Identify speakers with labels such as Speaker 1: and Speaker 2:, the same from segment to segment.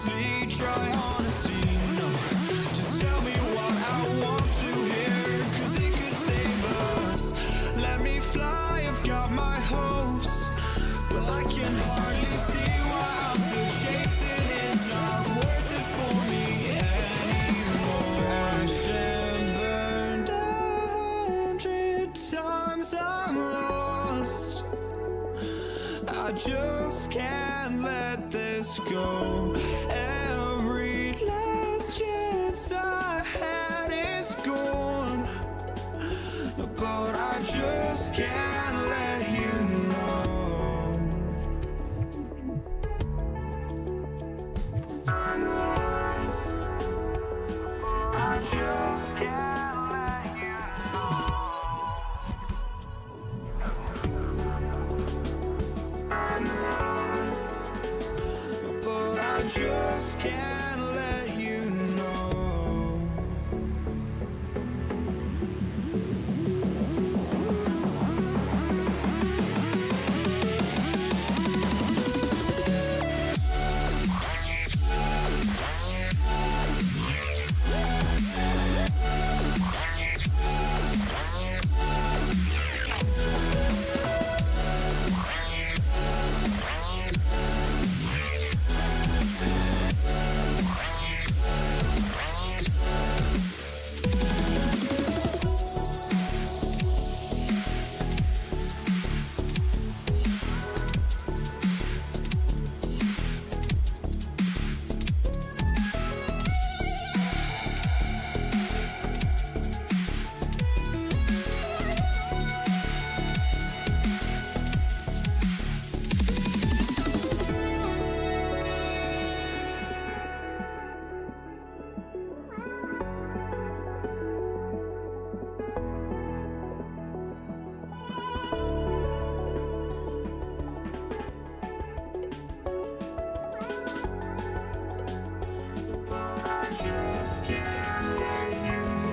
Speaker 1: honestly, try honesty. No, just tell me what I want to hear, 'cause it could save us. Let me fly, I've got my hopes, but I can hardly see why I'm still chasing. It's not worth it for me anymore. Crashed and burned 100 times, I'm lost. I just can't let this go. Every last chance I had is gone, but I just can't let you know. I just can't let you know. But I just can't let you know.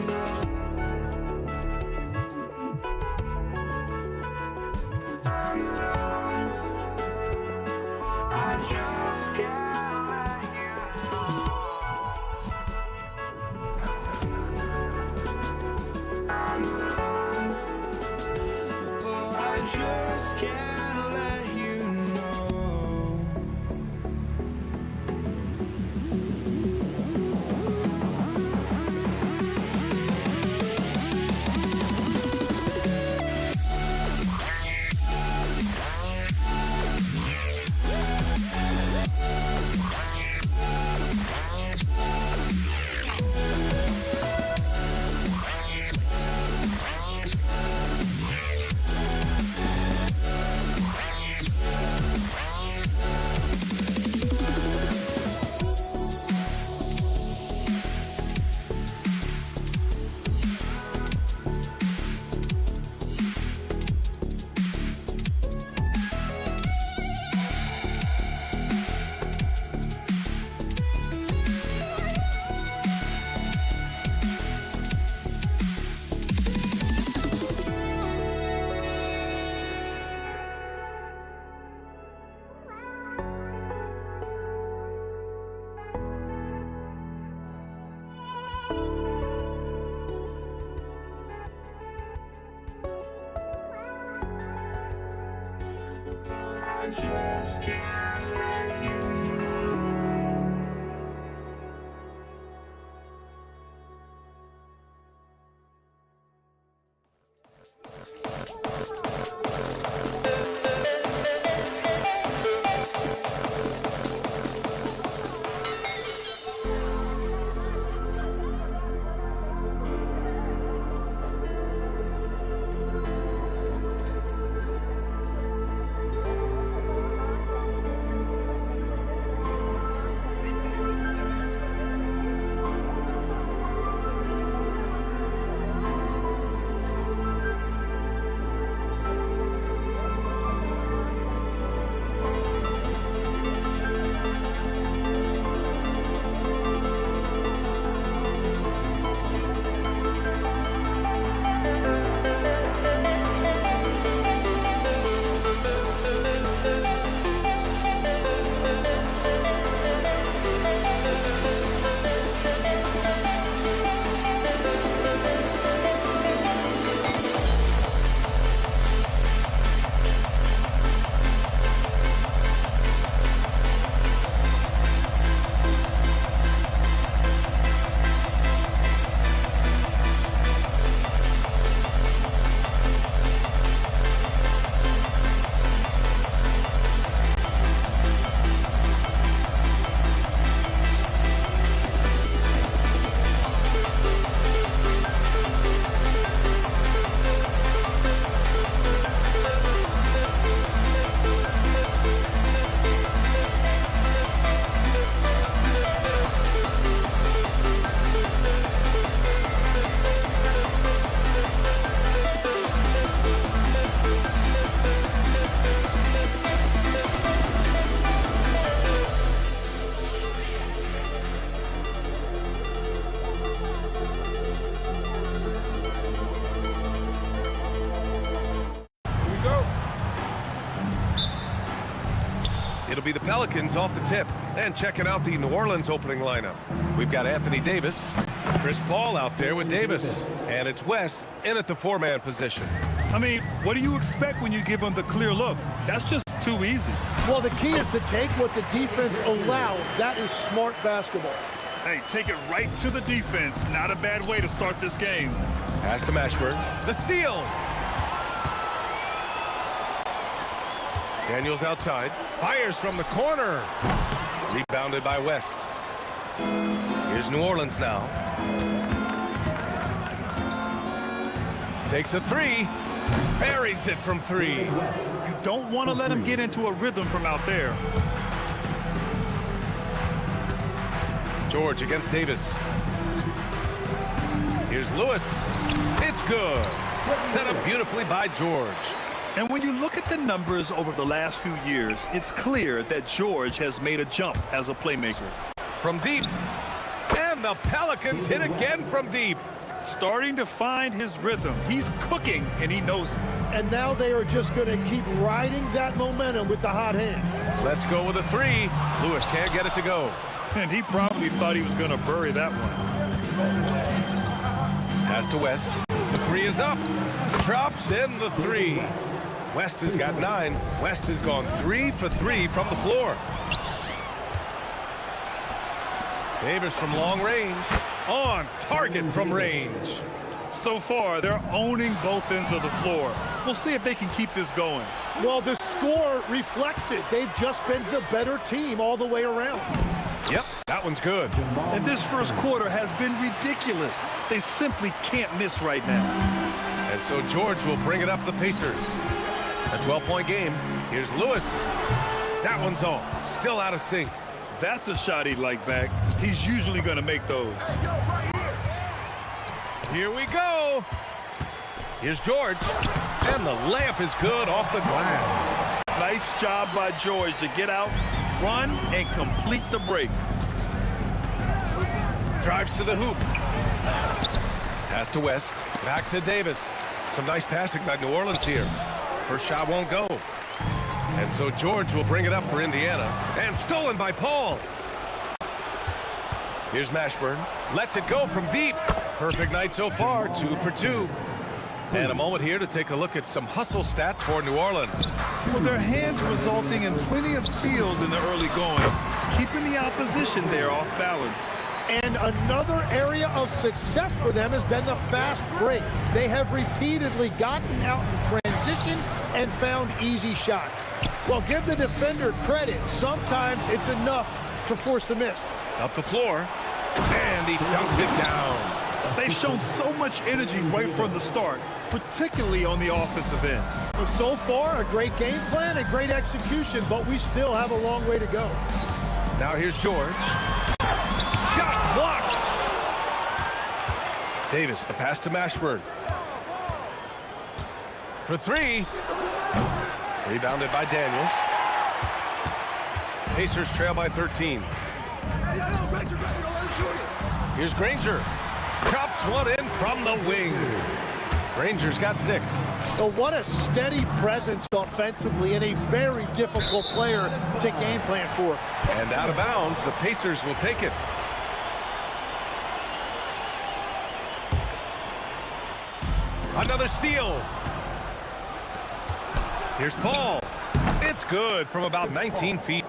Speaker 1: I just can't let you know.
Speaker 2: It'll be the Pelicans off the tip. And checking out the New Orleans opening lineup. We've got Anthony Davis, Chris Paul out there with Davis. And it's West in at the four-man position.
Speaker 3: I mean, what do you expect when you give them the clear look? That's just too easy.
Speaker 4: Well, the key is to take what the defense allows. That is smart basketball.
Speaker 3: Hey, take it right to the defense. Not a bad way to start this game.
Speaker 2: Pass to Mashburn. The steal. Daniels outside. Fires from the corner. Rebounded by West. Here's New Orleans now. Takes a three. Buries it from three.
Speaker 3: You don't want to let him get into a rhythm from out there.
Speaker 2: George against Davis. Here's Lewis. It's good. Set up beautifully by George.
Speaker 3: And when you look at the numbers over the last few years, it's clear that George has made a jump as a playmaker.
Speaker 2: From deep. And the Pelicans hit again from deep.
Speaker 3: Starting to find his rhythm. He's cooking, and he knows it.
Speaker 4: And now they are just going to keep riding that momentum with the hot hand.
Speaker 2: Let's go with a three. Lewis can't get it to go.
Speaker 3: And he probably thought he was going to bury that one.
Speaker 2: Pass to West. The three is up. Drops in the three. West has got 9. West has gone 3 for 3 from the floor. Davis from long range. On target from range.
Speaker 3: So far, they're owning both ends of the floor. We'll see if they can keep this going.
Speaker 4: Well, the score reflects it. They've just been the better team all the way around.
Speaker 2: Yep, that one's good.
Speaker 3: And this first quarter has been ridiculous. They simply can't miss right now.
Speaker 2: And so George will bring it up the Pacers. A 12-point game. Here's Lewis. That one's off. Still out of sync.
Speaker 3: That's a shot he'd like back. He's usually going to make those.
Speaker 2: Here we go. Here's George. And the layup is good off the glass.
Speaker 3: Nice job by George to get out, run, and complete the break.
Speaker 2: Drives to the hoop. Pass to West. Back to Davis. Some nice passing by New Orleans here. First shot won't go. And so George will bring it up for Indiana. And stolen by Paul. Here's Mashburn. Lets it go from deep. Perfect night so far. 2 for 2. And a moment here to take a look at some hustle stats for New Orleans.
Speaker 3: Well, their hands resulting in plenty of steals in the early going, keeping the opposition there off balance.
Speaker 4: And another area of success for them has been the fast break. They have repeatedly gotten out in transition and found easy shots. Well, give the defender credit. Sometimes it's enough to force the miss.
Speaker 2: Up the floor. And he dunks it down.
Speaker 3: They've shown so much energy right from the start, particularly on the offensive end.
Speaker 4: So far, a great game plan, a great execution, but we still have a long way to go.
Speaker 2: Now here's George. Shot blocked. Davis, the pass to Mashburn. For 3. Rebounded by Daniels. Pacers trail by 13. Here's Granger. Chops one in from the wing. Granger's got 6.
Speaker 4: Well, what a steady presence offensively and a very difficult player to game plan for.
Speaker 2: And out of bounds, the Pacers will take it. Another steal. Here's Paul. It's good from about 19 feet.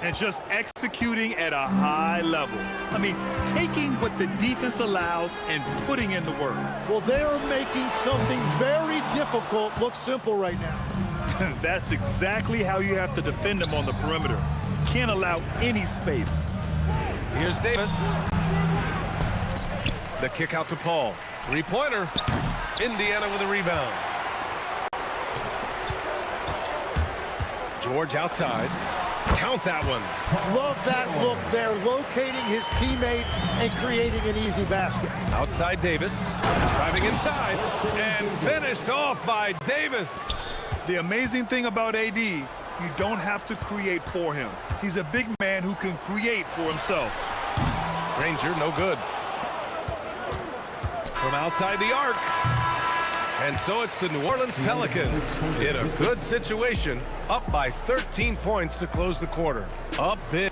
Speaker 3: And just executing at a high level. I mean, taking what the defense allows and putting in the work.
Speaker 4: Well, they're making something very difficult look simple right now.
Speaker 3: That's exactly how you have to defend them on the perimeter. Can't allow any space.
Speaker 2: Here's Davis. The kick out to Paul. 3-pointer. Indiana with a rebound. George outside. Count that one.
Speaker 4: Love that look there, locating his teammate and creating an easy basket.
Speaker 2: Outside Davis, driving inside, and finished off by Davis.
Speaker 3: The amazing thing about AD, you don't have to create for him. He's a big man who can create for himself.
Speaker 2: Granger, no good. From outside the arc. And so it's the New Orleans Pelicans in a good situation, up by 13 points to close the quarter. Up big.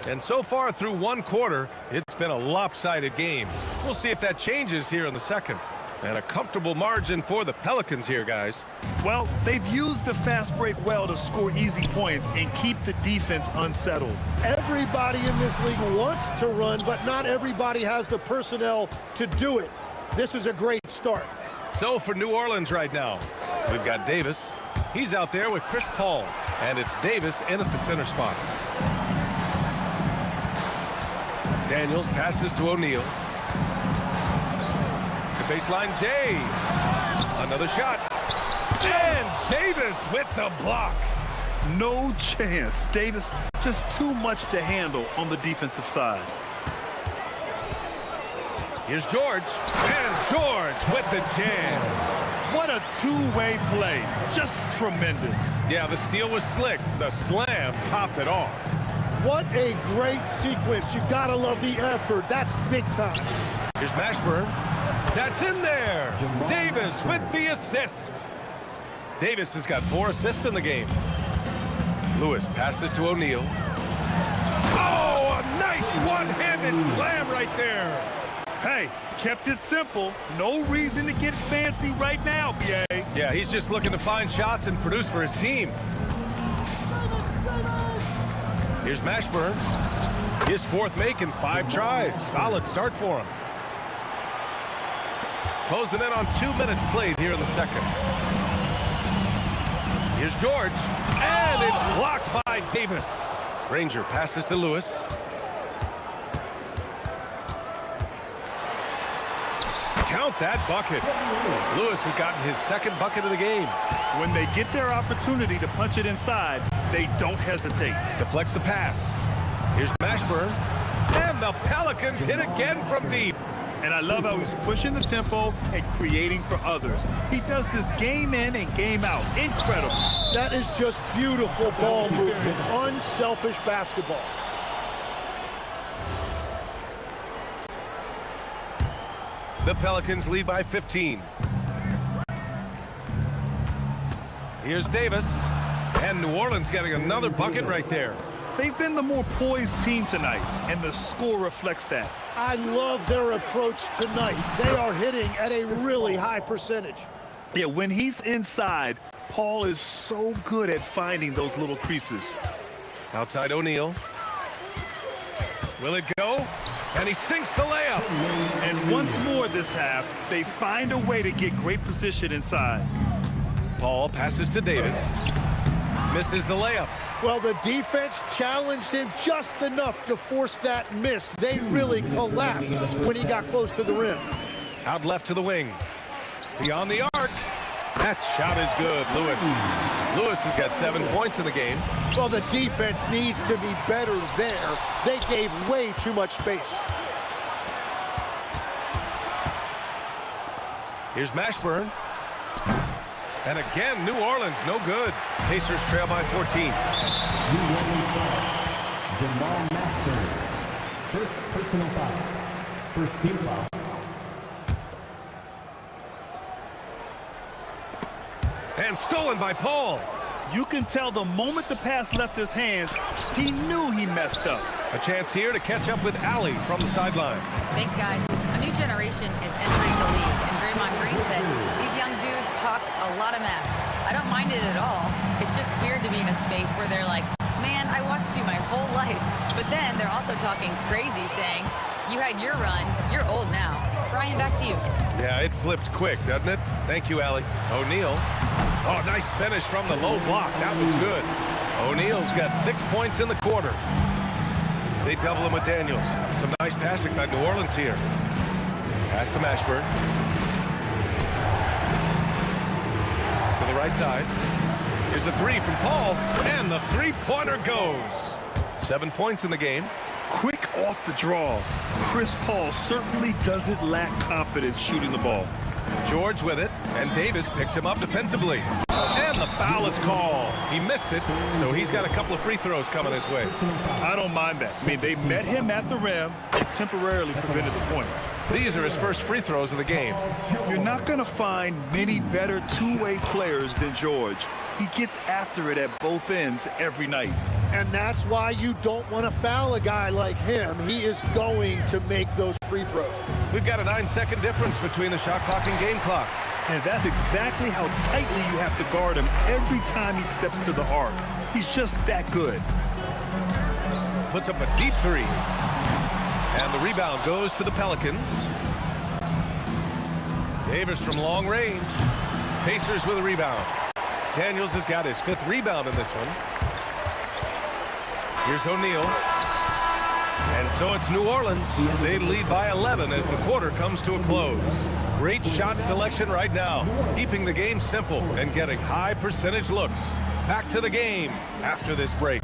Speaker 2: And so far through one quarter, it's been a lopsided game. We'll see if that changes here in the second. And a comfortable margin for the Pelicans here, guys.
Speaker 3: Well, they've used the fast break well to score easy points and keep the defense unsettled.
Speaker 4: Everybody in this league wants to run, but not everybody has the personnel to do it. This is a great start.
Speaker 2: So for New Orleans right now, we've got Davis. He's out there with Chris Paul. And it's Davis in at the center spot. Daniels passes to O'Neal. The baseline, Jay. Another shot. And Davis with the block.
Speaker 3: No chance. Davis just too much to handle on the defensive side.
Speaker 2: Here's George. And George with the jam.
Speaker 3: What a two-way play. Just tremendous.
Speaker 2: Yeah, the steal was slick. The slam topped it off.
Speaker 4: What a great sequence. You gotta love the effort. That's big time.
Speaker 2: Here's Mashburn. That's in there. Davis with the assist. Davis has got 4 assists in the game. Lewis passes to O'Neal. Oh, a nice one-handed slam right there.
Speaker 3: Hey, kept it simple. No reason to get fancy right now, B.A.
Speaker 2: Yeah, he's just looking to find shots and produce for his team. Here's Mashburn. His 4th make in 5 tries. Solid start for him. Closing in on 2 minutes played here in the second. Here's George. And it's blocked by Davis. Ranger passes to Lewis. Count that bucket. Lewis has gotten his 2nd bucket of the game.
Speaker 3: When they get their opportunity to punch it inside, they don't hesitate.
Speaker 2: Deflects the pass. Here's Mashburn. And the Pelicans hit again from deep.
Speaker 3: And I love how he's pushing the tempo and creating for others. He does this game in and game out. Incredible.
Speaker 4: That is just beautiful ball movement. Unselfish basketball.
Speaker 2: The Pelicans lead by 15. Here's Davis. And New Orleans getting another bucket right there.
Speaker 3: They've been the more poised team tonight, and the score reflects that.
Speaker 4: I love their approach tonight. They are hitting at a really high percentage.
Speaker 3: Yeah, when he's inside, Paul is so good at finding those little creases.
Speaker 2: Outside O'Neal. Will it go? And he sinks the layup.
Speaker 3: And once more this half, they find a way to get great position inside.
Speaker 2: Paul passes to Davis. Misses the layup.
Speaker 4: Well, the defense challenged him just enough to force that miss. They really collapsed when he got close to the rim.
Speaker 2: Out left to the wing. Beyond the arc. That shot is good, Lewis. Lewis has got 7 points in the game.
Speaker 4: Well, the defense needs to be better there. They gave way too much space.
Speaker 2: Here's Mashburn. And again, New Orleans, no good. Pacers trail by 14.
Speaker 5: Jamal Mashburn. First personal foul. First team foul.
Speaker 2: And stolen by Paul.
Speaker 3: You can tell the moment the pass left his hands, he knew he messed up.
Speaker 2: A chance here to catch up with Allie from the sideline.
Speaker 6: Thanks, guys. A new generation is entering the league, and Draymond Green said these young dudes talk a lot of mess. I don't mind it at all. It's just weird to be in a space where they're like, man, I watched you my whole life. But then they're also talking crazy, saying, you had your run, you're old now. Brian, back to you.
Speaker 2: Yeah, it flipped quick, doesn't it? Thank you, Allie. O'Neal. Oh, nice finish from the low block. That was good. O'Neal's got 6 points in the quarter. They double him with Daniels. Some nice passing by New Orleans here. Pass to Mashburn. To the right side. Here's a 3 from Paul. And the three-pointer goes. 7 points in the game.
Speaker 3: Quick off the draw. Chris Paul certainly doesn't lack confidence shooting the ball.
Speaker 2: George with it, and Davis picks him up defensively. And the foul is called. He missed it, so he's got a couple of free throws coming his way.
Speaker 3: I don't mind that. I mean, they met him at the rim, temporarily prevented the points.
Speaker 2: These are his first free throws of the game.
Speaker 3: You're not going to find many better two-way players than George. He gets after it at both ends every night.
Speaker 4: And that's why you don't want to foul a guy like him. He is going to make those free throws.
Speaker 2: We've got a 9-second difference between the shot clock and game clock.
Speaker 3: And that's exactly how tightly you have to guard him every time he steps to the arc. He's just that good.
Speaker 2: Puts up a deep three. And the rebound goes to the Pelicans. Davis from long range. Pacers with a rebound. Daniels has got his 5th rebound in this one. Here's O'Neal. And so it's New Orleans. They lead by 11 as the quarter comes to a close. Great shot selection right now, keeping the game simple and getting high percentage looks. Back to the game after this break.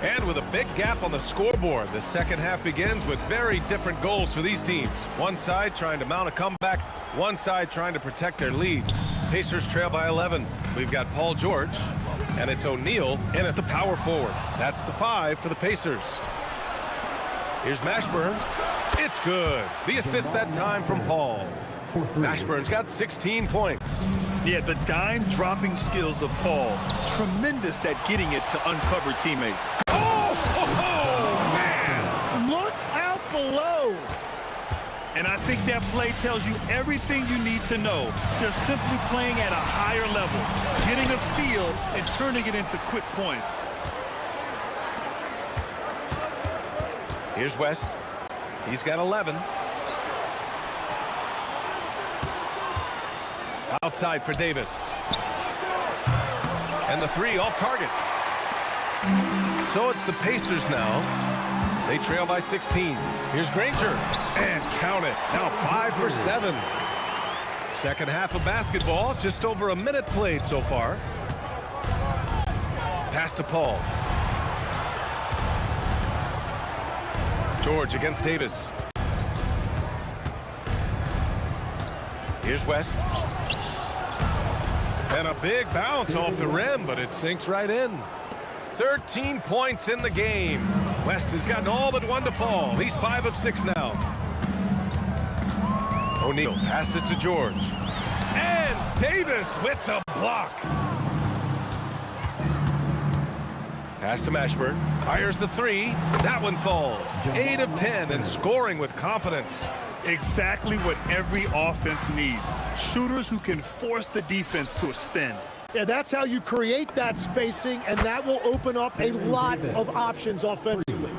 Speaker 2: And with a big gap on the scoreboard, the second half begins with very different goals for these teams. One side trying to mount a comeback, one side trying to protect their lead. Pacers trail by 11. We've got Paul George, and it's O'Neal in at the power forward. That's the 5 for the Pacers. Here's Mashburn. It's good. The assist that time from Paul. Mashburn's got 16 points.
Speaker 3: Yeah, the dime-dropping skills of Paul. Tremendous at getting it to uncover teammates.
Speaker 2: Man!
Speaker 4: Look out below.
Speaker 3: And I think that play tells you everything you need to know. They're simply playing at a higher level, getting a steal and turning it into quick points.
Speaker 2: Here's West. He's got 11. Outside for Davis. And the 3 off target. So it's the Pacers now. They trail by 16. Here's Granger. And count it. Now 5 for 7. Second half of basketball. Just over a minute played so far. Pass to Paul. George against Davis. Here's West. And a big bounce off the rim, but it sinks right in. 13 points in the game. West has gotten all but one to fall. He's 5 of 6 now. O'Neal passes to George. And Davis with the block. Pass to Mashburn. Fires the 3. That one falls. 8 of 10 and scoring with confidence.
Speaker 3: Exactly what every offense needs. Shooters who can force the defense to extend.
Speaker 4: Yeah, that's how you create that spacing, and that will open up a lot of options offensively.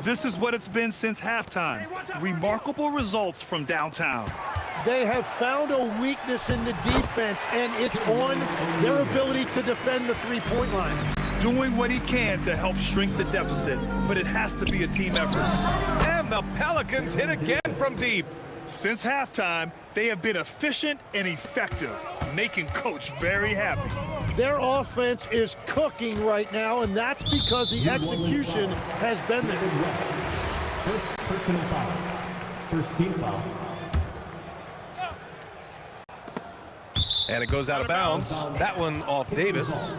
Speaker 3: This is what it's been since halftime. Remarkable results from downtown.
Speaker 4: They have found a weakness in the defense, and it's on their ability to defend the three-point line.
Speaker 3: Doing what he can to help shrink the deficit, but it has to be a team effort.
Speaker 2: And the Pelicans hit again from deep.
Speaker 3: Since halftime, they have been efficient and effective, making Coach very happy.
Speaker 4: Their offense is cooking right now, and that's because the execution has been there.
Speaker 5: First personal foul. First team foul.
Speaker 2: And it goes out of bounds. That one off Davis.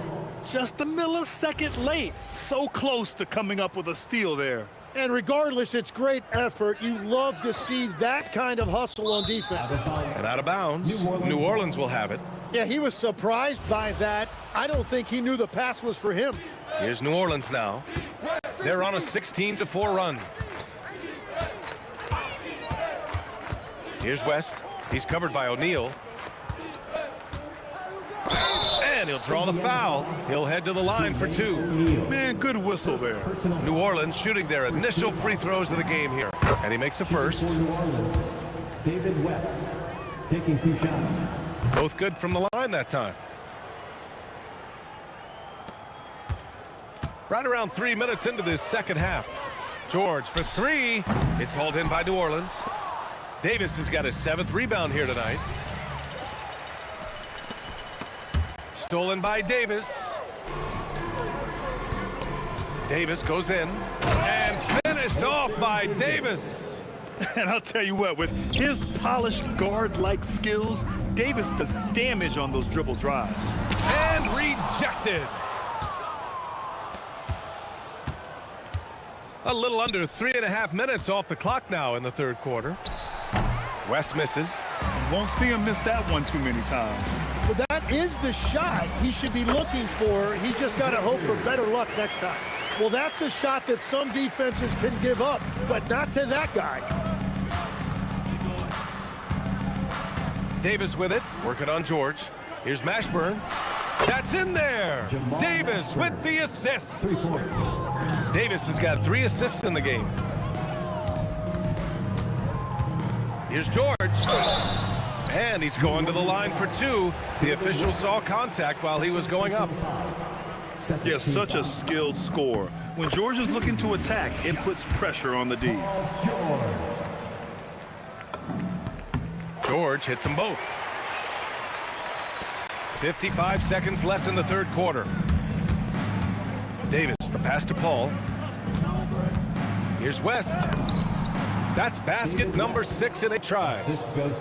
Speaker 3: Just a millisecond late. So close to coming up with a steal there.
Speaker 4: And regardless, it's great effort. You love to see that kind of hustle on defense.
Speaker 2: And out of bounds. New Orleans will have it.
Speaker 4: Yeah, he was surprised by that. I don't think he knew the pass was for him.
Speaker 2: Here's New Orleans now. They're on a 16-4 run. Here's West. He's covered by O'Neal. And he'll draw the foul. He'll head to the line for 2.
Speaker 3: Man, good whistle there.
Speaker 2: New Orleans shooting their initial free throws of the game here. And he makes the first.
Speaker 5: New Orleans. David West taking 2 shots.
Speaker 2: Both good from the line that time. Right around 3 minutes into this second half. George for 3. It's hauled in by New Orleans. Davis has got his 7th rebound here tonight. Stolen by Davis. Davis goes in and finished off by Davis.
Speaker 3: And I'll tell you what, with his polished guard-like skills, Davis does damage on those dribble drives.
Speaker 2: And rejected. A little under 3.5 minutes off the clock now in the third quarter. West misses.
Speaker 3: Won't see him miss that one too many times.
Speaker 4: Well, that is the shot he should be looking for. He's just got to hope for better luck next time. Well, that's a shot that some defenses can give up, but not to that guy.
Speaker 2: Davis with it, working on George. Here's Mashburn. That's in there. Davis with the assist.
Speaker 5: 3 points.
Speaker 2: Davis has got 3 assists in the game. Here's George. And he's going to the line for 2. The official saw contact while he was going up.
Speaker 3: Yeah, such a skilled scorer. When George is looking to attack, it puts pressure on the D.
Speaker 2: George hits them both. 55 seconds left in the third quarter. Davis, the pass to Paul. Here's West. That's basket number 6 in 8 tries.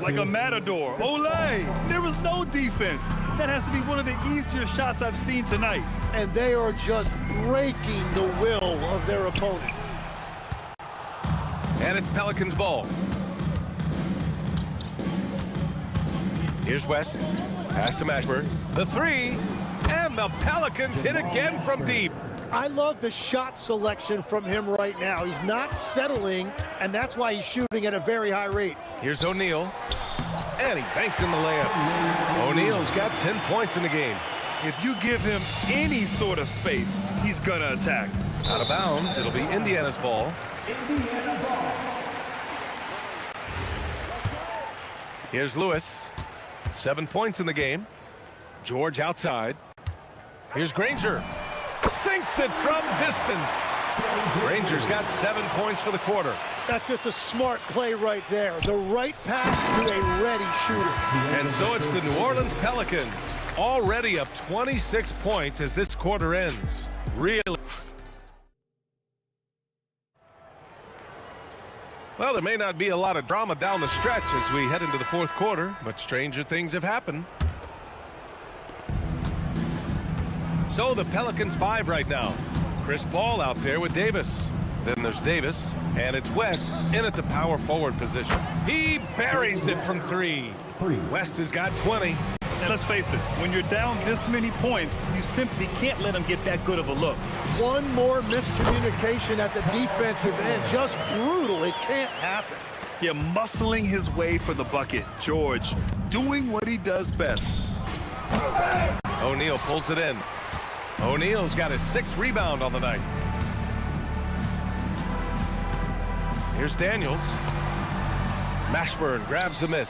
Speaker 3: Like a matador. Olay! There was no defense. That has to be one of the easier shots I've seen tonight.
Speaker 4: And they are just breaking the will of their opponent.
Speaker 2: And it's Pelicans ball. Here's West. Pass to Mashburn. The 3. And the Pelicans hit again from deep.
Speaker 4: I love the shot selection from him right now. He's not settling, and that's why he's shooting at a very high rate.
Speaker 2: Here's O'Neal. And he banks in the layup. O'Neal's got 10 points in the game.
Speaker 3: If you give him any sort of space, he's going to attack.
Speaker 2: Out of bounds. It'll be Indiana's ball. Here's Lewis. 7 points in the game. George outside. Here's Granger. Sinks it from distance. Granger's got 7 points for the quarter.
Speaker 4: That's just a smart play right there. The right pass to a ready shooter.
Speaker 2: And so it's the New Orleans Pelicans, already up 26 points as this quarter ends. Really. Well, there may not be a lot of drama down the stretch as we head into the fourth quarter, but stranger things have happened. So the Pelicans 5 right now. Chris Paul out there with Davis. Then there's Davis, and it's West in at the power forward position. He buries it from 3. West has got 20.
Speaker 3: And let's face it, when you're down this many points, you simply can't let him get that good of a look.
Speaker 4: One more miscommunication at the defensive end. Just brutal. It can't happen.
Speaker 3: Yeah, muscling his way for the bucket. George doing what he does best.
Speaker 2: O'Neal pulls it in. O'Neal's got his 6th rebound on the night. Here's Daniels. Mashburn grabs the miss.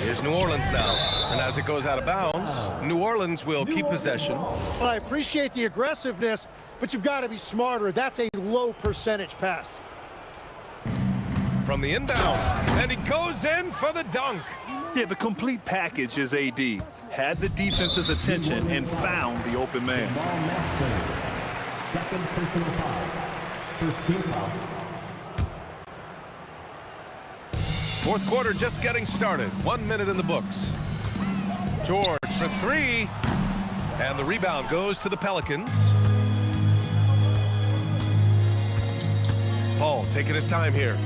Speaker 2: Here's New Orleans now. And as it goes out of bounds, New Orleans will keep possession.
Speaker 4: Well, I appreciate the aggressiveness, but you've got to be smarter. That's a low percentage pass.
Speaker 2: From the inbound. And he goes in for the dunk.
Speaker 3: Yeah, the complete package is AD. Had the defense's attention and found the open man.
Speaker 5: Second personal foul. First team foul.
Speaker 2: Fourth quarter just getting started. 1 minute in the books. George for 3. And the rebound goes to the Pelicans. Paul taking his time here.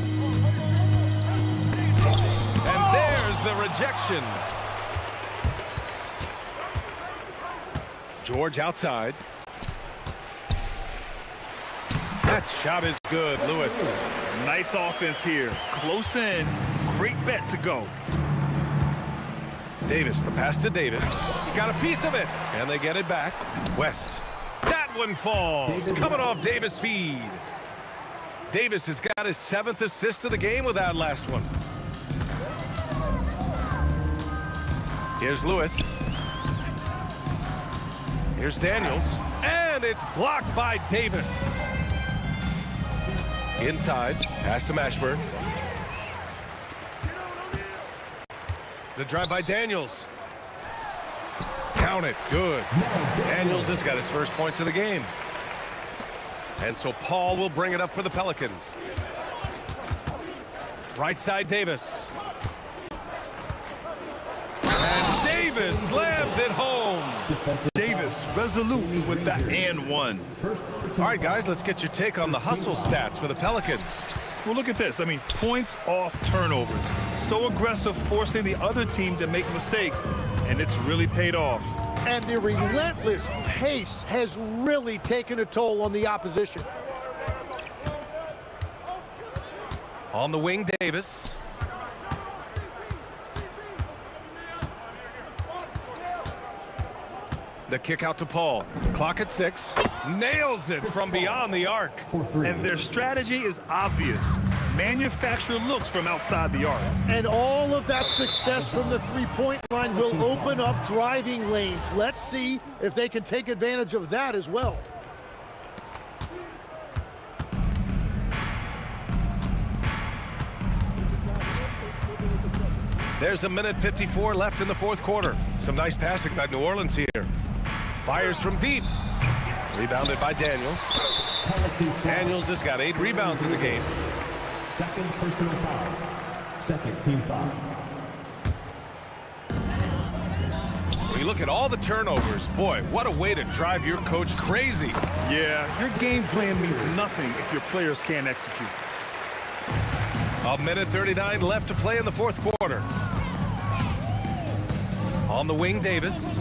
Speaker 2: And there's the rejection. George outside. That shot is good, Lewis.
Speaker 3: Nice offense here. Close in. Great bet to go.
Speaker 2: Davis, the pass to Davis. He got a piece of it, and they get it back. West. That one falls. Coming off Davis' feed. Davis has got his 7th assist of the game with that last one. Here's Lewis. Here's Daniels. And it's blocked by Davis. Inside. Pass to Mashburn. The drive by Daniels. Count it. Good. Daniels has got his first points of the game. And so Paul will bring it up for the Pelicans. Right side, Davis. And Davis slams it home.
Speaker 3: Davis resolute with that and one.
Speaker 2: All right, guys, let's get your take on the hustle stats for the Pelicans.
Speaker 3: Well, look at this. I mean, points off turnovers. So aggressive, forcing the other team to make mistakes, and it's really paid off.
Speaker 4: And the relentless pace has really taken a toll on the opposition.
Speaker 2: On the wing, Davis. The kick out to Paul. Clock at 6. Nails it from beyond the arc.
Speaker 3: And their strategy is obvious. Manufacture looks from outside the arc.
Speaker 4: And all of that success from the three-point line will open up driving lanes. Let's see if they can take advantage of that as well.
Speaker 2: There's a minute 54 left in the fourth quarter. Some nice passing by New Orleans here. Fires from deep. Rebounded by Daniels. Daniels has got 8 rebounds in the game.
Speaker 5: Second personal foul. Second team foul.
Speaker 2: When you look at all the turnovers, boy, what a way to drive your coach crazy.
Speaker 3: Yeah, your game plan means nothing if your players can't execute.
Speaker 2: A minute 39 left to play in the fourth quarter. On the wing, Davis.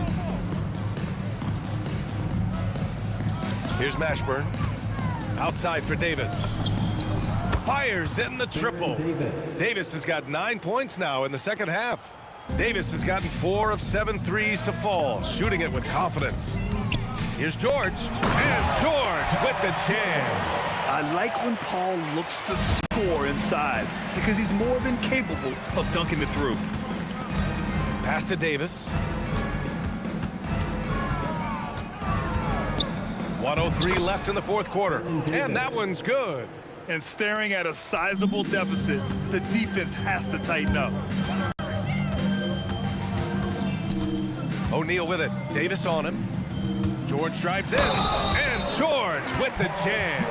Speaker 2: Here's Mashburn. Outside for Davis. Fires in the triple. Davis has got 9 points now in the second half. Davis has gotten 4 of 7 threes to fall, shooting it with confidence. Here's George. And George with the jam.
Speaker 3: I like when Paul looks to score inside because he's more than capable of dunking it through.
Speaker 2: Pass to Davis. 1:03 left in the fourth quarter. And that one's good.
Speaker 3: And staring at a sizable deficit, the defense has to tighten up.
Speaker 2: O'Neal with it. Davis on him. George drives in. And George with the jam.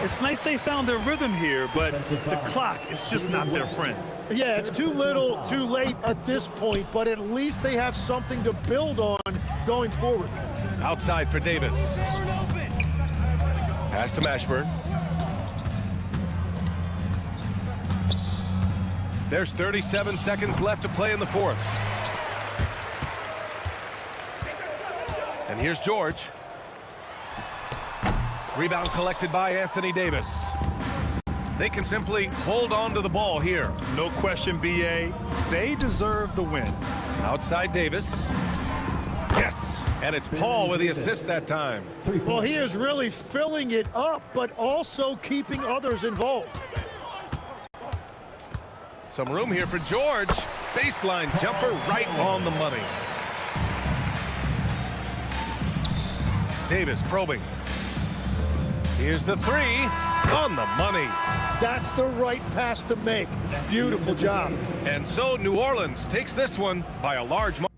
Speaker 3: It's nice they found their rhythm here, but the clock is just not their friend.
Speaker 4: Yeah, it's too little, too late at this point, but at least they have something to build on going forward.
Speaker 2: Outside for Davis. Pass to Mashburn. There's 37 seconds left to play in the fourth. And here's George. Rebound collected by Anthony Davis. They can simply hold on to the ball here.
Speaker 3: No question, B.A. They deserve the win.
Speaker 2: Outside Davis. Yes. And it's Paul with the assist that time.
Speaker 4: Well, he is really filling it up, but also keeping others involved.
Speaker 2: Some room here for George. Baseline jumper right on the money. Davis probing. Here's the 3 on the money.
Speaker 4: That's the right pass to make. Beautiful job.
Speaker 2: And so New Orleans takes this one by a large margin.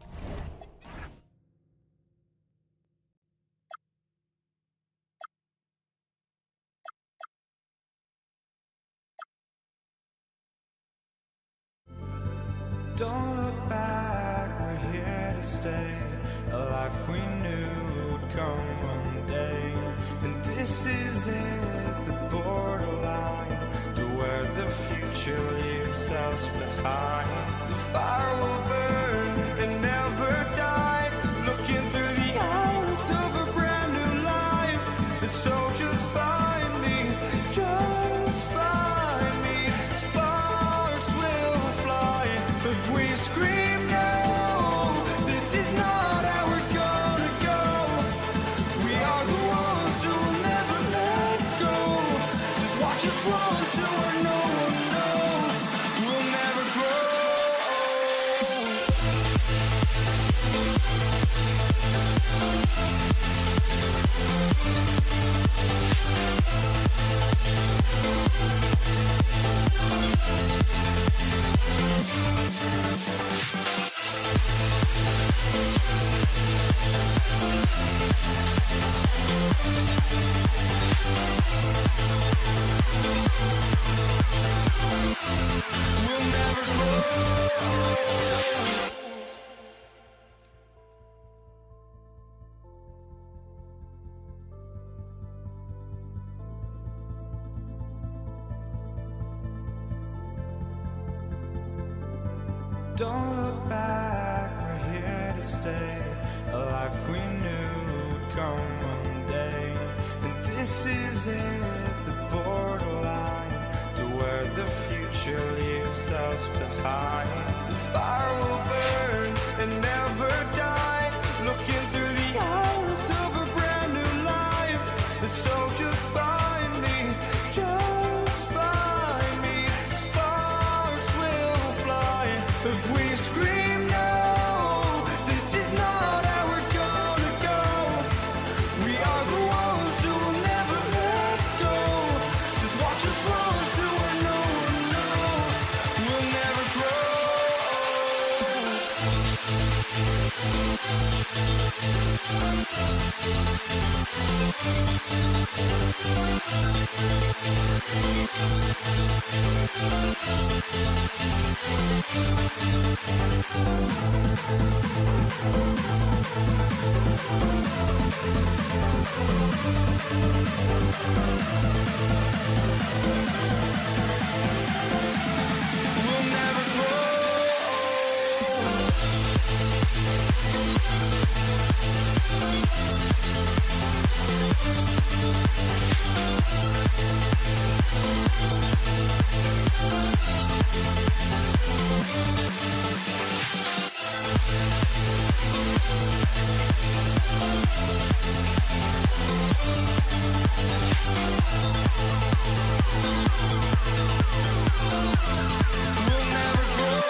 Speaker 1: Don't look back, we're here to stay. A life we knew would come one day. And this is it, the borderline to where the future leaves us behind. The fire will burn and never die. Looking through the eyes of a brand new life. And so just find me, just find me. Sparks will fly if we scream no. This is not how we're gonna go. We are the ones who will never let go. Just watch us run to where no one knows. We'll never grow. Don't look back, we're here to stay. A life we knew would come one day. And this is it, the borderline to where the future leaves us behind. The fire will burn and never die, looking through the eyes of a brand new life. And so just find me, just find me. Sparks will fly if we scream no. This is not how we're gonna go. We are the ones who will never let go. Just watch us run to where no one knows. We'll never grow. We'll never grow. We'll never grow.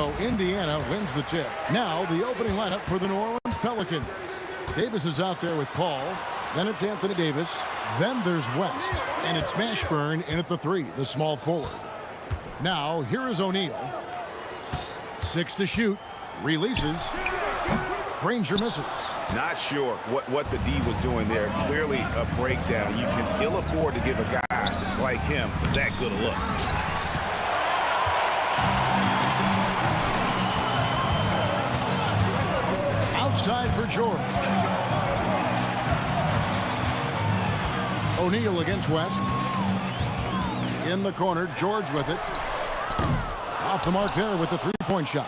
Speaker 7: So Indiana wins the tip. Now the opening lineup for the New Orleans Pelicans. Davis is out there with Paul. Then it's Anthony Davis. Then there's West. And it's Mashburn in at the 3, the small forward. Now here is O'Neal. 6 to shoot. Releases. Granger misses.
Speaker 8: Not sure what the D was doing there. Clearly a breakdown. You can ill afford to give a guy like him that good a look.
Speaker 7: Outside for George. O'Neal against West. In the corner, George with it. Off the mark there with the three-point shot.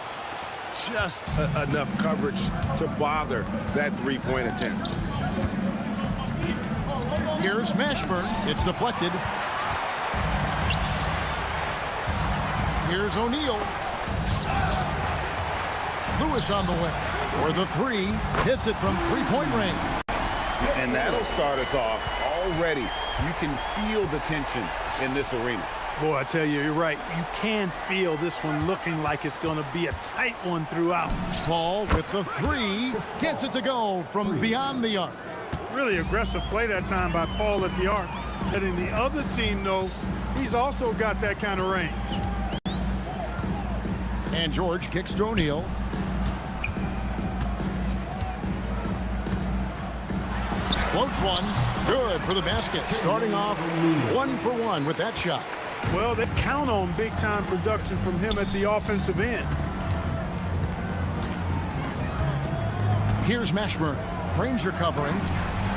Speaker 8: Just enough coverage to bother that three-point attempt.
Speaker 7: Here's Mashburn. It's deflected. Here's O'Neal. Lewis on the way. For the 3, hits it from three-point range.
Speaker 8: And that'll start us off already. You can feel the tension in this arena.
Speaker 3: Boy, I tell you, you're right. You can feel this one looking like it's going to be a tight one throughout.
Speaker 7: Paul with the 3, gets it to go from beyond the arc.
Speaker 3: Really aggressive play that time by Paul at the arc. Letting the other team know he's also got that kind of range.
Speaker 7: And George kicks to O'Neal. Floats one. Good for the basket. Starting off 1 for 1 with that shot.
Speaker 3: Well, they count on big-time production from him at the offensive end.
Speaker 7: Here's Mashburn. Granger covering.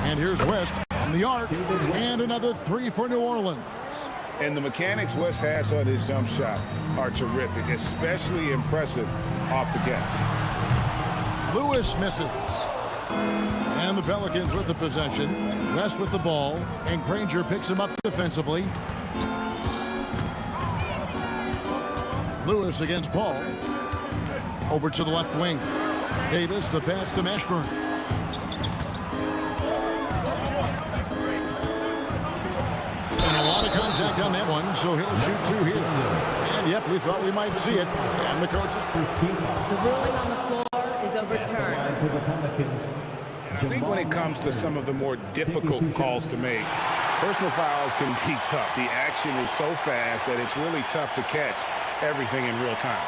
Speaker 7: And here's West from the arc. And another 3 for New Orleans.
Speaker 8: And the mechanics West has on his jump shot are terrific, especially impressive off the catch.
Speaker 7: Lewis misses. And the Pelicans with the possession. West with the ball. And Granger picks him up defensively. Lewis against Paul. Over to the left wing. Davis, the pass to Mashburn. And a lot of contact on that one, so he'll shoot 2 here. And yep, we thought we might see it. And the coaches.
Speaker 9: The ruling on the floor is overturned.
Speaker 5: For the Pelicans.
Speaker 8: I think when it comes to some of the more difficult calls to make, personal fouls can be tough. The action is so fast that it's really tough to catch everything in real time.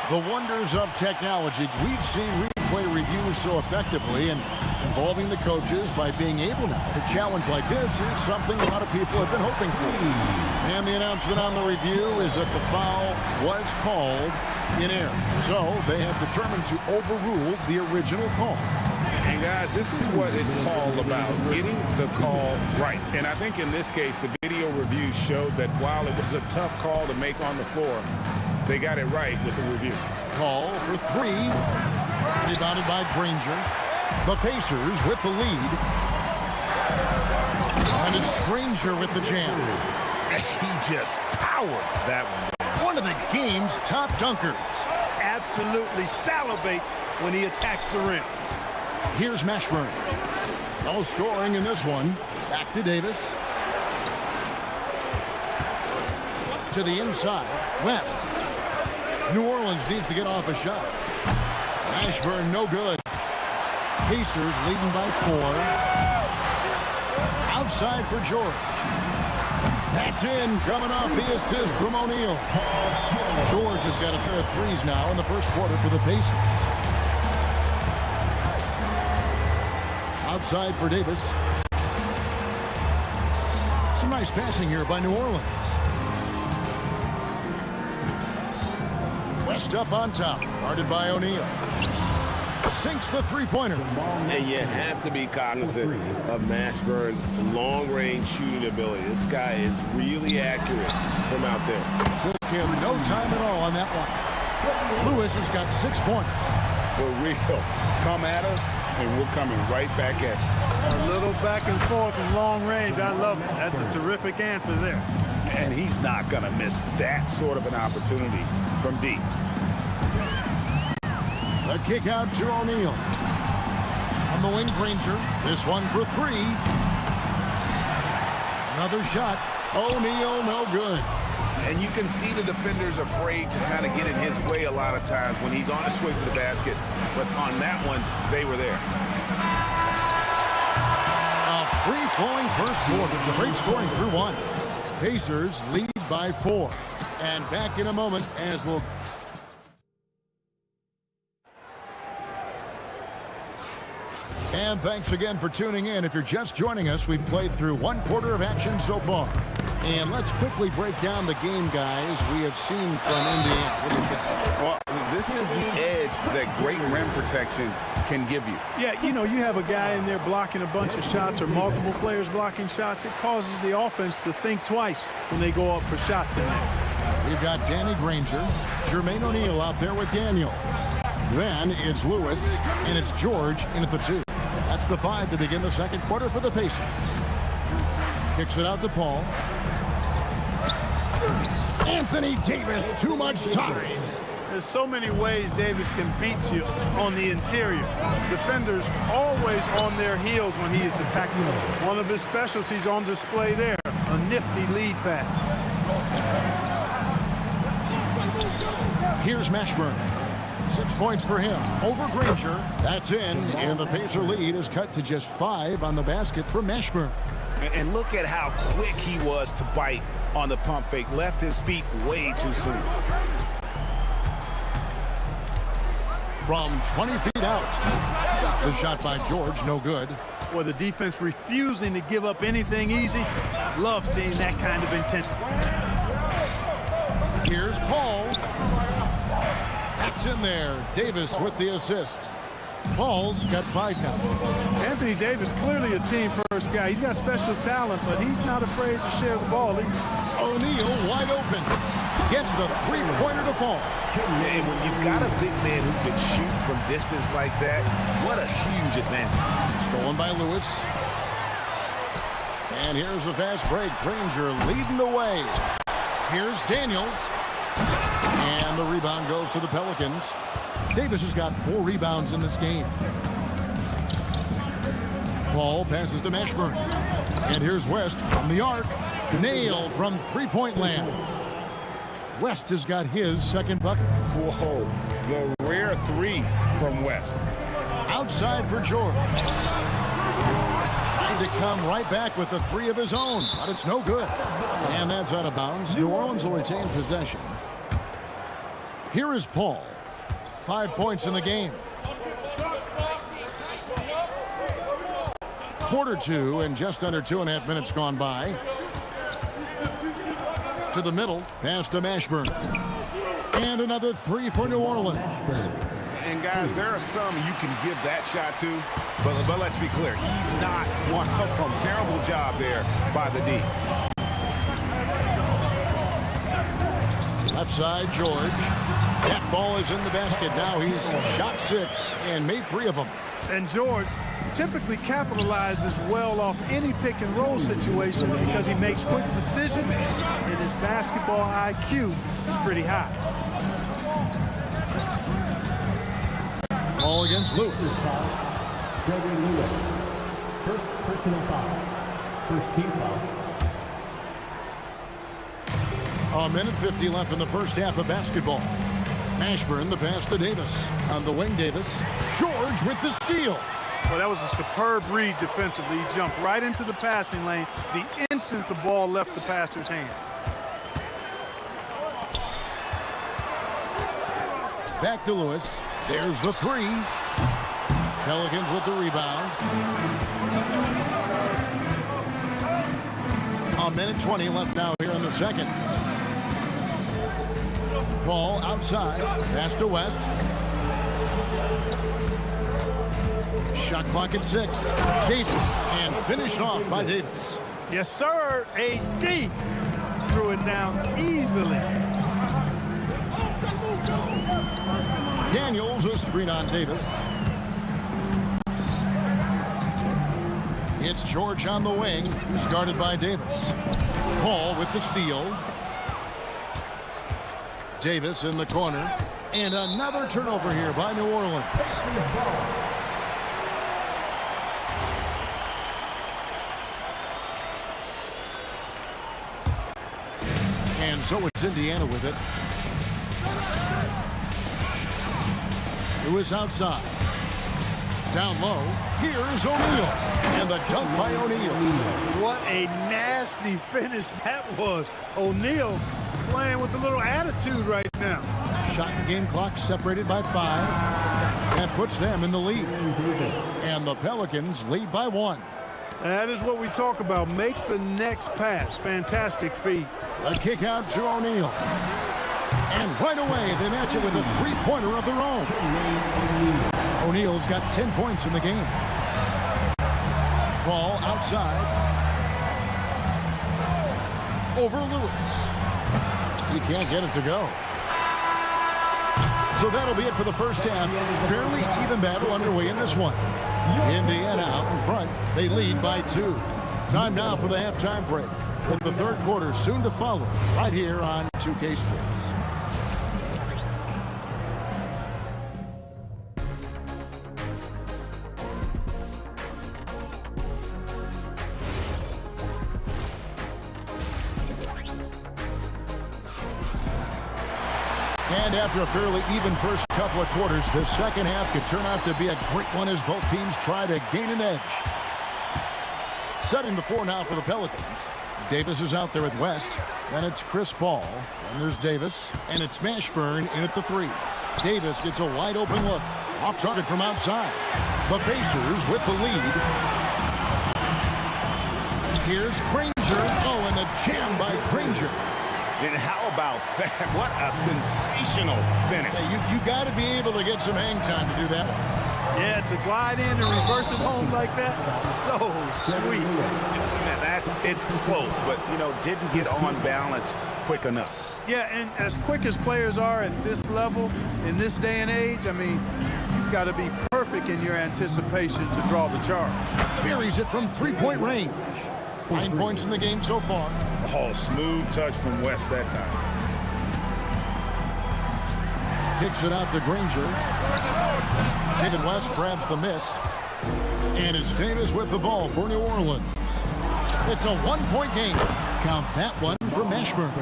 Speaker 7: The wonders of technology. We've seen replay reviews so effectively, and involving the coaches by being able now to challenge like this is something a lot of people have been hoping for. And the announcement on the review is that the foul was called in air. So they have determined to overrule the original call.
Speaker 8: And guys, this is what it's all about, getting the call right. And I think in this case, the video review showed that while it was a tough call to make on the floor, they got it right with the review.
Speaker 7: Call for 3. Rebounded by Granger. The Pacers with the lead. And it's Granger with the jam.
Speaker 8: He just powered that one.
Speaker 7: One of the game's top dunkers.
Speaker 3: Absolutely salivates when he attacks the rim.
Speaker 7: Here's Mashburn. No scoring in this one. Back to Davis. To the inside. West. New Orleans needs to get off a shot. Mashburn no good. Pacers leading by 4. Outside for George. That's in, coming off the assist from O'Neal. George has got a pair of 3s now in the first quarter for the Pacers. Outside for Davis. Some nice passing here by New Orleans. West up on top, guarded by O'Neal. Sinks the three-pointer.
Speaker 8: And you have to be cognizant of Mashburn's long-range shooting ability. This guy is really accurate from out there.
Speaker 7: Took him no time at all on that one. Lewis has got 6 points.
Speaker 8: For real. Come at us, and we're coming right back at you.
Speaker 3: A little back and forth from long range. I love it. That's a terrific answer there.
Speaker 8: And he's not going to miss that sort of an opportunity from deep.
Speaker 7: The kick out to O'Neal. On the wing, Granger. This one for 3. Another shot. O'Neal, no good.
Speaker 8: And you can see the defenders afraid to kind of get in his way a lot of times when he's on his way to the basket. But on that one, they were there.
Speaker 7: A free-flowing first quarter. Great scoring through one. Pacers lead by 4. And back in a moment as we'll... And thanks again for tuning in. If you're just joining us, we've played through one quarter of action so far. And let's quickly break down the game, guys, we have seen from Indiana. What do you think?
Speaker 8: Well, this is the edge that great rim protection can give you.
Speaker 3: Yeah, you know, you have a guy in there blocking a bunch of shots or multiple players blocking shots. It causes the offense to think twice when they go up for shots in there.
Speaker 7: We've got Danny Granger, Jermaine O'Neal out there with Daniel. Then it's Lewis, and it's George in at the 2. That's the 5 to begin the second quarter for the Pacers. Kicks it out to Paul. Anthony Davis, too much size.
Speaker 3: There's so many ways Davis can beat you on the interior. Defenders always on their heels when he is attacking them. One of his specialties on display there, a nifty lead pass.
Speaker 7: Here's Mashburn. 6 points for him over Granger. That's in, and the Pacer lead is cut to just 5 on the basket for Mashburn.
Speaker 8: And look at how quick he was to bite on the pump fake. Left his feet way too soon.
Speaker 7: From 20 feet out. The shot by George, no good.
Speaker 3: Or the defense refusing to give up anything easy. Love seeing that kind of intensity.
Speaker 7: Here's Paul. That's in there. Davis with the assist. Paul's got 5 now.
Speaker 3: Anthony Davis, clearly a team-first guy. He's got special talent, but he's not afraid to share the ball.
Speaker 7: O'Neal wide open. Gets the 3-pointer to fall.
Speaker 8: And when you've got a big man who can shoot from distance like that, what a huge advantage.
Speaker 7: Stolen by Lewis. And here's a fast break. Granger leading the way. Here's Daniels. And the rebound goes to the Pelicans. Davis has got 4 rebounds in this game. Paul passes to Mashburn. And here's West from the arc. Nailed from 3-point land. West has got his second bucket.
Speaker 8: Whoa, the rare 3 from West.
Speaker 7: Outside for George. Trying to come right back with the 3 of his own, but it's no good. And that's out of bounds. New Orleans will retain possession. Here is Paul. 5 points in the game. Quarter 2 and just under 2.5 minutes gone by. To the middle, pass to Mashburn. And another 3 for New Orleans.
Speaker 8: And guys, there are some you can give that shot to, but let's be clear, he's not one of them. Terrible job there by the D.
Speaker 7: Left side, George. That ball is in the basket. Now he's shot 6 and made 3 of them.
Speaker 3: And George typically capitalizes well off any pick and roll situation because he makes quick decisions and his basketball IQ is pretty high.
Speaker 7: Ball against Lewis.
Speaker 5: Gregory Lewis. First personal foul. First team foul.
Speaker 7: A minute 50 left in the first half of basketball. Mashburn, the pass to Davis. On the wing, Davis. George with the steal.
Speaker 3: Well, that was a superb read defensively. He jumped right into the passing lane the instant the ball left the passer's hand.
Speaker 7: Back to Lewis. There's the 3. Pelicans with the rebound. A minute 20 left now here in the second. Paul outside. Pass to West. Shot clock at 6. Davis, and finished off by Davis.
Speaker 3: Yes, sir. AD threw it down easily.
Speaker 7: Daniels, a screen on Davis. It's George on the wing. He's guarded by Davis. Paul with the steal. Davis in the corner. And another turnover here by New Orleans. And And so it's Indiana with it. Lewis outside. Down low. Here's O'Neal. And the dunk by O'Neal.
Speaker 3: What a nasty finish that was. O'Neal playing with a little attitude right now.
Speaker 7: Shot and game clock separated by 5. That puts them in the lead. And the Pelicans lead by 1.
Speaker 3: That is what we talk about. Make the next pass. Fantastic feed.
Speaker 7: A kick out to O'Neal. And right away, they match it with a three-pointer of their own. O'Neal's got 10 points in the game. Ball outside. Over Lewis. He can't get it to go. So that'll be it for the first half. Fairly even battle underway in this one. Indiana out in front. They lead by 2. Time now for the halftime break, with the third quarter soon to follow, right here on 2K Sports. And after a fairly even first couple of quarters, the second half could turn out to be a great one as both teams try to gain an edge. Setting the floor now for the Pelicans. Davis is out there with West. Then it's Chris Paul. And there's Davis. And it's Mashburn in at the 3. Davis gets a wide open look. Off target from outside. The Pacers with the lead. Here's Granger. Oh, and the jam by Granger.
Speaker 8: And how about that? What a sensational finish.
Speaker 7: Hey, you got to be able to get some hang time to do that.
Speaker 3: Yeah, to glide in and reverse it home like that, so sweet.
Speaker 8: It's close, but, didn't get on balance quick enough.
Speaker 3: Yeah, and as quick as players are at this level, in this day and age, I mean, you've got to be perfect in your anticipation to draw the charge.
Speaker 7: Buries it from three-point range. 9 points in the game so far.
Speaker 8: Oh, smooth touch from West that time.
Speaker 7: Kicks it out to Granger. David West grabs the miss. And it's Davis with the ball for New Orleans. It's a one-point game. Count that one for Mashburn.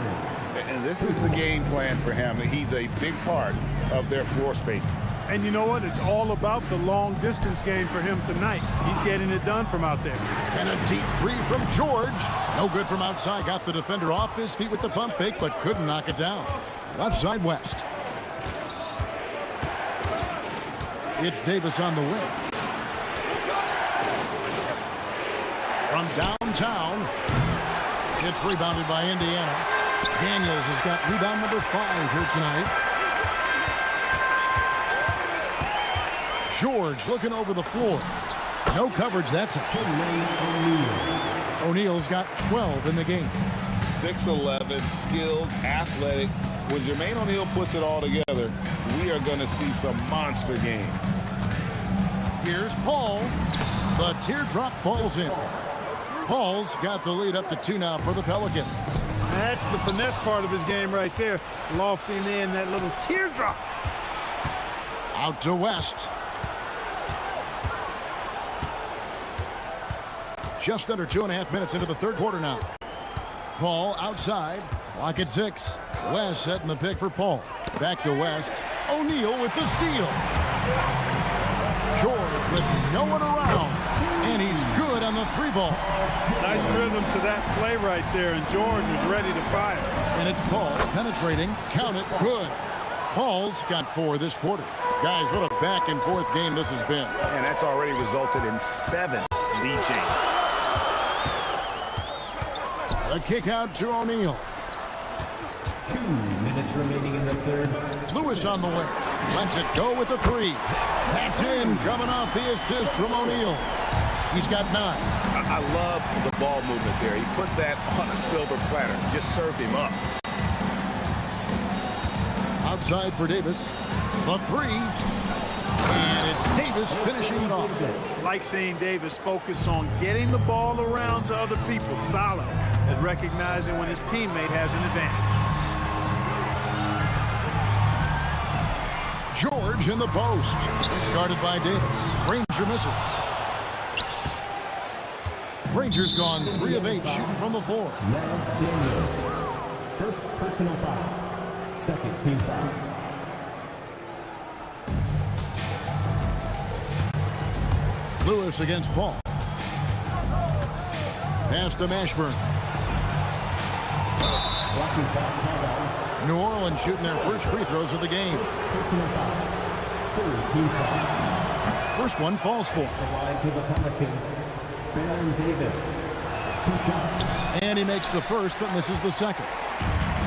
Speaker 8: And this is the game plan for him. He's a big part of their floor space.
Speaker 3: And you know what? It's all about the long-distance game for him tonight. He's getting it done from out there.
Speaker 7: And a deep 3 from George. No good from outside. Got the defender off his feet with the pump fake, but couldn't knock it down. Left side West. It's Davis on the wing. From downtown, it's rebounded by Indiana. Daniels has got rebound number 5 here tonight. George looking over the floor. No coverage, that's it. O'Neal's got 12 in the game.
Speaker 8: 6'11", skilled, athletic. When Jermaine O'Neal puts it all together, we are going to see some monster game.
Speaker 7: Here's Paul. The teardrop falls in. Paul's got the lead up to 2 now for the Pelicans.
Speaker 3: That's the finesse part of his game right there. Lofting in that little teardrop.
Speaker 7: Out to West. Just under 2.5 minutes into the third quarter now. Paul outside. Clock at 6. West setting the pick for Paul. Back to West. O'Neal with the steal. George with no one around. And he's good on the 3-ball.
Speaker 3: Nice rhythm to that play right there, and George is ready to fire.
Speaker 7: And it's Paul penetrating. Count it. Good. Paul's got 4 this quarter. Guys, what a back-and-forth game this has been.
Speaker 8: And that's already resulted in 7 lead changes.
Speaker 7: A kick out to O'Neal.
Speaker 5: 2 minutes remaining in the third.
Speaker 7: Lewis on the way. Lets it go with the 3. That's in. Coming off the assist from O'Neal. He's got 9.
Speaker 8: I love the ball movement there. He put that on a silver platter. Just served him up.
Speaker 7: Outside for Davis. The 3. And it's Davis finishing it off.
Speaker 3: Like seeing Davis focus on getting the ball around to other people. Solid at recognizing when his teammate has an advantage.
Speaker 7: George in the post. Discarded by Davis. Granger misses. Granger's gone 3 of 8 shooting from the floor.
Speaker 5: First personal foul. Second team foul.
Speaker 7: Lewis against Paul. Pass to Mashburn.
Speaker 5: Blocking foul called out.
Speaker 7: New Orleans shooting their first free throws of the game.
Speaker 5: Personal foul. Third team foul.
Speaker 7: First one falls for.
Speaker 5: The line to the Pelicans. Baron Davis. 2 shots.
Speaker 7: And he makes the first but misses the second.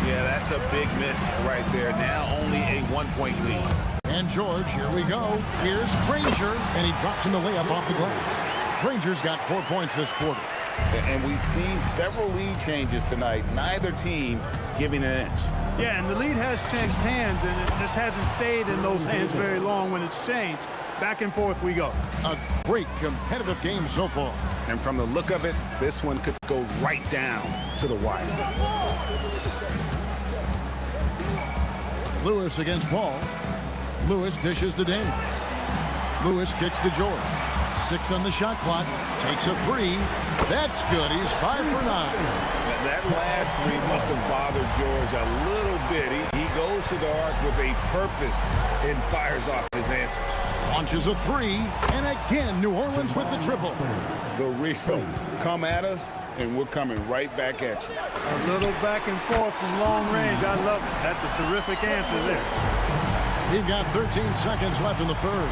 Speaker 8: Yeah, that's a big miss right there. Now only a 1-point lead.
Speaker 7: And George, here we go. Here's Granger, and he drops in the layup off the glass. Granger's got 4 points this quarter.
Speaker 8: And we've seen several lead changes tonight. Neither team giving an inch.
Speaker 3: Yeah, and the lead has changed hands, and it just hasn't stayed in those hands very long when it's changed. Back and forth we go.
Speaker 7: A great competitive game so far.
Speaker 8: And from the look of it, this one could go right down to the wire.
Speaker 7: Lewis against Paul. Lewis dishes to Daniels. Lewis kicks to George. 6 on the shot clock. Takes a 3. That's good. He's 5 for 9.
Speaker 8: That last 3 must have bothered George a little bit. He goes to the arc with a purpose and fires off his answer.
Speaker 7: Launches a 3. And again, New Orleans with the triple.
Speaker 8: The real come at us, and we're coming right back at you.
Speaker 3: A little back and forth from long range. I love it. That's a terrific answer there.
Speaker 7: We've got 13 seconds left in the third.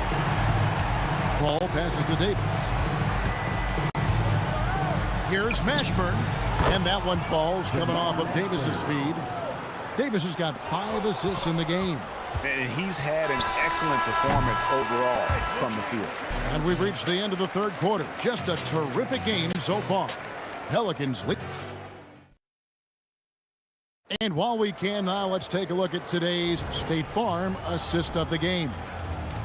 Speaker 7: Paul passes to Davis. Here's Mashburn. And that one falls coming off of Davis's feed. Davis has got 5 assists in the game.
Speaker 8: And he's had an excellent performance overall from the field.
Speaker 7: And we've reached the end of the third quarter. Just a terrific game so far. Pelicans lead. And while we can now, let's take a look at today's State Farm assist of the game.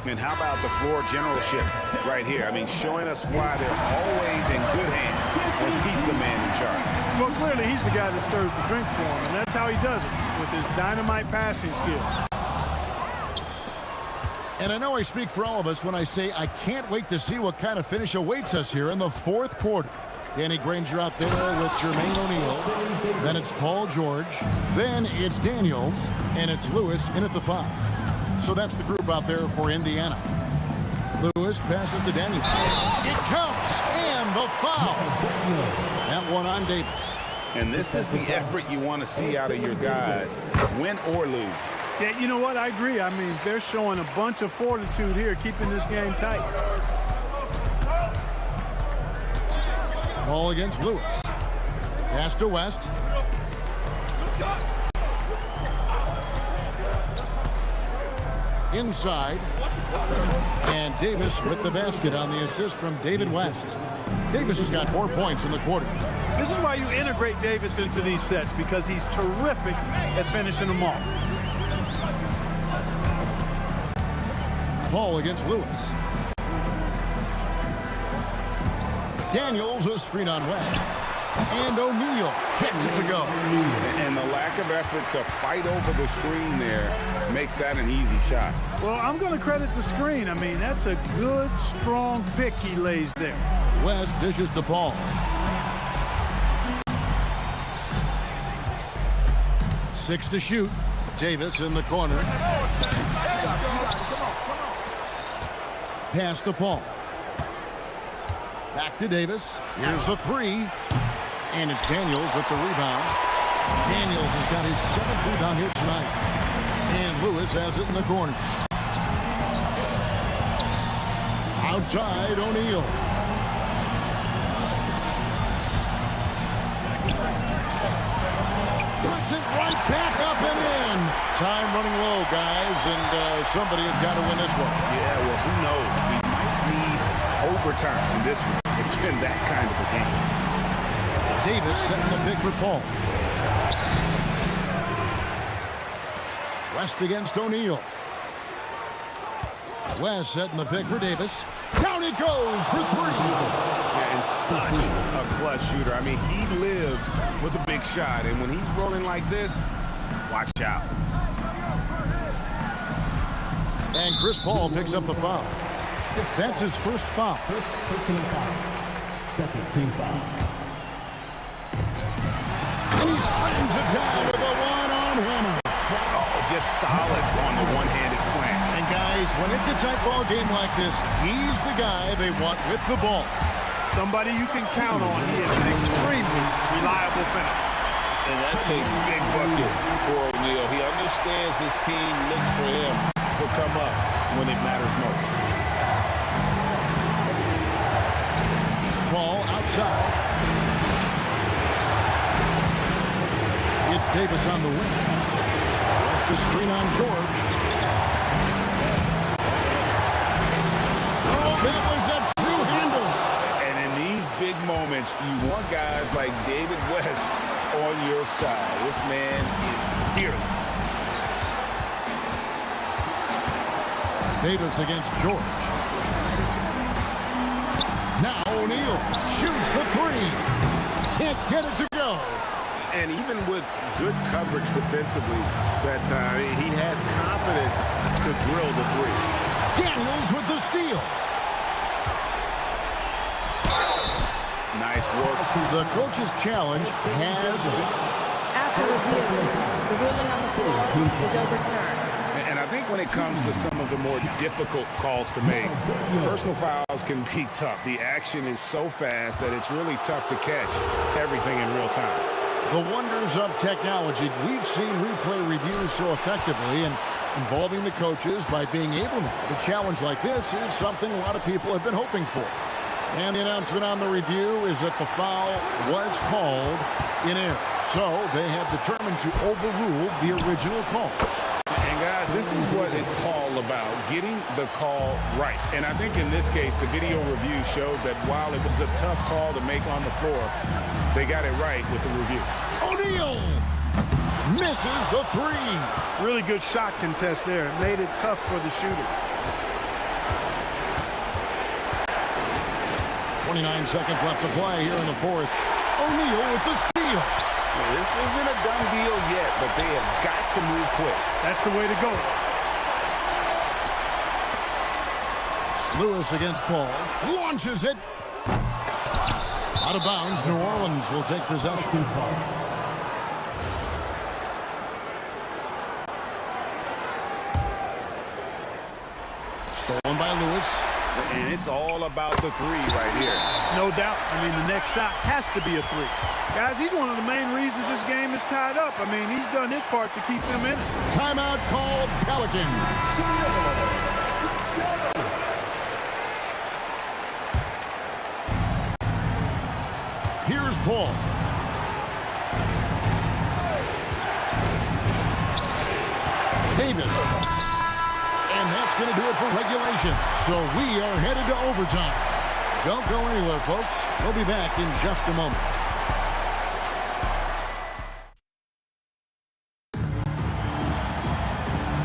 Speaker 8: And how about the floor generalship right here? I mean, showing us why they're always in good hands when he's the man in charge.
Speaker 3: Well, clearly he's the guy that stirs the drink for him, and that's how he does it, with his dynamite passing skills.
Speaker 7: And I know I speak for all of us when I say I can't wait to see what kind of finish awaits us here in the fourth quarter. Danny Granger out there with Jermaine O'Neal. Then it's Paul George. Then it's Daniels. And it's Lewis in at the 5. So that's the group out there for Indiana. Lewis passes to Daniels. It counts. And the foul. That one on Davis.
Speaker 8: And this is the effort you want to see out of your guys, win or lose.
Speaker 3: Yeah, you know what? I agree. I mean, they're showing a bunch of fortitude here, keeping this game tight.
Speaker 7: Ball against Lewis. Pass to West. Inside. And Davis with the basket on the assist from David West. Davis has got 4 points in the quarter.
Speaker 3: This is why you integrate Davis into these sets, because he's terrific at finishing them off.
Speaker 7: Paul against Lewis. Daniels, a screen on West. And O'Neal gets it to go.
Speaker 8: And the lack of effort to fight over the screen there makes that an easy shot.
Speaker 3: Well, I'm going to credit the screen. I mean, that's a good, strong pick he lays there.
Speaker 7: West dishes to Paul. Six to shoot. Davis in the corner. Pass to Paul. Back to Davis. Here's the 3. And it's Daniels with the rebound. Daniels has got his 7th rebound here tonight. And Lewis has it in the corner. Outside, O'Neal. Puts it right back up and in. Time running low, guys, and somebody has got to win this one.
Speaker 8: Yeah, well, who knows? We might need overtime in this one. It's been that kind of a game.
Speaker 7: Davis setting the pick for Paul. West against O'Neal. West setting the pick for Davis. Down he goes for 3.
Speaker 8: Yeah, and such a clutch shooter. I mean, he lives with a big shot, and when he's rolling like this, watch out.
Speaker 7: And Chris Paul picks up the foul. That's his first foul.
Speaker 5: First personal foul. Second team foul.
Speaker 7: And he slams it down with a
Speaker 8: solid on the one-handed slam.
Speaker 7: And guys, when it's a tight ball game like this, he's the guy they want with the ball.
Speaker 3: Somebody you can count on. He is an extremely reliable finisher.
Speaker 8: And that's a big bucket for O'Neal. He understands his team looks for him to come up when it matters most.
Speaker 7: Ball outside. It's Davis on the wing. That's the screen on George. Oh, that was a two-hander.
Speaker 8: And in these big moments, you want guys like David West on your side. This man is fearless.
Speaker 7: Davis against George. Now O'Neal shoots the three. Can't get it to go.
Speaker 8: And even with good coverage defensively that time, he has confidence to drill the three.
Speaker 7: Daniels with the steal.
Speaker 8: Nice work.
Speaker 7: The coach's challenge has been.
Speaker 9: After review, the ruling on the floor is overturned.
Speaker 8: And I think when it comes to some of the more difficult calls to make, personal fouls can be tough. The action is so fast that it's really tough to catch everything in real time.
Speaker 7: The wonders of technology. We've seen replay reviews so effectively, and involving the coaches by being able to challenge like this is something a lot of people have been hoping for. And the announcement on the review is that the foul was called in error. So they have determined to overrule the original call.
Speaker 8: And guys, this is what it's all about, getting the call right. And I think in this case, the video review showed that while it was a tough call to make on the floor, they got it right with the review.
Speaker 7: O'Neal misses the three.
Speaker 3: Really good shot contest there. It made it tough for the shooter.
Speaker 7: 29 seconds left to play here in the fourth. O'Neal with the steal.
Speaker 8: This isn't a done deal yet, but they have got to move quick.
Speaker 3: That's the way to go.
Speaker 7: Lewis against Paul. Launches it. Out of bounds. New Orleans will take possession. Stolen by Lewis.
Speaker 8: And it's all about the three right here.
Speaker 3: No doubt. I mean, the next shot has to be a three. Guys, he's one of the main reasons this game is tied up. I mean, he's done his part to keep them in it.
Speaker 7: Timeout called Pelicans. Here's Paul. Davis. And that's going to do it for regulation. So we are headed to overtime. Don't go anywhere, folks. We'll be back in just a moment.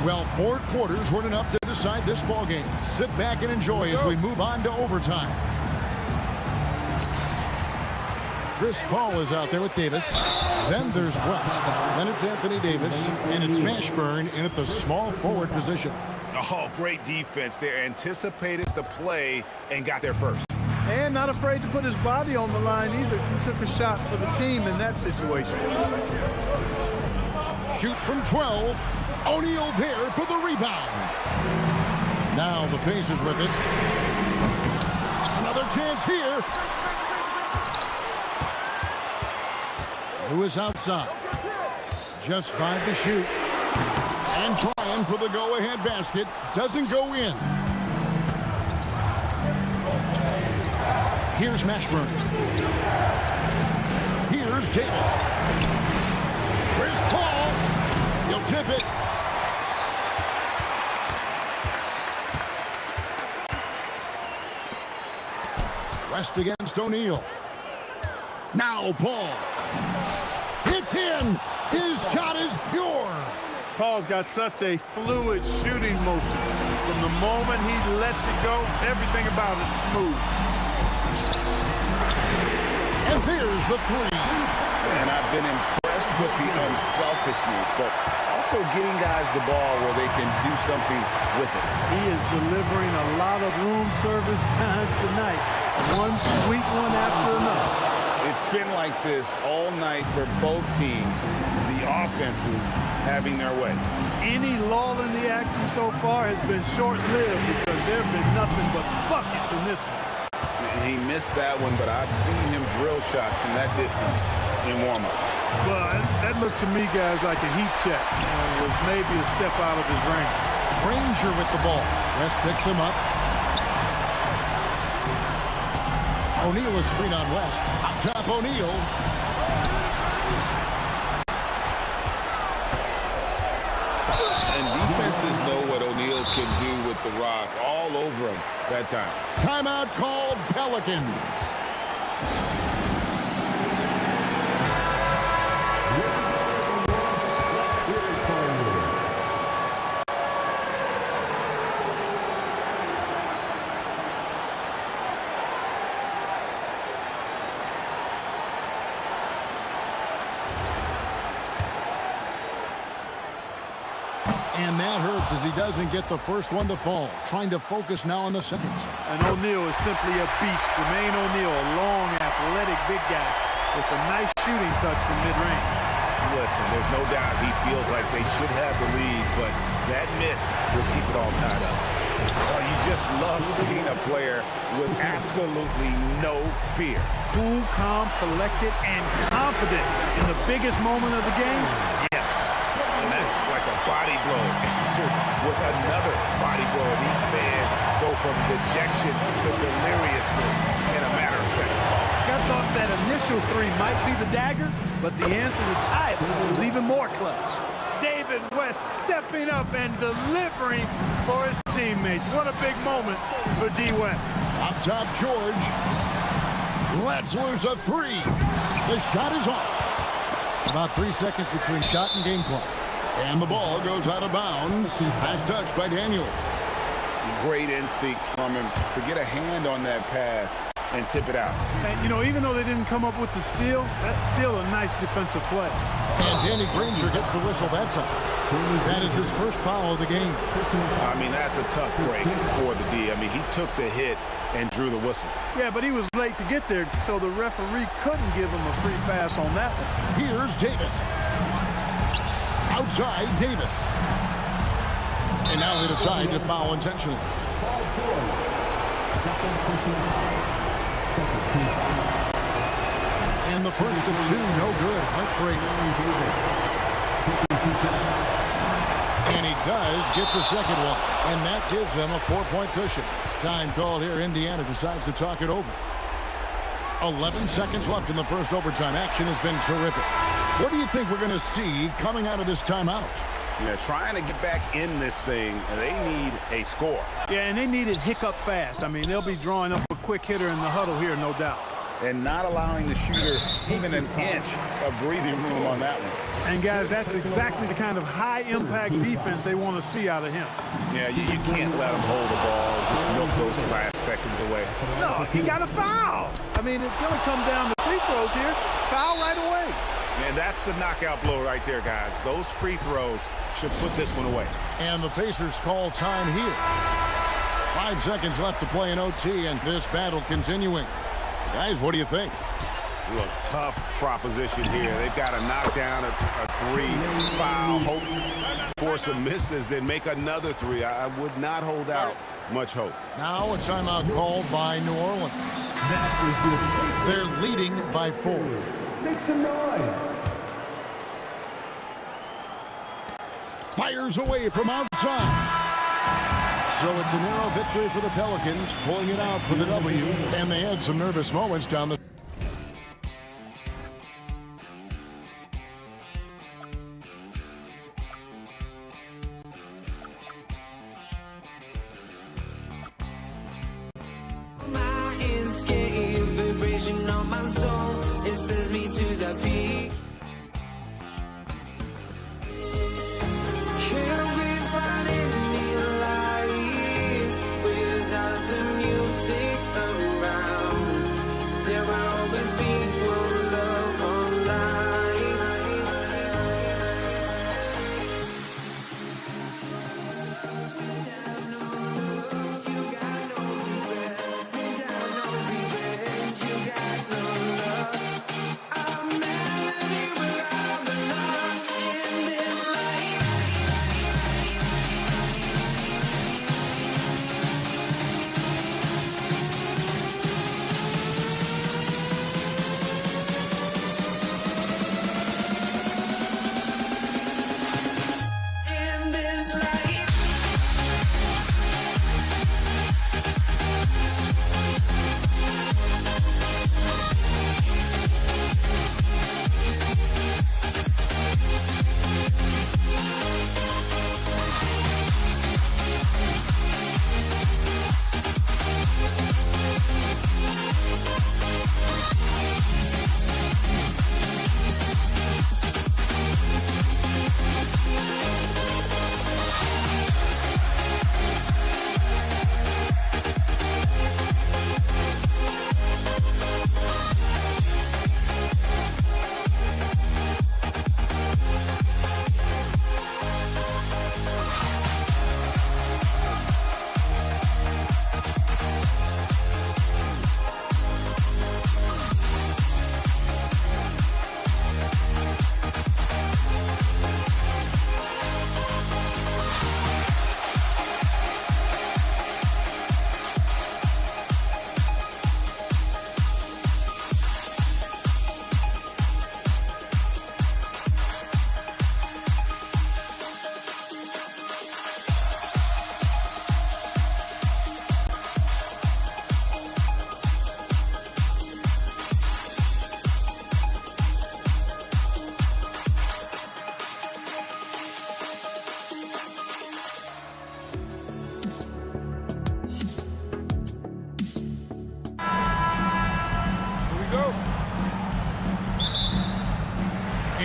Speaker 7: Well, 4 quarters weren't enough to decide this ball game. Sit back and enjoy as we move on to overtime. Chris Paul is out there with Davis. Then there's West. Then it's Anthony Davis. And it's Mashburn in at the small forward position.
Speaker 8: Oh, great defense. They anticipated the play and got there first.
Speaker 3: And not afraid to put his body on the line either. He took a shot for the team in that situation.
Speaker 7: Shoot from 12. O'Neal there for the rebound. Now the Pacers with it. Another chance here. Lewis outside. Just 5 to shoot. And trying for the go-ahead basket. Doesn't go in. Here's Mashburn. Here's Davis. Chris Paul. He'll tip it. West against O'Neal. Now Paul. It's in. His shot is pure.
Speaker 3: Paul's got such a fluid shooting motion. From the moment he lets it go, everything about it is smooth.
Speaker 7: And there's the three.
Speaker 8: And I've been impressed with the unselfishness, but also getting guys the ball where they can do something with it.
Speaker 3: He is delivering a lot of room service times tonight. One sweet one after another.
Speaker 8: It's been like this all night for both teams. The offenses having their way.
Speaker 3: Any lull in the action so far has been short-lived because there have been nothing but buckets in this one.
Speaker 8: And he missed that one, but I've seen him drill shots from that distance in warm-up.
Speaker 3: Well, that looked to me, guys, like a heat check. With maybe a step out of his range.
Speaker 7: Granger with the ball. West picks him up. O'Neal is screen on West. Up top, O'Neal.
Speaker 8: And defenses know what O'Neal can do with the rock all over him that time.
Speaker 7: Timeout called Pelicans. And that hurts as he doesn't get the first one to fall. Trying to focus now on the second.
Speaker 3: And O'Neal is simply a beast. Jermaine O'Neal, a long, athletic, big guy with a nice shooting touch from mid-range.
Speaker 8: Listen, there's no doubt he feels like they should have the lead, but that miss will keep it all tied up. Oh, you just love seeing a player with absolutely no fear.
Speaker 3: Cool, calm, collected, and confident in the biggest moment of the game. Yes.
Speaker 8: And that's like a body blow answered with another body blow. And these fans go from dejection to deliriousness in a matter of seconds.
Speaker 3: I thought that initial three might be the dagger, but the answer to tie it was even more clutch. David West stepping up and delivering for his teammates. What a big moment for D. West.
Speaker 7: Up top, George. Let's lose a three. The shot is off. About 3 seconds between shot and game clock. And the ball goes out of bounds. Pass touch by Daniels.
Speaker 8: Great instincts from him to get a hand on that pass and tip it out.
Speaker 3: And, you know, even though they didn't come up with the steal, that's still a nice defensive play.
Speaker 7: And Danny Granger gets the whistle that time. That is his first foul of the game.
Speaker 8: I mean, that's a tough break for the D. I mean, he took the hit and drew the whistle.
Speaker 3: Yeah, but he was late to get there, so the referee couldn't give him a free pass on that one.
Speaker 7: Here's Davis. Outside, Davis. And now they decide to foul intentionally. And the first of two, no good. Heartbreaker. And he does get the second one. And that gives them a 4-point cushion. Time called here. Indiana decides to talk it over. 11 seconds left in the first overtime. Action has been terrific. What do you think we're going to see coming out of this timeout?
Speaker 8: Yeah, trying to get back in this thing, they need a score.
Speaker 3: Yeah, and they need it hiccup fast. I mean, they'll be drawing up a quick hitter in the huddle here, no doubt.
Speaker 8: And not allowing the shooter even an inch of breathing room on that one.
Speaker 3: And, guys, that's exactly the kind of high-impact defense they want to see out of him.
Speaker 8: Yeah, you can't let him hold the ball and just milk those last seconds away.
Speaker 3: No, he got a foul. I mean, it's going to come down to free throws here. Foul right away.
Speaker 8: And that's the knockout blow right there, guys. Those free throws should put this one away.
Speaker 7: And the Pacers call time here. 5 seconds left to play in OT, and this battle continuing. Guys, what do you think?
Speaker 8: Look, tough proposition here. They've got to knock down a three, foul, hope for some misses, then make another three. I would not hold out much hope.
Speaker 7: Now a timeout called by New Orleans. They're leading by 4.
Speaker 5: Make some noise.
Speaker 7: Fires away from outside. So it's a narrow victory for the Pelicans, pulling it out for the W. And they had some nervous moments down the
Speaker 1: My escape vibration on my soul, it sends me to the peak. Can't we find any light without the music around? There will always be one love on life. You got no regret, without no regret, you got no love.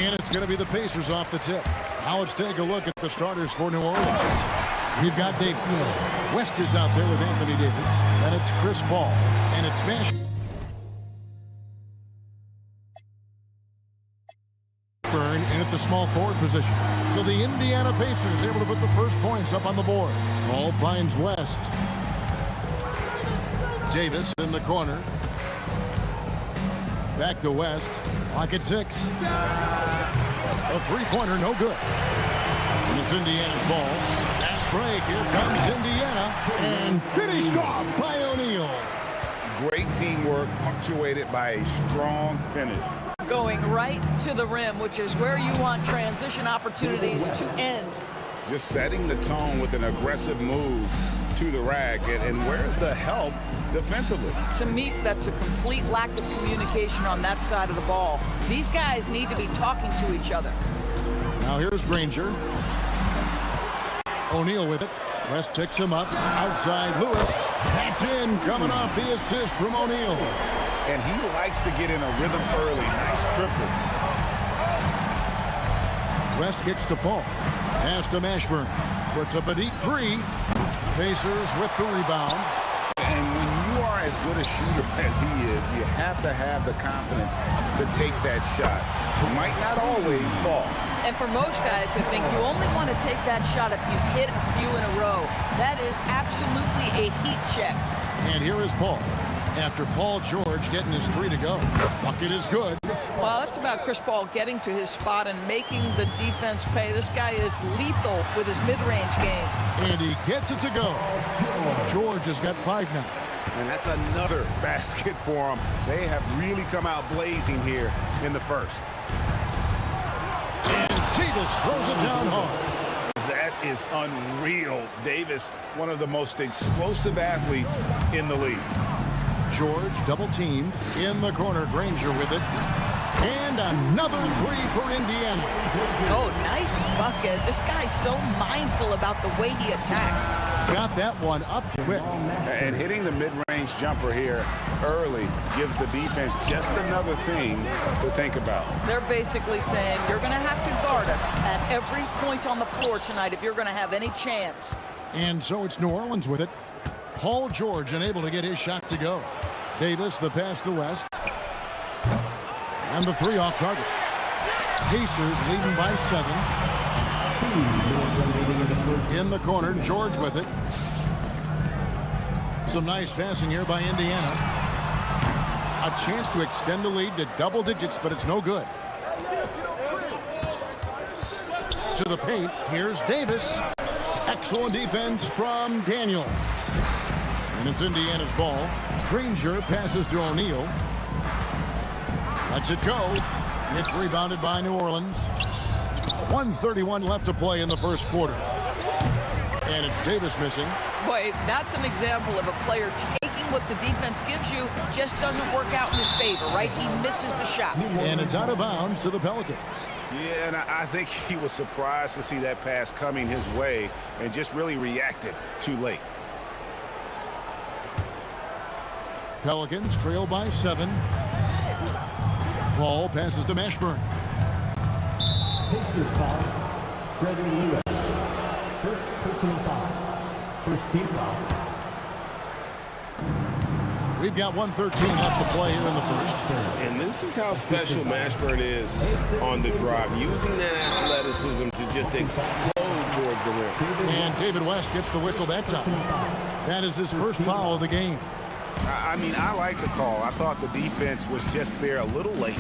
Speaker 7: And it's going to be the Pacers off the tip. Now let's take a look at the starters for New Orleans. We've got Davis. West is out there with Anthony Davis. And it's Chris Paul. And it's Mashburn in at the small forward position. So the Indiana Pacers able to put the first points up on the board. Paul finds West. Davis in the corner. Back to West. Clock at 6. A three-pointer, no good. And it's Indiana's ball. Fast break. Here comes Indiana. And finished off by O'Neal.
Speaker 8: Great teamwork punctuated by a strong finish.
Speaker 10: Going right to the rim, which is where you want transition opportunities to end.
Speaker 8: Just setting the tone with an aggressive move to the rack. And where's the help defensively?
Speaker 10: To me, that's a complete lack of communication on that side of the ball. These guys need to be talking to each other.
Speaker 7: Now here's Granger. O'Neal with it. West picks him up. Outside Lewis. That's in. Coming off the assist from O'Neal.
Speaker 8: And he likes to get in a rhythm early. Nice triple.
Speaker 7: West kicks to Paul. Pass to Mashburn. Puts up a deep three. Pacers with the rebound.
Speaker 8: And when you are as good a shooter as he is, you have to have the confidence to take that shot. It might not always fall.
Speaker 10: And for most guys, I think you only want to take that shot if you've hit a few in a row. That is absolutely a heat check.
Speaker 7: And here is Paul. After Paul George getting his three to go. Bucket is good.
Speaker 10: Well, that's about Chris Paul getting to his spot and making the defense pay. This guy is lethal with his mid-range game.
Speaker 7: And he gets it to go. George has got 5 now.
Speaker 8: And that's another basket for him. They have really come out blazing here in the first.
Speaker 7: And Davis throws it down hard.
Speaker 8: That is unreal. Davis, one of the most explosive athletes in the league.
Speaker 7: George double teamed in the corner. Granger with it. And another three for Indiana.
Speaker 10: Oh, nice bucket. This guy's so mindful about the way he attacks.
Speaker 7: Got that one up quick.
Speaker 8: And hitting the mid-range jumper here early gives the defense just another thing to think about.
Speaker 10: They're basically saying you're going to have to guard us at every point on the floor tonight if you're going to have any chance.
Speaker 7: And so it's New Orleans with it. Paul George unable to get his shot to go. Davis, the pass to West. And the three off target. Pacers leading by 7. In the corner, George with it. Some nice passing here by Indiana. A chance to extend the lead to double digits, but it's no good. To the paint, here's Davis. Excellent defense from Daniel. And it's Indiana's ball. Granger passes to O'Neal. Lets it go. It's rebounded by New Orleans. 1:31 left to play in the first quarter. And it's Davis missing.
Speaker 10: Boy, that's an example of a player taking what the defense gives you, just doesn't work out in his favor, right? He misses the shot.
Speaker 7: And it's out of bounds to the Pelicans.
Speaker 8: Yeah, and I think he was surprised to see that pass coming his way and just really reacted too late.
Speaker 7: Pelicans trail by 7. Paul passes to Mashburn.
Speaker 5: Pacers foul. Freddie Lewis. First personal foul. First team foul.
Speaker 7: We've got 1:13 left to play here in the first.
Speaker 2: And this is how special Mashburn is on the drive, using that athleticism to just explode towards the rim.
Speaker 7: And David West gets the whistle that time. That is his first foul of the game.
Speaker 8: I mean, I like the call. I thought the defense was just there a little late.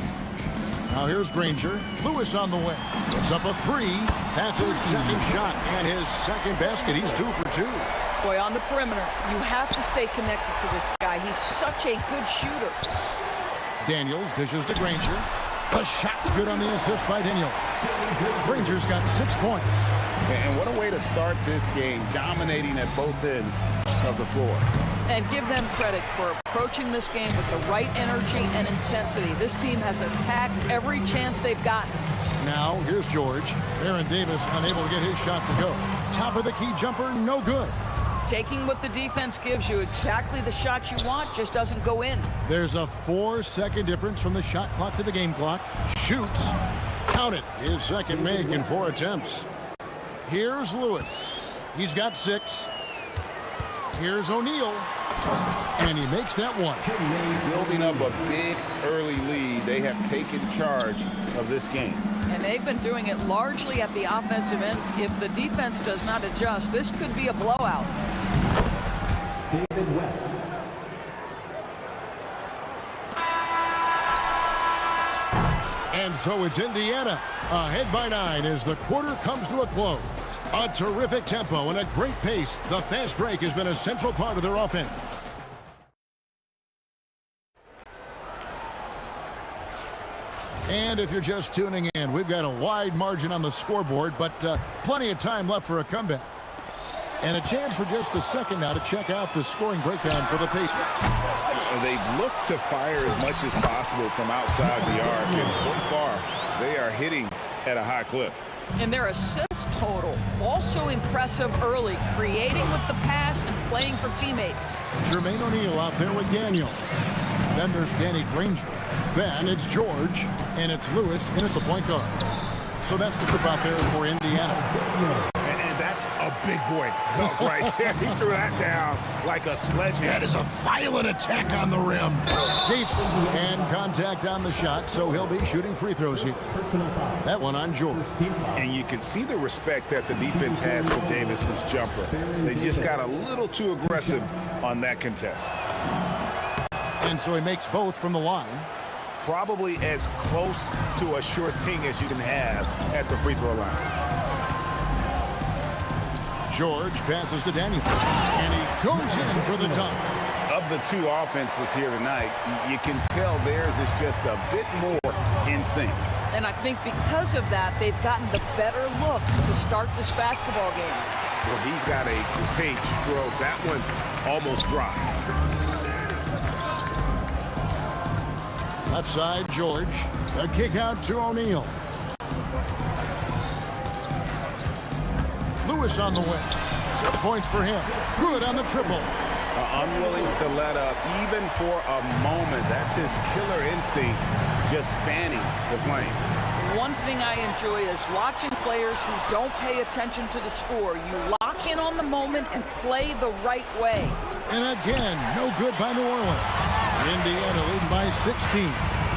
Speaker 7: Now here's Granger. Lewis on the wing. Puts up a three. That's his second shot and his second basket. He's 2 for 2.
Speaker 10: Boy, on the perimeter, you have to stay connected to this guy. He's such a good shooter.
Speaker 7: Daniels dishes to Granger. The shot's good on the assist by Daniels. Granger's got 6 points.
Speaker 8: And what a way to start this game, dominating at both ends of the floor.
Speaker 10: And give them credit for approaching this game with the right energy and intensity. This team has attacked every chance they've gotten.
Speaker 7: Now, here's George. Aaron Davis unable to get his shot to go. Top of the key jumper, no good.
Speaker 10: Taking what the defense gives you, exactly the shot you want, just doesn't go in.
Speaker 7: There's a 4-second difference from the shot clock to the game clock. Shoots. Count it. His second make in 4 attempts. Here's Lewis. He's got 6. Here's O'Neal. And he makes that one.
Speaker 8: Building up a big early lead. They have taken charge of this game.
Speaker 10: And they've been doing it largely at the offensive end. If the defense does not adjust, this could be a blowout.
Speaker 5: David West.
Speaker 7: And so it's Indiana ahead by 9 as the quarter comes to a close. A terrific tempo and a great pace. The fast break has been a central part of their offense. And if you're just tuning in, we've got a wide margin on the scoreboard, but plenty of time left for a comeback. And a chance for just a second now to check out the scoring breakdown for the Pacers.
Speaker 8: They've looked to fire as much as possible from outside the arc, and so far they are hitting at a high clip.
Speaker 10: And their assist total, also impressive early, creating with the pass and playing for teammates.
Speaker 7: Jermaine O'Neal out there with Daniel. Then there's Danny Granger. Then it's George, and it's Lewis in at the point guard. So that's the group out there for Indiana.
Speaker 8: And that's a big boy dunk right there. He threw that down like a sledgehammer.
Speaker 7: That is a violent attack on the rim. Davis, and contact on the shot, so he'll be shooting free throws here. That one on George.
Speaker 8: And you can see the respect that the defense has for Davis's jumper. They just got a little too aggressive on that contest.
Speaker 7: And so he makes both from the line.
Speaker 8: Probably as close to a sure thing as you can have at the free throw line.
Speaker 7: George passes to Daniel, and he goes in for the dunk.
Speaker 8: Of the two offenses here tonight, you can tell theirs is just a bit more in sync.
Speaker 10: And I think because of that, they've gotten the better looks to start this basketball game.
Speaker 8: Well, he's got a great stroke. That one almost dropped.
Speaker 7: Left side, George. A kick out to O'Neal. Lewis on the wing. 6 points for him. Good on the triple.
Speaker 8: Unwilling to let up even for a moment. That's his killer instinct, just fanning the flame.
Speaker 10: One thing I enjoy is watching players who don't pay attention to the score. You lock in on the moment and play the right way.
Speaker 7: And again, no good by New Orleans. Indiana leading by 16.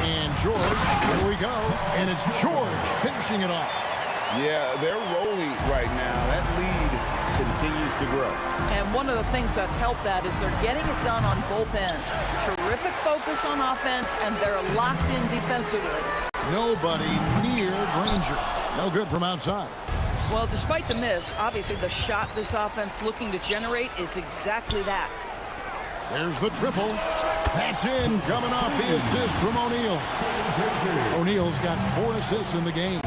Speaker 7: And George, here we go. And it's George finishing it off.
Speaker 8: Yeah, they're rolling right now. That lead continues to grow.
Speaker 10: And one of the things that's helped that is they're getting it done on both ends. Terrific focus on offense, and they're locked in defensively.
Speaker 7: Nobody near Granger. No good from outside.
Speaker 10: Well, despite the miss, obviously the shot this offense looking to generate is exactly that.
Speaker 7: There's the triple. That's in, coming off the assist from O'Neal. O'Neal's got 4 assists in the game.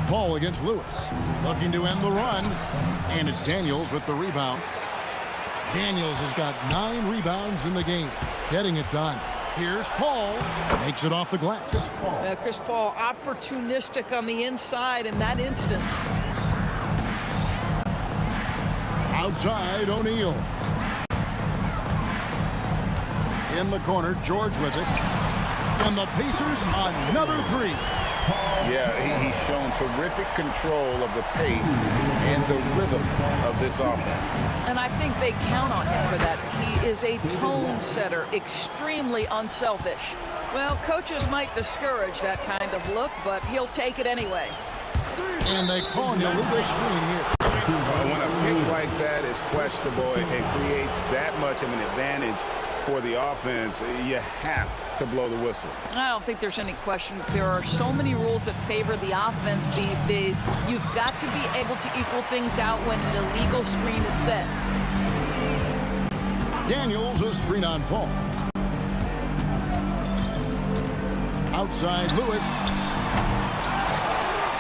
Speaker 7: Paul against Lewis. Looking to end the run. And it's Daniels with the rebound. Daniels has got 9 rebounds in the game. Getting it done. Here's Paul. Makes it off the glass.
Speaker 10: Chris Paul opportunistic on the inside in that instance.
Speaker 7: Outside, O'Neal. In the corner, George with it. And the Pacers, another 3.
Speaker 8: Yeah, he's shown terrific control of the pace and the rhythm of this offense.
Speaker 10: And I think they count on him for that. He is a tone setter, extremely unselfish. Well, coaches might discourage that kind of look, but he'll take it anyway.
Speaker 7: And they call an illegal screen here.
Speaker 8: When a pick like that is questionable and creates that much of an advantage for the offense, you have to blow the whistle.
Speaker 10: I don't think there's any question. There are so many rules that favor the offense these days. You've got to be able to equal things out when an illegal screen is set.
Speaker 7: Daniels, a screen on Paul. Outside, Lewis.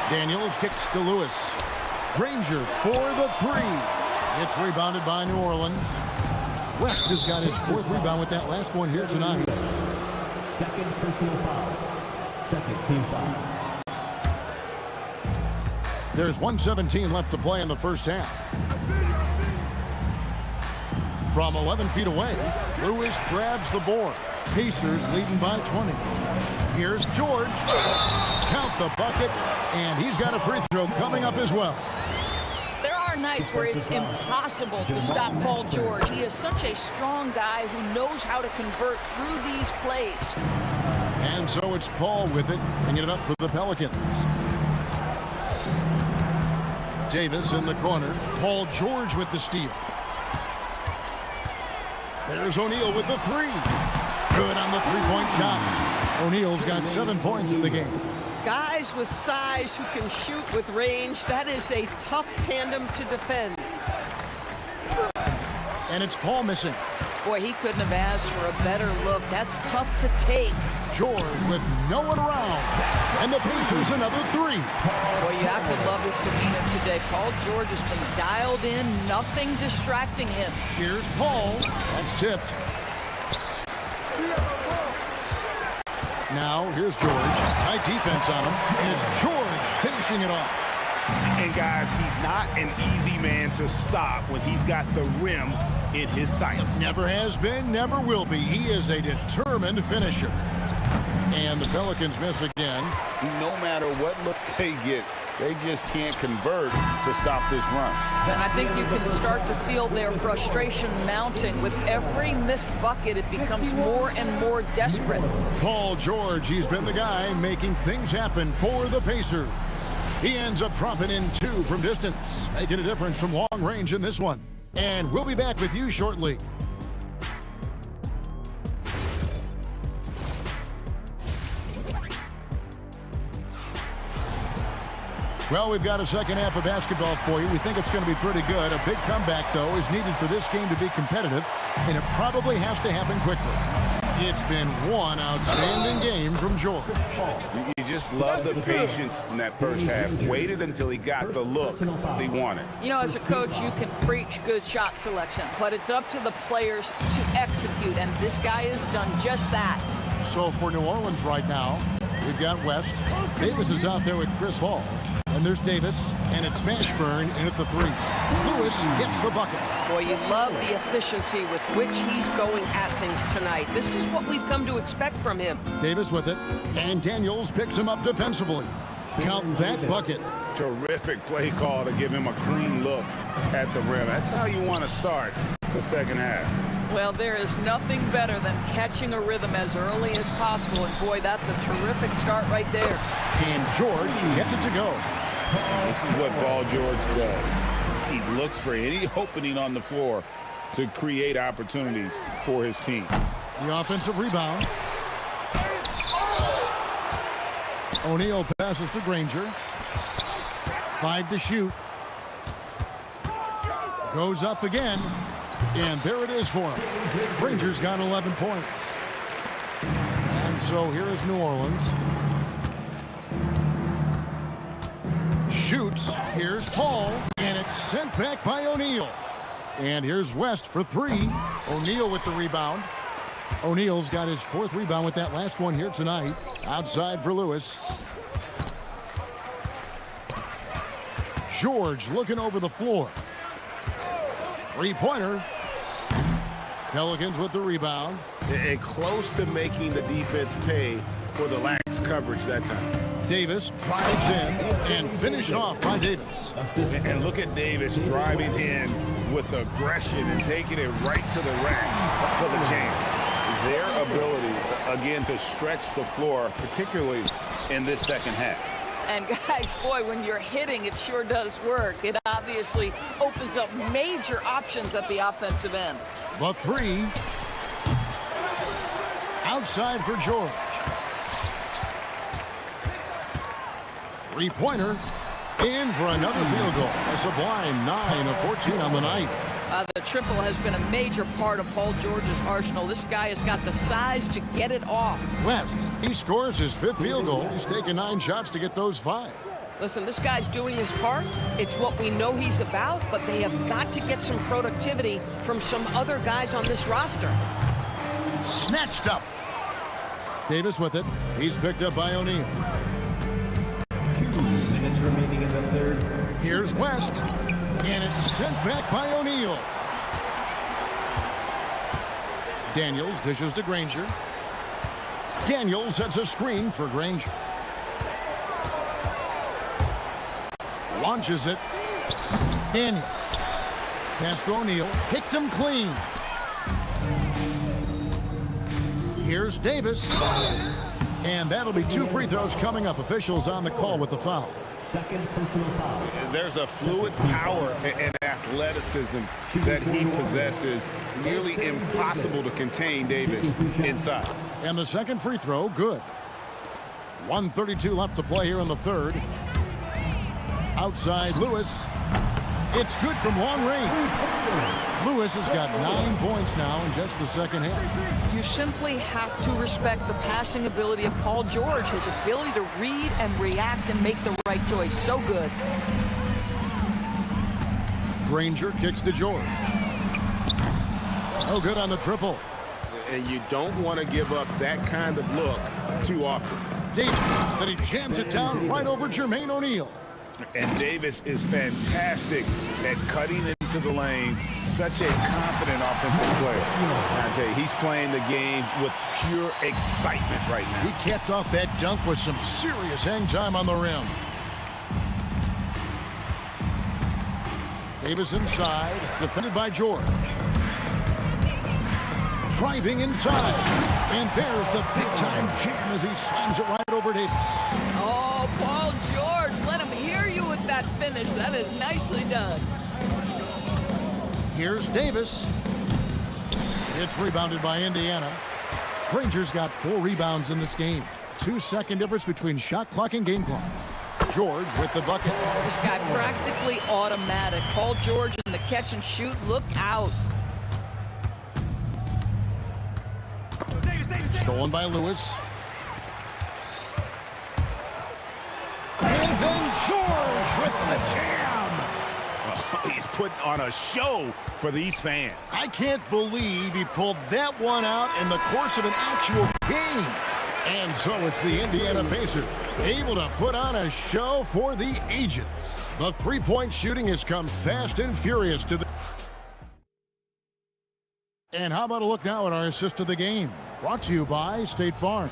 Speaker 7: Daniels kicks to Lewis. Granger for the 3. It's rebounded by New Orleans. West has got his 4th rebound with that last one here tonight.
Speaker 5: Second personal foul. Second team foul.
Speaker 7: There's 1:17 left to play in the first half. From 11 feet away, Lewis grabs the board. Pacers leading by 20. Here's George. Count the bucket, and he's got a free throw coming up as well.
Speaker 10: There are nights where it's impossible to stop Paul George. He is such a strong guy who knows how to convert through these plays.
Speaker 7: And so it's Paul with it, bringing it up for the Pelicans. Davis in the corner. Paul George with the steal. There's O'Neal with the three. Good on the three-point shot. O'Neal's got 7 points in the game.
Speaker 11: Guys with size who can shoot with range, that is a tough tandem to defend.
Speaker 7: And it's Paul missing.
Speaker 10: Boy, he couldn't have asked for a better look. That's tough to take.
Speaker 7: George with no one around. And the Pacers another three.
Speaker 10: Boy, you have to love his demeanor today. Paul George has been dialed in, nothing distracting him.
Speaker 7: Here's Paul. That's tipped. Now, here's George. Tight defense on him. And it's George finishing it off.
Speaker 8: And guys, he's not an easy man to stop when he's got the rim in his sights.
Speaker 7: Never has been, never will be. He is a determined finisher. And the Pelicans miss again.
Speaker 8: No matter what looks they get, they just can't convert to stop this run.
Speaker 10: And I think you can start to feel their frustration mounting. With every missed bucket, it becomes more and more desperate.
Speaker 7: Paul George, he's been the guy making things happen for the Pacers. He ends up dropping in 2 from distance, making a difference from long range in this one. And we'll be back with you shortly. Well, we've got a second half of basketball for you. We think it's going to be pretty good. A big comeback, though, is needed for this game to be competitive, and it probably has to happen quickly. It's been one outstanding game from George.
Speaker 8: You just love the patience in that first half. Waited until he got the look he wanted.
Speaker 10: You know, as a coach, you can preach good shot selection, but it's up to the players to execute, and this guy has done just that.
Speaker 7: So for New Orleans right now, we've got West. Davis is out there with Chris Hall. And there's Davis, and it's Mashburn in at the three. Lewis gets the bucket.
Speaker 11: Boy, you love the efficiency with which he's going at things tonight. This is what we've come to expect from him.
Speaker 7: Davis with it, and Daniels picks him up defensively. Count that bucket.
Speaker 8: Terrific play call to give him a clean look at the rim. That's how you want to start the second half.
Speaker 10: Well, there is nothing better than catching a rhythm as early as possible. And boy, that's a terrific start right there.
Speaker 7: And George gets it to go.
Speaker 8: This is what Paul George does. He looks for any opening on the floor to create opportunities for his team.
Speaker 7: The offensive rebound. O'Neal passes to Granger. 5 to shoot. Goes up again. And there it is for him. Granger's got 11 points. And so here is New Orleans. Shoots. Here's Paul. And it's sent back by O'Neal. And here's West for 3. O'Neal with the rebound. O'Neal's got his 4th rebound with that last one here tonight. Outside for Lewis. George looking over the floor. 3-pointer. Pelicans with the rebound.
Speaker 8: And close to making the defense pay for the lax coverage that time.
Speaker 7: Davis drives in and finished off by Davis.
Speaker 8: And look at Davis driving in with aggression and taking it right to the rack for the jam. Their ability, again, to stretch the floor, particularly in this second half.
Speaker 10: And guys, boy, when you're hitting, it sure does work. It obviously opens up major options at the offensive end.
Speaker 7: The 3. Outside for George. 3-pointer. In for another field goal. A sublime 9 of 14 on the night.
Speaker 10: The triple has been a major part of Paul George's arsenal. This guy has got the size to get it off.
Speaker 7: West, he scores his 5th field goal. He's taken 9 shots to get those 5.
Speaker 11: Listen, this guy's doing his part. It's what we know he's about, but they have got to get some productivity from some other guys on this roster.
Speaker 7: Snatched up. Davis with it. He's picked up by O'Neal.
Speaker 5: 2 minutes remaining in the third.
Speaker 7: Here's West. And it's sent back by O'Neal. Daniels dishes to Granger. Daniels sets a screen for Granger. Launches it. Daniels. Pass to O'Neal. Picked him clean. Here's Davis. And that'll be 2 free throws coming up. Officials on the call with the foul.
Speaker 5: Second personal foul.
Speaker 8: There's a fluid power and athleticism that he possesses. Nearly impossible to contain Davis inside.
Speaker 7: And the second free throw, good. 1:32 left to play here in the third. Outside Lewis. It's good from long range. Lewis has got 9 points now in just the second half.
Speaker 10: You simply have to respect the passing ability of Paul George, his ability to read and react and make the right choice. So good.
Speaker 7: Granger kicks to George. Oh, good on the triple.
Speaker 8: And you don't want to give up that kind of look too often.
Speaker 7: Davis, but he jams it down right over Jermaine O'Neal.
Speaker 8: And Davis is fantastic at cutting into the lane. Such a confident offensive player. I tell you, he's playing the game with pure excitement right now.
Speaker 7: He capped off that dunk with some serious hang time on the rim. Davis inside, defended by George. Driving inside. And there's the big-time jam as he slams it right over Davis.
Speaker 10: Oh, Paul George, let him hear you with that finish. That is nicely done.
Speaker 7: Here's Davis. It's rebounded by Indiana. Granger's got 4 rebounds in this game. 2-second difference between shot clock and game clock. George with the bucket.
Speaker 10: This guy practically automatic. Paul George in the catch and shoot. Look out.
Speaker 7: Stolen by Lewis. And then George with the jam.
Speaker 8: He's putting on a show for these fans.
Speaker 7: I can't believe he pulled that one out in the course of an actual game. And so it's the Indiana Pacers able to put on a show for the ages. The three-point shooting has come fast and furious to the... And how about a look now at our assist of the game? Brought to you by State Farm.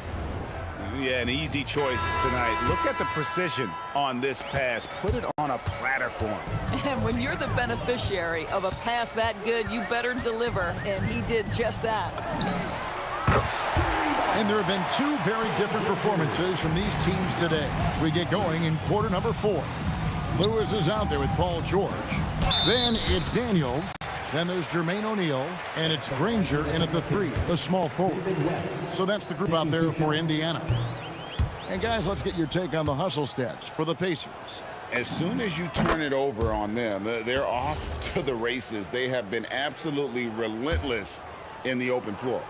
Speaker 8: Yeah, an easy choice tonight. Look at the precision on this pass. Put it on a platter for him.
Speaker 10: And when you're the beneficiary of a pass that good, you better deliver. And he did just that.
Speaker 7: And there have been 2 very different performances from these teams today. As we get going in quarter number 4. Lewis is out there with Paul George. Then it's Daniels. Then there's Jermaine O'Neal, and it's Granger in at the 3, the small forward. So that's the group out there for Indiana. And guys, let's get your take on the hustle stats for the Pacers.
Speaker 8: As soon as you turn it over on them, they're off to the races. They have been absolutely relentless in the open floor.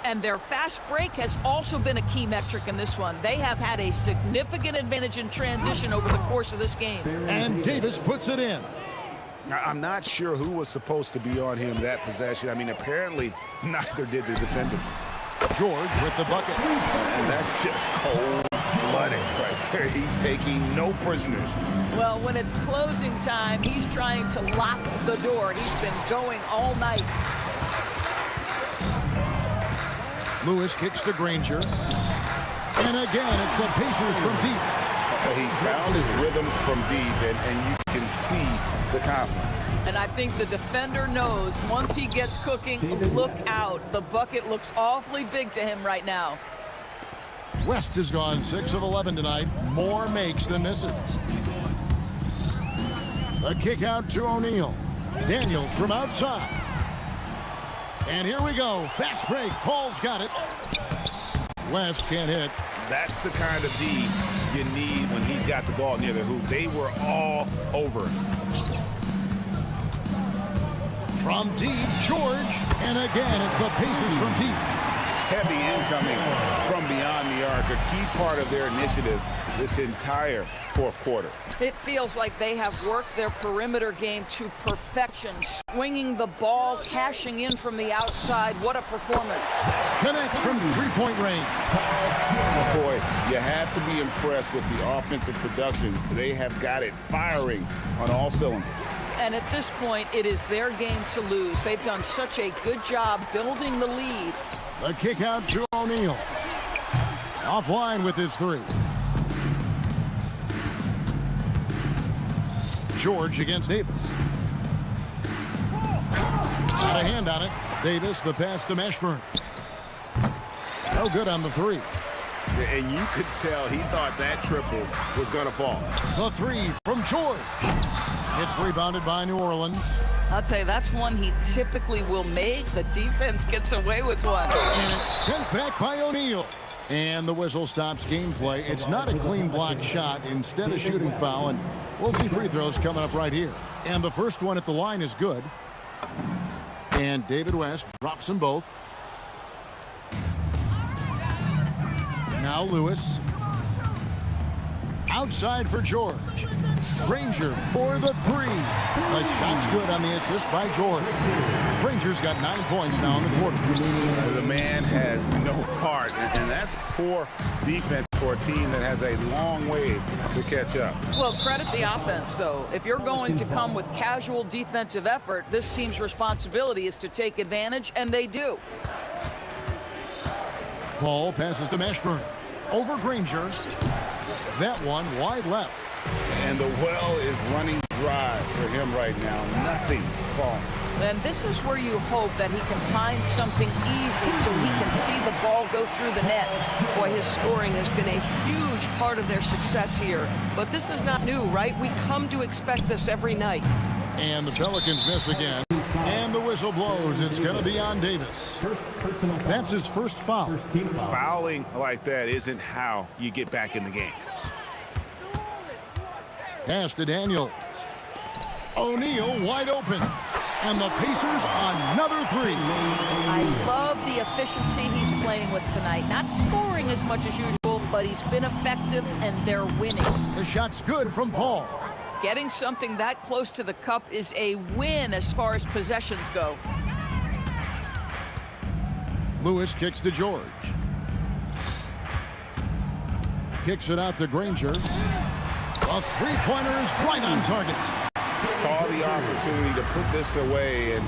Speaker 10: And their fast break has also been a key metric in this one. They have had a significant advantage in transition over the course of this game.
Speaker 7: And Davis puts it in.
Speaker 8: I'm not sure who was supposed to be on him that possession. I mean, apparently neither did the defenders.
Speaker 7: George with the bucket.
Speaker 8: And that's just cold-blooded right there. He's taking no prisoners.
Speaker 10: Well, when it's closing time, he's trying to lock the door. He's been going all night.
Speaker 7: Lewis kicks to Granger. And again, it's the Pacers from deep.
Speaker 8: He's found his rhythm from deep, and you can see the confidence.
Speaker 10: And I think the defender knows once he gets cooking, look out. The bucket looks awfully big to him right now.
Speaker 7: West has gone 6 of 11 tonight. More makes than misses. A kick out to O'Neal. Daniels from outside. And here we go. Fast break. Paul's got it. West can't hit.
Speaker 8: That's the kind of D you need when he's got the ball near the hoop. They were all over.
Speaker 7: From deep, George. And again, it's the Pacers from deep.
Speaker 8: Heavy incoming from beyond the arc, a key part of their initiative this entire fourth quarter.
Speaker 10: It feels like they have worked their perimeter game to perfection, swinging the ball, cashing in from the outside. What a performance.
Speaker 7: Connects from three-point range.
Speaker 8: Boy, you have to be impressed with the offensive production. They have got it firing on all cylinders.
Speaker 10: And at this point, it is their game to lose. They've done such a good job building the lead.
Speaker 7: The kick out to O'Neal. Offline with his three. George against Davis. Got a hand on it. Davis, the pass to Mashburn. No good on the three.
Speaker 8: And you could tell he thought that triple was going to fall.
Speaker 7: The three from George. It's rebounded by New Orleans.
Speaker 10: I'll tell you, that's one he typically will make. The defense gets away with one.
Speaker 7: And it's sent back by O'Neal. And the whistle stops gameplay. It's not a clean block shot. Instead, a shooting foul. And we'll see free throws coming up right here. And the first one at the line is good. And David West drops them both. Now Lewis. Outside for George. Granger for the three. The shot's good on the assist by George. Granger's got 9 points now in the quarter.
Speaker 8: The man has no heart, and that's poor defense for a team that has a long way to catch up.
Speaker 10: Well, credit the offense, though. If you're going to come with casual defensive effort, this team's responsibility is to take advantage, and they do.
Speaker 7: Paul passes to Mashburn. Over Granger. That one wide left.
Speaker 8: And the well is running dry for him right now. Nothing falling.
Speaker 10: And this is where you hope that he can find something easy so he can see the ball go through the net.
Speaker 11: Boy, his scoring has been a huge part of their success here. But this is not new, right? We come to expect this every night.
Speaker 7: And the Pelicans miss again. And the whistle blows. It's going to be on Davis. That's his first foul.
Speaker 8: Fouling like that isn't how you get back in the game.
Speaker 7: Pass to Daniels. O'Neal wide open. And the Pacers another three.
Speaker 10: I love the efficiency he's playing with tonight. Not scoring as much as usual, but he's been effective, and they're winning.
Speaker 7: The shot's good from Paul.
Speaker 10: Getting something that close to the cup is a win as far as possessions go.
Speaker 7: Lewis kicks to George. Kicks it out to Granger. A three-pointer is right on target.
Speaker 8: Saw the opportunity to put this away and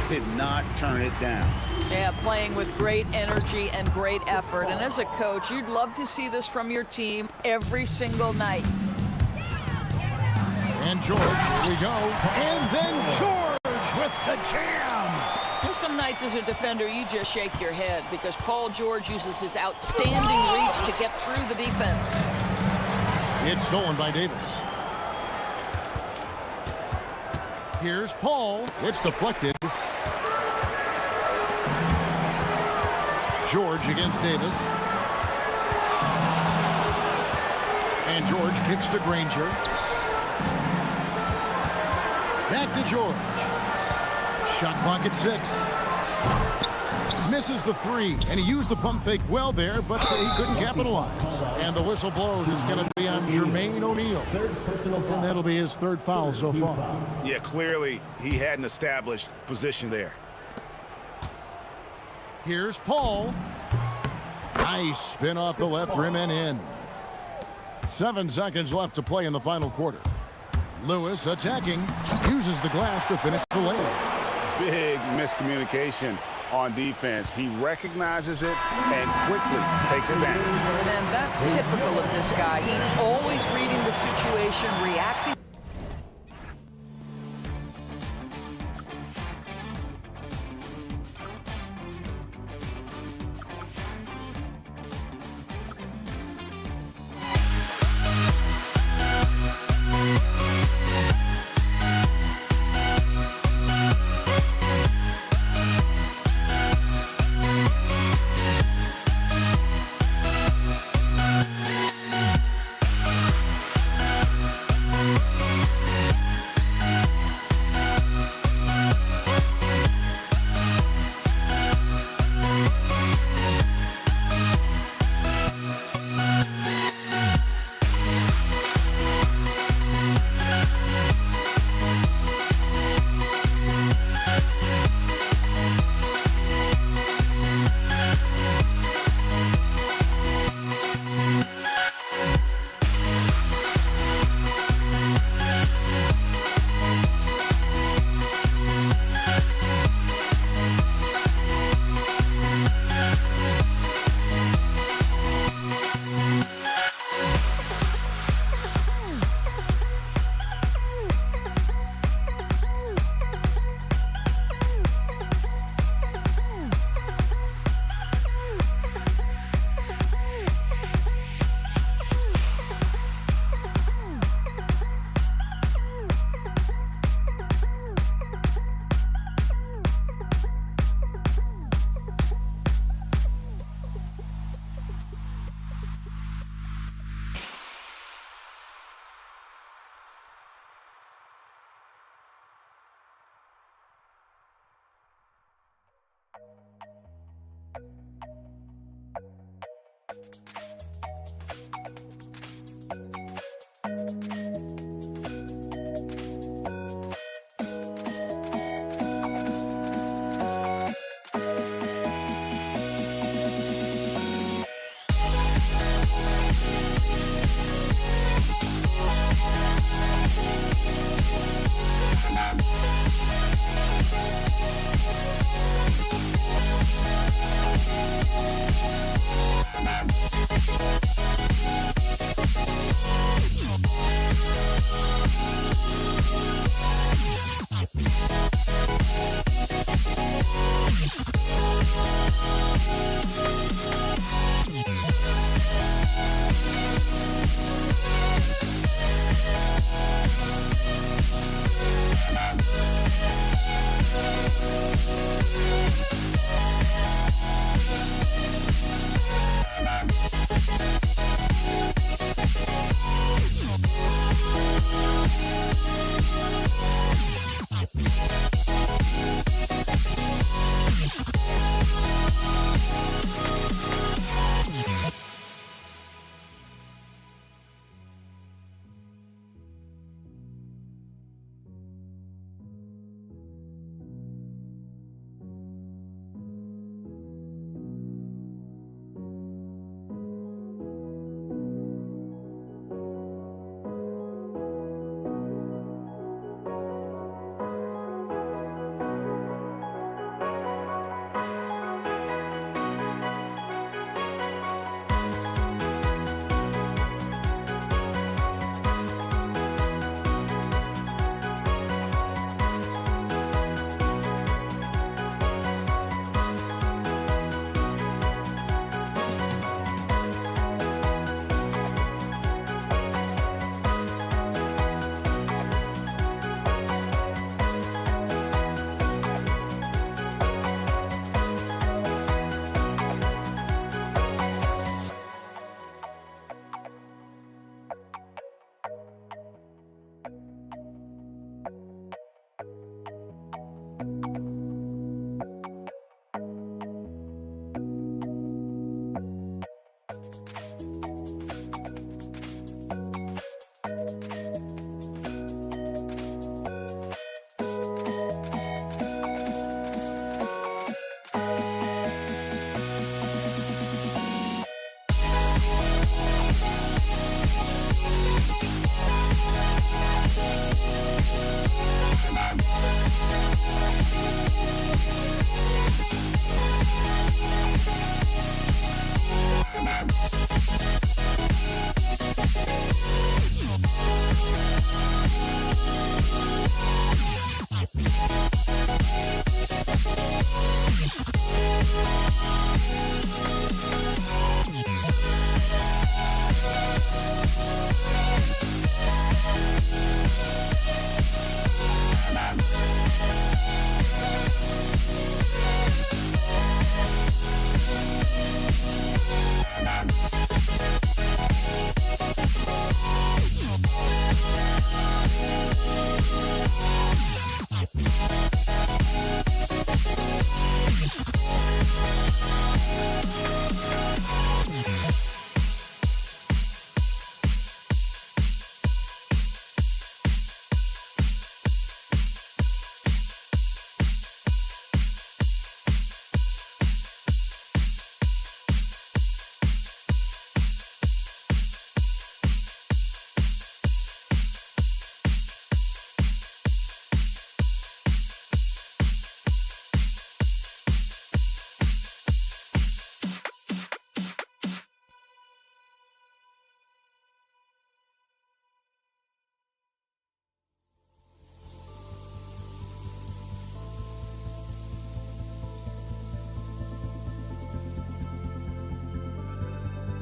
Speaker 8: did not turn it down.
Speaker 10: Yeah, playing with great energy and great effort. And as a coach, you'd love to see this from your team every single night.
Speaker 7: And George, here we go. And then George with the jam.
Speaker 10: Well, some nights as a defender, you just shake your head because Paul George uses his outstanding reach to get through the defense.
Speaker 7: It's stolen by Davis. Here's Paul. It's deflected. George against Davis. And George kicks to Granger. Back to George. Shot clock at 6. Misses the three, and he used the pump fake well there, but he couldn't capitalize. And the whistle blows. It's going to be on Jermaine O'Neal. And that'll be his third foul so far.
Speaker 8: Yeah, clearly he hadn't established position there.
Speaker 7: Here's Paul. Nice spin off the left rim and in. 7 seconds left to play in the final quarter. Lewis attacking. Uses the glass to finish the layup.
Speaker 8: Big miscommunication on defense. He recognizes it and quickly takes advantage.
Speaker 10: And that's typical of this guy. He's always reading the situation, reacting.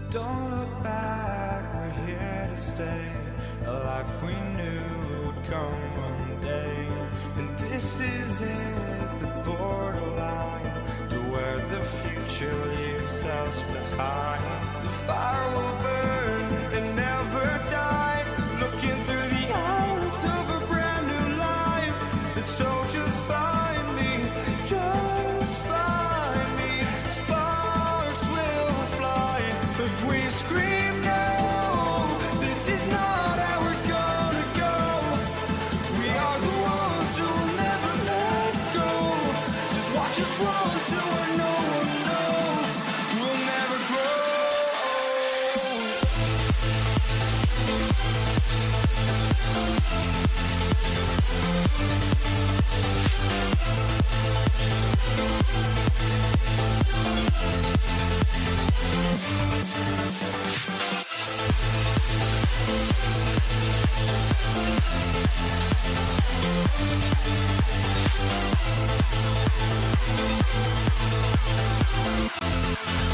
Speaker 1: Don't look back, we're here to stay. A life we knew would come one day. And this is it, the borderline to where the future leaves us behind. The fire will burn and never die, looking through the eyes of a brand new life. And so just find me, just find me. Sparks will fly if we scream no. This is not how we're gonna go. We are the ones who will never let go. Just watch us run to where no one knows. We'll never grow.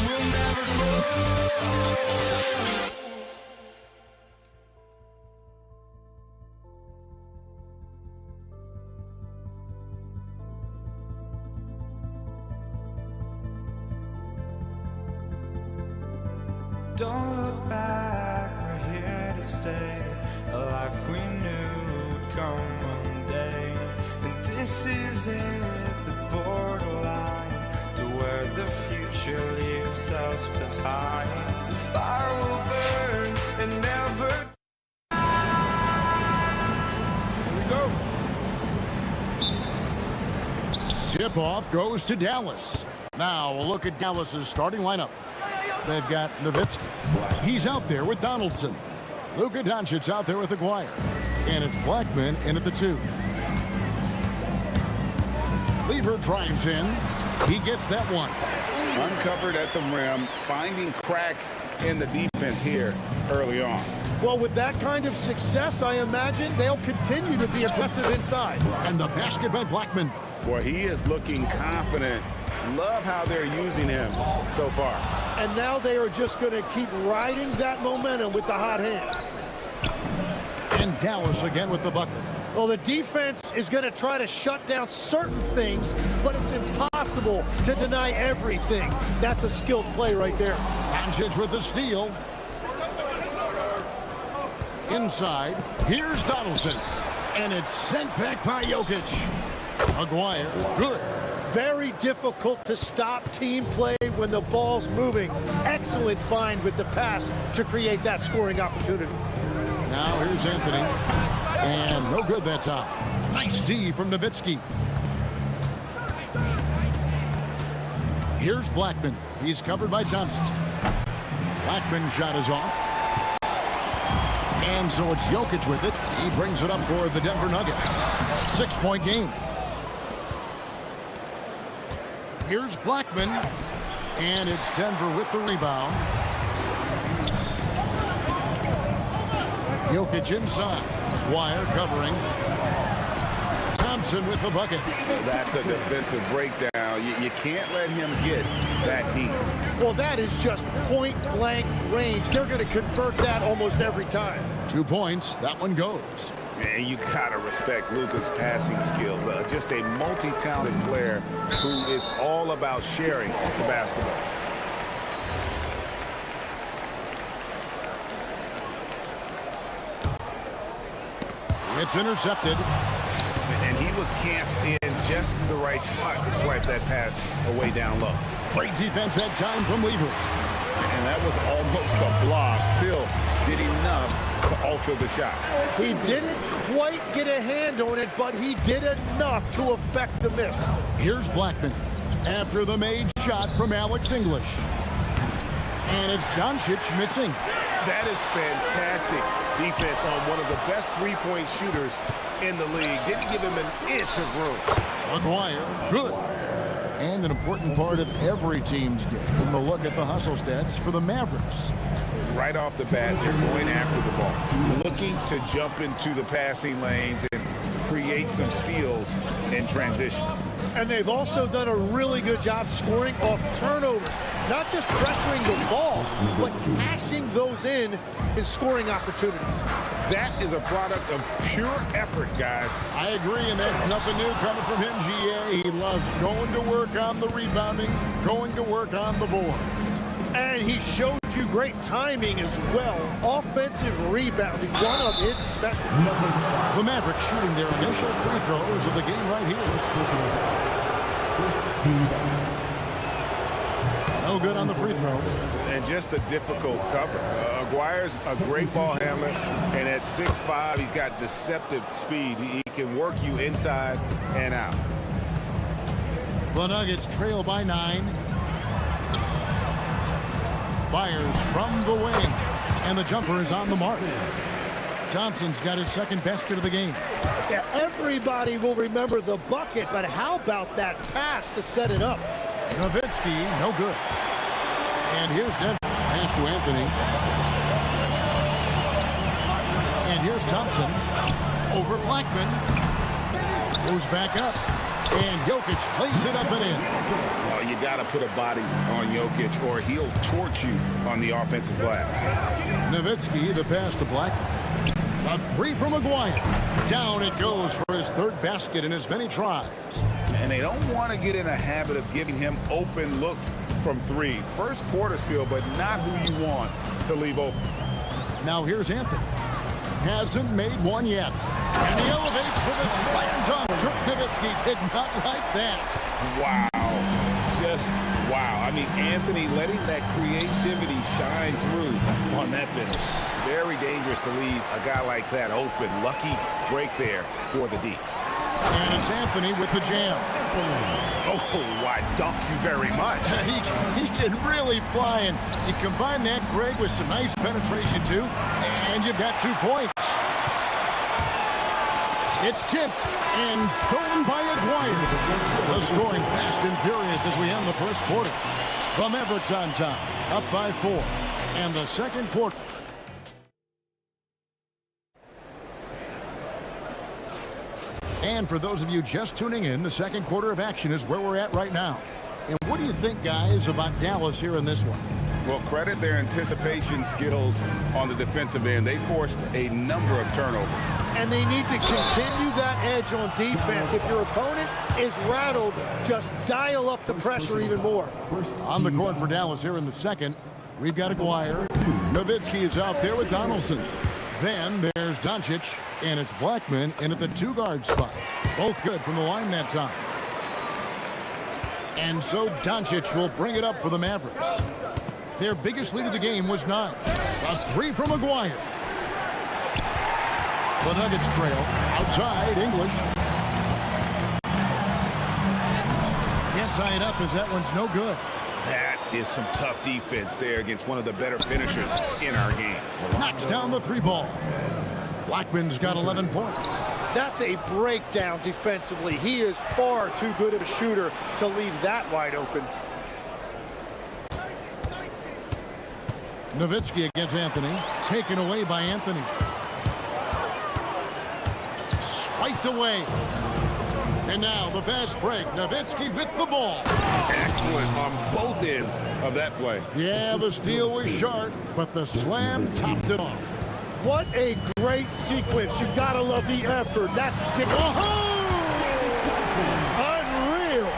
Speaker 1: We'll never grow. Don't look back, we're here to stay. A life we knew would come one day. And this is it, the borderline to where the future leaves us behind. The fire will burn and never.
Speaker 7: Tip-off goes to Dallas. Now a look at Dallas's starting lineup. They've got Nowitzki. He's out there with Donaldson. Luka Doncic's out there with Aguirre. And it's Blackman in at the 2. Lever drives in. He gets that one.
Speaker 8: Uncovered at the rim, finding cracks in the defense here early on.
Speaker 4: Well, with that kind of success, I imagine they'll continue to be aggressive inside.
Speaker 7: And the basket by Blackman.
Speaker 8: Boy, he is looking confident. Love how they're using him so far.
Speaker 4: And now they are just going to keep riding that momentum with the hot hand.
Speaker 7: And Dallas again with the bucket.
Speaker 4: Well, the defense is going to try to shut down certain things, but it's impossible to deny everything. That's a skilled play right there.
Speaker 7: Doncic with the steal. Inside, here's Donaldson. And it's sent back by Jokic. Aguirre, good.
Speaker 4: Very difficult to stop team play when the ball's moving. Excellent find with the pass to create that scoring opportunity.
Speaker 7: Now here's Anthony. And no good that time. Nice D from Nowitzki. Here's Blackman. He's covered by Thompson. Blackman's shot is off. And so it's Jokic with it. He brings it up for the Denver Nuggets. 6-point game. Here's Blackman. And it's Denver with the rebound. Jokic inside. Wire covering. Thompson with the bucket.
Speaker 8: That's a defensive breakdown. You can't let him get that deep.
Speaker 4: Well, that is just point-blank range. They're going to convert that almost every time.
Speaker 7: 2 points. That one goes.
Speaker 8: And you gotta respect Luka's passing skills. Just a multi-talented player who is all about sharing the basketball.
Speaker 7: It's intercepted.
Speaker 8: And he was camped in just the right spot to swipe that pass away down low.
Speaker 7: Great defense that time from Lever.
Speaker 8: And that was almost a block. Still did enough to alter the shot.
Speaker 4: He didn't quite get a hand on it, but he did enough to affect the miss.
Speaker 7: Here's Blackman after the made shot from Alex English. And it's Doncic missing.
Speaker 8: That is fantastic defense on one of the best three-point shooters in the league. Didn't give him an inch of room.
Speaker 7: Aguirre, good. And an important part of every team's game. We'll look at the hustle stats for the Mavericks.
Speaker 8: Right off the bat, they're going after the ball, looking to jump into the passing lanes and create some steals in transition.
Speaker 4: And they've also done a really good job scoring off turnovers. Not just pressuring the ball, but cashing those in scoring opportunities.
Speaker 8: That is a product of pure effort, guys.
Speaker 7: I agree, and that's nothing new coming from him, GA. He loves going to work on the rebounding, going to work on the board.
Speaker 4: And he showed you great timing as well. Offensive rebounding, one of his specialties.
Speaker 7: The Mavericks shooting their initial free throws of the game right here. No good on the free throw.
Speaker 8: And just a difficult cover. Aguirre's a great ball handler, and at 6'5", he's got deceptive speed. He can work you inside and out.
Speaker 7: The Nuggets trail by 9. Fires from the wing. And the jumper is on the mark. Thompson's got his second basket of the game.
Speaker 4: Yeah, everybody will remember the bucket, but how about that pass to set it up?
Speaker 7: Nowitzki, no good. And here's Denver. Pass to Anthony. And here's Thompson. Over Blackman. Goes back up. And Jokic lays it up and in.
Speaker 8: Well, you got to put a body on Jokic or he'll torch you on the offensive glass.
Speaker 7: Nowitzki, the pass to Blackman. A three from Maguire. Down it goes for his third basket in as many tries.
Speaker 8: And they don't want to get in a habit of giving him open looks from three. First quarter still, but not who you want to leave open.
Speaker 7: Now here's Anthony. Hasn't made one yet. And he elevates for the slam dunk. Dirk Nowitzki did not like that.
Speaker 8: Wow. Just wow. I mean, Anthony letting that creativity shine through on that finish. Very dangerous to leave a guy like that open. Lucky break there for the D.
Speaker 7: And it's Anthony with the jam.
Speaker 8: Oh, I dunk you very much.
Speaker 7: He can really fly, and you combine that, Greg, with some nice penetration, too, and you've got 2 points. It's tipped and stolen by Aguirre. The scoring fast and furious as we end the first quarter. The Mavericks on top, up by 4. And the second quarter. And for those of you just tuning in, the second quarter of action is where we're at right now. And what do you think, guys, about Dallas here in this one?
Speaker 8: Well, credit their anticipation skills on the defensive end. They forced a number of turnovers.
Speaker 4: And they need to continue that edge on defense. If your opponent is rattled, just dial up the pressure even more.
Speaker 7: On the court for Dallas here in the second, we've got Aguirre. Nowitzki is out there with Donaldson. Then there's Doncic, and it's Blackman in at the 2-guard spot. Both good from the line that time. And so Doncic will bring it up for the Mavericks. Their biggest lead of the game was 9. A 3 from Maguire. The Nuggets trail. Outside, English. Can't tie it up as that one's no good.
Speaker 8: That is some tough defense there against one of the better finishers in our game.
Speaker 7: Knocks down the 3 ball. Blackman's got 11 points.
Speaker 4: That's a breakdown defensively. He is far too good of a shooter to leave that wide open.
Speaker 7: Nowitzki against Anthony. Taken away by Anthony. Swiped away. And now the fast break. Nowitzki with the ball.
Speaker 8: Excellent on both ends of that play.
Speaker 7: Yeah, the steal was sharp, but the slam topped it off.
Speaker 4: What a great sequence. You've got to love the effort. That's unreal.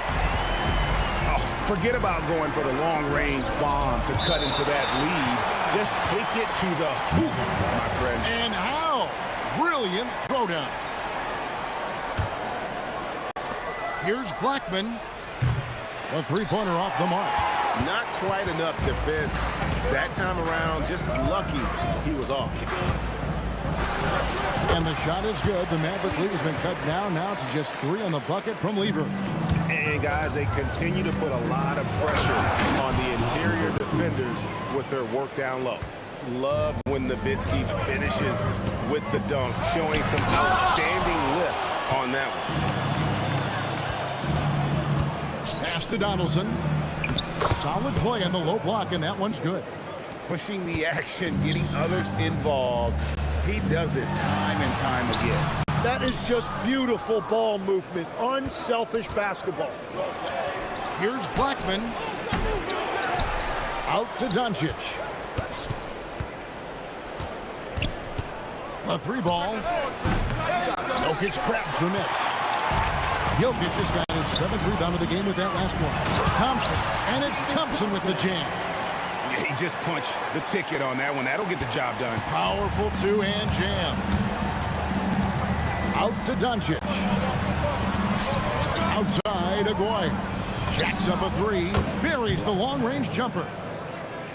Speaker 8: Oh, forget about going for the long-range bomb to cut into that lead. Just take it to the hoop, my friend.
Speaker 7: And how brilliant throwdown. Here's Blackman. A 3-pointer off the mark.
Speaker 8: Not quite enough defense that time around. Just lucky he was off.
Speaker 7: And the shot is good. The Maverick lead has been cut down now to just 3 on the bucket from Lever.
Speaker 8: And guys, they continue to put a lot of pressure on the interior defenders with their work down low. Love when Nowitzki finishes with the dunk, showing some outstanding lift on that one.
Speaker 7: Pass to Donaldson. Solid play on the low block, and that one's good.
Speaker 8: Pushing the action, getting others involved. He does it time and time again.
Speaker 4: That is just beautiful ball movement. Unselfish basketball.
Speaker 7: Here's Blackman. Out to Doncic. A 3-ball. Jokic crabs the miss. Jokic has got his 7th rebound of the game with that last one. Thompson, and it's Thompson with the jam.
Speaker 8: Yeah, he just punched the ticket on that one. That'll get the job done.
Speaker 7: Powerful 2-hand jam. Out to Doncic. Outside, Aguirre. Jacks up a 3. Buries the long-range jumper.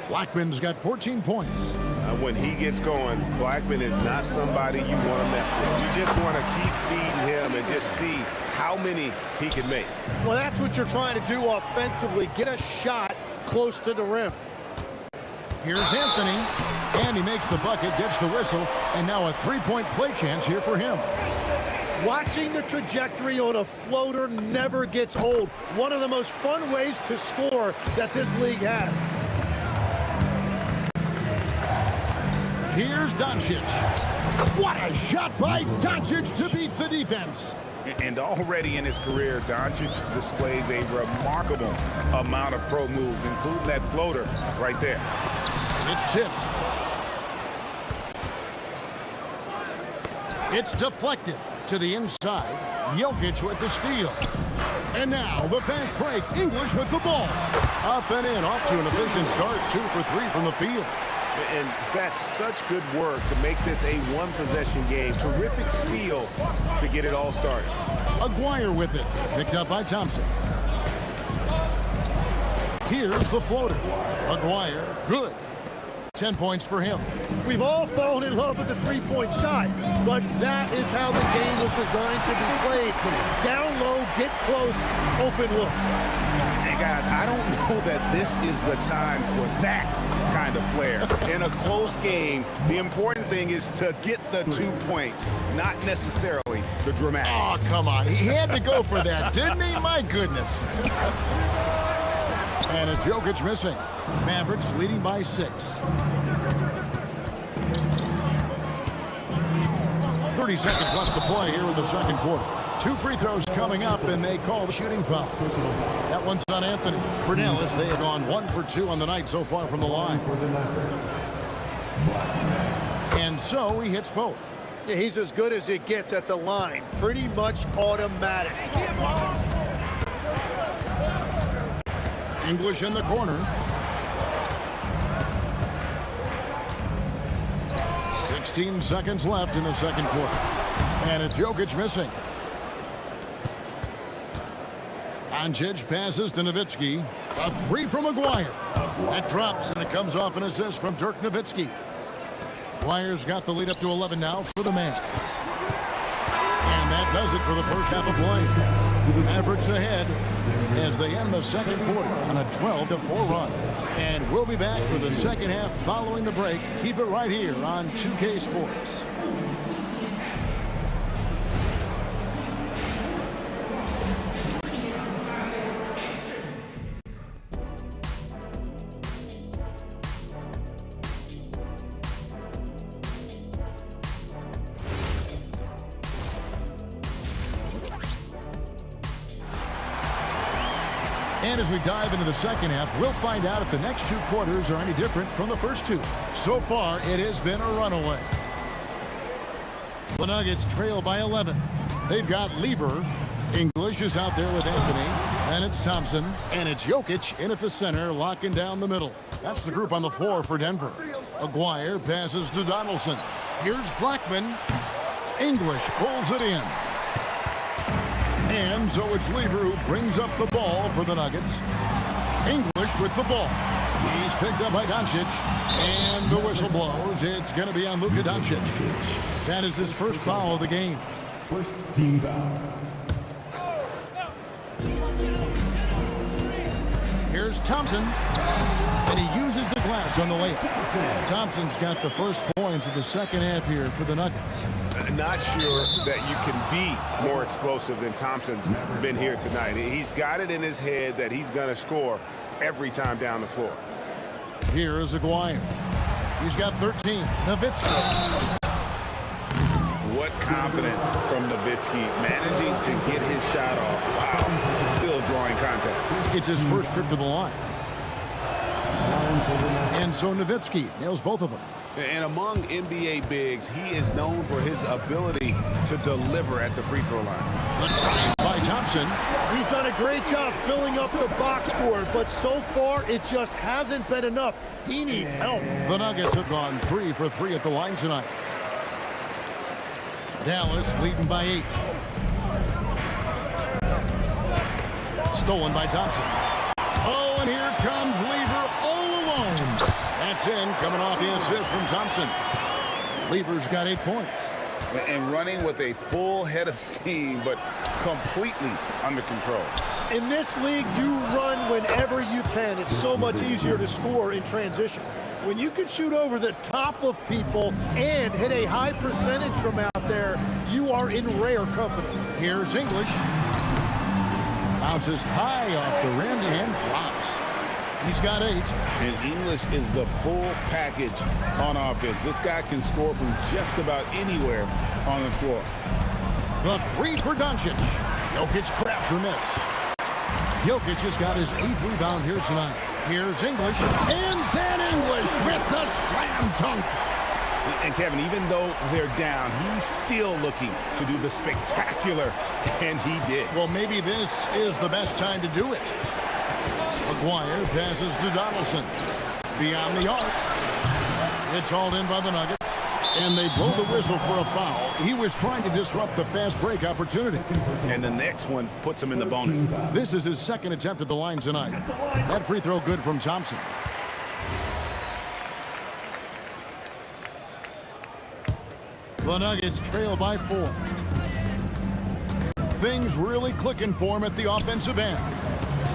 Speaker 7: Blackman's got 14 points.
Speaker 8: When he gets going, Blackman is not somebody you want to mess with. You just want to keep feeding him and just see how many he can make.
Speaker 4: Well, that's what you're trying to do offensively. Get a shot close to the rim.
Speaker 7: Here's Anthony, and he makes makes the bucket, gets the whistle, and now a three-point play chance here for him.
Speaker 4: Watching the trajectory on a floater never gets old. One of the most fun ways to score that this league has.
Speaker 7: Here's Doncic. What a shot by Doncic to beat the defense.
Speaker 8: And already in his career, Doncic displays a remarkable amount of pro moves, including that floater right there.
Speaker 7: It's tipped. It's deflected to the inside. Jokic with the steal. And now the fast break. English with the ball. Up and in, off to an efficient start. 2 for 3 from the field.
Speaker 8: And that's such good work to make this a one-possession game. Terrific steal to get it all started.
Speaker 7: Aguirre with it. Picked up by Thompson. Here's the floater. Aguirre, good. 10 points for him.
Speaker 4: We've all fallen in love with the three-point shot, but that is how the game was designed to be played. Down low, get close, open look.
Speaker 8: Hey, guys, I don't know that this is the time for that kind of flair. In a close game, the important thing is to get the 2 points, not necessarily the dramatic.
Speaker 7: Oh, come on. He had to go for that, didn't he? My goodness. And it's Jokic missing. Mavericks leading by 6. 30 seconds left to play here in the second quarter. 2 free throws coming up, and they call the shooting foul. That one's on Anthony. For Dallas, they have gone 1 for 2 on the night so far from the line. And so he hits both.
Speaker 4: Yeah, he's as good as it gets at the line. Pretty much automatic.
Speaker 7: English in the corner. 16 seconds left in the second quarter. And it's Jokic missing. Doncic passes to Nowitzki. A 3 from Aguirre. That drops, and it comes off an assist from Dirk Nowitzki. Aguirre's got the lead up to 11 now for the man. And that does it for the first half of play. Mavericks ahead as they end the second quarter on a 12-4 run. And we'll be back for the second half following the break. Keep it right here on 2K Sports. And as we dive into the second half, we'll find out if the next 2 quarters are any different from the first 2. So far, it has been a runaway. The Nuggets trail by 11. They've got Lever. English is out there with Anthony. And it's Thompson. And it's Jokic in at the center, locking down the middle. That's the group on the floor for Denver. Aguirre passes to Donaldson. Here's Blackman. English pulls it in. And so it's Lever who brings up the ball for the Nuggets. English with the ball. He's picked up by Doncic. And the whistle blows. It's going to be on Luka Doncic. That is his first foul of the game.
Speaker 5: First team foul.
Speaker 7: Here's Thompson. And he uses the glass on the layup. Thompson's got the first points of the second half here for the Nuggets.
Speaker 8: Not sure that you can be more explosive than Thompson's been here tonight. He's got it in his head that he's going to score every time down the floor.
Speaker 7: Here is Aguirre. He's got 13. Nowitzki.
Speaker 8: What confidence from Nowitzki, managing to get his shot off. Wow, still drawing contact.
Speaker 7: It's his first trip to the line. And so Nowitzki nails both of them.
Speaker 8: And among NBA bigs, he is known for his ability to deliver at the free throw line.
Speaker 7: Good find by Thompson.
Speaker 4: He's done a great job filling up the box score, but so far it just hasn't been enough. He needs help.
Speaker 7: The Nuggets have gone 3 for 3 at the line tonight. Dallas leading by 8. Stolen by Thompson. Oh, and here comes Lever all alone. That's in, coming off the assist from Thompson. Lever's got 8 points.
Speaker 8: And running with a full head of steam, but completely under control.
Speaker 4: In this league, you run whenever you can. It's so much easier to score in transition. When you can shoot over the top of people and hit a high percentage from out there, you are in rare company.
Speaker 7: Here's English. Bounces high off the rim and drops. He's got 8.
Speaker 8: And English is the full package on offense. This guy can score from just about anywhere on the floor.
Speaker 7: The 3 for Doncic. Jokic crap for miss. Jokic has got his 8th rebound here tonight. Here's English. And then English with the slam dunk.
Speaker 8: And Kevin, even though they're down, he's still looking to do the spectacular, and he did.
Speaker 7: Well, maybe this is the best time to do it. Maguire passes to Donaldson. Beyond the arc. It's hauled in by the Nuggets. And they blow the whistle for a foul. He was trying to disrupt the fast break opportunity.
Speaker 8: And the next one puts him in the bonus.
Speaker 7: This is his 2nd attempt at the line tonight. That free throw good from Thompson. The Nuggets trail by 4. Things really clicking for him at the offensive end.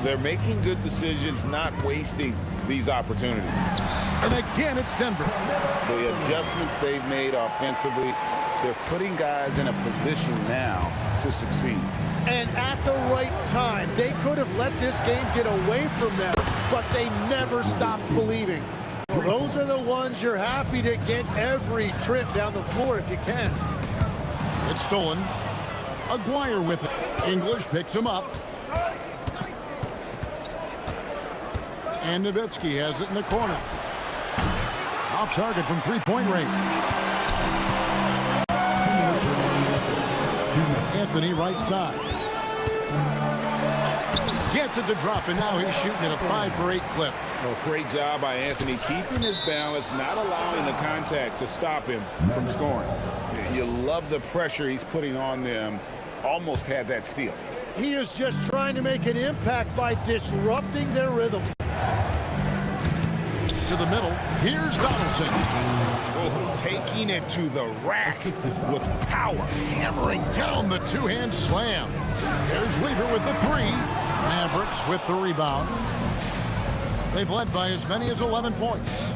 Speaker 8: They're making good decisions, not wasting these opportunities.
Speaker 7: And again, it's Denver.
Speaker 8: The adjustments they've made offensively, they're putting guys in a position now to succeed.
Speaker 4: And at the right time, they could have let this game get away from them, but they never stopped believing. Those are the ones you're happy to get every trip down the floor if you can.
Speaker 7: It's stolen. Maguire with it. English picks him up. And Nowitzki has it in the corner. Off target from 3-point range. Anthony right side. Gets it to drop, and now he's shooting at a 5 for 8 clip.
Speaker 8: Well, great job by Anthony, keeping his balance, not allowing the contact to stop him from scoring. You love the pressure he's putting on them. Almost had that steal.
Speaker 4: He is just trying to make an impact by disrupting their rhythm.
Speaker 7: To the middle. Here's Donaldson.
Speaker 8: Oh, taking it to the rack with power.
Speaker 7: Hammering down the 2-hand slam. Here's Weaver with the 3. Mavericks with the rebound. They've led by as many as 11 points.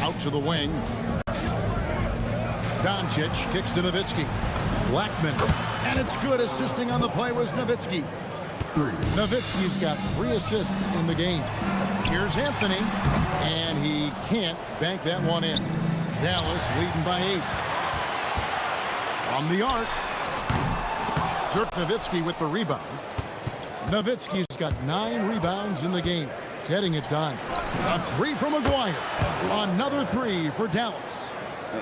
Speaker 7: Out to the wing. Doncic kicks to Nowitzki. Blackman. And it's good. Assisting on the play was Nowitzki. Nowitzki's got 3 assists in the game. Here's Anthony. And he can't bank that one in. Dallas leading by 8. From the arc. Dirk Nowitzki with the rebound. Nowitzki's got 9 rebounds in the game. Getting it done. A 3 from Maguire. Another 3 for Dallas.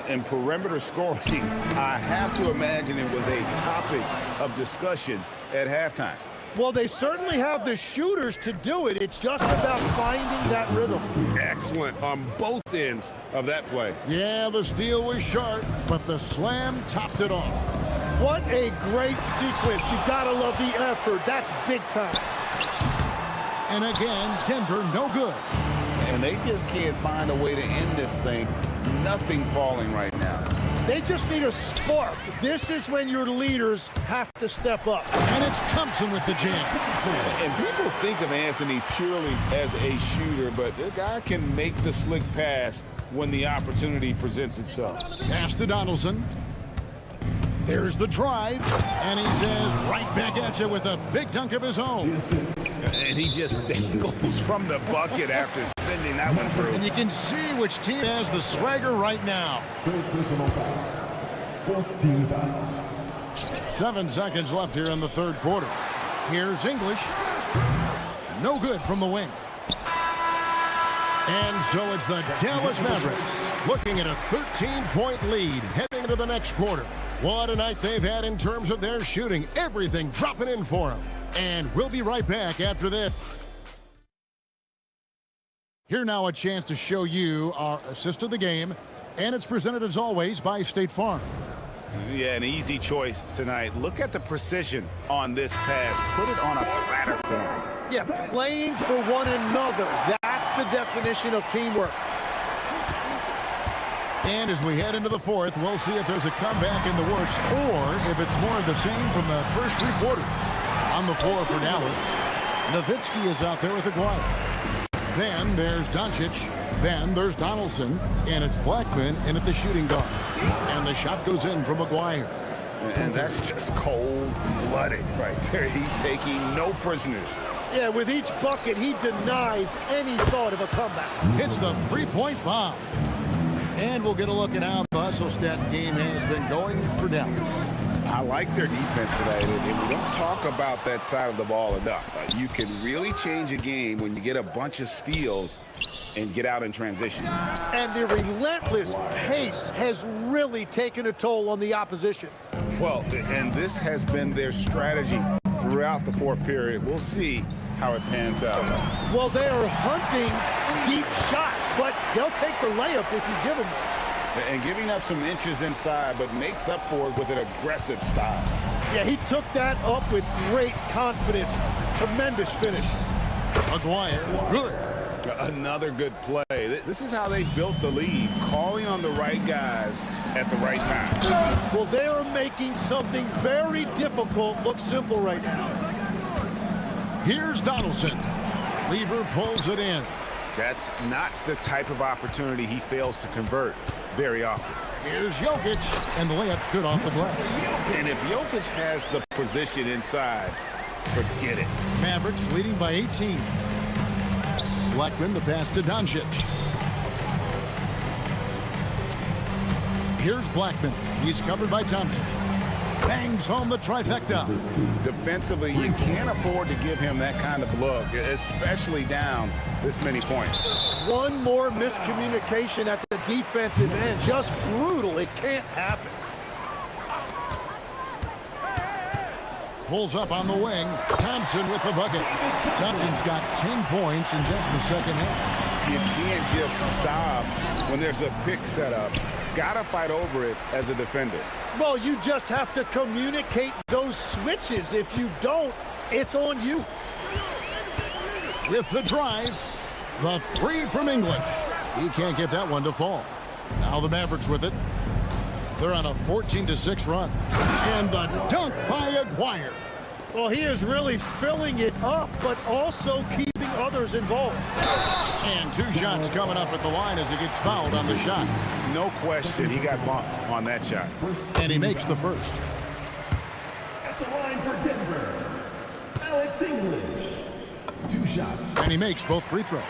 Speaker 8: And perimeter scoring, I have to imagine it was a topic of discussion at halftime.
Speaker 4: Well, they certainly have the shooters to do it. It's just about finding that rhythm.
Speaker 8: Excellent on both ends of that play.
Speaker 7: Yeah, the steal was sharp, but the slam topped it off.
Speaker 4: What a great sequence. You gotta love the effort. That's big time.
Speaker 7: And again, Denver no good.
Speaker 8: And they just can't find a way to end this thing. Nothing falling right now.
Speaker 4: They just need a spark. This is when your leaders have to step up.
Speaker 7: And it's Thompson with the jam.
Speaker 8: And people think of Anthony purely as a shooter, but the guy can make the slick pass when the opportunity presents itself.
Speaker 7: Pass to Donaldson. There's the drive. And he says, right back at you with a big dunk of his own.
Speaker 8: And he just dangles from the bucket after sending that one through.
Speaker 7: And you can see which team has the swagger right now. 7 seconds left here in the third quarter. Here's English. No good from the wing. And so it's the Dallas Mavericks looking at a 13-point lead heading into the next quarter. What a night they've had in terms of their shooting. Everything dropping in for them. And we'll be right back after this. Here now a chance to show you our assist of the game. And it's presented as always by State Farm.
Speaker 8: Yeah, an easy choice tonight. Look at the precision on this pass. Put it on a platter form.
Speaker 4: Yeah, playing for one another. That's the definition of teamwork.
Speaker 7: And as we head into the fourth, we'll see if there's a comeback in the works or if it's more of the same from the first 3 quarters. On the floor for Dallas, Nowitzki is out there with Aguirre. Then there's Doncic. Then there's Donaldson, and it's Blackman in at the shooting guard. And the shot goes in from McGuire.
Speaker 8: And that's just cold-blooded right there. He's taking no prisoners.
Speaker 4: Yeah, with each bucket, he denies any thought of a comeback.
Speaker 7: It's the three-point bomb. And we'll get a look at how the hustle stat game has been going for Dallas.
Speaker 8: I like their defense today, and we don't talk about that side of the ball enough. You can really change a game when you get a bunch of steals and get out in transition.
Speaker 4: And the relentless pace has really taken a toll on the opposition.
Speaker 8: Well, and this has been their strategy throughout the fourth period. We'll see how it pans out.
Speaker 4: Well, they are hunting deep shots, but they'll take the layup if you give them one.
Speaker 8: And giving up some inches inside, but makes up for it with an aggressive style.
Speaker 4: Yeah, he took that up with great confidence. Tremendous finish.
Speaker 7: McGuire, good.
Speaker 8: Another good play. This is how they built the lead, calling on the right guys at the right time.
Speaker 4: Well, they are making something very difficult look simple right now.
Speaker 7: Here's Donaldson. Lever pulls it in.
Speaker 8: That's not the type of opportunity he fails to convert very often.
Speaker 7: Here's Jokic, and the layup's good off the glass.
Speaker 8: And if Jokic has the position inside, forget it.
Speaker 7: Mavericks leading by 18. Blackman, the pass to Doncic. Here's Blackman. He's covered by Thompson. Bangs home the trifecta.
Speaker 8: Defensively, you can't afford to give him that kind of look, especially down this many points.
Speaker 4: One more miscommunication at the defensive end. Just brutal. It can't happen.
Speaker 7: Pulls up on the wing. Thompson with the bucket. Thompson's got 10 points in just the second half.
Speaker 8: You can't just stop when there's a pick set up. Gotta fight over it as a defender.
Speaker 4: Well, you just have to communicate those switches. If you don't, it's on you.
Speaker 7: With the drive, the three from English. He can't get that one to fall. Now the Mavericks with it. They're on a 14-6 run. And the dunk by Aguirre.
Speaker 4: Well, he is really filling it up, but also keeping others involved.
Speaker 7: And two shots coming up at the line as he gets fouled on the shot.
Speaker 8: No question, he got bumped on that shot.
Speaker 7: And he makes the first.
Speaker 5: At the line for Denver, Alex English. 2 shots.
Speaker 7: And he makes both free throws.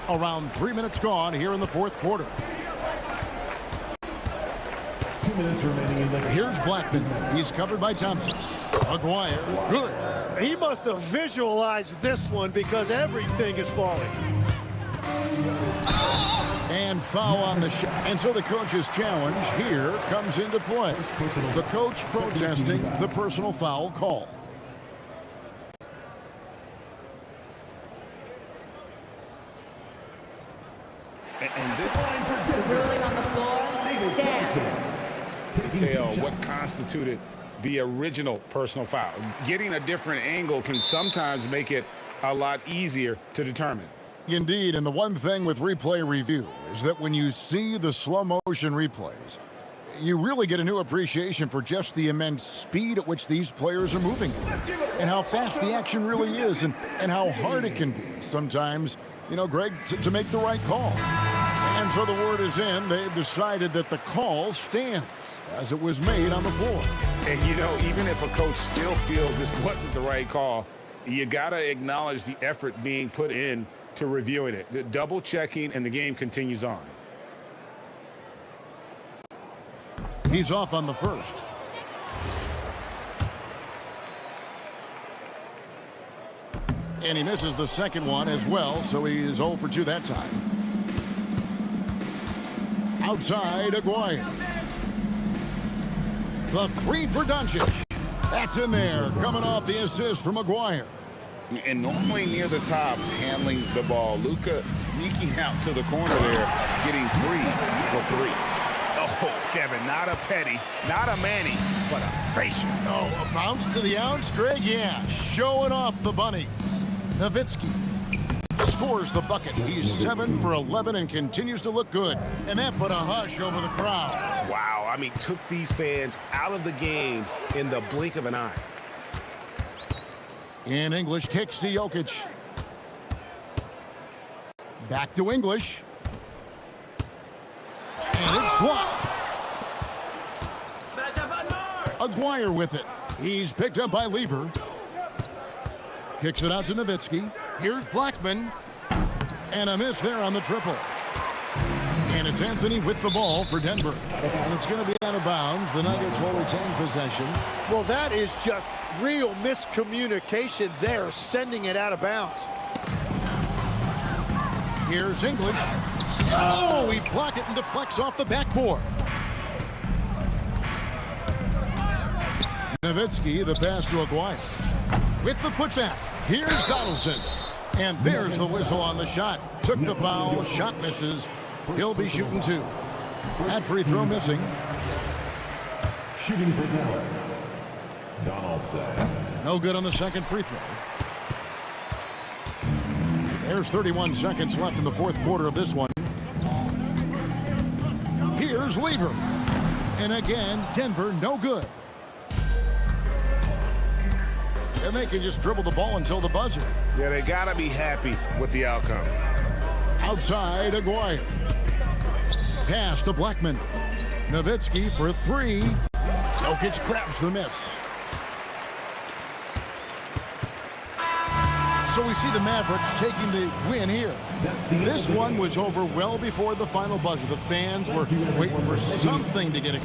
Speaker 7: Around 3 minutes gone here in the fourth quarter.
Speaker 5: 2 minutes remaining in the game.
Speaker 7: Here's Blackman. He's covered by Thompson. Aguirre, good.
Speaker 4: He must have visualized this one because everything is falling.
Speaker 7: And foul on the shot. And so the coach's challenge here comes into play. The coach protesting the personal foul call.
Speaker 8: And this
Speaker 9: Ruling on the floor, stand.
Speaker 8: detail what constituted the original personal foul. Getting a different angle can sometimes make it a lot easier to determine.
Speaker 7: Indeed, and the one thing with replay review is that when you see the slow motion replays, you really get a new appreciation for just the immense speed at which these players are moving and how fast the action really is and how hard it can be sometimes, you know, Greg, to make the right call. And so the word is in. They've decided that the call stands as it was made on the floor.
Speaker 8: And, you know, even if a coach still feels this wasn't the right call, you got to acknowledge the effort being put in to reviewing it. The double checking, and the game continues on.
Speaker 7: He's off on the first. And he misses the second one as well, so he is 0 for 2 that time. Outside, Aguirre. The three for Doncic. That's in there, coming off the assist from Aguirre.
Speaker 8: And normally near the top, handling the ball. Luka sneaking out to the corner there, getting free for 3. Oh, Kevin, not a petty, not a Manny, but a facial.
Speaker 7: Oh, a bounce to the ounce, Greg? Yeah, showing off the bunnies. Nowitzki scores the bucket. He's 7 for 11 and continues to look good. And that put a hush over the crowd.
Speaker 8: Wow, I mean, took these fans out of the game in the blink of an eye.
Speaker 7: In English, kicks to Jokic. Back to English. And it's blocked. Aguirre with it. He's picked up by Lever. Kicks it out to Nowitzki. Here's Blackman. And a miss there on the triple. And it's Anthony with the ball for Denver. And it's going to be out of bounds. The Nuggets will retain possession.
Speaker 4: Well, that is just real miscommunication there, sending it out of bounds.
Speaker 7: Here's English. Oh, he blocked it and deflects off the backboard. Nowitzki, the pass to Aguirre. With the putback, here's Donaldson. And there's the whistle on the shot. Took the foul, shot misses. He'll be shooting 2. That free throw missing.
Speaker 5: Shooting for Dallas, Donaldson.
Speaker 7: No good on the second free throw. There's 31 seconds left in the fourth quarter of this one. Here's Lever. And again, Denver no good. And they can just dribble the ball until the buzzer.
Speaker 8: Yeah, they got to be happy with the outcome.
Speaker 7: Outside, Aguirre. Pass to Blackman. Nowitzki for 3. Jokic grabs the miss. So we see the Mavericks taking the win here. This one was over well before the final buzzer. The fans were waiting for something to get it.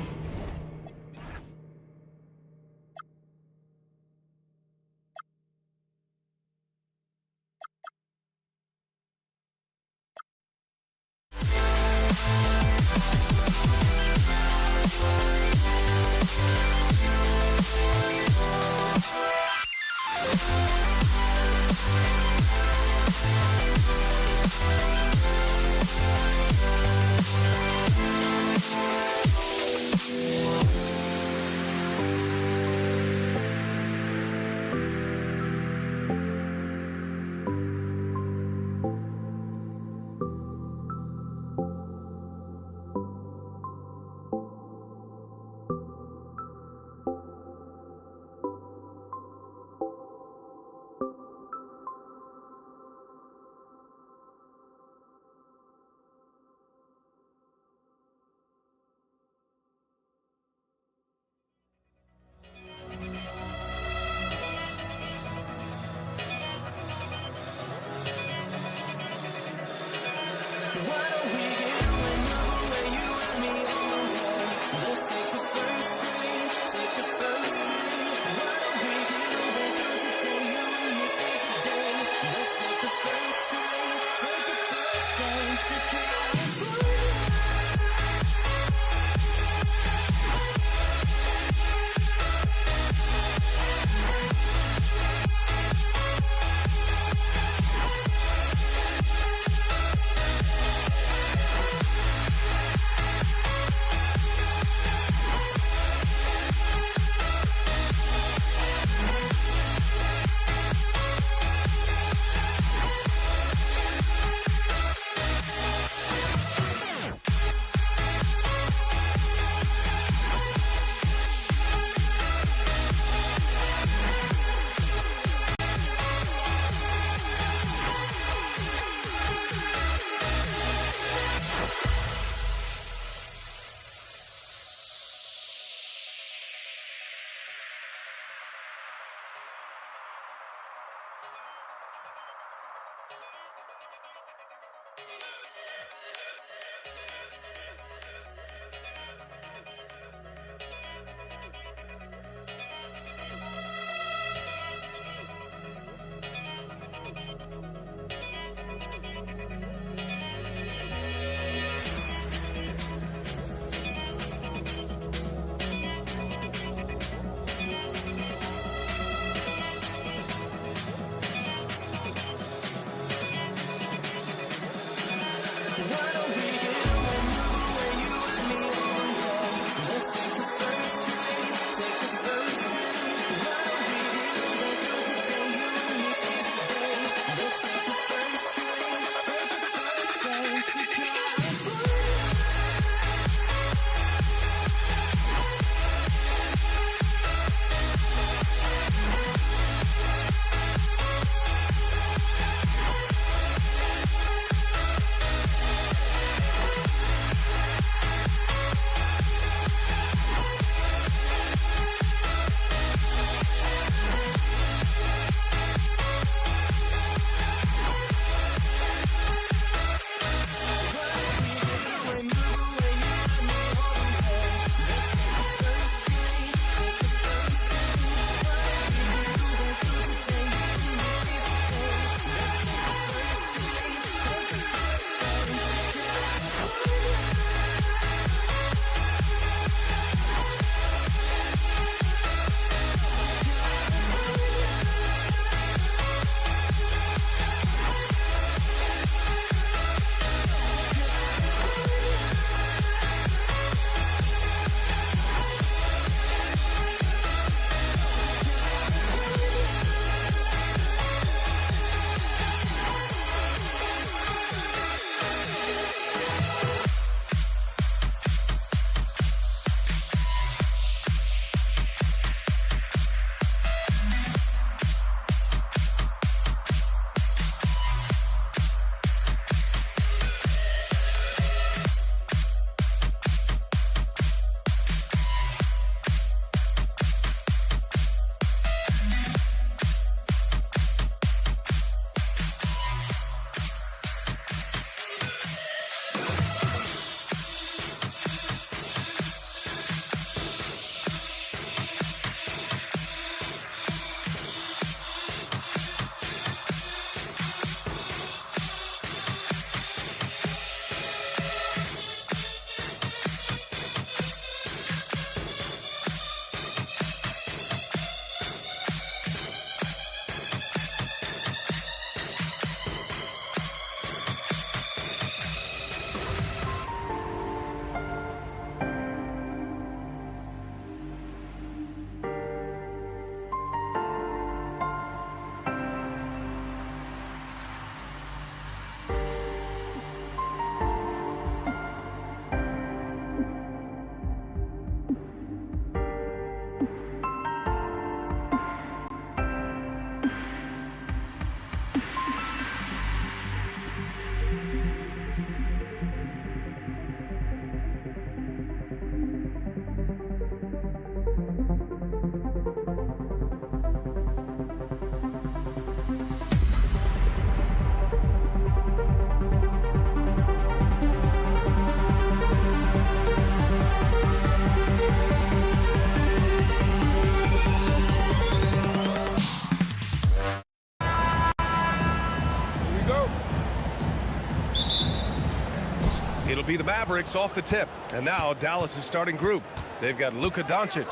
Speaker 2: It'll be the Mavericks off the tip. And now Dallas is starting group. They've got Luka Doncic.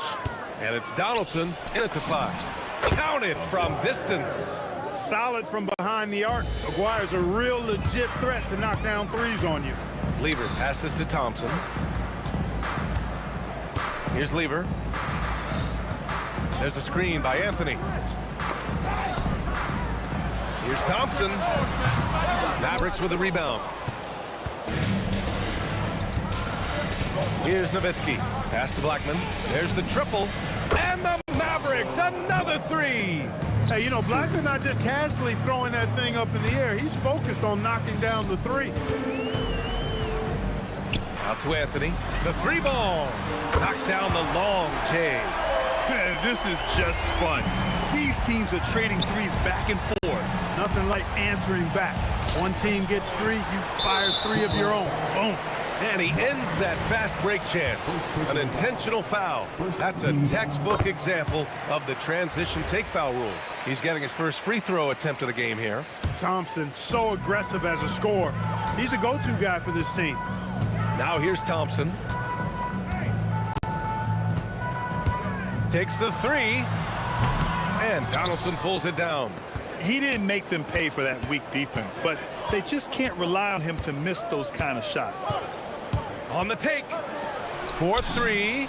Speaker 2: And it's Donaldson in at the 5. Count it from distance.
Speaker 3: Solid from behind the arc. Aguirre's a real legit threat to knock down threes on you.
Speaker 2: Lever passes to Thompson. Here's Lever. There's a screen by Anthony. Here's Thompson. Mavericks with a rebound. Here's Nowitzki. Pass to Blackman. There's the triple. And the Mavericks, another 3.
Speaker 3: Hey, you know, Blackman not just casually throwing that thing up in the air. He's focused on knocking down the 3.
Speaker 2: Out to Anthony. The 3 ball. Knocks down the long J.
Speaker 3: Man, this is just fun. These teams are trading threes back and forth. Nothing like answering back. One team gets 3, you fire 3 of your own. Boom.
Speaker 2: And he ends that fast break chance. An intentional foul. That's a textbook example of the transition take foul rule. He's getting his first free throw attempt of the game here.
Speaker 3: Thompson, so aggressive as a scorer. He's a go-to guy for this team.
Speaker 2: Now here's Thompson. Takes the 3. And Donaldson pulls it down.
Speaker 12: He didn't make them pay for that weak defense, but they just can't rely on him to miss those kind of shots.
Speaker 2: On the take. 4-3.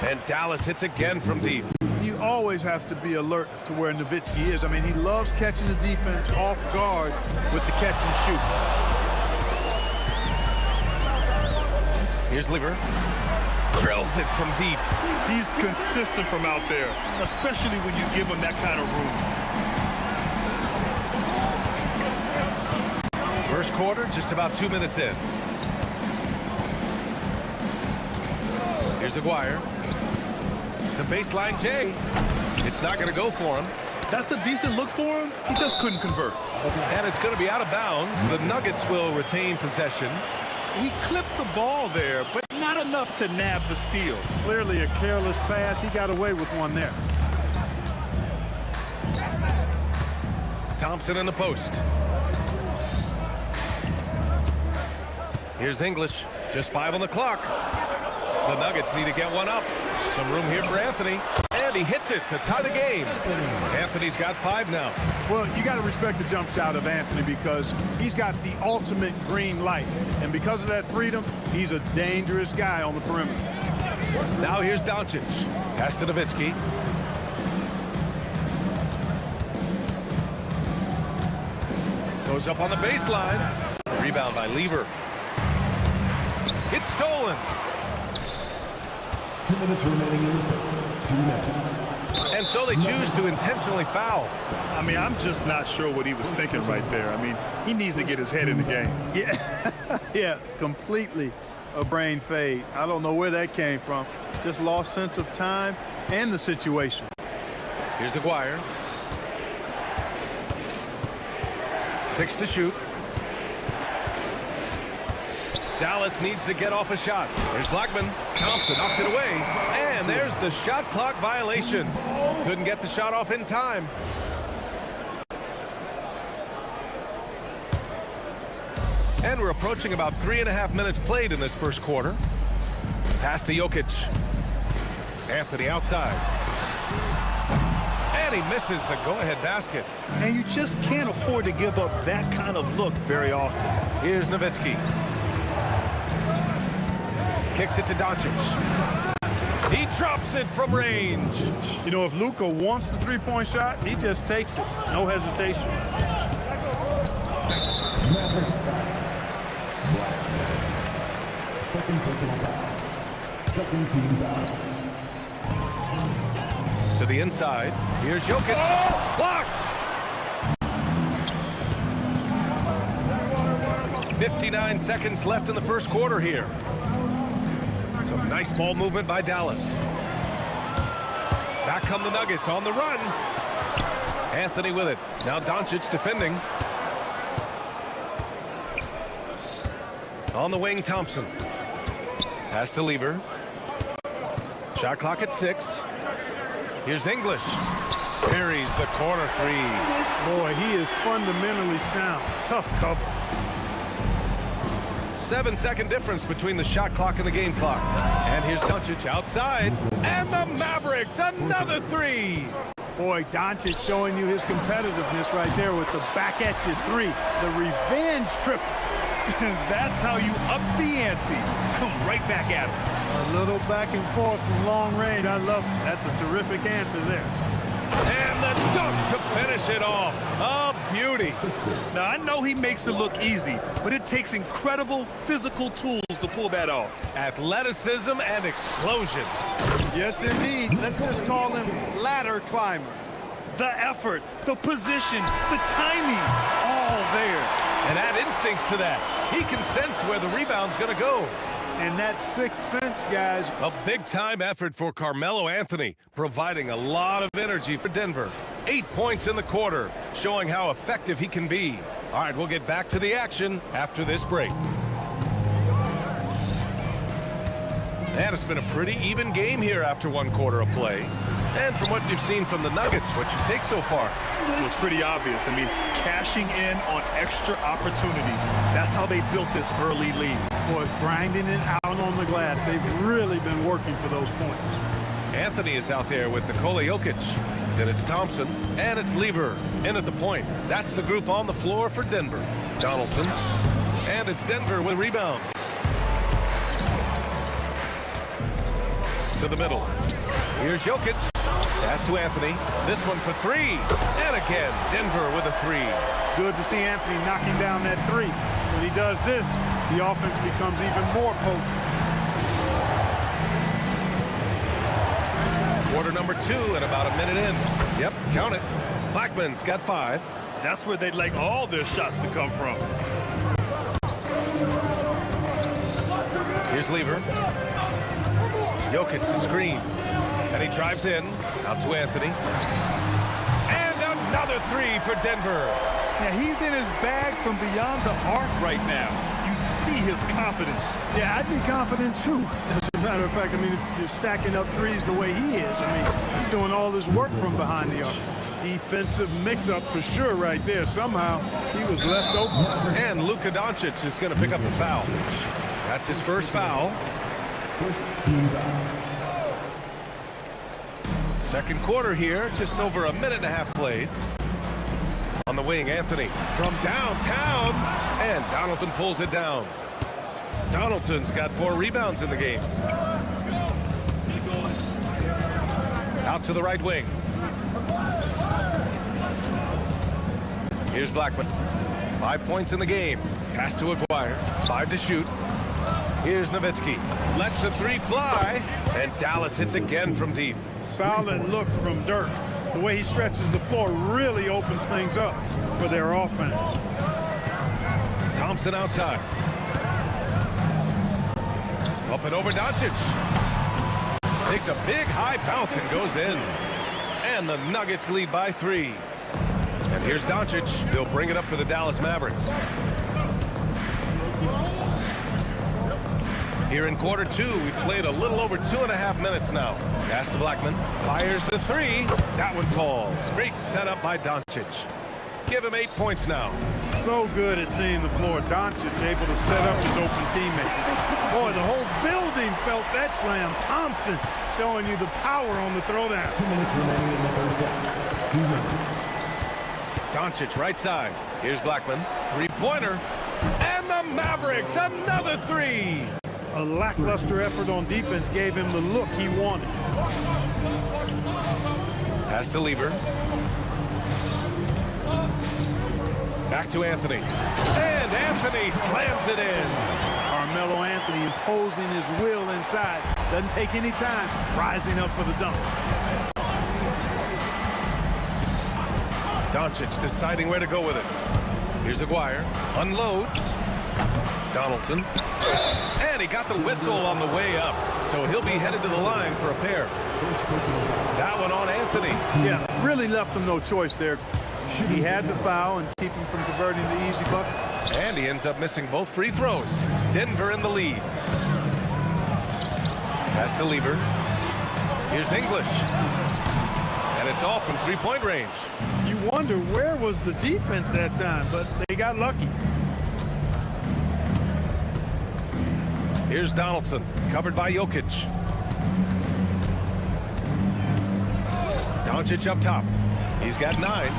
Speaker 2: And Dallas hits again from deep.
Speaker 3: You always have to be alert to where Nowitzki is. I mean, he loves catching the defense off guard with the catch and shoot.
Speaker 2: Here's Lever. Drills it from deep.
Speaker 12: He's consistent from out there, especially when you give him that kind of room.
Speaker 2: First quarter, just about 2 minutes in. Here's Aguirre. The baseline J. It's not going to go for him.
Speaker 12: That's a decent look for him. He just couldn't convert.
Speaker 2: And it's going to be out of bounds. The Nuggets will retain possession.
Speaker 12: He clipped the ball there, but not enough to nab the steal.
Speaker 3: Clearly a careless pass. He got away with one there.
Speaker 2: Thompson in the post. Here's English. Just 5 on the clock. The Nuggets need to get one up. Some room here for Anthony. And he hits it to tie the game. Anthony's got 5 now.
Speaker 3: Well, you got to respect the jump shot of Anthony because he's got the ultimate green light. And because of that freedom, he's a dangerous guy on the perimeter.
Speaker 2: Now here's Doncic. Pass to Nowitzki. Goes up on the baseline. Rebound by Lever. It's stolen.
Speaker 5: 2 minutes remaining in the first. 2 minutes.
Speaker 2: And so they choose to intentionally foul.
Speaker 12: I mean, I'm just not sure what he was thinking right there. I mean, he needs to get his head in the game.
Speaker 3: Yeah, yeah, completely a brain fade. I don't know where that came from. Just lost sense of time and the situation.
Speaker 2: Here's Aguirre. 6 to shoot. Dallas needs to get off a shot. There's Blackman. Thompson knocks it away. And there's the shot clock violation. Couldn't get the shot off in time. And we're approaching about 3.5 minutes played in this first quarter. Pass to Jokic. Anthony outside. And he misses the go-ahead basket.
Speaker 12: And you just can't afford to give up that kind of look very often.
Speaker 2: Here's Nowitzki. Kicks it to Doncic. He drops it from range.
Speaker 3: You know, if Luka wants the three-point shot, he just takes it. No hesitation.
Speaker 5: Second personal foul. Second team foul.
Speaker 2: To the inside. Here's Jokic. Blocked! 59 seconds left in the first quarter here. Some nice ball movement by Dallas. Back come the Nuggets on the run. Anthony with it. Now Doncic defending. On the wing, Thompson. Pass to Lever. Shot clock at 6. Here's English. Buries the corner 3.
Speaker 3: Boy, he is fundamentally sound. Tough cover.
Speaker 2: 7-second difference between the shot clock and the game clock. And here's Doncic outside. And the Mavericks, another three.
Speaker 3: Boy, Doncic showing you his competitiveness right there with the back at you three. The revenge triple.
Speaker 12: That's how you up the ante. Come right back at him.
Speaker 3: A little back and forth from long range. I love it. That's a terrific answer there.
Speaker 2: And the dunk to finish it off. A beauty.
Speaker 12: Now, I know he makes it look easy, but it takes incredible physical tools to pull that off.
Speaker 2: Athleticism and explosion.
Speaker 3: Yes, indeed. Let's just call him ladder climber.
Speaker 12: The effort, the position, the timing, all there.
Speaker 2: And add instincts to that. He can sense where the rebound's going to go.
Speaker 3: And that sixth sense, guys.
Speaker 2: A big-time effort for Carmelo Anthony, providing a lot of energy for Denver. 8 points in the quarter, showing how effective he can be. All right, we'll get back to the action after this break. And it's been a pretty even game here after one quarter of play. And from what you've seen from the Nuggets, what you take so far?
Speaker 12: It was pretty obvious. I mean, cashing in on extra opportunities. That's how they built this early lead.
Speaker 3: Boy, grinding it out on the glass. They've really been working for those points.
Speaker 2: Anthony is out there with Nikola Jokic. Then it's Thompson, and it's Lever in at the point. That's the group on the floor for Denver. Donaldson, and it's Denver with a rebound. To the middle. Here's Jokic. Pass to Anthony. This one for three. And again, Denver with a three.
Speaker 3: Good to see Anthony knocking down that three. When he does this, the offense becomes even more potent.
Speaker 2: Quarter number 2 and about a minute in. Yep, count it. Blackman's got 5.
Speaker 12: That's where they'd like all their shots to come from.
Speaker 2: Here's Lever. Jokic to screen. And he drives in. Out to Anthony. And another three for Denver.
Speaker 12: Yeah, he's in his bag from beyond the arc right now. You see his confidence.
Speaker 3: Yeah, I'd be confident too. As a matter of fact, I mean, if you're stacking up threes the way he is, I mean, he's doing all this work from behind the arc. Defensive mix-up for sure right there. Somehow, he was left open.
Speaker 2: And Luka Doncic is going to pick up the foul. That's his first foul. Second quarter here, just over a minute and a half played. On the wing, Anthony from downtown, and Donaldson pulls it down. Donaldson's got 4 rebounds in the game. Out to the right wing. Here's Blackman. 5 points in the game. Pass to Aguirre. 5 to shoot. Here's Nowitzki. Lets the three fly, and Dallas hits again from deep.
Speaker 3: Solid look from Dirk. The way he stretches the floor really opens things up for their offense.
Speaker 2: Thompson outside. Up and over Doncic. Takes a big high bounce and goes in. And the Nuggets lead by 3. And here's Doncic. They'll bring it up for the Dallas Mavericks. Here in quarter 2, we played a little over 2.5 minutes now. Pass to Blackman. Fires the three. That one falls. Great setup by Doncic. Give him 8 points now.
Speaker 3: So good at seeing the floor. Doncic able to set up his open teammates. Boy, the whole building felt that slam. Thompson showing you the power on the throwdown.
Speaker 5: 2 minutes remaining in the first half. 2 minutes.
Speaker 2: Doncic right side. Here's Blackman. Three-pointer. And the Mavericks, another three.
Speaker 3: A lackluster effort on defense gave him the look he wanted.
Speaker 2: Pass to Lever. Back to Anthony. And Anthony slams it in.
Speaker 3: Carmelo Anthony imposing his will inside. Doesn't take any time. Rising up for the dunk.
Speaker 2: Doncic deciding where to go with it. Here's Aguirre. Unloads. Donaldson. And he got the whistle on the way up. So he'll be headed to the line for a pair. That one on Anthony.
Speaker 3: Yeah, really left him no choice there. He had the foul and keep him from converting the easy bucket.
Speaker 2: And he ends up missing both free throws. Denver in the lead. Pass to Lever. Here's English. And it's off from three-point range.
Speaker 3: You wonder where was the defense that time, but they got lucky.
Speaker 2: Here's Donaldson, covered by Jokic. Doncic up top. He's got 9.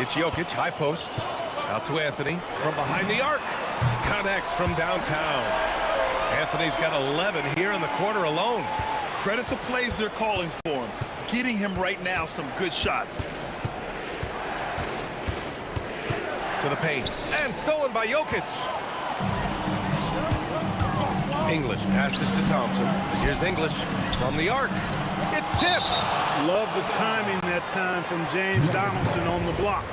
Speaker 2: It's Jokic, high post. Out to Anthony from behind the arc. Connects from downtown. Anthony's got 11 here in the quarter alone.
Speaker 12: Credit the plays they're calling for him. Getting him right now some good shots.
Speaker 2: To the paint. And stolen by Jokic. English passes to Thompson. Here's English from the arc. It's tipped.
Speaker 3: Love the timing that time from James Donaldson on the block.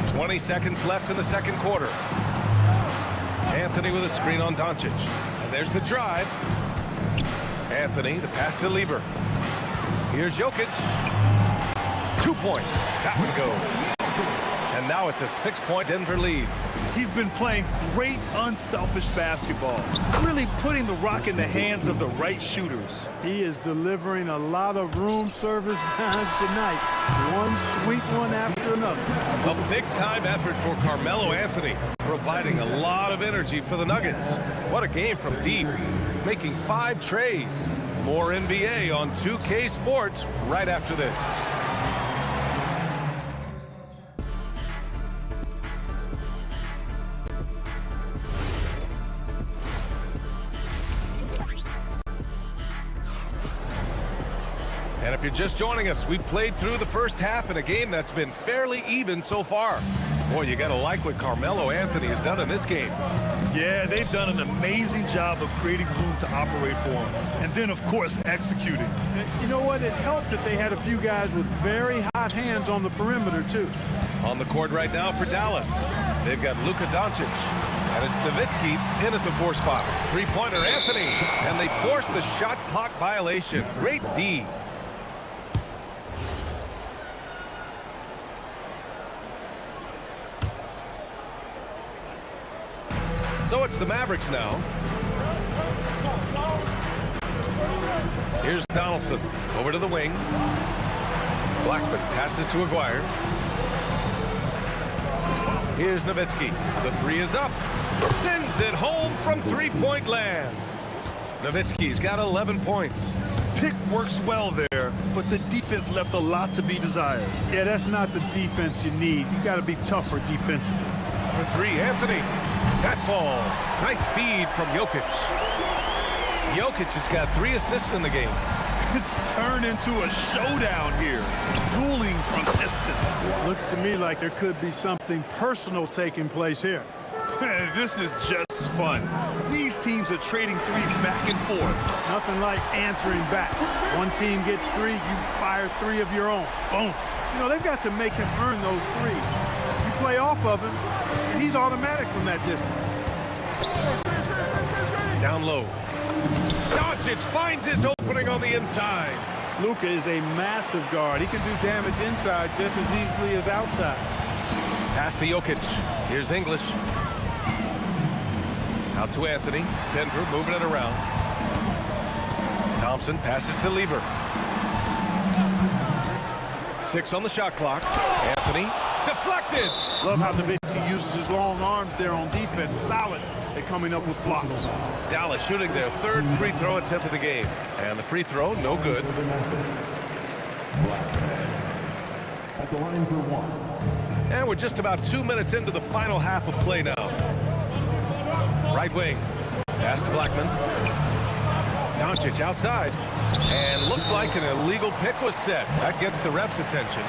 Speaker 2: .20 seconds left in the second quarter. Anthony with a screen on Doncic. And there's the drive. Anthony, the pass to Lieber. Here's Jokic. 2 points. That one goes. And now it's a 6-point Denver lead.
Speaker 12: He's been playing great, unselfish basketball. Really putting the rock in the hands of the right shooters.
Speaker 3: He is delivering a lot of room service times tonight. One sweet one after another.
Speaker 2: A big-time effort for Carmelo Anthony, providing a lot of energy for the Nuggets. What a game from deep, making 5 trays. More NBA on 2K Sports right after this. And if you're just joining us, we played through the first half in a game that's been fairly even so far. Boy, you got to like what Carmelo Anthony has done in this game.
Speaker 12: Yeah, they've done an amazing job of creating room to operate for him. And then, of course, executing.
Speaker 3: You know what? It helped that they had a few guys with very hot hands on the perimeter, too.
Speaker 2: On the court right now for Dallas, they've got Luka Doncic. And it's Nowitzki in at the 4 spot. Three-pointer Anthony. And they forced the shot clock violation. Great D. So it's the Mavericks now. Here's Donaldson over to the wing. Blackman passes to Aguirre. Here's Nowitzki. The 3 is up. Sends it home from three-point land. Nowitzki's got 11 points.
Speaker 12: Pick works well there, but the defense left a lot to be desired.
Speaker 3: Yeah, that's not the defense you need. You got to be tougher defensively.
Speaker 2: For 3, Anthony. That falls. Nice feed from Jokic. Jokic has got 3 assists in the game.
Speaker 12: It's turned into a showdown here. Dueling from distance.
Speaker 3: Looks to me like there could be something personal taking place here.
Speaker 12: This is just fun. These teams are trading threes back and forth.
Speaker 3: Nothing like answering back. One team gets 3, you fire 3 of your own. Boom. You know, they've got to make him earn those 3s. You play off of him, and he's automatic from that distance.
Speaker 2: Down low. Doncic finds his opening on the inside.
Speaker 3: Luka is a massive guard. He can do damage inside just as easily as outside.
Speaker 2: Pass to Jokic. Here's English. Out to Anthony. Denver moving it around. Thompson passes to Lieber. 6 on the shot clock. Anthony deflected.
Speaker 3: Love how Nowitzki uses his long arms there on defense. Solid at coming up with blocks.
Speaker 2: Dallas shooting their 3rd free throw attempt of the game. And the free throw, no good.
Speaker 5: At the line for 1.
Speaker 2: And we're just about 2 minutes into the final half of play now. Right wing. Pass to Blackman. Doncic outside. And looks like an illegal pick was set. That gets the ref's attention.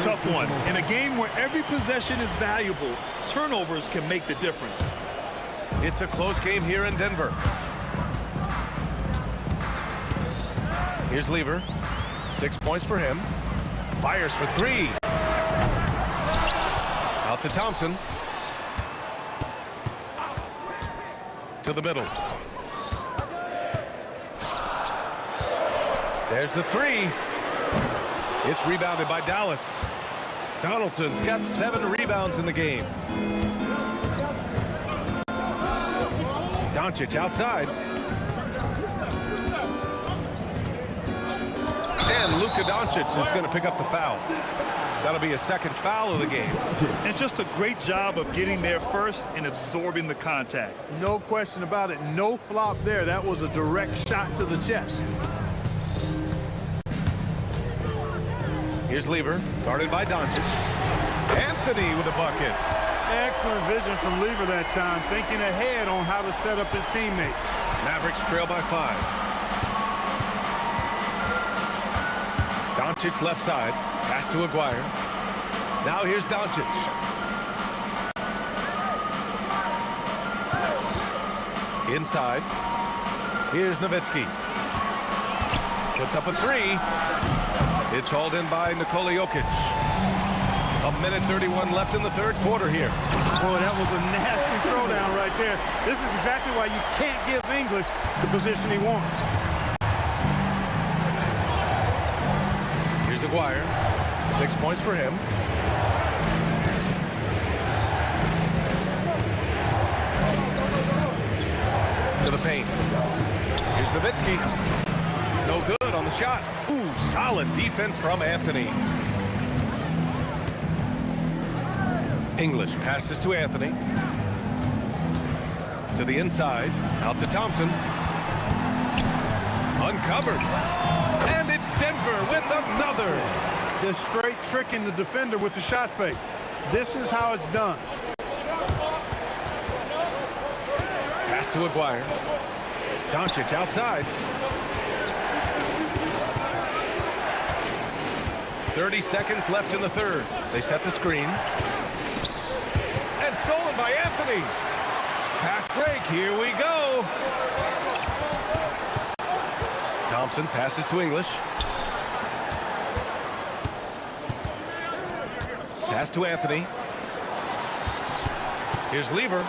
Speaker 12: Tough one. In a game where every possession is valuable, turnovers can make the difference.
Speaker 2: It's a close game here in Denver. Here's Lieber. 6 points for him. Fires for 3. Out to Thompson. To the middle. There's the 3. It's rebounded by Dallas. Donaldson's got 7 rebounds in the game. Doncic outside. And Luka Doncic is going to pick up the foul. That'll be a second foul of the game.
Speaker 12: And just a great job of getting there first and absorbing the contact.
Speaker 3: No question about it. No flop there. That was a direct shot to the chest.
Speaker 2: Here's Lever, guarded by Doncic. Anthony with a bucket.
Speaker 3: Excellent vision from Lever that time, thinking ahead on how to set up his teammates.
Speaker 2: Mavericks trail by 5. Doncic left side. Pass to Aguirre. Now here's Doncic. Inside. Here's Nowitzki. Puts up a 3. It's hauled in by Nikola Jokic. 1:31 left in the third quarter here.
Speaker 3: Boy, that was a nasty throwdown right there. This is exactly why you can't give English the position he wants.
Speaker 2: Here's Aguirre. 6 points for him. To the paint. Here's Nowitzki. No good on the shot. Ooh, solid defense from Anthony. English passes to Anthony. To the inside. Out to Thompson. Uncovered. And it's Denver with another.
Speaker 3: Just straight tricking the defender with the shot fake. This is how it's done.
Speaker 2: Pass to Aguirre. Doncic outside. 30 seconds left in the third. They set the screen. And stolen by Anthony. Fast break. Here we go. Thompson passes to English. Pass to Anthony. Here's Lever.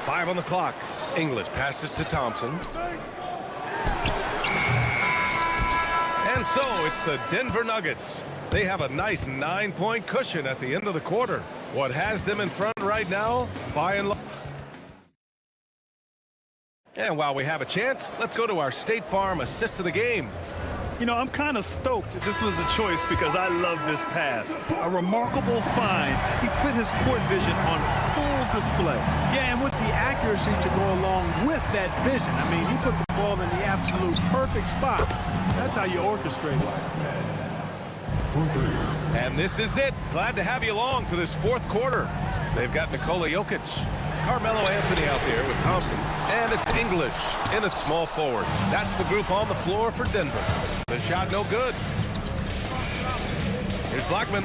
Speaker 2: 5 on the clock. English passes to Thompson. And so it's the Denver Nuggets. They have a nice 9-point cushion at the end of the quarter. What has them in front right now, by and large. And while we have a chance, let's go to our State Farm assist of the game.
Speaker 12: You know, I'm kind of stoked that this was a choice because I love this pass. A remarkable find. He put his court vision on full display.
Speaker 3: Yeah, and with the accuracy to go along with that vision. I mean, he put the ball in the absolute perfect spot. That's how you orchestrate it.
Speaker 2: And this is it. Glad to have you along for this fourth quarter. They've got Nikola Jokic, Carmelo Anthony out there with Thompson, and it's English in at small forward. That's the group on the floor for Denver. The shot no good. Here's Blackman.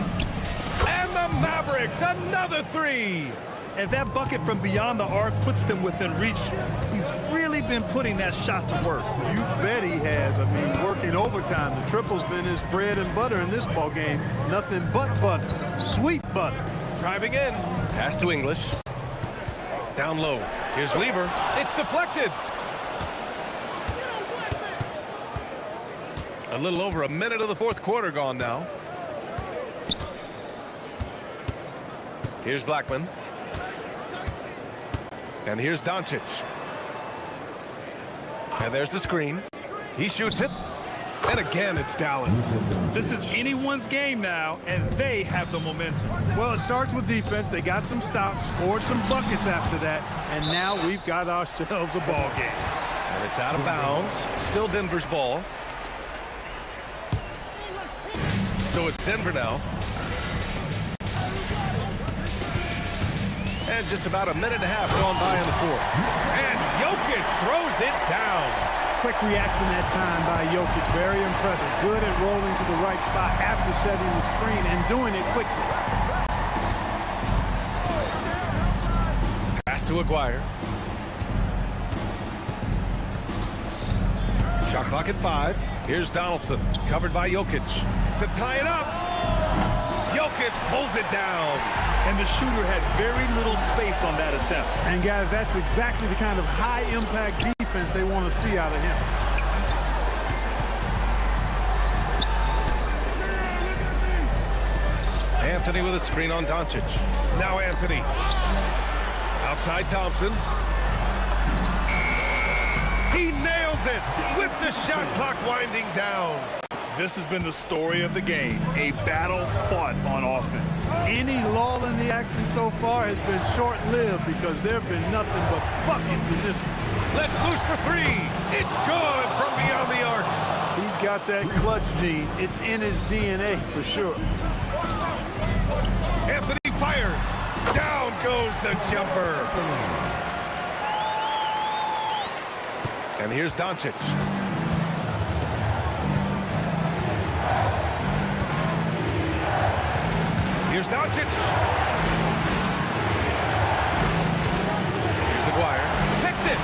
Speaker 2: And the Mavericks, another 3.
Speaker 12: And that bucket from beyond the arc puts them within reach. He's really been putting that shot to work.
Speaker 3: You bet he has. I mean, working overtime. The triple's been his bread and butter in this ball game. Nothing but butter. Sweet butter.
Speaker 2: Driving in. Pass to English. Down low. Here's Lever. It's deflected. A little over a minute of the fourth quarter gone now. Here's Blackman. And here's Doncic. And there's the screen. He shoots it. And again, it's Dallas.
Speaker 12: This is anyone's game now, and they have the momentum.
Speaker 3: Well, it starts with defense. They got some stops, scored some buckets after that, and now we've got ourselves a ball game.
Speaker 2: And it's out of bounds. Still Denver's ball. So it's Denver now. And just about a minute and a half gone by in the fourth. And Jokic throws it down.
Speaker 3: Quick reaction that time by Jokic. Very impressive. Good at rolling to the right spot after setting the screen and doing it quickly.
Speaker 2: Pass to Aguirre. Shot clock at 5. Here's Donaldson. Covered by Jokic. To tie it up. Jokic pulls it down.
Speaker 12: And the shooter had very little space on that attempt.
Speaker 3: And guys, that's exactly the kind of high-impact defense they want to see out of him.
Speaker 2: Anthony with a screen on Doncic. Now Anthony. Outside Thompson. He nails it with the shot clock winding down.
Speaker 12: This has been the story of the game, a battle fought on offense.
Speaker 3: Any lull in the action so far has been short-lived because there have been nothing but buckets in this one.
Speaker 2: Let's loose for three. It's good from beyond the arc.
Speaker 3: He's got that clutch gene. It's in his DNA for sure.
Speaker 2: Anthony fires. Down goes the jumper. And here's Doncic. Here's Doncic. Here's Aguirre. Picked it.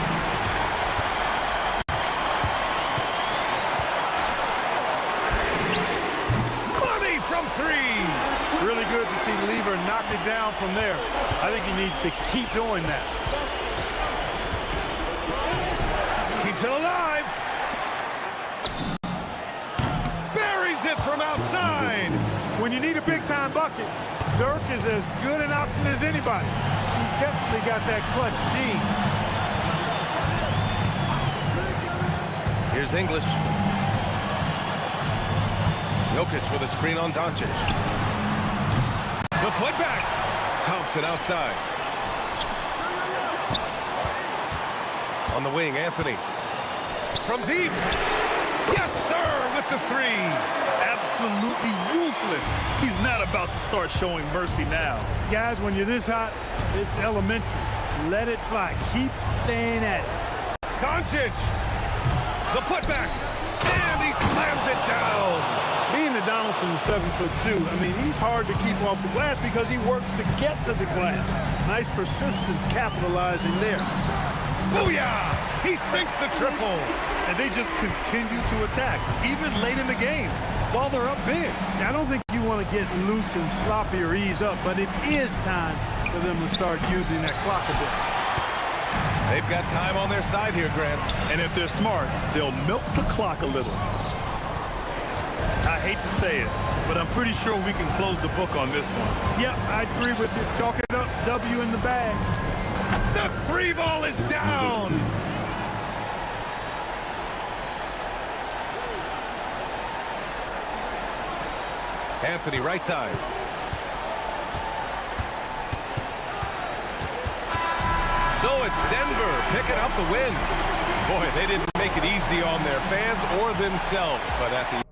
Speaker 2: Money from three.
Speaker 3: Really good to see Lever knock it down from there. I think he needs to keep doing that.
Speaker 2: Keeps it alive. Buries it from outside.
Speaker 3: When you need a big-time bucket, Dirk is as good an option as anybody. He's definitely got that clutch gene.
Speaker 2: Here's English. Jokic with a screen on Doncic. The putback. Thompson outside. On the wing, Anthony. From deep. Yes, sir, with the three.
Speaker 12: Absolutely ruthless. He's not about to start showing mercy now.
Speaker 3: Guys, when you're this hot, it's elementary. Let it fly. Keep staying at it.
Speaker 2: Doncic. The putback. And he slams it down.
Speaker 3: Being the Donaldson is 7'2", I mean, he's hard to keep off the glass because he works to get to the glass. Nice persistence capitalizing there.
Speaker 2: Booyah! He sinks the triple.
Speaker 12: And they just continue to attack, even late in the game, while they're up big.
Speaker 3: I don't think you want to get loose and sloppy or ease up, but it is time for them to start using that clock a bit.
Speaker 2: They've got time on their side here, Grant.
Speaker 12: And if they're smart, they'll milk the clock a little. I hate to say it, but I'm pretty sure we can close the book on this one.
Speaker 3: Yep, I agree with you. Chalk it up, W in the bag.
Speaker 2: The three ball is down. Anthony, right side. So it's Denver picking up the win. Boy, they didn't make it easy on their fans or themselves, but at the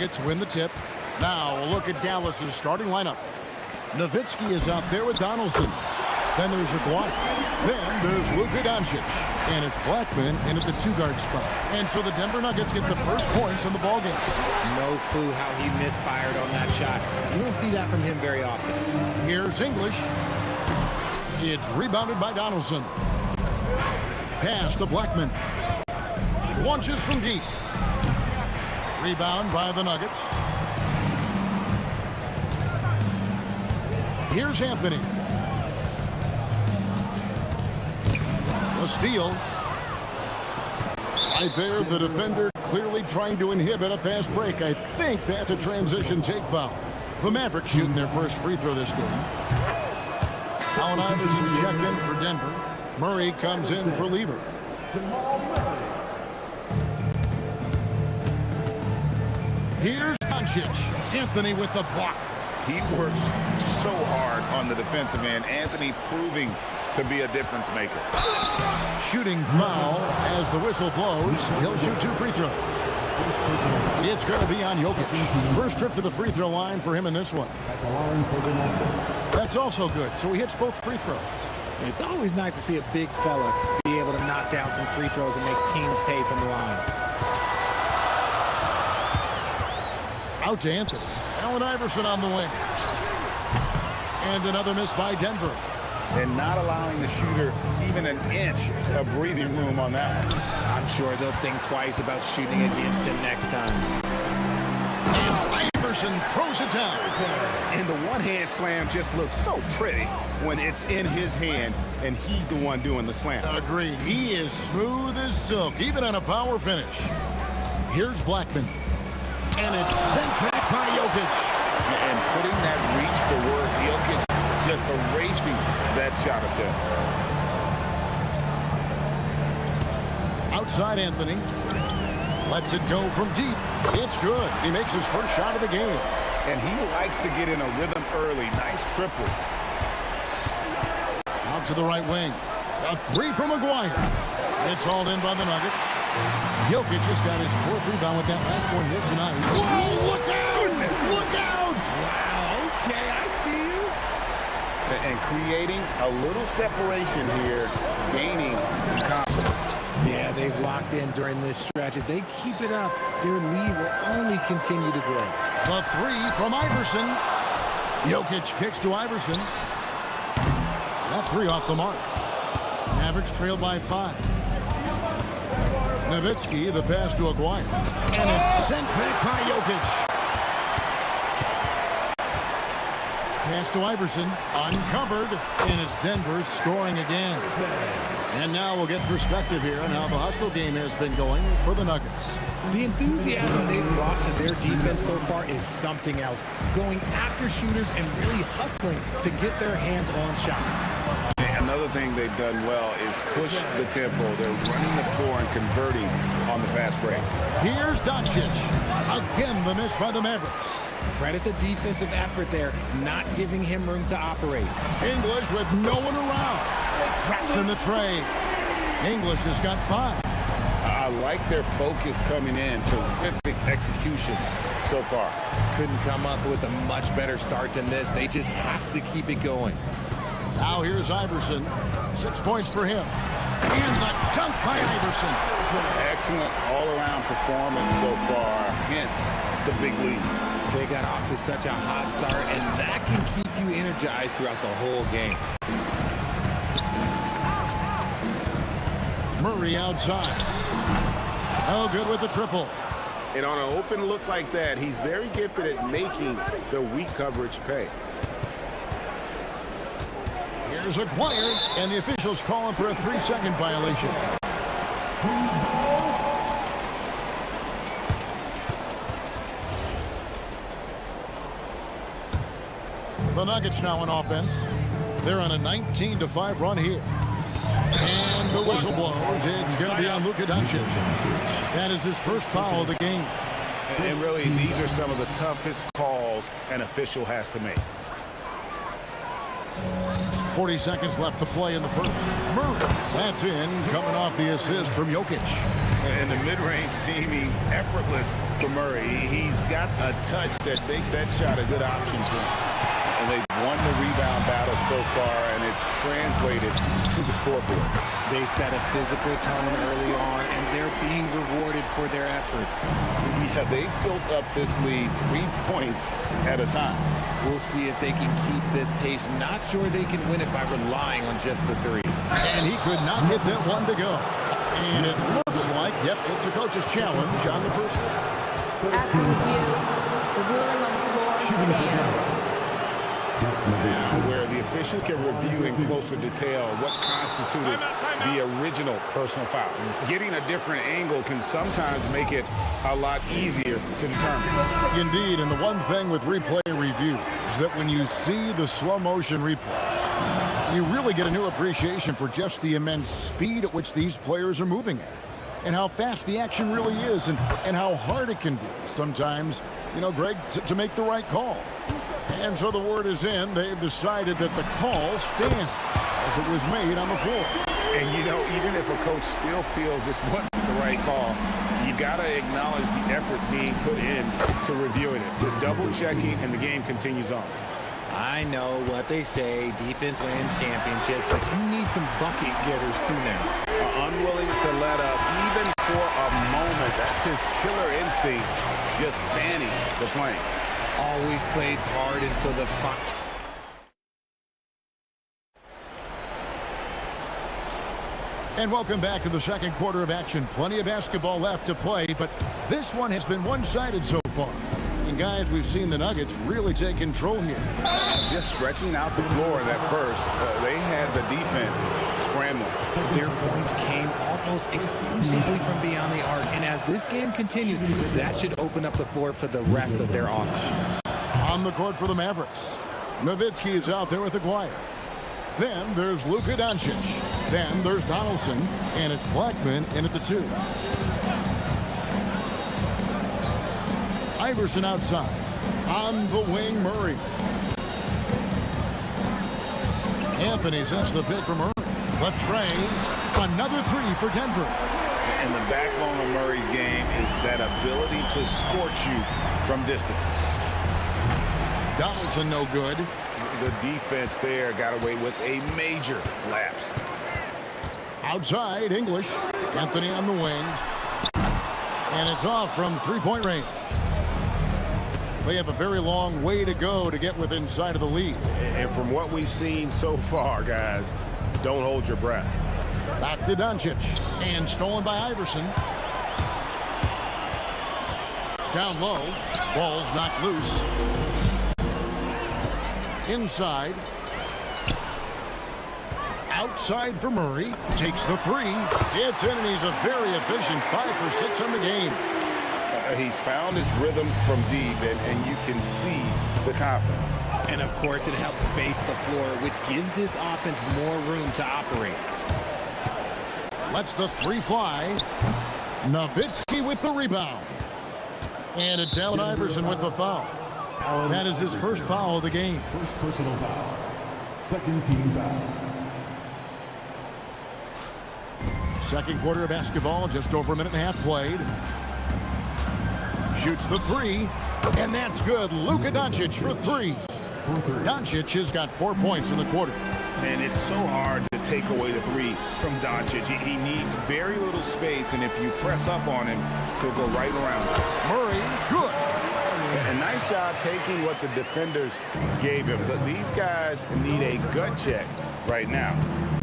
Speaker 7: Nuggets win the tip. Now a look at Dallas's starting lineup. Nowitzki is out there with Donaldson. Then there's Aguirre. Then there's Luka Doncic. And it's Blackman in at the two-guard spot. And so the Denver Nuggets get the first points in the ballgame.
Speaker 13: No clue how he misfired on that shot. You don't see that from him very often.
Speaker 7: Here's English. It's rebounded by Donaldson. Pass to Blackman. Launches from deep. Rebound by the Nuggets. Here's Anthony. A steal. Right there, the defender clearly trying to inhibit a fast break. I think that's a transition take foul. The Mavericks shooting their first free throw this game. Allen Iverson's checked in for Denver. Murray comes in for Lever. Here's Doncic. Anthony with the block.
Speaker 8: He works so hard on the defensive end. Anthony proving to be a difference maker.
Speaker 7: Shooting foul as the whistle blows. He'll shoot 2 free throws. It's going to be on Jokic. First trip to the free throw line for him in this one. That's also good. So he hits both free throws.
Speaker 13: It's always nice to see a big fella be able to knock down some free throws and make teams pay from the line.
Speaker 7: Out to Anthony. Allen Iverson on the wing. And another miss by Denver.
Speaker 8: And not allowing the shooter even an inch of breathing room on that one.
Speaker 13: I'm sure they'll think twice about shooting against him next time.
Speaker 7: And Iverson throws it down.
Speaker 8: And the one-hand slam just looks so pretty when it's in his hand and he's the one doing the slam.
Speaker 7: Agreed. He is smooth as silk, even on a power finish. Here's Blackman. And it's sent back by Jokic.
Speaker 8: And putting that reach to work, Jokic just erasing that shot attempt.
Speaker 7: Outside Anthony. Lets it go from deep. It's good. He makes his first shot of the game.
Speaker 8: And he likes to get in a rhythm early. Nice triple.
Speaker 7: Out to the right wing. A 3 from Aguirre. It's hauled in by the Nuggets. Jokic just got his 4th rebound with that last one here tonight. Whoa, look out! Goodness. Look out!
Speaker 13: Wow, okay, I see you.
Speaker 8: And creating a little separation here, gaining some confidence.
Speaker 13: Yeah, they've locked in during this stretch. If they keep it up, their lead will only continue to grow.
Speaker 7: The 3 from Iverson. Jokic kicks to Iverson. That 3 off the mark. Mavericks trailed by 5. Nowitzki, the pass to Aguirre. And it's sent back by Jokic. Pass to Iverson, uncovered, and it's Denver scoring again. And now we'll get perspective here on how the hustle game has been going for the Nuggets.
Speaker 13: The enthusiasm they've brought to their defense so far is something else. Going after shooters and really hustling to get their hands on shots.
Speaker 8: Another thing they've done well is push the tempo. They're running the floor and converting on the fast break.
Speaker 7: Here's Doncic. Again, the miss by the Mavericks.
Speaker 13: Credit the defensive effort there, not giving him room to operate.
Speaker 7: English with no one around. Traps in the tray. English has got 5.
Speaker 8: I like their focus coming in. Terrific execution so far.
Speaker 13: Couldn't come up with a much better start than this. They just have to keep it going.
Speaker 7: Now here's Iverson. 6 points for him. And the dunk by Iverson.
Speaker 8: Excellent all-around performance so far against the big lead.
Speaker 13: They got off to such a hot start, and that can keep you energized throughout the whole game.
Speaker 7: Murray outside. Oh, good with the triple.
Speaker 8: And on an open look like that, he's very gifted at making the weak coverage pay.
Speaker 7: Here's Aguirre, and the officials calling for a 3-second violation. The Nuggets now on offense. They're on a 19-5 run here. And the whistle blows. It's going to be on Luka Doncic. That is his first foul of the game.
Speaker 8: And really, these are some of the toughest calls an official has to make.
Speaker 7: 40 seconds left to play in the first. Murray, that's in, coming off the assist from Jokic.
Speaker 8: And the mid-range seeming effortless for Murray. He's got a touch that makes that shot a good option for him. And they've won the rebound battle so far, and it's translated to the scoreboard.
Speaker 13: They set a physical tone early on, and they're being rewarded for their efforts.
Speaker 8: Yeah, they've built up this lead 3 points at a time.
Speaker 13: We'll see if they can keep this pace. Not sure they can win it by relying on just the three.
Speaker 7: And he could not get that one to go. And it looks like, yep, it's a coach's challenge on the person.
Speaker 9: After review, the ruling on the floor stands.
Speaker 8: Now, where the official can review in closer detail what constituted the original personal foul. Getting a different angle can sometimes make it a lot easier to determine.
Speaker 7: Indeed, and the one thing with replay review is that when you see the slow motion replays, you really get a new appreciation for just the immense speed at which these players are moving at, and how fast the action really is, and how hard it can be sometimes, you know, Greg, to make the right call. And so the word is in. They've decided that the call stands as it was made on the floor.
Speaker 8: And, you know, even if a coach still feels this wasn't the right call, you got to acknowledge the effort being put in to reviewing it. The double-checking, and the game continues on.
Speaker 13: I know what they say, defense wins championships, but you need some bucket getters too now.
Speaker 8: Unwilling to let up even for a moment. That's his killer instinct, just fanning the flame.
Speaker 13: Always plays hard until the
Speaker 7: And welcome back to the second quarter of action. Plenty of basketball left to play, but this one has been one-sided so far. And guys, we've seen the Nuggets really take control here.
Speaker 8: Just stretching out the floor that first. They had the defense scrambling.
Speaker 13: Their points came almost exclusively from beyond the arc. And as this game continues, that should open up the floor for the rest of their offense.
Speaker 7: On the court for the Mavericks, Nowitzki is out there with Aguirre. Then there's Luka Doncic. Then there's Donaldson, and it's Blackman in at the 2. Iverson outside. On the wing, Murray. Anthony sets the pick for Murray. The tray. Another 3 for Denver.
Speaker 8: And the backbone of Murray's game is that ability to scorch you from distance.
Speaker 7: Donaldson no good.
Speaker 8: The defense there got away with a major lapse.
Speaker 7: Outside, English. Anthony on the wing. And it's off from three-point range. They have a very long way to go to get within sight of the lead.
Speaker 8: And from what we've seen so far, guys, don't hold your breath.
Speaker 7: Back to Doncic. And stolen by Iverson. Down low. Ball's knocked loose. Inside. Outside for Murray. Takes the 3. It's in, and he's a very efficient 5 for 6 on the game.
Speaker 8: He's found his rhythm from deep, and you can see the confidence.
Speaker 13: And, of course, it helps space the floor, which gives this offense more room to operate.
Speaker 7: Lets the 3 fly. Nowitzki with the rebound. And it's Allen Iverson with the foul. That is his first foul of the game.
Speaker 5: First personal foul. Second team foul.
Speaker 7: Second quarter of basketball, just over a minute and a half played. Shoots the 3, and that's good. Luka Doncic for 3. Doncic has got 4 points in the quarter.
Speaker 8: And it's so hard to take away the 3 from Doncic. He needs very little space, and if you press up on him, he'll go right around.
Speaker 7: Murray, good.
Speaker 8: A nice job taking what the defenders gave him. But these guys need a gut check right now.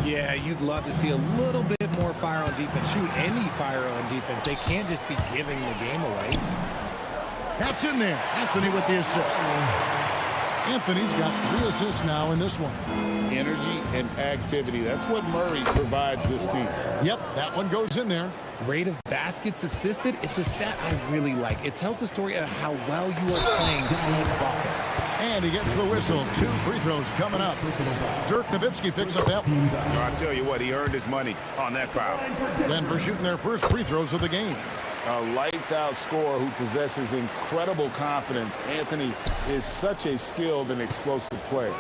Speaker 13: Yeah, you'd love to see a little bit more fire on defense. Shoot, any fire on defense. They can't just be giving the game away.
Speaker 7: That's in there. Anthony with the assist. Anthony's got 3 assists now in this one.
Speaker 8: Energy and activity. That's what Murray provides this team.
Speaker 7: Yep, that one goes in there.
Speaker 13: Rate of baskets assisted, it's a stat I really like. It tells the story of how well you are playing team offense.
Speaker 7: And he gets the whistle. 2 free throws coming up. Dirk Nowitzki picks up that one.
Speaker 8: I'll tell you what, he earned his money on that foul.
Speaker 7: Denver shooting their first free throws of the game.
Speaker 8: A lights-out scorer who possesses incredible confidence. Anthony is such a skilled and explosive player.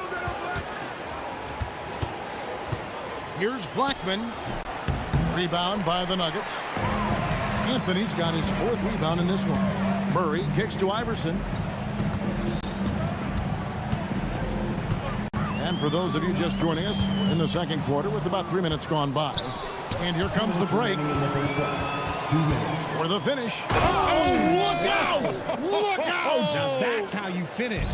Speaker 7: Here's Blackman. Rebound by the Nuggets. Anthony's got his 4th rebound in this one. Murray kicks to Iverson. And for those of you just joining us, we're in the second quarter with about 3 minutes gone by. And here comes the break. For the finish. Oh, look out! Look out!
Speaker 13: Now that's how you finish.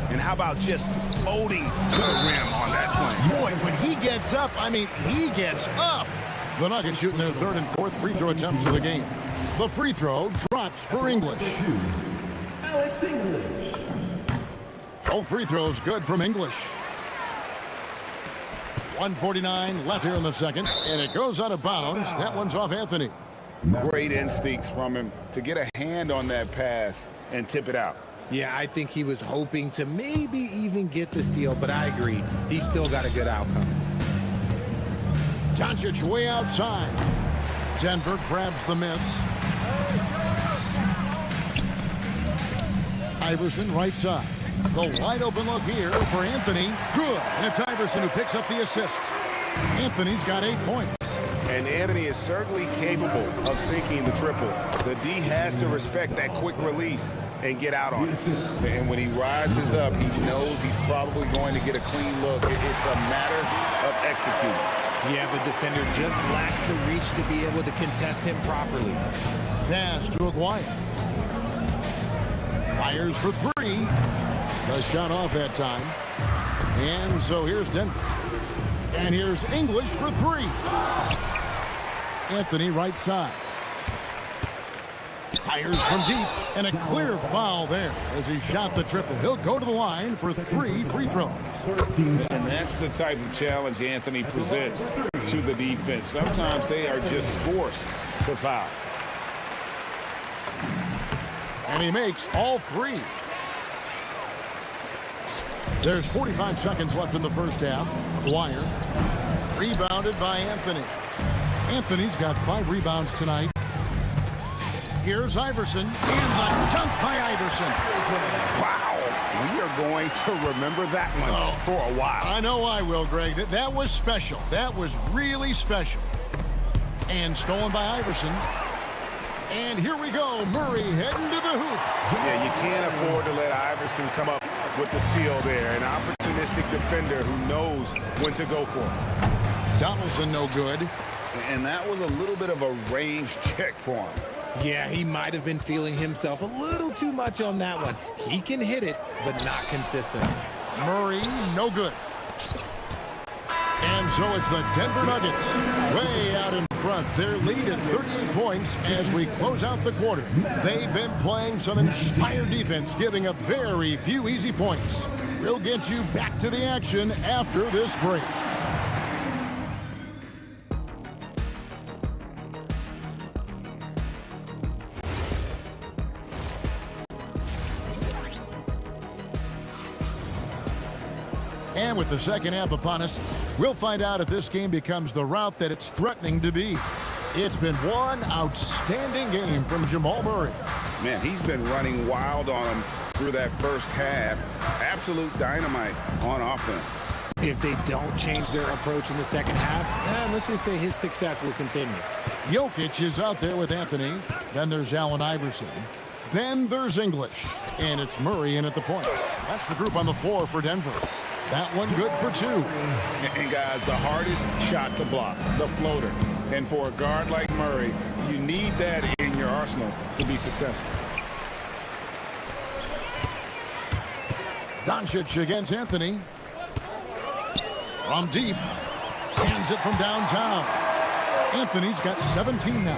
Speaker 8: And how about just floating to the rim on that slam?
Speaker 7: Boy, when he gets up, I mean, he gets up. The Nuggets shooting their 3rd and 4th free throw attempts of the game. The free throw drops for English.
Speaker 5: Alex English.
Speaker 7: All free throws good from English. 1:49 left here in the second, and it goes out of bounds. That one's off Anthony.
Speaker 8: Great instincts from him to get a hand on that pass and tip it out.
Speaker 13: Yeah, I think he was hoping to maybe even get the steal, but I agree. He still got a good outcome.
Speaker 7: Doncic way outside. Denver grabs the miss. Iverson right side. The wide open look here for Anthony. Good. And it's Iverson who picks up the assist. Anthony's got 8 points.
Speaker 8: And Anthony is certainly capable of sinking the triple. The D has to respect that quick release and get out on it. And when he rises up, he knows he's probably going to get a clean look. It's a matter of executing.
Speaker 13: Yeah, the defender just lacks the reach to be able to contest him properly.
Speaker 7: Pass to Aguirre. Fires for 3. The shot off that time. And so here's Denver. And here's English for 3. Anthony right side. Fires from deep, and a clear foul there as he shot the triple. He'll go to the line for 3 free throws.
Speaker 8: And that's the type of challenge Anthony presents to the defense. Sometimes they are just forced to foul.
Speaker 7: And he makes all 3. There's 45 seconds left in the first half. Aguirre rebounded by Anthony. Anthony's got 5 rebounds tonight. Here's Iverson, and the dunk by Iverson.
Speaker 8: Wow, we are going to remember that one for a while.
Speaker 7: I know I will, Greg. That was special. That was really special. And stolen by Iverson. And here we go, Murray heading to the hoop.
Speaker 8: Yeah, you can't afford to let Iverson come up with the steal there. An opportunistic defender who knows when to go for it.
Speaker 7: Donaldson no good.
Speaker 8: And that was a little bit of a range check for him.
Speaker 13: Yeah, he might have been feeling himself a little too much on that one. He can hit it, but not consistent.
Speaker 7: Murray, no good. And so it's the Denver Nuggets way out in front. Their lead at 38 points as we close out the quarter. They've been playing some inspired defense, giving up very few easy points. We'll get you back to the action after this break. And with the second half upon us, we'll find out if this game becomes the route that it's threatening to be. It's been one outstanding game from Jamal Murray.
Speaker 8: Man, he's been running wild on him through that first half. Absolute dynamite on offense.
Speaker 13: If they don't change their approach in the second half, let's just say his success will continue.
Speaker 7: Jokic is out there with Anthony. Then there's Allen Iverson. Then there's English. And it's Murray in at the point. That's the group on the floor for Denver. That one good for 2.
Speaker 8: And guys, the hardest shot to block, the floater. And for a guard like Murray, you need that in your arsenal to be successful.
Speaker 7: Doncic against Anthony. From deep. Hands it from downtown. Anthony's got 17 now.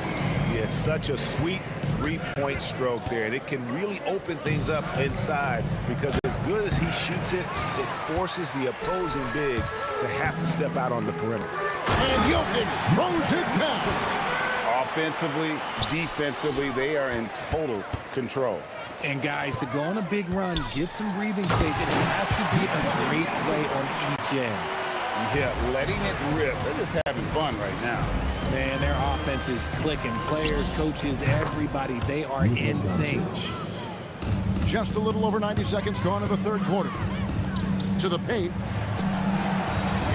Speaker 8: Yeah, such a sweet three-point stroke there. And it can really open things up inside because as good as he shoots it, it forces the opposing bigs to have to step out on the perimeter.
Speaker 7: And Jokic throws it down.
Speaker 8: Offensively, defensively, they are in total control.
Speaker 13: And guys, to go on a big run, get some breathing space, it has to be a great play on each end.
Speaker 8: Yeah, letting it rip. They're just having fun right now.
Speaker 13: Man, their offense is clicking. Players, coaches, everybody, they are in sync.
Speaker 7: Just a little over 90 seconds gone in the third quarter. To the paint.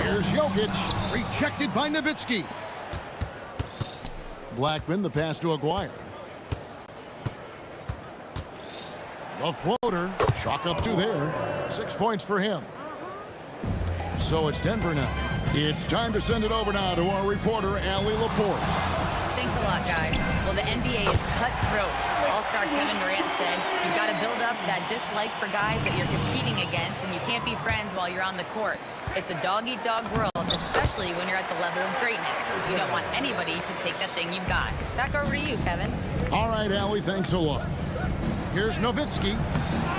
Speaker 7: Here's Jokic, rejected by Nowitzki. Blackman, the pass to Aguirre. The floater, chalk up to there. 6 points for him. So it's Denver now. It's time to send it over now to our reporter, Allie Laporte.
Speaker 6: Thanks a lot, guys. Well, the NBA is cutthroat. All-star Kevin Durant said, you've got to build up that dislike for guys that you're competing against, and you can't be friends while you're on the court. It's a dog-eat-dog world, especially when you're at the level of greatness. You don't want anybody to take that thing you've got. Back over to you, Kevin.
Speaker 7: All right, Allie, thanks a lot. Here's Nowitzki.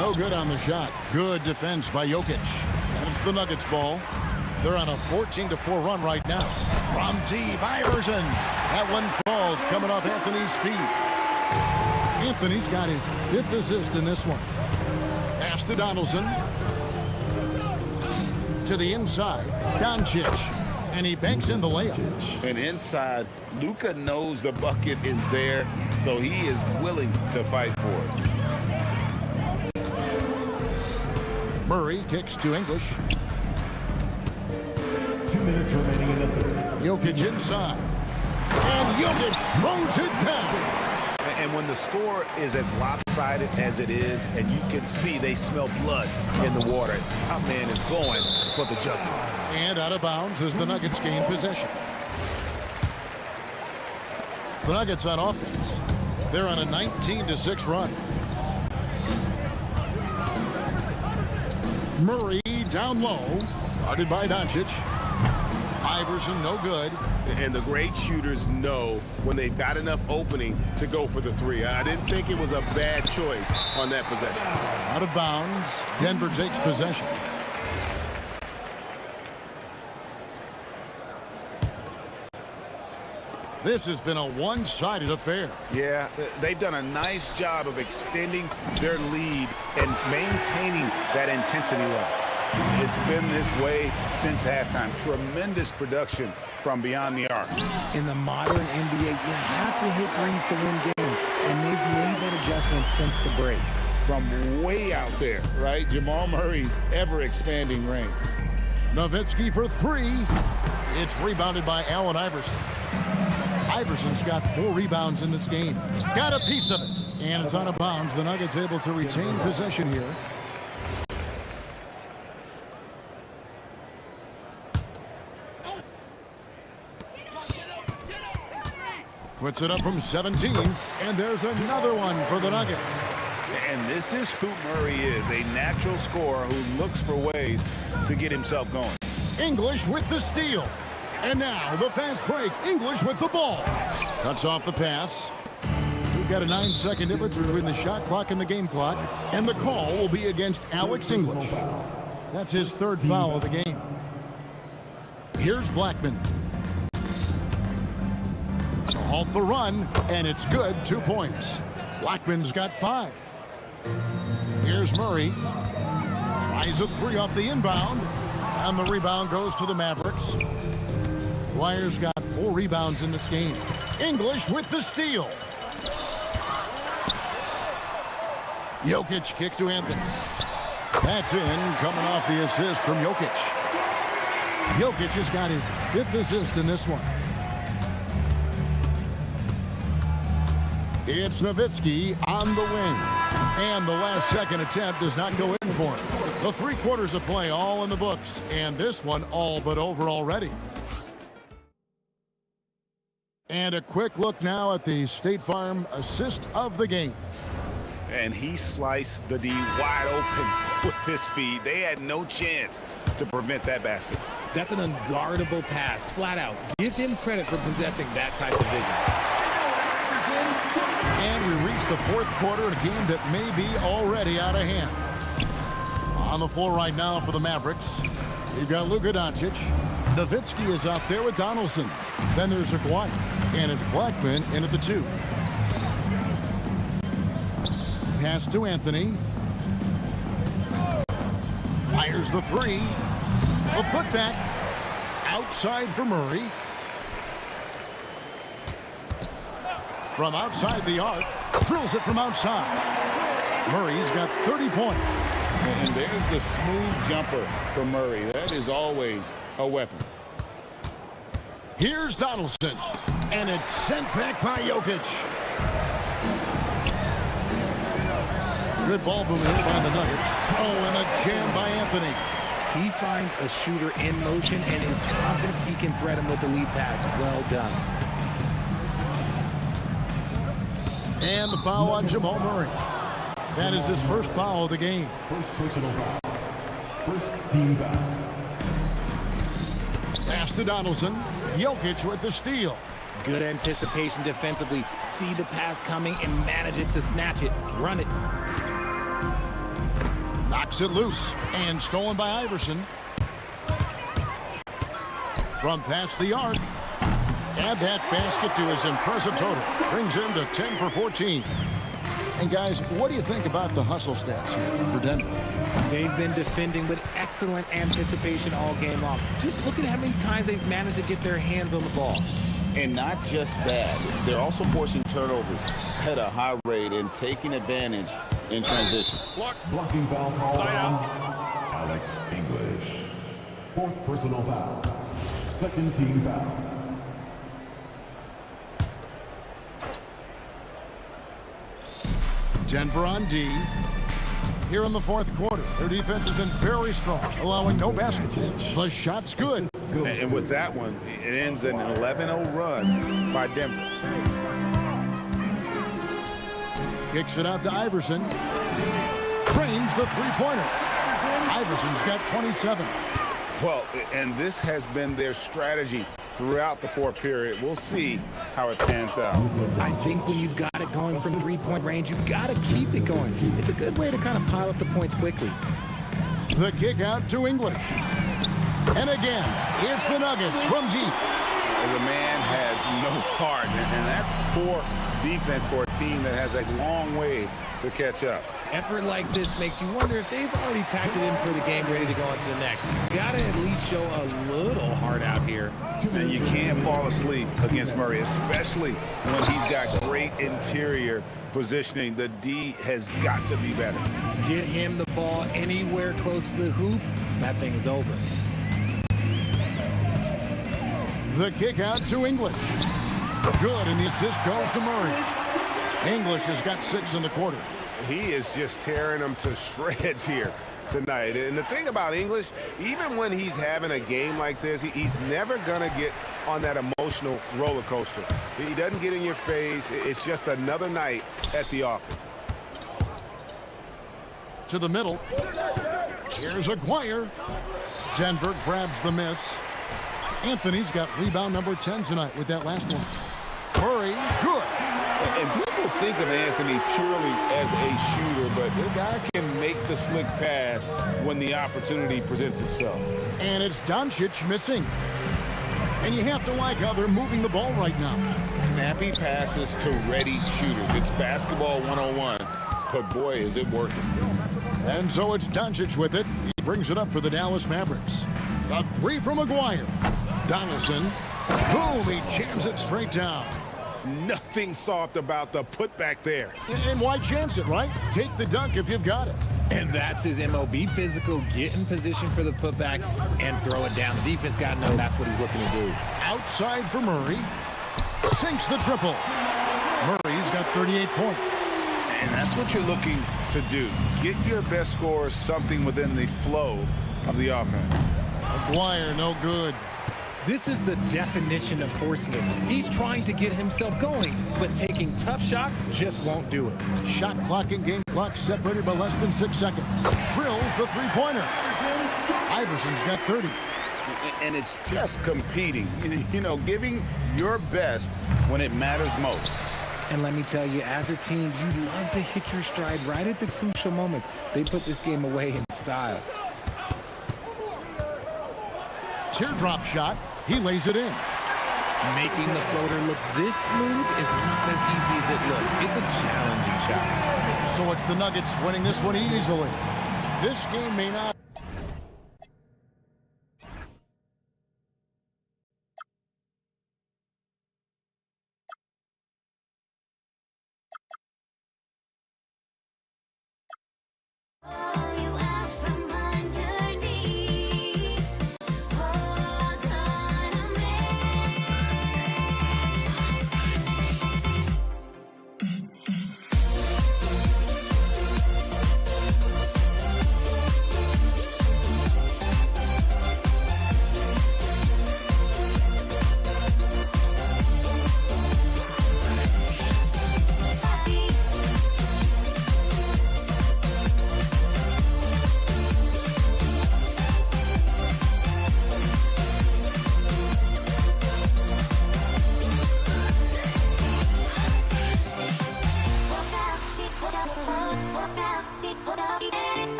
Speaker 7: No good on the shot. Good defense by Jokic. And it's the Nuggets ball. They're on a 14-4 run right now. From deep, Iverson. That one falls, coming off Anthony's feet. Anthony's got his 5th assist in this one. Pass to Donaldson. To the inside, Doncic. And he banks in the layup.
Speaker 8: And inside, Luka knows the bucket is there, so he is willing to fight for it.
Speaker 7: Murray kicks to English.
Speaker 5: 2 minutes remaining in the third.
Speaker 7: Jokic inside. And Jokic throws it down.
Speaker 8: And when the score is as lopsided as it is, and you can see they smell blood in the water, our man is going for the jugular.
Speaker 7: And out of bounds as the Nuggets gain possession. The Nuggets on offense. They're on a 19-6 run. Murray down low. Guarded by Doncic. Iverson, no good.
Speaker 8: And the great shooters know when they've got enough opening to go for the three. I didn't think it was a bad choice on that possession.
Speaker 7: Out of bounds. Denver takes possession. This has been a one-sided affair.
Speaker 8: Yeah, they've done a nice job of extending their lead and maintaining that intensity level. It's been this way since halftime. Tremendous production from beyond the arc.
Speaker 13: In the modern NBA, you have to hit threes to win games, and they've made that adjustment since the break.
Speaker 8: From way out there, right? Jamal Murray's ever-expanding range.
Speaker 7: Nowitzki for 3. It's rebounded by Allen Iverson. Iverson's got 4 rebounds in this game. Got a piece of it. And it's out of bounds. The Nuggets able to retain possession here. Puts it up from 17. And there's another one for the Nuggets.
Speaker 8: And this is who Murray is, a natural scorer who looks for ways to get himself going.
Speaker 7: English with the steal. And now the fast break. English with the ball. Cuts off the pass. We've got a 9-second difference between the shot clock and the game clock. And the call will be against Alex English. That's his 3rd foul of the game. Here's Blackman. So halt the run, and it's good. 2 points. Blackman's got 5. Here's Murray. Tries a 3 off the inbound. And the rebound goes to the Mavericks. Dwyer's got 4 rebounds in this game. English with the steal. Jokic kick to Anthony. That's in, coming off the assist from Jokic. Jokic has got his 5th assist in this one. It's Nowitzki on the wing. And the last second attempt does not go in for him. The 3 quarters of play all in the books. And this one all but over already. And a quick look now at the State Farm assist of the game.
Speaker 8: And he sliced the D wide open with his feet. They had no chance to prevent that basket.
Speaker 13: That's an unguardable pass, flat out. Give him credit for possessing that type of vision.
Speaker 7: And we reach the 4th quarter, a game that may be already out of hand. On the floor right now for the Mavericks, we've got Luka Doncic. Nowitzki is out there with Donaldson. Then there's Aguirre, and it's Blackman in at the 2. Pass to Anthony. Fires the 3. A putback outside for Murray. From outside the arc, drills it from outside. Murray's got 30 points.
Speaker 8: And there's the smooth jumper for Murray. That is always a weapon.
Speaker 7: Here's Donaldson, and it's sent back by Jokic. Good ball movement here by the Nuggets. Oh, and a jam by Anthony.
Speaker 13: He finds a shooter in motion and is confident he can thread him with the lead pass. Well done.
Speaker 7: And the foul on Jamal Murray. That is his first foul of the game.
Speaker 5: First personal foul. First team foul.
Speaker 7: Pass to Donaldson. Jokic with the steal.
Speaker 13: Good anticipation defensively. See the pass coming and manage it to snatch it. Run it.
Speaker 7: Knocks it loose and stolen by Iverson. From past the arc. Add that basket to his impressive total. Brings him to 10 for 14. And guys, what do you think about the hustle stats here for Denver?
Speaker 13: They've been defending with excellent anticipation all game long. Just look at how many times they've managed to get their hands on the ball.
Speaker 8: And not just that, they're also forcing turnovers at a high rate and taking advantage in transition.
Speaker 5: Blocking foul called on Alex English. Fourth personal foul. Second team foul.
Speaker 7: Denver on D. Here in the fourth quarter, their defense has been very strong, allowing no baskets. The shot's good.
Speaker 8: And with that one, it ends an 11-0 run by Denver.
Speaker 7: Kicks it out to Iverson. Drains the three-pointer. Iverson's got 27.
Speaker 8: Well, and this has been their strategy throughout the fourth period. We'll see how it pans out.
Speaker 13: I think when you've got it going from three-point range, you've got to keep it going. It's a good way to kind of pile up the points quickly.
Speaker 7: The kick out to English. And again, it's the Nuggets from deep.
Speaker 8: The man has no heart, and that's poor defense for a team that has a long way to catch up.
Speaker 13: Effort like this makes you wonder if they've already packed it in for the game, ready to go on to the next. You got to at least show a little heart out here.
Speaker 8: And you can't fall asleep against Murray, especially when he's got great interior positioning. The D has got to be better.
Speaker 13: Get him the ball anywhere close to the hoop, that thing is over.
Speaker 7: The kick out to English. Good, and the assist goes to Murray. English has got 6 in the quarter.
Speaker 2: He is just tearing them to shreds here tonight. And the thing about English, even when he's having a game like this, he's never going to get on that emotional roller coaster. He doesn't get in your face. It's just another night at the office.
Speaker 7: To the middle. Here's Aguirre. Denver grabs the miss. Anthony's got rebound number 10 tonight with that last one. Murray, good.
Speaker 8: And people think of Anthony purely as a shooter, but the guy can make the slick pass when the opportunity presents itself.
Speaker 7: And it's Doncic missing. And you have to like how they're moving the ball right now.
Speaker 8: Snappy passes to ready shooters. It's basketball 101, but boy, is it working.
Speaker 7: And so it's Doncic with it. He brings it up for the Dallas Mavericks. A three from Aguirre. Donaldson. Boom, he jams it straight down.
Speaker 2: Nothing soft about the putback there.
Speaker 7: And why chance it, right? Take the dunk if you've got it.
Speaker 13: And that's his MO. Be physical, get in position for the putback, and throw it down. The defense got to know that's what he's looking to do.
Speaker 7: Outside for Murray. Sinks the triple. Murray's got 38 points.
Speaker 8: And that's what you're looking to do. Get your best scorers something within the flow of the offense.
Speaker 7: Aguirre, no good.
Speaker 13: This is the definition of forcing it. He's trying to get himself going, but taking tough shots just won't do it.
Speaker 7: Shot clock and game clock separated by less than 6 seconds. Drills the three-pointer. Iverson's got 30.
Speaker 8: And it's just competing, you know, giving your best when it matters most.
Speaker 13: And let me tell you, as a team, you love to hit your stride right at the crucial moments. They put this game away in style.
Speaker 7: Teardrop shot. He lays it in.
Speaker 13: Making the floater look this smooth is not as easy as it looks. It's a challenging shot.
Speaker 7: So it's the Nuggets winning this one easily. This game may not.
Speaker 1: All you ever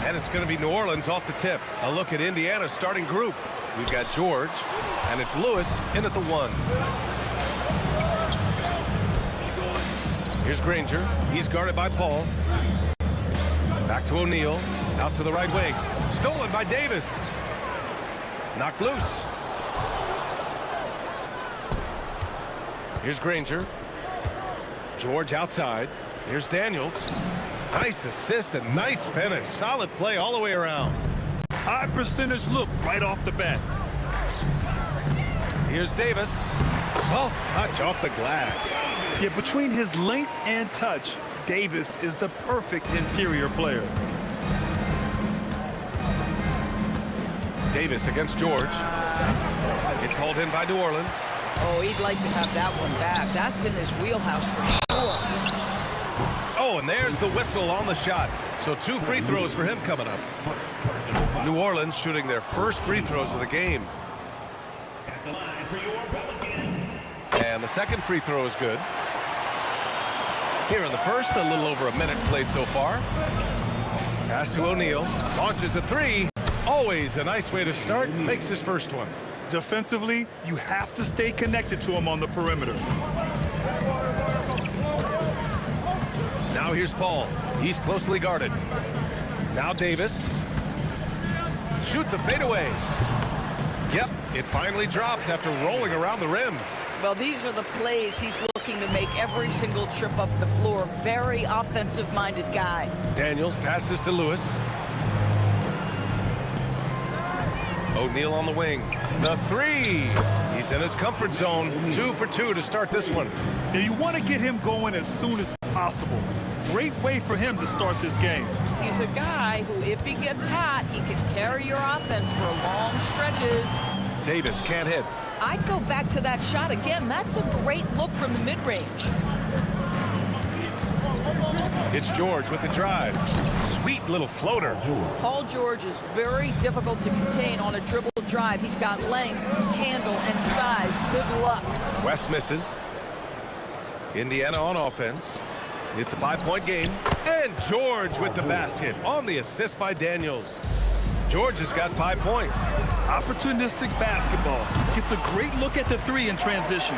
Speaker 2: And it's going to be New Orleans off the tip. A look at Indiana's starting group. We've got George, and it's Lewis in at the 1. Here's Granger. He's guarded by Paul. Back to O'Neal. Out to the right wing. Stolen by Davis. Knocked loose. Here's Granger. George outside. Here's Daniels. Nice assist and nice finish. Solid play all the way around.
Speaker 12: High percentage look right off the bat.
Speaker 2: Here's Davis. Soft touch off the glass.
Speaker 12: Yeah, between his length and touch, Davis is the perfect interior player.
Speaker 2: Davis against George. It's hauled in by New Orleans.
Speaker 10: Oh, he'd like to have that one back. That's in his wheelhouse for sure.
Speaker 2: Oh, and there's the whistle on the shot. So 2 free throws for him coming up. New Orleans shooting their first free throws of the game. And the second free throw is good. Here in the first, a little over a minute played so far. Pass to O'Neal. Launches a 3. Always a nice way to start. Makes his first one.
Speaker 12: Defensively, you have to stay connected to him on the perimeter.
Speaker 2: Now here's Paul. He's closely guarded. Now Davis. Shoots a fadeaway. Yep, it finally drops after rolling around the rim.
Speaker 10: Well, these are the plays he's looking to make every single trip up the floor. Very offensive-minded guy.
Speaker 2: Daniels passes to Lewis. O'Neal on the wing. The 3. He's in his comfort zone. 2 for 2 to start this one.
Speaker 12: Now you want to get him going as soon as possible. Great way for him to start this game.
Speaker 10: He's a guy who, if he gets hot, he can carry your offense for long stretches.
Speaker 2: Davis can't hit.
Speaker 10: I'd go back to that shot again. That's a great look from the mid-range.
Speaker 2: It's George with the drive. Sweet little floater.
Speaker 10: Paul George is very difficult to contain on a dribble drive. He's got length, handle, and size. Good luck.
Speaker 2: West misses. Indiana on offense. It's a 5-point game. And George with the basket on the assist by Daniels. George has got 5 points.
Speaker 12: Opportunistic basketball. Gets a great look at the 3 in transition.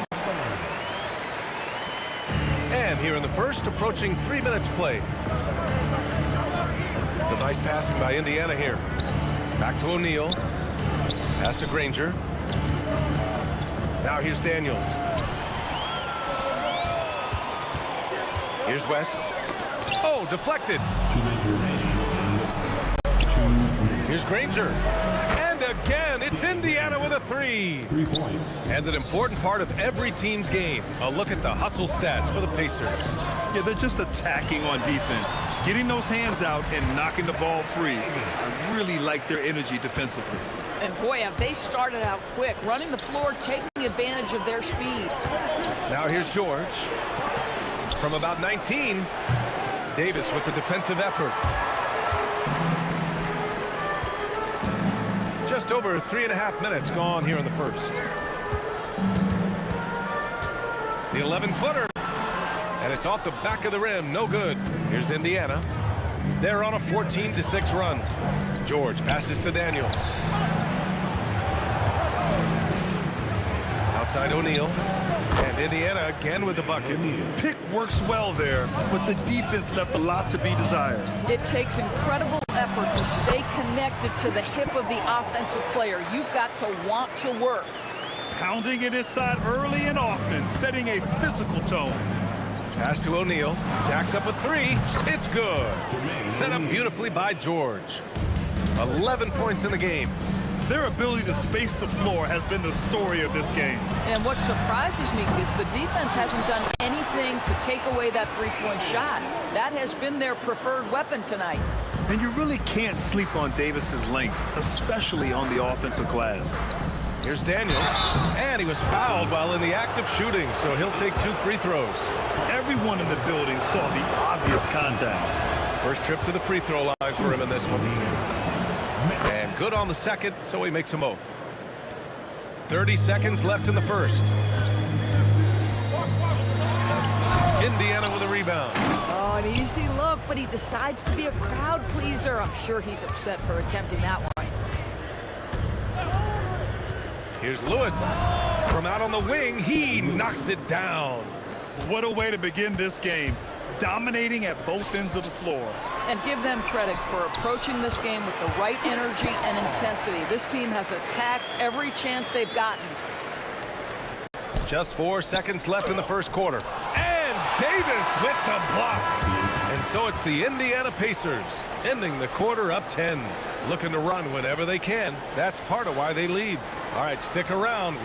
Speaker 2: And here in the first, approaching 3 minutes play. Some nice passing by Indiana here. Back to O'Neal. Pass to Granger. Now here's Daniels. Here's West. Oh, deflected. Here's Granger. And again, it's Indiana with a 3.
Speaker 5: 3 points.
Speaker 2: And an important part of every team's game. A look at the hustle stats for the Pacers.
Speaker 12: Yeah, they're just attacking on defense. Getting those hands out and knocking the ball free. I really like their energy defensively.
Speaker 10: And boy, have they started out quick. Running the floor, taking advantage of their speed.
Speaker 2: Now here's George. From about 19, Davis with the defensive effort. Just over 3.5 minutes gone here in the first. The 11-footer. And it's off the back of the rim. No good. Here's Indiana. They're on a 14-6 run. George passes to Daniels. Outside O'Neal. And Indiana again with the bucket.
Speaker 12: Pick works well there, but the defense left a lot to be desired.
Speaker 10: It takes incredible effort to stay connected to the hip of the offensive player. You've got to want to work.
Speaker 12: Pounding it inside early and often, setting a physical tone.
Speaker 2: Pass to O'Neal. Jacks up a 3. It's good. Set up beautifully by George. 11 points in the game.
Speaker 12: Their ability to space the floor has been the story of this game.
Speaker 10: And what surprises me is the defense hasn't done anything to take away that three-point shot. That has been their preferred weapon tonight.
Speaker 12: And you really can't sleep on Davis's length, especially on the offensive glass.
Speaker 2: Here's Daniels, and he was fouled while in the act of shooting, so he'll take 2 free throws.
Speaker 12: Everyone in the building saw the obvious contact.
Speaker 2: First trip to the free throw line for him in this one. And good on the second, so he makes them both. 30 seconds left in the first. Indiana with a rebound.
Speaker 10: Oh, an easy look, but he decides to be a crowd pleaser. I'm sure he's upset for attempting that one.
Speaker 2: Here's Lewis. From out on the wing, he knocks it down.
Speaker 12: What a way to begin this game. Dominating at both ends of the floor.
Speaker 10: And give them credit for approaching this game with the right energy and intensity. This team has attacked every chance they've gotten.
Speaker 2: Just 4 seconds left in the first quarter. And Davis with the block. And so it's the Indiana Pacers ending the quarter up 10. Looking to run whenever they can. That's part of why they lead. All right, stick around.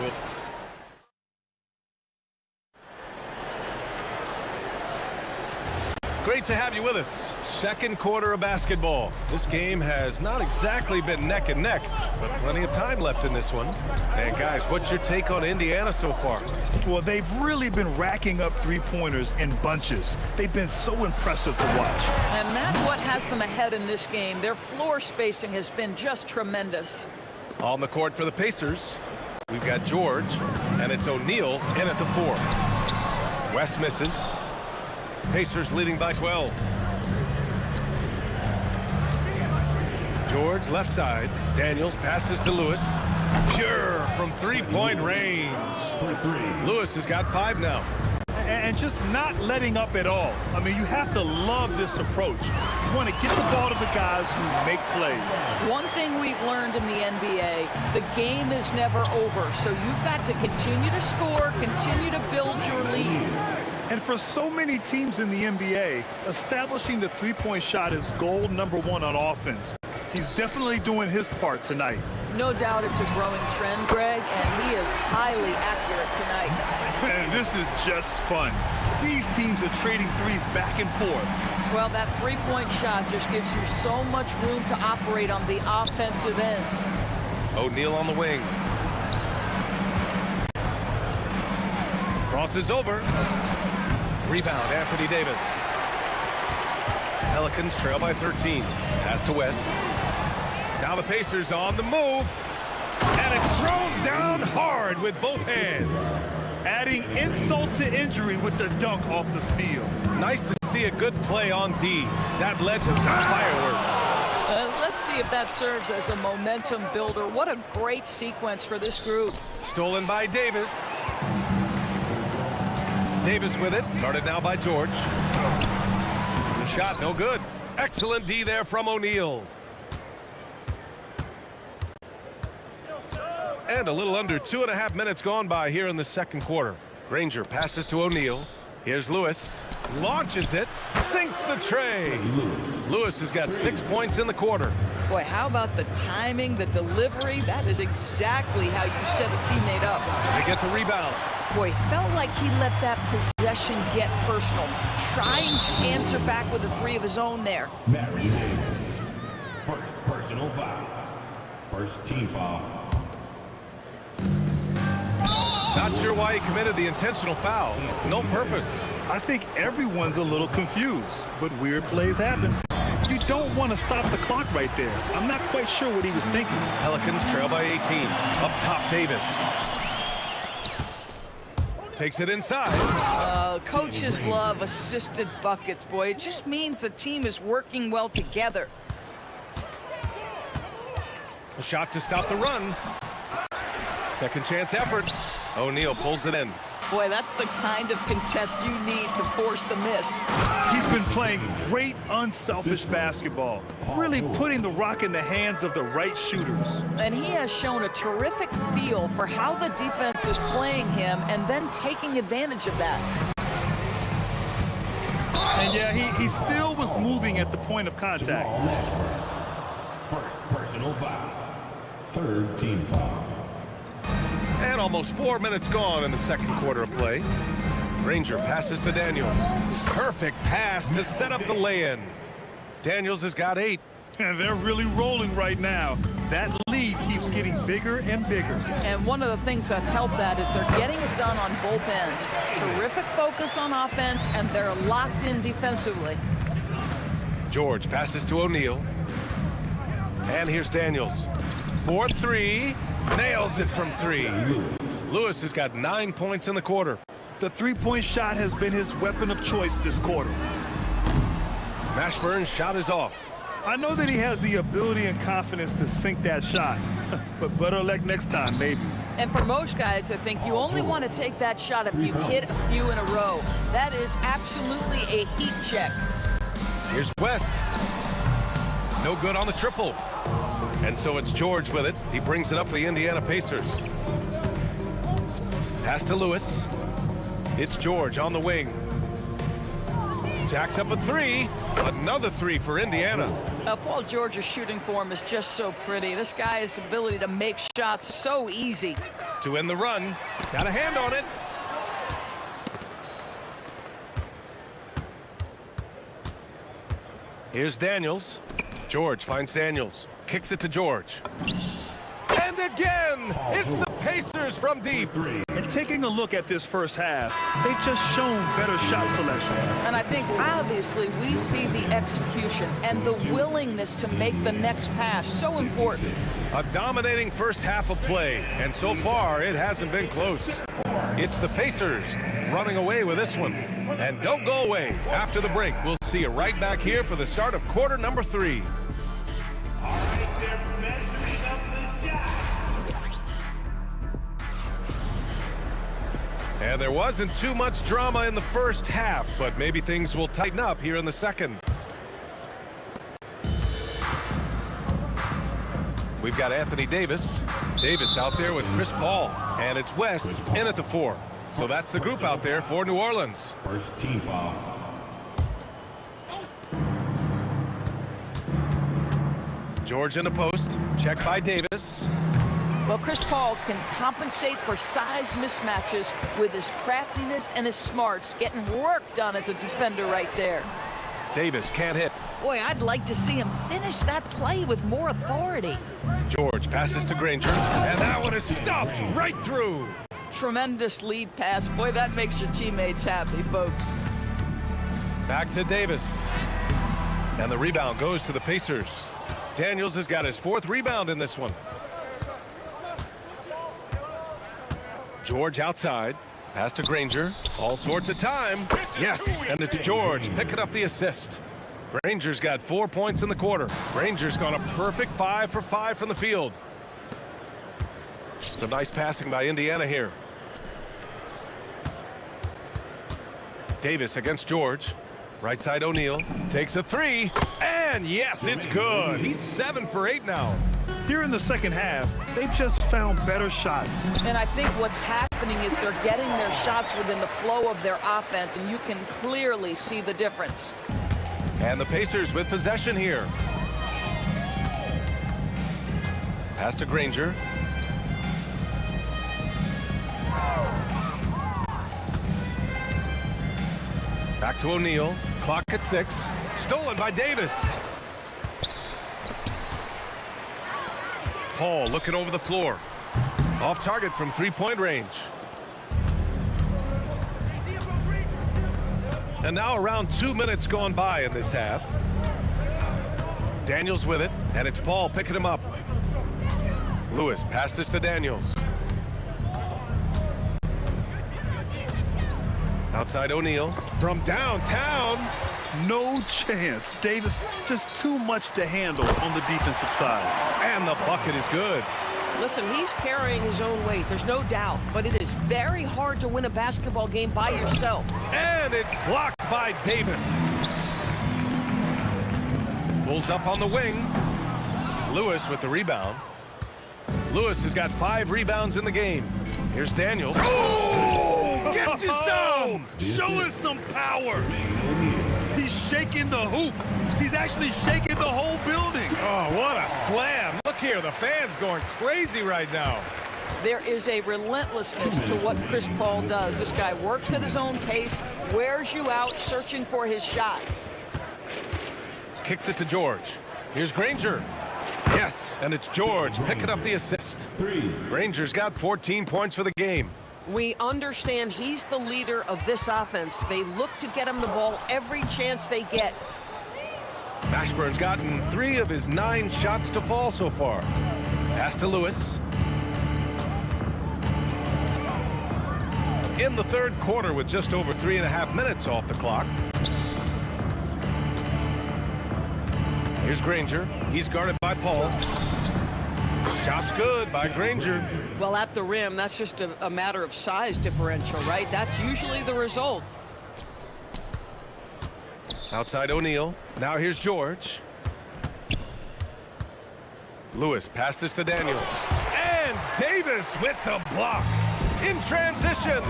Speaker 2: Great to have you with us. Second quarter of basketball. This game has not exactly been neck and neck, but plenty of time left in this one. And guys, what's your take on Indiana so far?
Speaker 12: Well, they've really been racking up three-pointers in bunches. They've been so impressive to watch.
Speaker 10: And that's what has them ahead in this game. Their floor spacing has been just tremendous.
Speaker 2: On the court for the Pacers, we've got George, and it's O'Neal in at the 4. West misses. Pacers leading by 12. George left side. Daniels passes to Lewis. Pure from three-point range. Lewis has got 5 now.
Speaker 12: And just not letting up at all. I mean, you have to love this approach. You want to get the ball to the guys who make plays.
Speaker 10: One thing we've learned in the NBA, the game is never over. So you've got to continue to score, continue to build your lead.
Speaker 12: And for so many teams in the NBA, establishing the three-point shot is goal number 1 on offense. He's definitely doing his part tonight.
Speaker 10: No doubt it's a growing trend, Greg, and he is highly accurate tonight.
Speaker 12: Man, this is just fun. These teams are trading threes back and forth.
Speaker 10: Well, that three-point shot just gives you so much room to operate on the offensive end.
Speaker 2: O'Neal on the wing. Crosses over. Rebound, Anthony Davis. Pelicans trail by 13. Pass to West. Now the Pacers on the move. And it's thrown down hard with both hands.
Speaker 12: Adding insult to injury with the dunk off the steal.
Speaker 2: Nice to see a good play on D. That led to some fireworks.
Speaker 10: Let's see if that serves as a momentum builder. What a great sequence for this group.
Speaker 2: Stolen by Davis. Davis with it. Guarded now by George. The shot no good. Excellent D there from O'Neal. And a little under 2.5 minutes gone by here in the second quarter. Granger passes to O'Neal. Here's Lewis. Launches it. Sinks the tray. Lewis has got 6 points in the quarter.
Speaker 10: Boy, how about the timing, the delivery? That is exactly how you set a teammate up.
Speaker 2: They get the rebound.
Speaker 10: Boy, felt like he let that possession get personal. Trying to answer back with a 3 of his own there.
Speaker 5: First personal foul. First team foul.
Speaker 2: Not sure why he committed the intentional foul. No purpose.
Speaker 12: I think everyone's a little confused, but weird plays happen. You don't want to stop the clock right there. I'm not quite sure what he was thinking.
Speaker 2: Pelicans trail by 18. Up top, Davis. Takes it inside.
Speaker 10: Coaches love assisted buckets, boy. It just means the team is working well together.
Speaker 2: A shot to stop the run. Second chance effort. O'Neal pulls it in.
Speaker 10: Boy, that's the kind of contest you need to force the miss.
Speaker 12: He's been playing great unselfish basketball, really putting the rock in the hands of the right shooters.
Speaker 10: And he has shown a terrific feel for how the defense is playing him and then taking advantage of that.
Speaker 12: And yeah, he still was moving at the point of contact.
Speaker 5: First personal foul. Third team foul.
Speaker 2: And almost 4 minutes gone in the second quarter of play. Granger passes to Daniels. Perfect pass to set up the lay-in. Daniels has got 8.
Speaker 12: And they're really rolling right now. That lead keeps getting bigger and bigger.
Speaker 10: And one of the things that's helped that is they're getting it done on both ends. Terrific focus on offense, and they're locked in defensively.
Speaker 2: George passes to O'Neal. And here's Daniels. 4-3. Nails it from 3. Lewis has got 9 points in the quarter.
Speaker 12: The three-point shot has been his weapon of choice this quarter.
Speaker 2: Mashburn's shot is off.
Speaker 12: I know that he has the ability and confidence to sink that shot, but better luck next time, maybe.
Speaker 10: And for most guys, I think you only want to take that shot if you've hit a few in a row. That is absolutely a heat check.
Speaker 2: Here's West. No good on the triple. And so it's George with it. He brings it up for the Indiana Pacers. Pass to Lewis. It's George on the wing. Jacks up a 3. Another 3 for Indiana.
Speaker 10: Paul George's shooting form is just so pretty. This guy has the ability to make shots so easy.
Speaker 2: To end the run. Got a hand on it. Here's Daniels. George finds Daniels. Kicks it to George. And again, it's the Pacers from deep.
Speaker 12: And taking a look at this first half, they've just shown better shot selection.
Speaker 10: And I think obviously we see the execution and the willingness to make the next pass so important.
Speaker 2: A dominating first half of play, and so far it hasn't been close. It's the Pacers running away with this one. And don't go away. After the break, we'll see you right back here for the start of quarter number 3. And there wasn't too much drama in the first half, but maybe things will tighten up here in the second. We've got Anthony Davis. Davis out there with Chris Paul. And it's West in at the 4. So that's the group out there for New Orleans.
Speaker 5: First team foul.
Speaker 2: George in the post. Check by Davis.
Speaker 10: Well, Chris Paul can compensate for size mismatches with his craftiness and his smarts, getting work done as a defender right there.
Speaker 2: Davis can't hit.
Speaker 10: Boy, I'd like to see him finish that play with more authority.
Speaker 2: George passes to Granger, and that one is stuffed right through.
Speaker 10: Tremendous lead pass. Boy, that makes your teammates happy, folks.
Speaker 2: Back to Davis. And the rebound goes to the Pacers. Daniels has got his 4th rebound in this one. George outside. Pass to Granger. All sorts of time. Yes, and it's George picking up the assist. Granger's got 4 points in the quarter. Granger's gone a perfect 5 for 5 from the field. Some nice passing by Indiana here. Davis against George. Right side O'Neal. Takes a 3. And yes, it's good. He's 7 for 8 now.
Speaker 12: Here in the second half, they've just found better shots.
Speaker 10: And I think what's happening is they're getting their shots within the flow of their offense, and you can clearly see the difference.
Speaker 2: And the Pacers with possession here. Pass to Granger. Back to O'Neal. Clock at 6. Stolen by Davis. Paul looking over the floor. Off target from 3-point range. And now around 2 minutes gone by in this half. Daniels with it, and it's Paul picking him up. Lewis passes to Daniels. Outside O'Neal from downtown.
Speaker 12: No chance. Davis just too much to handle on the defensive side.
Speaker 2: And the bucket is good.
Speaker 11: Listen, he's carrying his own weight, there's no doubt, but it is very hard to win a basketball game by yourself.
Speaker 2: And it's blocked by Davis. Pulls up on the wing. Lewis with the rebound. Lewis has got 5 rebounds in the game. Here's Daniel.
Speaker 12: Oh!
Speaker 2: Gets you some!
Speaker 12: Show us some power! He's shaking the hoop. He's actually shaking the whole building.
Speaker 2: Oh, what a slam. Look here, the fans going crazy right now.
Speaker 10: There is a relentlessness to what Chris Paul does. This guy works at his own pace, wears you out, searching for his shot.
Speaker 2: Kicks it to George. Here's Granger. Yes, and it's George picking up the assist. Granger's got 14 points for the game.
Speaker 11: We understand he's the leader of this offense. They look to get him the ball every chance they get.
Speaker 2: Mashburn's gotten 3 of his 9 shots to fall so far. Pass to Lewis. In the third quarter with just over 3.5 minutes off the clock. Here's Granger. He's guarded by Paul. Shot's good by Granger.
Speaker 11: Well, at the rim, that's just a matter of size differential, right? That's usually the result.
Speaker 2: Outside O'Neal. Now here's George. Lewis passes to Daniels. And Davis with the block. In transition.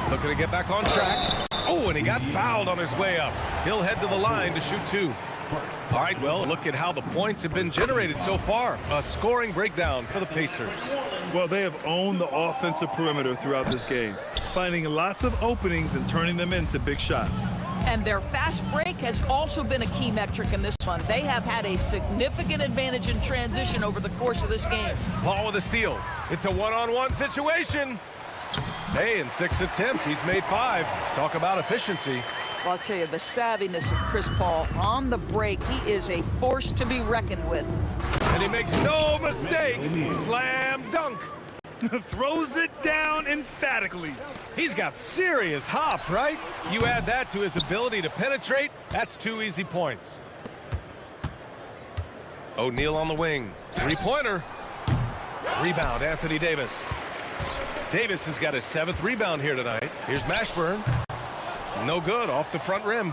Speaker 2: Looking to get back on track. Oh, and he got fouled on his way up. He'll head to the line to shoot 2. All right, well, look at how the points have been generated so far. A scoring breakdown for the Pacers.
Speaker 12: Well, they have owned the offensive perimeter throughout this game, finding lots of openings and turning them into big shots.
Speaker 10: And their fast break has also been a key metric in this one. They have had a significant advantage in transition over the course of this game.
Speaker 2: Paul with a steal. It's a one-on-one situation. Hey, in 6 attempts, he's made 5. Talk about efficiency.
Speaker 10: Well, I'll tell you, the savviness of Chris Paul on the break, he is a force to be reckoned with.
Speaker 2: And he makes no mistake. Slam dunk.
Speaker 12: Throws it down emphatically.
Speaker 2: He's got serious hop, right? You add that to his ability to penetrate, that's 2 easy points. O'Neal on the wing. 3-pointer. Rebound, Anthony Davis. Davis has got his 7th rebound here tonight. Here's Mashburn. No good, off the front rim.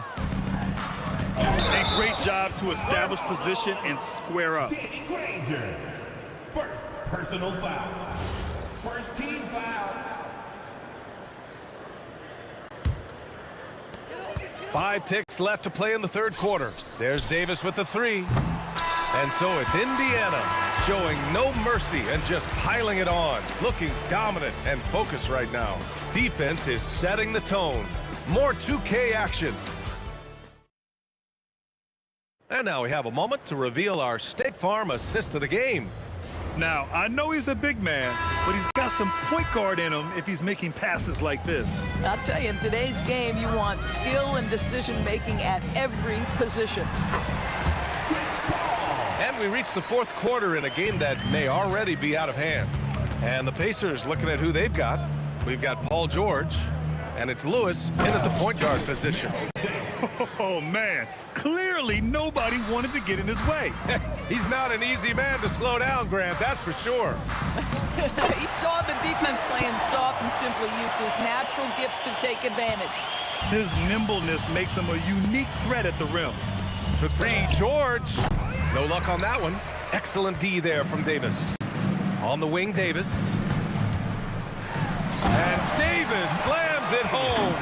Speaker 12: A great job to establish position and square up.
Speaker 5: Granger. First personal foul. First team foul.
Speaker 2: 5 ticks left to play in the third quarter. There's Davis with the 3. And so it's Indiana showing no mercy and just piling it on. Looking dominant and focused right now. Defense is setting the tone. More 2K action. And now we have a moment to reveal our State Farm assist of the game.
Speaker 12: Now, I know he's a big man, but he's got some point guard in him if he's making passes like this.
Speaker 10: I'll tell you, in today's game, you want skill and decision-making at every position.
Speaker 2: And we reach the fourth quarter in a game that may already be out of hand. And the Pacers looking at who they've got. We've got Paul George. And it's Lewis in at the point guard position.
Speaker 12: Oh, man. Clearly, nobody wanted to get in his way.
Speaker 2: He's not an easy man to slow down, Grant, that's for sure.
Speaker 10: He saw the defense playing soft and simply used his natural gifts to take advantage.
Speaker 12: His nimbleness makes him a unique threat at the rim.
Speaker 2: For 3, George. No luck on that one. Excellent D there from Davis. On the wing, Davis. And Davis slams it home.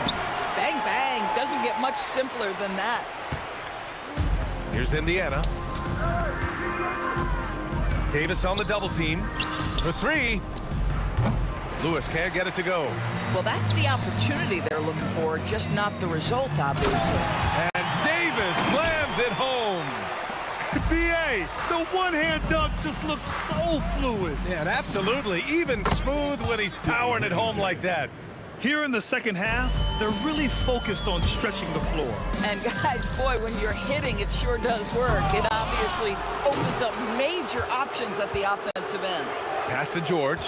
Speaker 10: Bang, bang. Doesn't get much simpler than that.
Speaker 2: Here's Indiana. Davis on the double team. For 3. Lewis can't get it to go.
Speaker 10: Well, that's the opportunity they're looking for, just not the result, obviously.
Speaker 2: And Davis slams it home.
Speaker 12: B.A., the one-hand dunk just looks so fluid.
Speaker 2: Yeah, and absolutely. Even smooth when he's powering it home like that.
Speaker 12: Here in the second half, they're really focused on stretching the floor.
Speaker 10: And guys, boy, when you're hitting, it sure does work. It obviously opens up major options at the offensive end.
Speaker 2: Pass to George.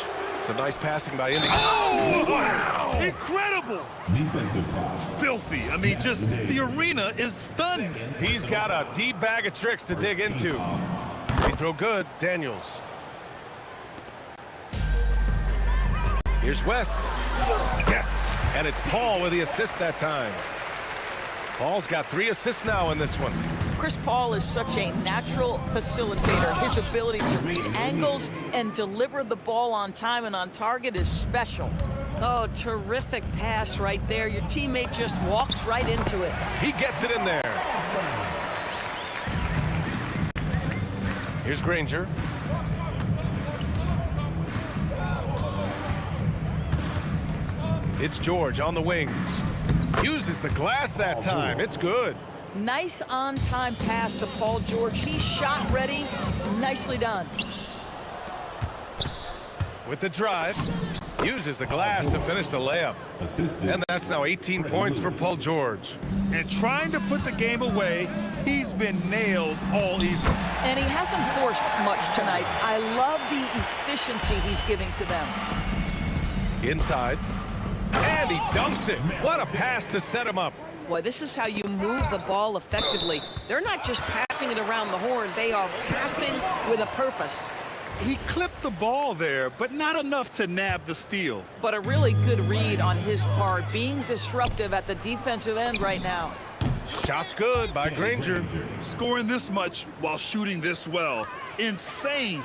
Speaker 2: Some nice passing by Indy. Oh, wow!
Speaker 12: Incredible!
Speaker 5: Defensive foul.
Speaker 12: Filthy. I mean, just the arena is stunned.
Speaker 2: He's got a deep bag of tricks to dig into. Free throw good. Daniels. Here's West. Yes! And it's Paul with the assist that time. Paul's got 3 assists now in this one.
Speaker 10: Chris Paul is such a natural facilitator. His ability to read angles and deliver the ball on time and on target is special. Oh, terrific pass right there. Your teammate just walks right into it.
Speaker 2: He gets it in there. Here's Granger. It's George on the wing. Uses the glass that time. It's good.
Speaker 10: Nice on-time pass to Paul George. He's shot ready. Nicely done.
Speaker 2: With the drive, uses the glass to finish the layup. And that's now 18 points for Paul George.
Speaker 12: And trying to put the game away, he's been nails all evening.
Speaker 10: And he hasn't forced much tonight. I love the efficiency he's giving to them.
Speaker 2: Inside. And he dunks it. What a pass to set him up.
Speaker 11: Boy, this is how you move the ball effectively. They're not just passing it around the horn. They are passing with a purpose.
Speaker 12: He clipped the ball there, but not enough to nab the steal.
Speaker 10: But a really good read on his part, being disruptive at the defensive end right now.
Speaker 2: Shot's good by Granger.
Speaker 12: Scoring this much while shooting this well. Insane.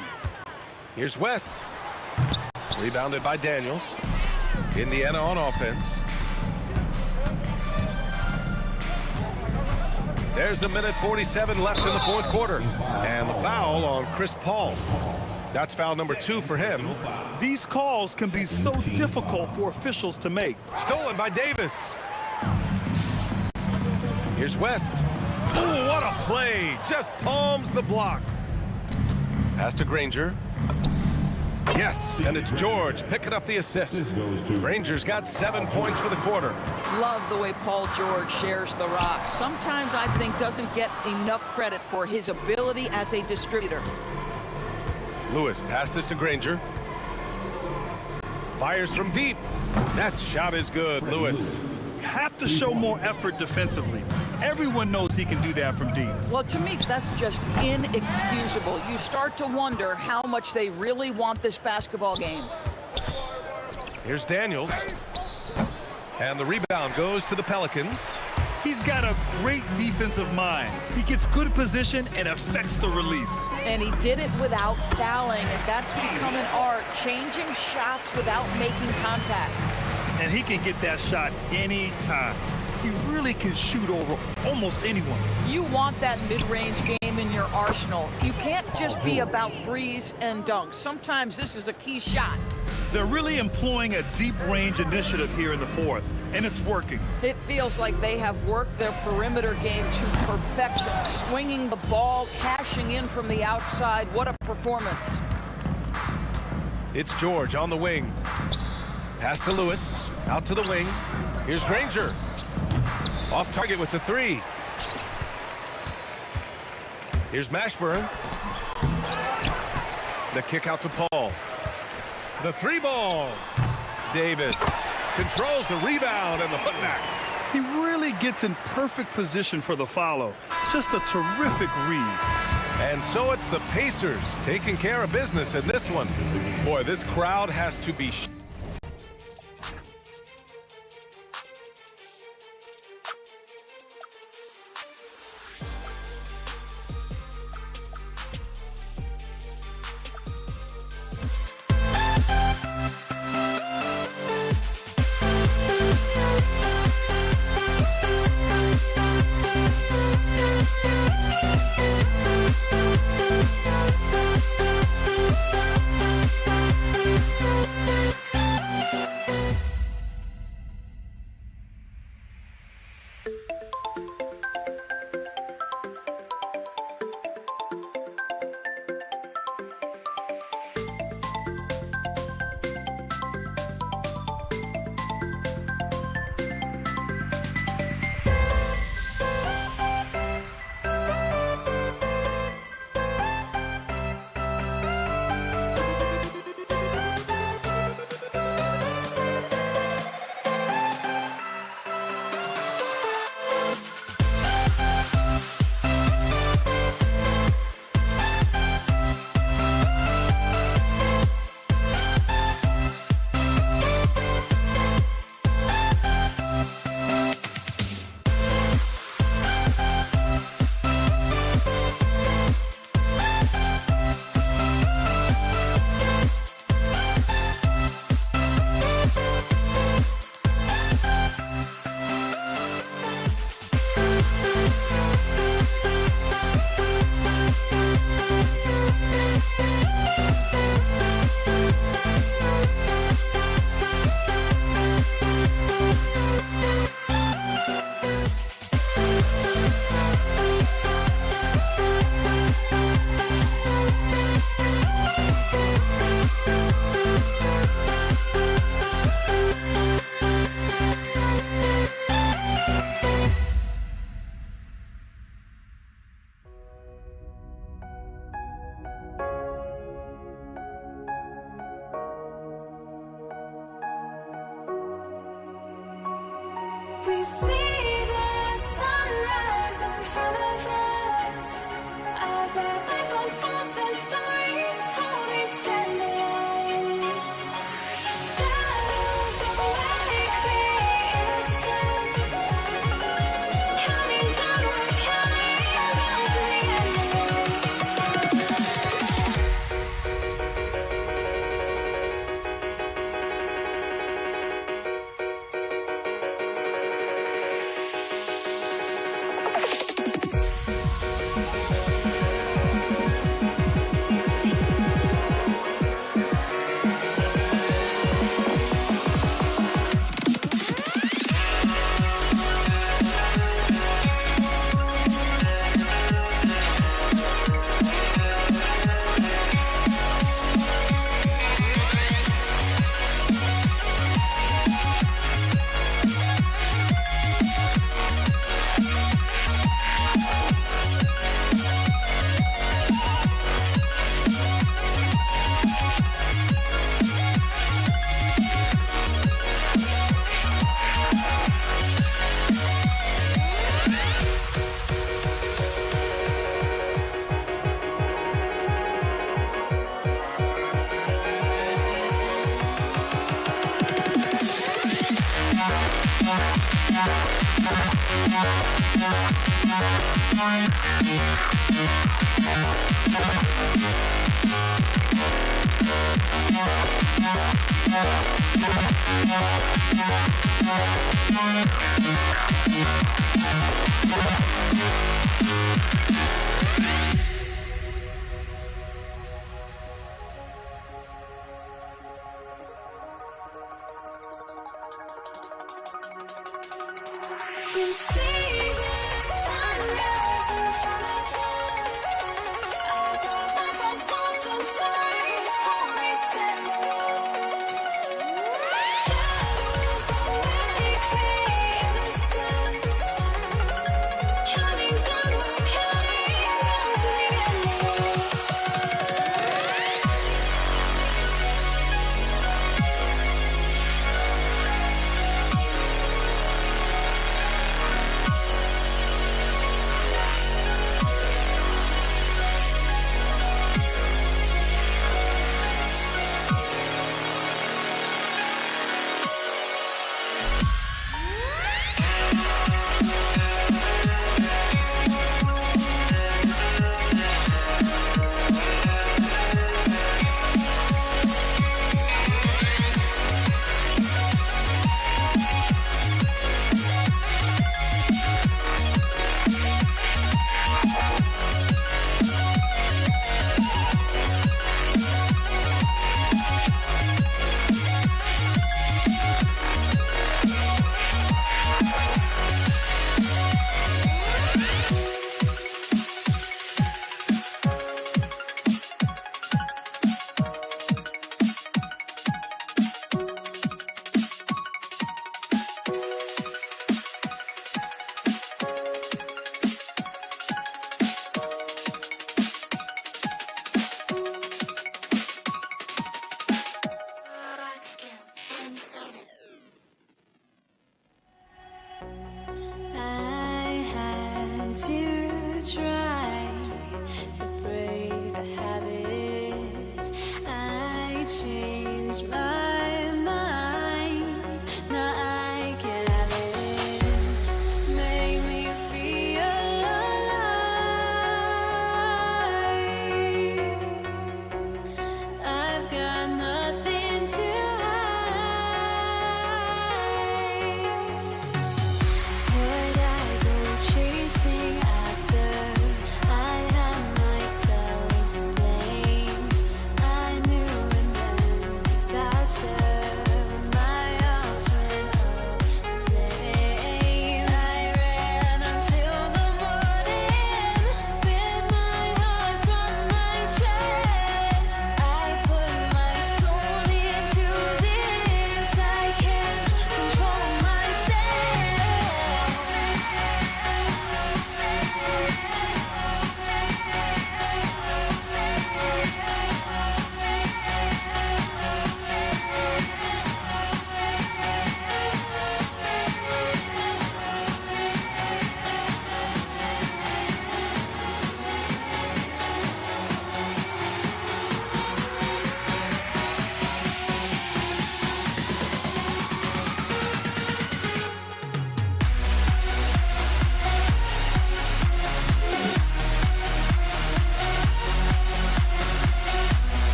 Speaker 2: Here's West. Rebounded by Daniels. Indiana on offense. There's a minute 47 left in the fourth quarter. And the foul on Chris Paul. That's foul number 2 for him.
Speaker 12: These calls can be so difficult for officials to make.
Speaker 2: Stolen by Davis. Here's West. Oh, what a play. Just palms the block. Pass to Granger. Yes, and it's George picking up the assist. Granger's got 7 points for the quarter.
Speaker 10: Love the way Paul George shares the rock. Sometimes I think doesn't get enough credit for his ability as a distributor.
Speaker 2: Lewis passes to Granger. Fires from deep. That shot is good, Lewis.
Speaker 12: Have to show more effort defensively. Everyone knows he can do that from deep.
Speaker 10: Well, to me, that's just inexcusable. You start to wonder how much they really want this basketball game.
Speaker 2: Here's Daniels. And the rebound goes to the Pelicans.
Speaker 12: He's got a great defensive mind. He gets good position and affects the release.
Speaker 10: And he did it without fouling, and that's become an art, changing shots without making contact.
Speaker 12: And he can get that shot anytime. He really can shoot over almost anyone.
Speaker 10: You want that mid-range game in your arsenal. You can't just be about threes and dunks. Sometimes this is a key shot.
Speaker 12: They're really employing a deep range initiative here in the fourth, and it's working.
Speaker 10: It feels like they have worked their perimeter game to perfection. Swinging the ball, cashing in from the outside. What a performance.
Speaker 2: It's George on the wing. Pass to Lewis. Out to the wing. Here's Granger. Off target with the 3. Here's Mashburn. The kick out to Paul. The 3 ball. Davis controls the rebound and the putback.
Speaker 12: He really gets in perfect position for the follow. Just a terrific read.
Speaker 2: And so it's the Pacers taking care of business in this one. Boy, this crowd has to be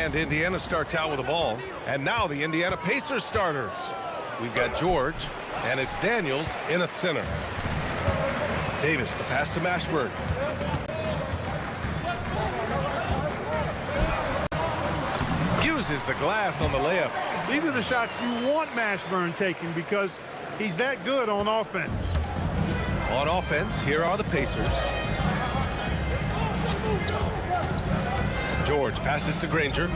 Speaker 2: And Indiana starts out with the ball. And now the Indiana Pacers starters. We've got George, and it's Daniels in at center. Davis, the pass to Mashburn. Uses the glass on the layup.
Speaker 3: These are the shots you want Mashburn taking because he's that good on offense.
Speaker 2: On offense, here are the Pacers. George passes to Granger.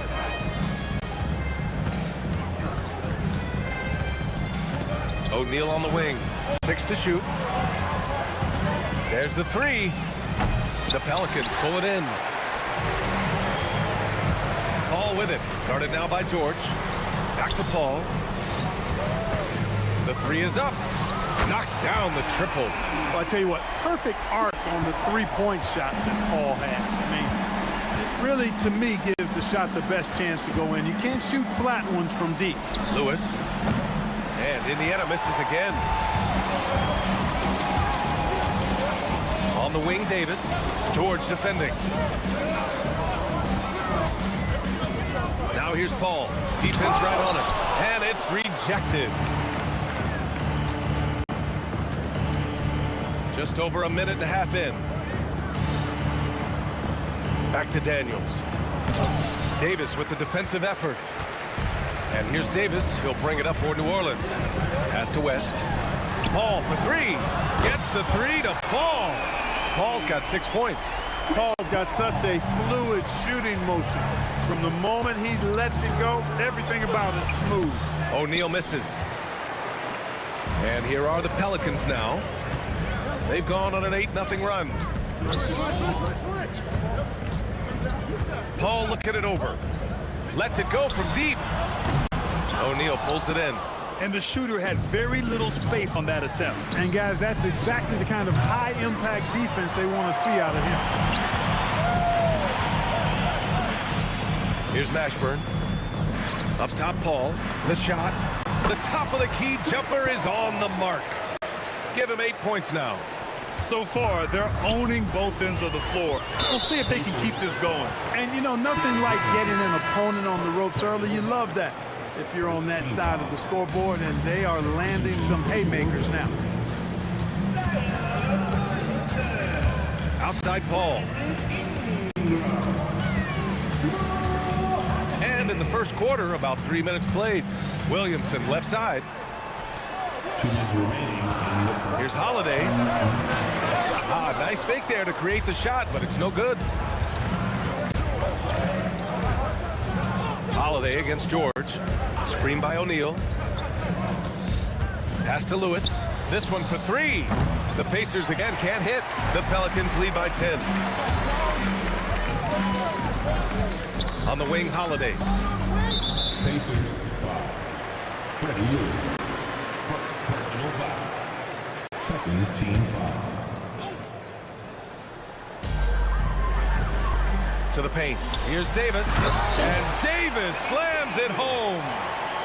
Speaker 2: O'Neal on the wing. 6 to shoot. There's the 3. The Pelicans pull it in. Paul with it. Guarded now by George. Back to Paul. The 3 is up. Knocks down the triple.
Speaker 3: Well, I tell you what, perfect arc on the three-point shot that Paul has. I mean, it really, to me, gives the shot the best chance to go in. You can't shoot flat ones from deep.
Speaker 2: Lewis. And Indiana misses again. On the wing, Davis. George defending. Now here's Paul. Defense right on it. And it's rejected. Just over a minute and a half in. Back to Daniels. Davis with the defensive effort. And here's Davis. He'll bring it up for New Orleans. Pass to West. Paul for 3. Gets the 3 to fall. Paul's got 6 points.
Speaker 3: Paul's got such a fluid shooting motion. From the moment he lets it go, everything about it smooth.
Speaker 2: O'Neal misses. And here are the Pelicans now. They've gone on an 8-0 run. Paul looking it over. Lets it go from deep. O'Neal pulls it in.
Speaker 12: And the shooter had very little space on that attempt.
Speaker 3: And guys, that's exactly the kind of high-impact defense they want to see out of him.
Speaker 2: Here's Mashburn. Up top, Paul. The shot. The top of the key jumper is on the mark. Give him 8 points now.
Speaker 12: So far, they're owning both ends of the floor. We'll see if they can keep this going.
Speaker 3: And, you know, nothing like getting an opponent on the ropes early. You love that if you're on that side of the scoreboard, and they are landing some haymakers now.
Speaker 2: Outside Paul. And in the first quarter, about 3 minutes played. Williamson left side. Here's Holiday. Nice fake there to create the shot, but it's no good. Holiday against George. Screen by O'Neal. Pass to Lewis. This one for 3. The Pacers again can't hit. The Pelicans lead by 10. On the wing, Holiday.
Speaker 5: Pacers 5. Freddie Lewis. Personal foul. Second team foul.
Speaker 2: To the paint. Here's Davis. And Davis slams it home.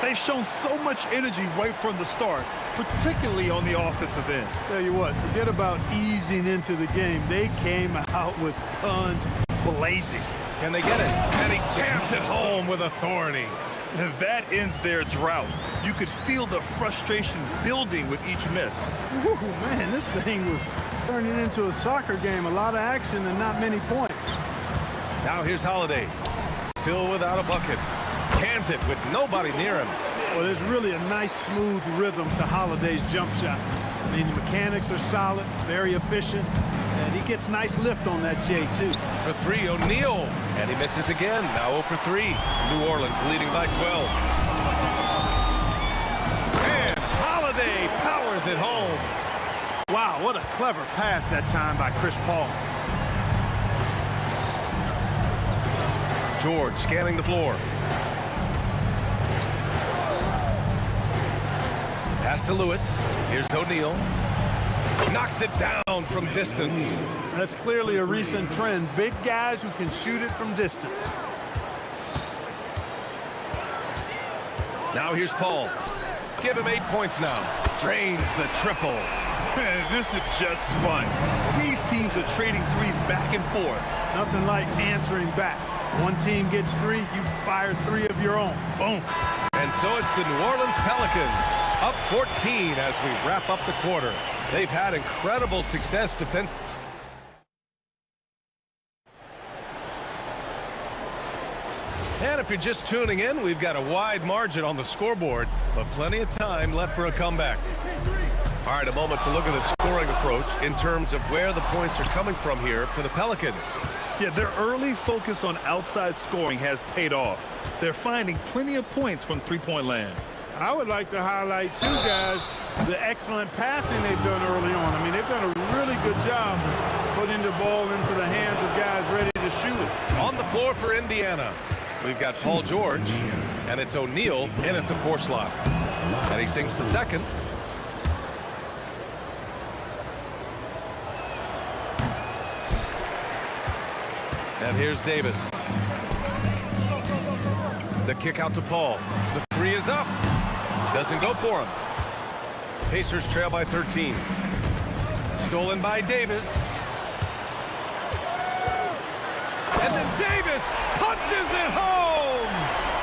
Speaker 12: They've shown so much energy right from the start, particularly on the offensive end.
Speaker 3: Tell you what, forget about easing into the game. They came out with guns blazing.
Speaker 2: Can they get it? And he jams it home with authority.
Speaker 12: And that ends their drought. You could feel the frustration building with each miss.
Speaker 3: Ooh, man, this thing was turning into a soccer game. A lot of action and not many points.
Speaker 2: Now here's Holiday. Still without a bucket. Cans it with nobody near him.
Speaker 3: Well, there's really a nice, smooth rhythm to Holiday's jump shot. I mean, the mechanics are solid, very efficient, and he gets nice lift on that J, too.
Speaker 2: For 3, O'Neal. And he misses again. Now 0 for 3. New Orleans leading by 12. And Holiday powers it home.
Speaker 3: Wow, what a clever pass that time by Chris Paul.
Speaker 2: George scanning the floor. Pass to Lewis. Here's O'Neal. Knocks it down from distance.
Speaker 3: That's clearly a recent trend. Big guys who can shoot it from distance.
Speaker 2: Now here's Paul. Give him 8 points now. Drains the triple.
Speaker 12: This is just fun. These teams are trading threes back and forth.
Speaker 3: Nothing like answering back. One team gets 3, you fire 3 of your own. Boom.
Speaker 2: And so it's the New Orleans Pelicans up 14 as we wrap up the quarter. They've had incredible success defensively. And if you're just tuning in, we've got a wide margin on the scoreboard, but plenty of time left for a comeback. All right, a moment to look at the scoring approach in terms of where the points are coming from here for the Pelicans.
Speaker 12: Yeah, their early focus on outside scoring has paid off. They're finding plenty of points from three-point land.
Speaker 3: I would like to highlight, too, guys, the excellent passing they've done early on. I mean, they've done a really good job putting the ball into the hands of guys ready to shoot it.
Speaker 2: On the floor for Indiana, we've got Paul George, and it's O'Neal in at the 4 slot. And he sinks the second. And here's Davis. The kick out to Paul. The 3 is up. Doesn't go for him. Pacers trail by 13. Stolen by Davis. And then Davis punches it home.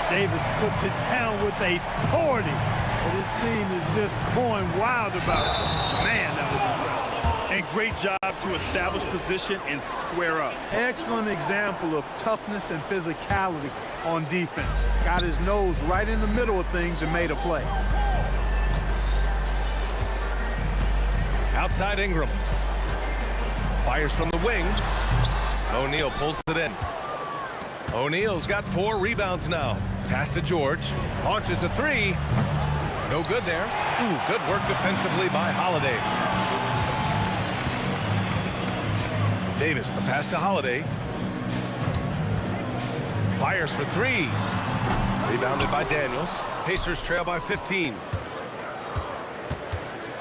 Speaker 3: Davis puts it down with authority. And his team is just going wild about it. Man, that was impressive.
Speaker 12: And great job to establish position and square up.
Speaker 3: Excellent example of toughness and physicality on defense. Got his nose right in the middle of things and made a play.
Speaker 2: Outside Ingram. Fires from the wing. O'Neal pulls it in. O'Neal's got 4 rebounds now. Pass to George. Launches a 3. No good there. Ooh, good work defensively by Holiday. Davis, the pass to Holiday. Fires for 3. Rebounded by Daniels. Pacers trail by 15.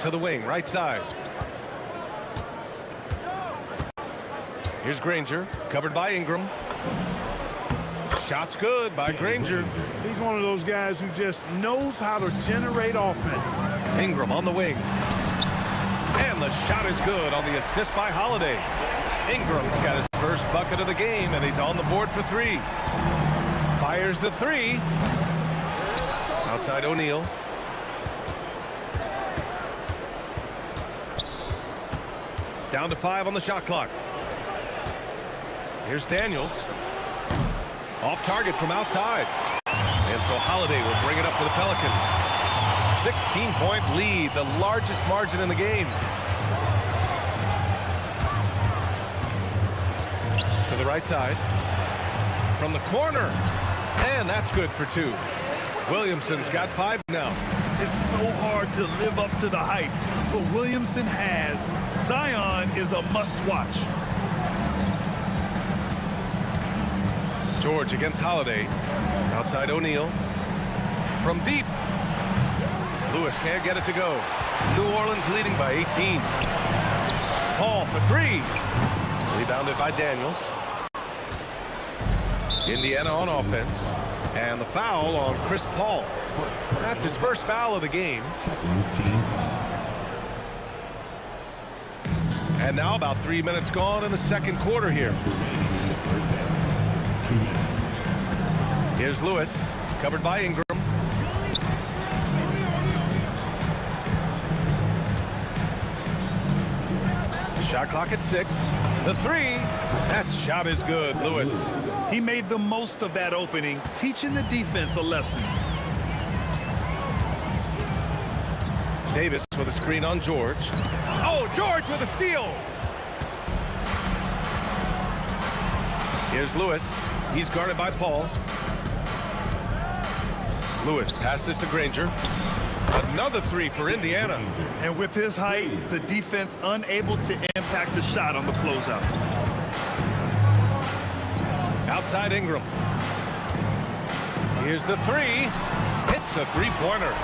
Speaker 2: To the wing, right side. Here's Granger, covered by Ingram. Shot's good by Granger.
Speaker 3: He's one of those guys who just knows how to generate offense.
Speaker 2: Ingram on the wing. And the shot is good on the assist by Holiday. Ingram's got his first bucket of the game, and he's on the board for 3. Fires the 3. Outside O'Neal. Down to 5 on the shot clock. Here's Daniels. Off target from outside. And so Holiday will bring it up for the Pelicans. 16-point lead, the largest margin in the game. To the right side. From the corner. And that's good for 2. Williamson's got 5 now.
Speaker 12: It's so hard to live up to the hype, but Williamson has. Zion is a must-watch.
Speaker 2: George against Holiday. Outside O'Neal. From deep. Lewis can't get it to go. New Orleans leading by 18. Paul for 3. Rebounded by Daniels. Indiana on offense. And the foul on Chris Paul. That's his first foul of the game. And now about 3 minutes gone in the second quarter here. Here's Lewis, covered by Ingram. Shot clock at 6. The 3. That shot is good, Lewis.
Speaker 12: He made the most of that opening, teaching the defense a lesson.
Speaker 2: Davis with a screen on George. Oh, George with a steal. Here's Lewis. He's guarded by Paul. Lewis passes to Granger. Another 3 for Indiana.
Speaker 12: And with his height, the defense unable to impact the shot on the closeout.
Speaker 2: Outside Ingram. Here's the 3. Hits a 3-pointer.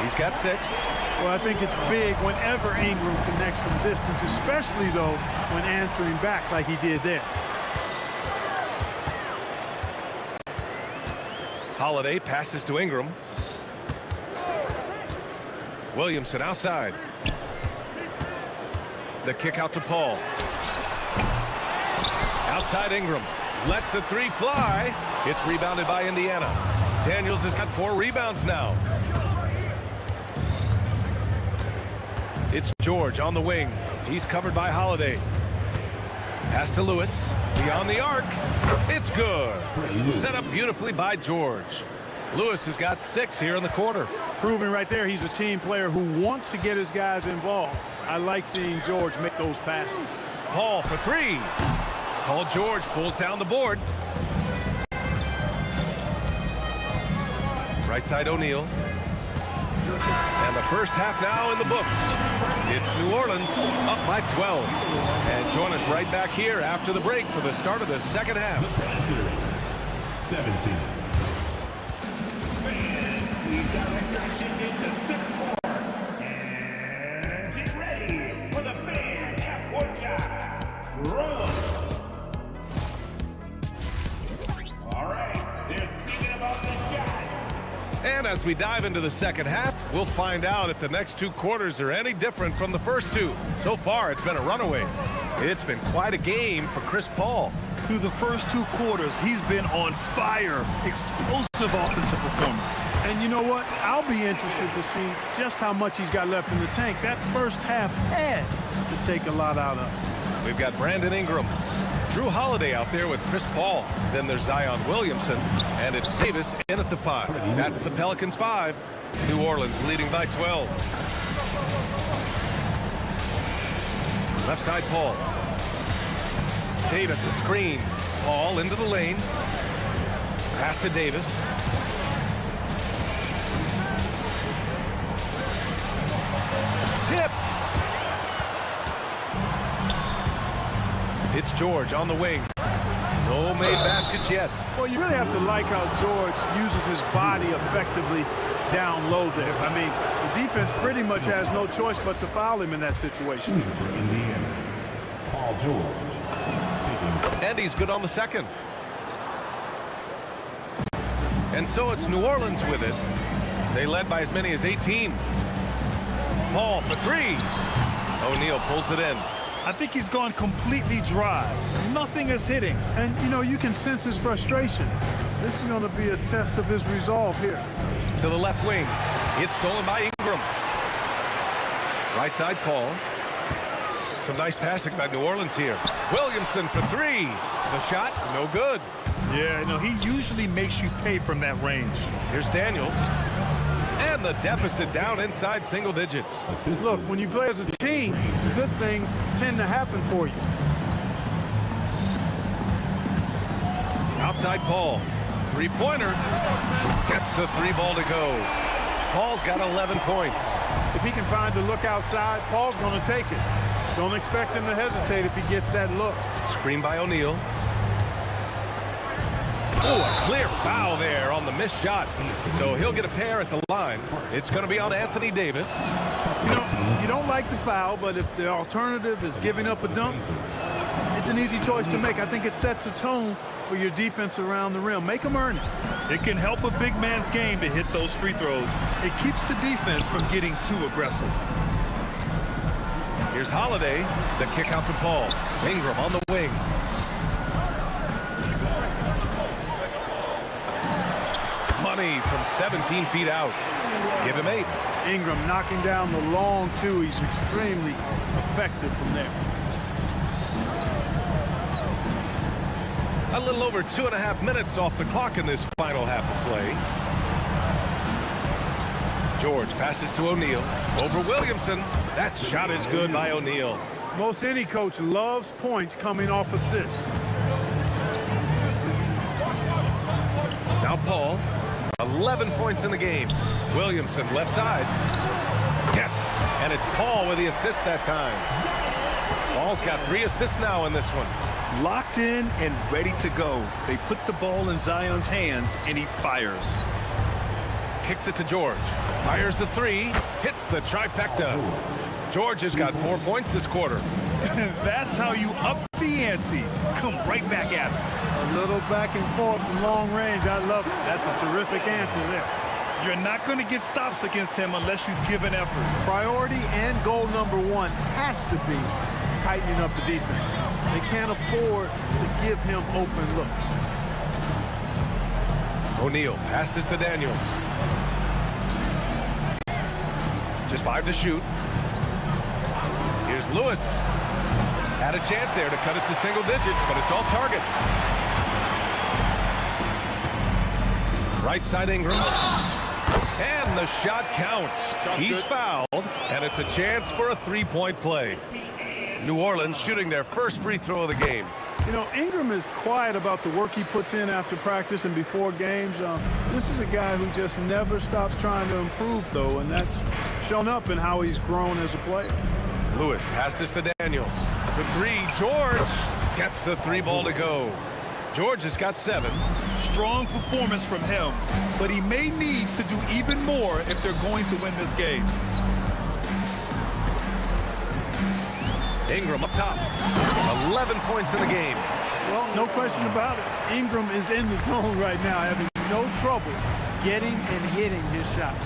Speaker 2: He's got 6.
Speaker 3: Well, I think it's big whenever Ingram connects from distance, especially, though, when answering back like he did there.
Speaker 2: Holiday passes to Ingram. Williamson outside. The kick out to Paul. Outside Ingram. Lets the three fly. It's rebounded by Indiana. Daniels has got 4 rebounds now. It's George on the wing. He's covered by Holiday. Pass to Lewis. Beyond the arc. It's good. Set up beautifully by George. Lewis has got 6 here in the quarter.
Speaker 3: Proving right there he's a team player who wants to get his guys involved. I like seeing George make those passes.
Speaker 2: Paul for 3. Paul George pulls down the board. Right side O'Neal. And the first half now in the books. It's New Orleans up by 12. And join us right back here after the break for the start of the second half.
Speaker 5: 17. And get ready for the fan half-court shot. Roll. All right, they're thinking about the shot.
Speaker 2: And as we dive into the second half, we'll find out if the next 2 quarters are any different from the first 2. So far, it's been a runaway. It's been quite a game for Chris Paul.
Speaker 12: Through the first 2 quarters, he's been on fire. Explosive offensive performance.
Speaker 3: And you know what? I'll be interested to see just how much he's got left in the tank. That first half had to take a lot out of him.
Speaker 2: We've got Brandon Ingram. Drew Holiday out there with Chris Paul. Then there's Zion Williamson. And it's Davis in at the 5. That's the Pelicans 5. New Orleans leading by 12. Left side Paul. Davis a screen. Paul into the lane. Pass to Davis. Tip. It's George on the wing. No made baskets yet.
Speaker 3: Well, you really have to like how George uses his body effectively down low there. I mean, the defense pretty much has no choice but to foul him in that situation.
Speaker 5: For Indiana, Paul George.
Speaker 2: And he's good on the second. And so it's New Orleans with it. They led by as many as 18. Paul for 3. O'Neal pulls it in.
Speaker 12: I think he's gone completely dry. Nothing is hitting.
Speaker 3: And, you know, you can sense his frustration. This is going to be a test of his resolve here.
Speaker 2: To the left wing. It's stolen by Ingram. Right side Paul. Some nice passing by New Orleans here. Williamson for 3. The shot, no good.
Speaker 12: Yeah, no, he usually makes you pay from that range.
Speaker 2: Here's Daniels. And the deficit down inside single digits.
Speaker 3: Look, when you play as a team, good things tend to happen for you.
Speaker 2: Outside Paul. 3-pointer. Gets the 3 ball to go. Paul's got 11 points.
Speaker 3: If he can find a look outside, Paul's going to take it. Don't expect him to hesitate if he gets that look.
Speaker 2: Screen by O'Neal. Oh, a clear foul there on the missed shot. So he'll get a pair at the line. It's going to be on Anthony Davis.
Speaker 3: You know, you don't like the foul, but if the alternative is giving up a dunk, it's an easy choice to make. I think it sets a tone for your defense around the rim. Make them earn it.
Speaker 12: It can help a big man's game to hit those free throws. It keeps the defense from getting too aggressive.
Speaker 2: Here's Holiday. The kick out to Paul. Ingram on the wing. Money from 17 feet out. Give him 8.
Speaker 3: Ingram knocking down the long 2. He's extremely effective from there.
Speaker 2: A little over 2.5 minutes off the clock in this final half of play. George passes to O'Neal. Over Williamson. That shot is good by O'Neal.
Speaker 3: Most any coach loves points coming off assists.
Speaker 2: Now Paul. 11 points in the game. Williamson left side. Yes. And it's Paul with the assist that time. Paul's got 3 assists now in this one.
Speaker 12: Locked in and ready to go. They put the ball in Zion's hands, and he fires.
Speaker 2: Kicks it to George. Fires the 3. Hits the trifecta. George has got 4 points this quarter.
Speaker 12: That's how you up the ante. Come right back at him.
Speaker 3: A little back and forth from long range. I love it. That's a terrific answer there.
Speaker 12: You're not going to get stops against him unless you give an effort.
Speaker 3: Priority and goal number 1 has to be tightening up the defense. They can't afford to give him open looks.
Speaker 2: O'Neal passes to Daniels. Just 5 to shoot. Here's Lewis. Had a chance there to cut it to single digits, but it's off target. Right side Ingram. And the shot counts. He's fouled, and it's a chance for a three-point play. New Orleans shooting their first free throw of the game.
Speaker 3: You know, Ingram is quiet about the work he puts in after practice and before games. This is a guy who just never stops trying to improve, though, and that's shown up in how he's grown as a player.
Speaker 2: Lewis passes to Daniels. For 3, George gets the 3 ball to go. George has got 7.
Speaker 12: Strong performance from him, but he may need to do even more if they're going to win this game.
Speaker 2: Ingram up top. 11 points in the game.
Speaker 3: Well, no question about it. Ingram is in the zone right now, having no trouble getting and hitting his shots.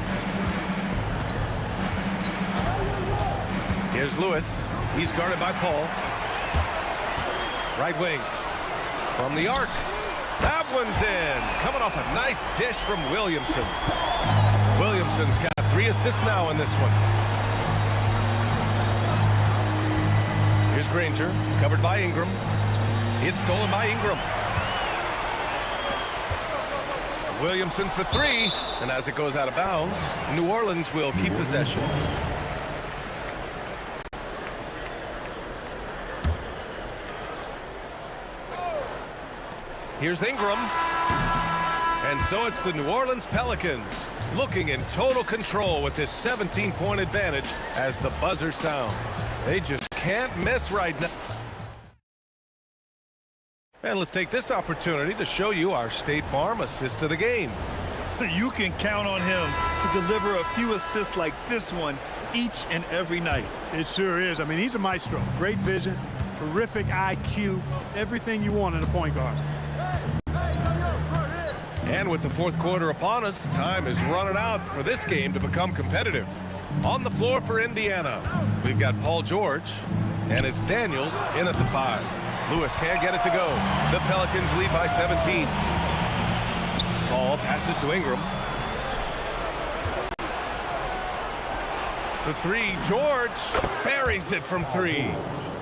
Speaker 2: Here's Lewis. He's guarded by Paul. Right wing. From the arc. That one's in. Coming off a nice dish from Williamson. Williamson's got 3 assists now in this one. Here's Granger, covered by Ingram. It's stolen by Ingram. Williamson for 3, and as it goes out of bounds, New Orleans will keep possession. Here's Ingram. And so it's the New Orleans Pelicans looking in total control with this 17-point advantage as the buzzer sounds. They just can't miss right now. And let's take this opportunity to show you our State Farm assist of the game.
Speaker 12: You can count on him to deliver a few assists like this one each and every night.
Speaker 3: It sure is. I mean, he's a maestro. Great vision, terrific IQ, everything you want in a point guard.
Speaker 2: And with the fourth quarter upon us, time is running out for this game to become competitive. On the floor for Indiana, we've got Paul George, and it's Daniels in at the 5. Lewis can't get it to go. The Pelicans lead by 17. Paul passes to Ingram. For 3, George buries it from 3.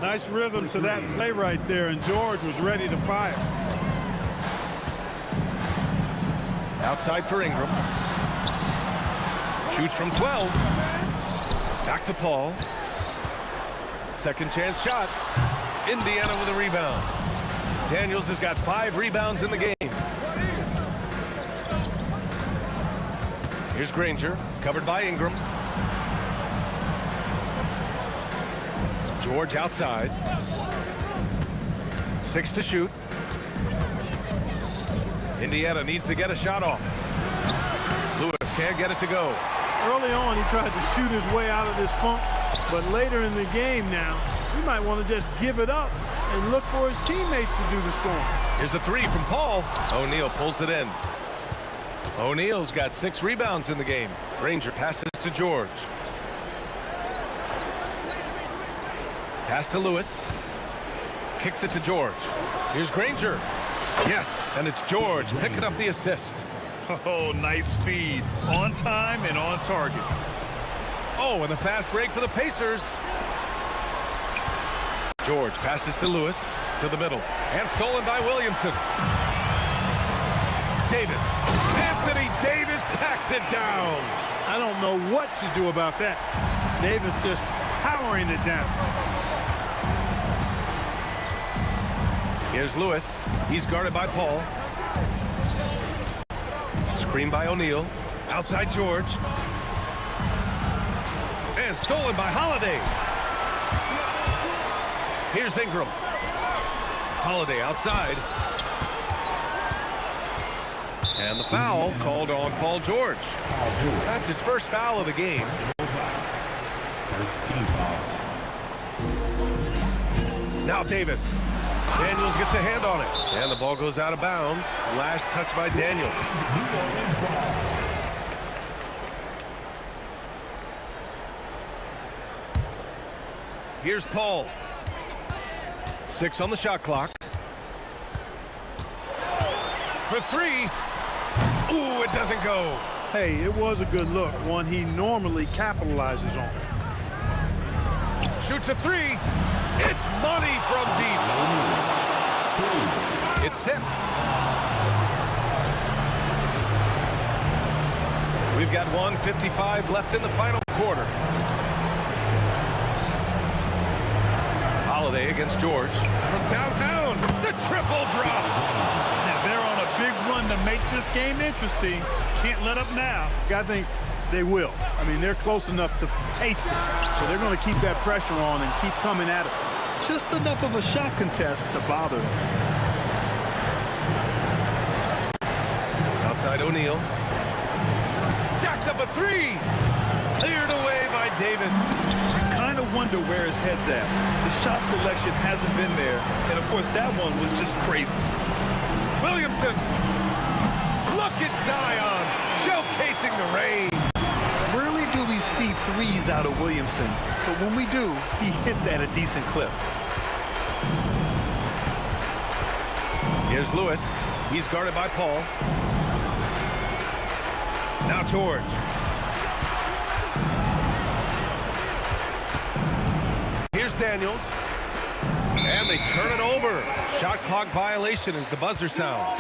Speaker 3: Nice rhythm to that play right there, and George was ready to fire.
Speaker 2: Outside for Ingram. Shoots from 12. Back to Paul. Second chance shot. Indiana with a rebound. Daniels has got 5 rebounds in the game. Here's Granger, covered by Ingram. George outside. 6 to shoot. Indiana needs to get a shot off. Lewis can't get it to go.
Speaker 3: Early on, he tried to shoot his way out of this funk, but later in the game now, he might want to just give it up and look for his teammates to do the scoring.
Speaker 2: Here's a 3 from Paul. O'Neal pulls it in. O'Neal's got 6 rebounds in the game. Granger passes to George. Pass to Lewis. Kicks it to George. Here's Granger. Yes, and it's George picking up the assist.
Speaker 12: Oh, nice feed. On time and on target.
Speaker 2: Oh, and the fast break for the Pacers. George passes to Lewis, to the middle, and stolen by Williamson. Davis. Anthony Davis packs it down.
Speaker 3: I don't know what to do about that. Davis just powering it down.
Speaker 2: Here's Lewis. He's guarded by Paul. Screen by O'Neal. Outside George. And stolen by Holiday. Here's Ingram. Holiday outside. And the foul called on Paul George. That's his first foul of the game. Now Davis. Daniels gets a hand on it. And the ball goes out of bounds. Last touch by Daniels. Here's Paul. 6 on the shot clock. For 3. Ooh, it doesn't go.
Speaker 3: Hey, it was a good look, one he normally capitalizes on.
Speaker 2: Shoots a 3. It's money from deep. It's tipped. We've got 1:55 left in the final quarter. Holiday against George. From downtown, the triple drop.
Speaker 12: And they're on a big run to make this game interesting. Can't let up now.
Speaker 3: I think they will. I mean, they're close enough to taste it. So they're going to keep that pressure on and keep coming at it.
Speaker 12: Just enough of a shot contest to bother them.
Speaker 2: Outside O'Neal. Jacks up a 3. Cleared away by Davis.
Speaker 12: Kind of wonder where his head's at. The shot selection hasn't been there. And, of course, that one was just crazy.
Speaker 2: Williamson. Look at Zion. Showcasing the range.
Speaker 12: Rarely do we see threes out of Williamson. But when we do, he hits at a decent clip.
Speaker 2: Here's Lewis. He's guarded by Paul. Now George. Here's Daniels. And they turn it over. Shot clock violation as the buzzer sounds.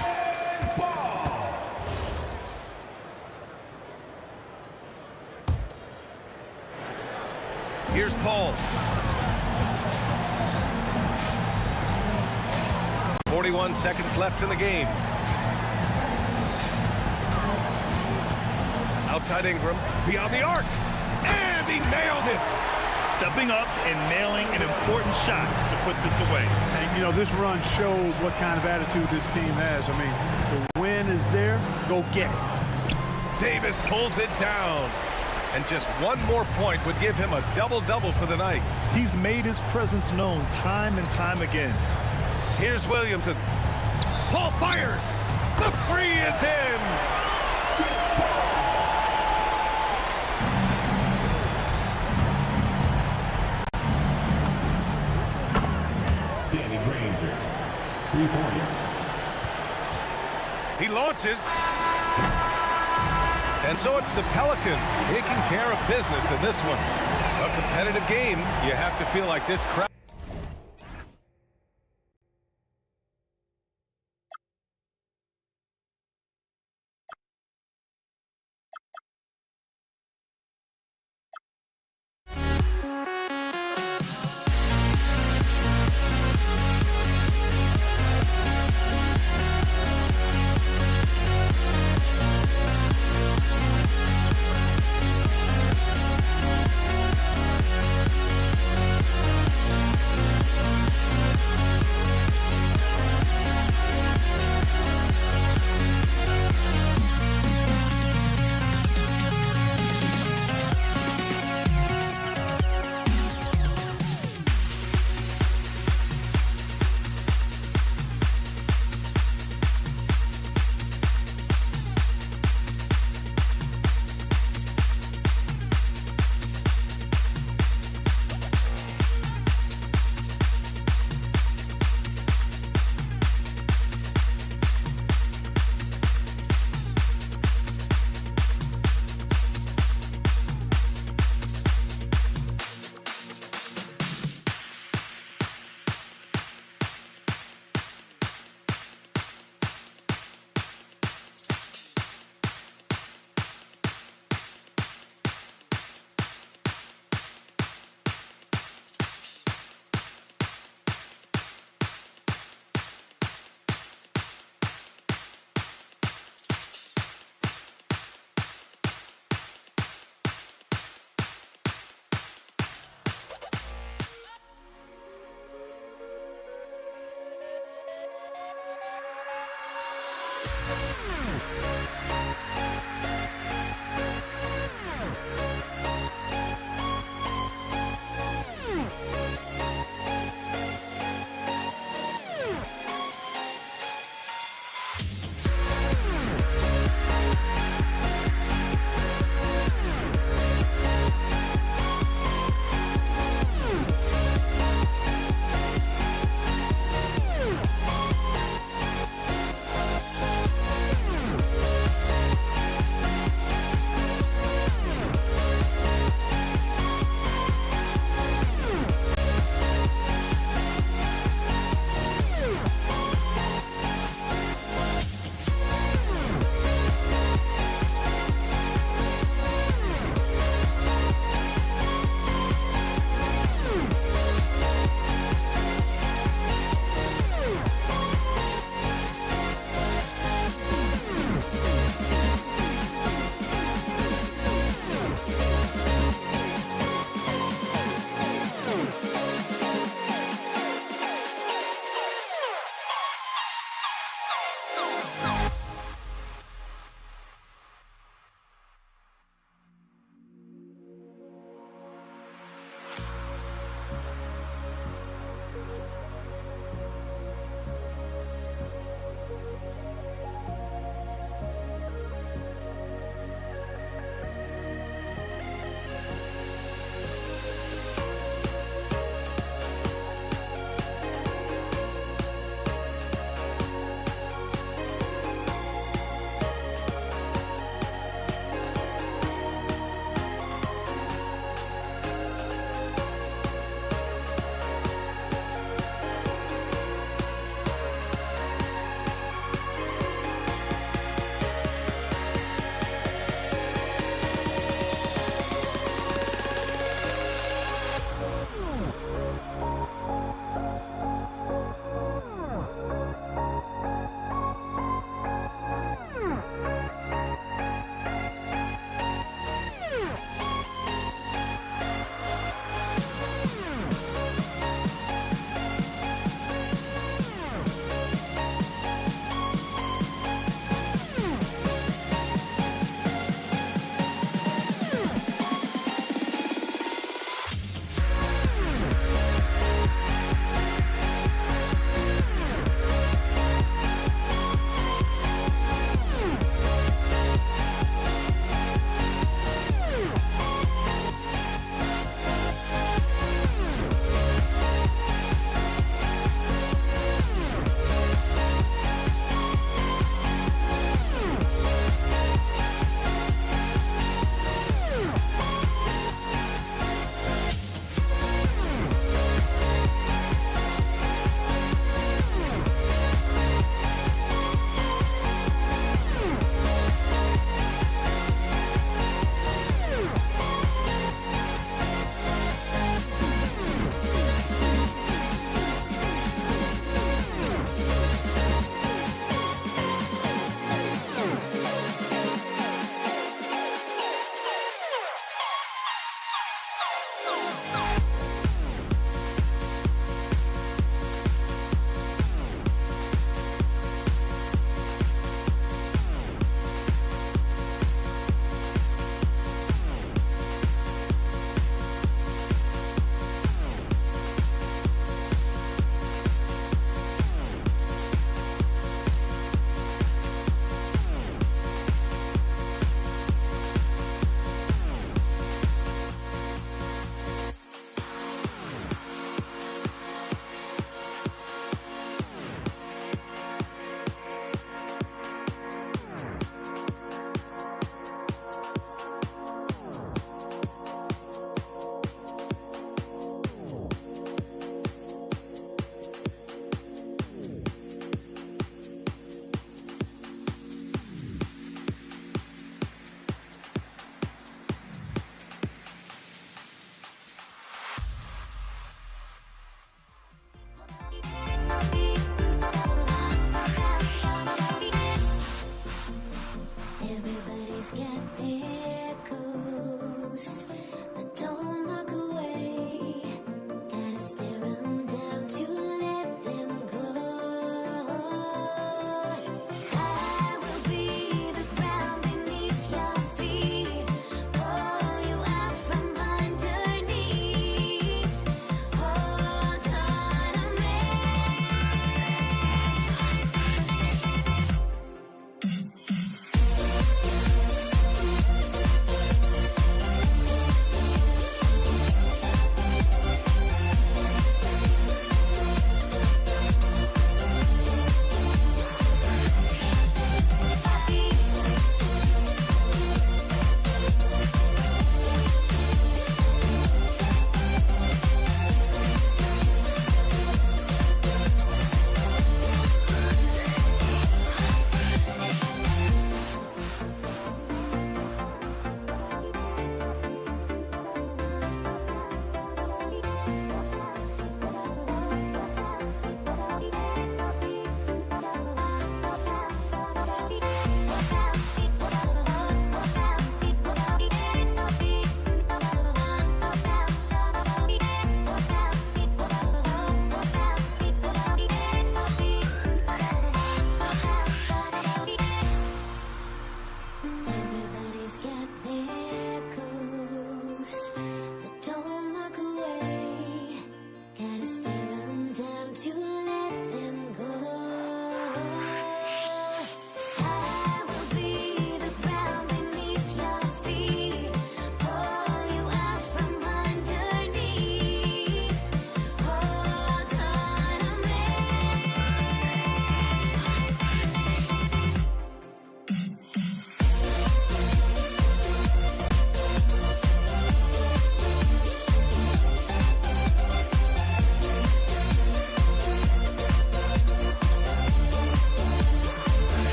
Speaker 2: Here's Paul. 41 seconds left in the game. Outside Ingram, beyond the arc, and he nailed it.
Speaker 12: Stepping up and nailing an important shot to put this away.
Speaker 3: And, you know, this run shows what kind of attitude this team has. I mean, the win is there, go get it.
Speaker 2: Davis pulls it down. And just one more point would give him a double-double for the night.
Speaker 12: He's made his presence known time and time again.
Speaker 2: Here's Williamson. Paul fires. The 3 is in.
Speaker 5: Danny Granger, 3 points.
Speaker 2: He launches. And so it's the Pelicans taking care of business in this one. A competitive game. You have to feel like this crowd.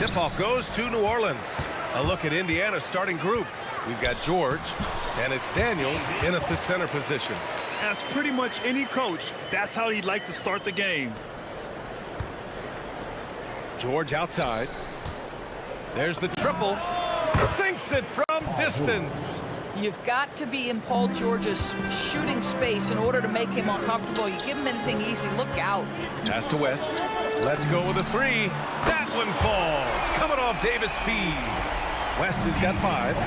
Speaker 2: Tip-off goes to New Orleans. A look at Indiana's starting group. We've got George, and it's Daniels in at the center position.
Speaker 12: As pretty much any coach, that's how he'd like to start the game.
Speaker 2: George outside. There's the triple. Sinks it from distance.
Speaker 10: You've got to be in Paul George's shooting space in order to make him uncomfortable. You give him anything easy, look out.
Speaker 2: Pass to West. Let's go with a three. That one falls. Coming off Davis' feed. West has got 5.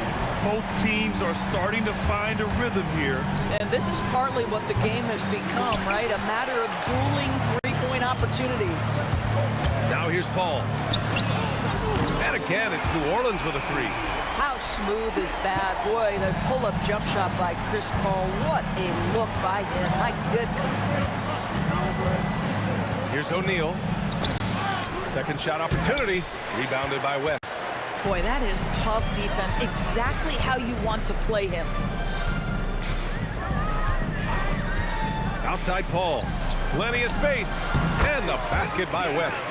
Speaker 12: Both teams are starting to find a rhythm here.
Speaker 10: And this is partly what the game has become, right? A matter of dueling three-point opportunities.
Speaker 2: Now here's Paul. And again, it's New Orleans with a 3.
Speaker 10: How smooth is that? Boy, the pull-up jump shot by Chris Paul. What a look by him. My goodness.
Speaker 2: Here's O'Neal. Second shot opportunity. Rebounded by West.
Speaker 10: Boy, that is tough defense. Exactly how you want to play him.
Speaker 2: Outside Paul. Plenty of space. And the basket by West.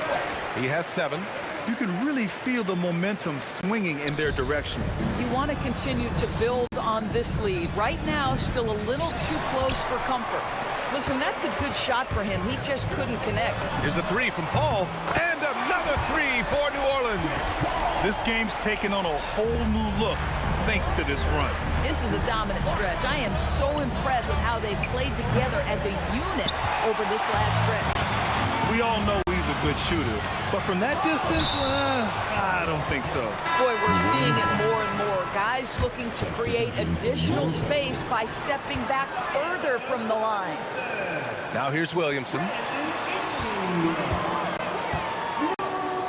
Speaker 2: He has 7.
Speaker 12: You can really feel the momentum swinging in their direction.
Speaker 10: You want to continue to build on this lead. Right now, still a little too close for comfort. Listen, that's a good shot for him. He just couldn't connect.
Speaker 2: Here's a 3 from Paul. And another 3 for New Orleans.
Speaker 12: This game's taken on a whole new look thanks to this run.
Speaker 10: This is a dominant stretch. I am so impressed with how they've played together as a unit over this last stretch.
Speaker 12: We all know he's a good shooter, but from that distance, I don't think so.
Speaker 10: Boy, we're seeing it more and more. Guys looking to create additional space by stepping back further from the line.
Speaker 2: Now here's Williamson.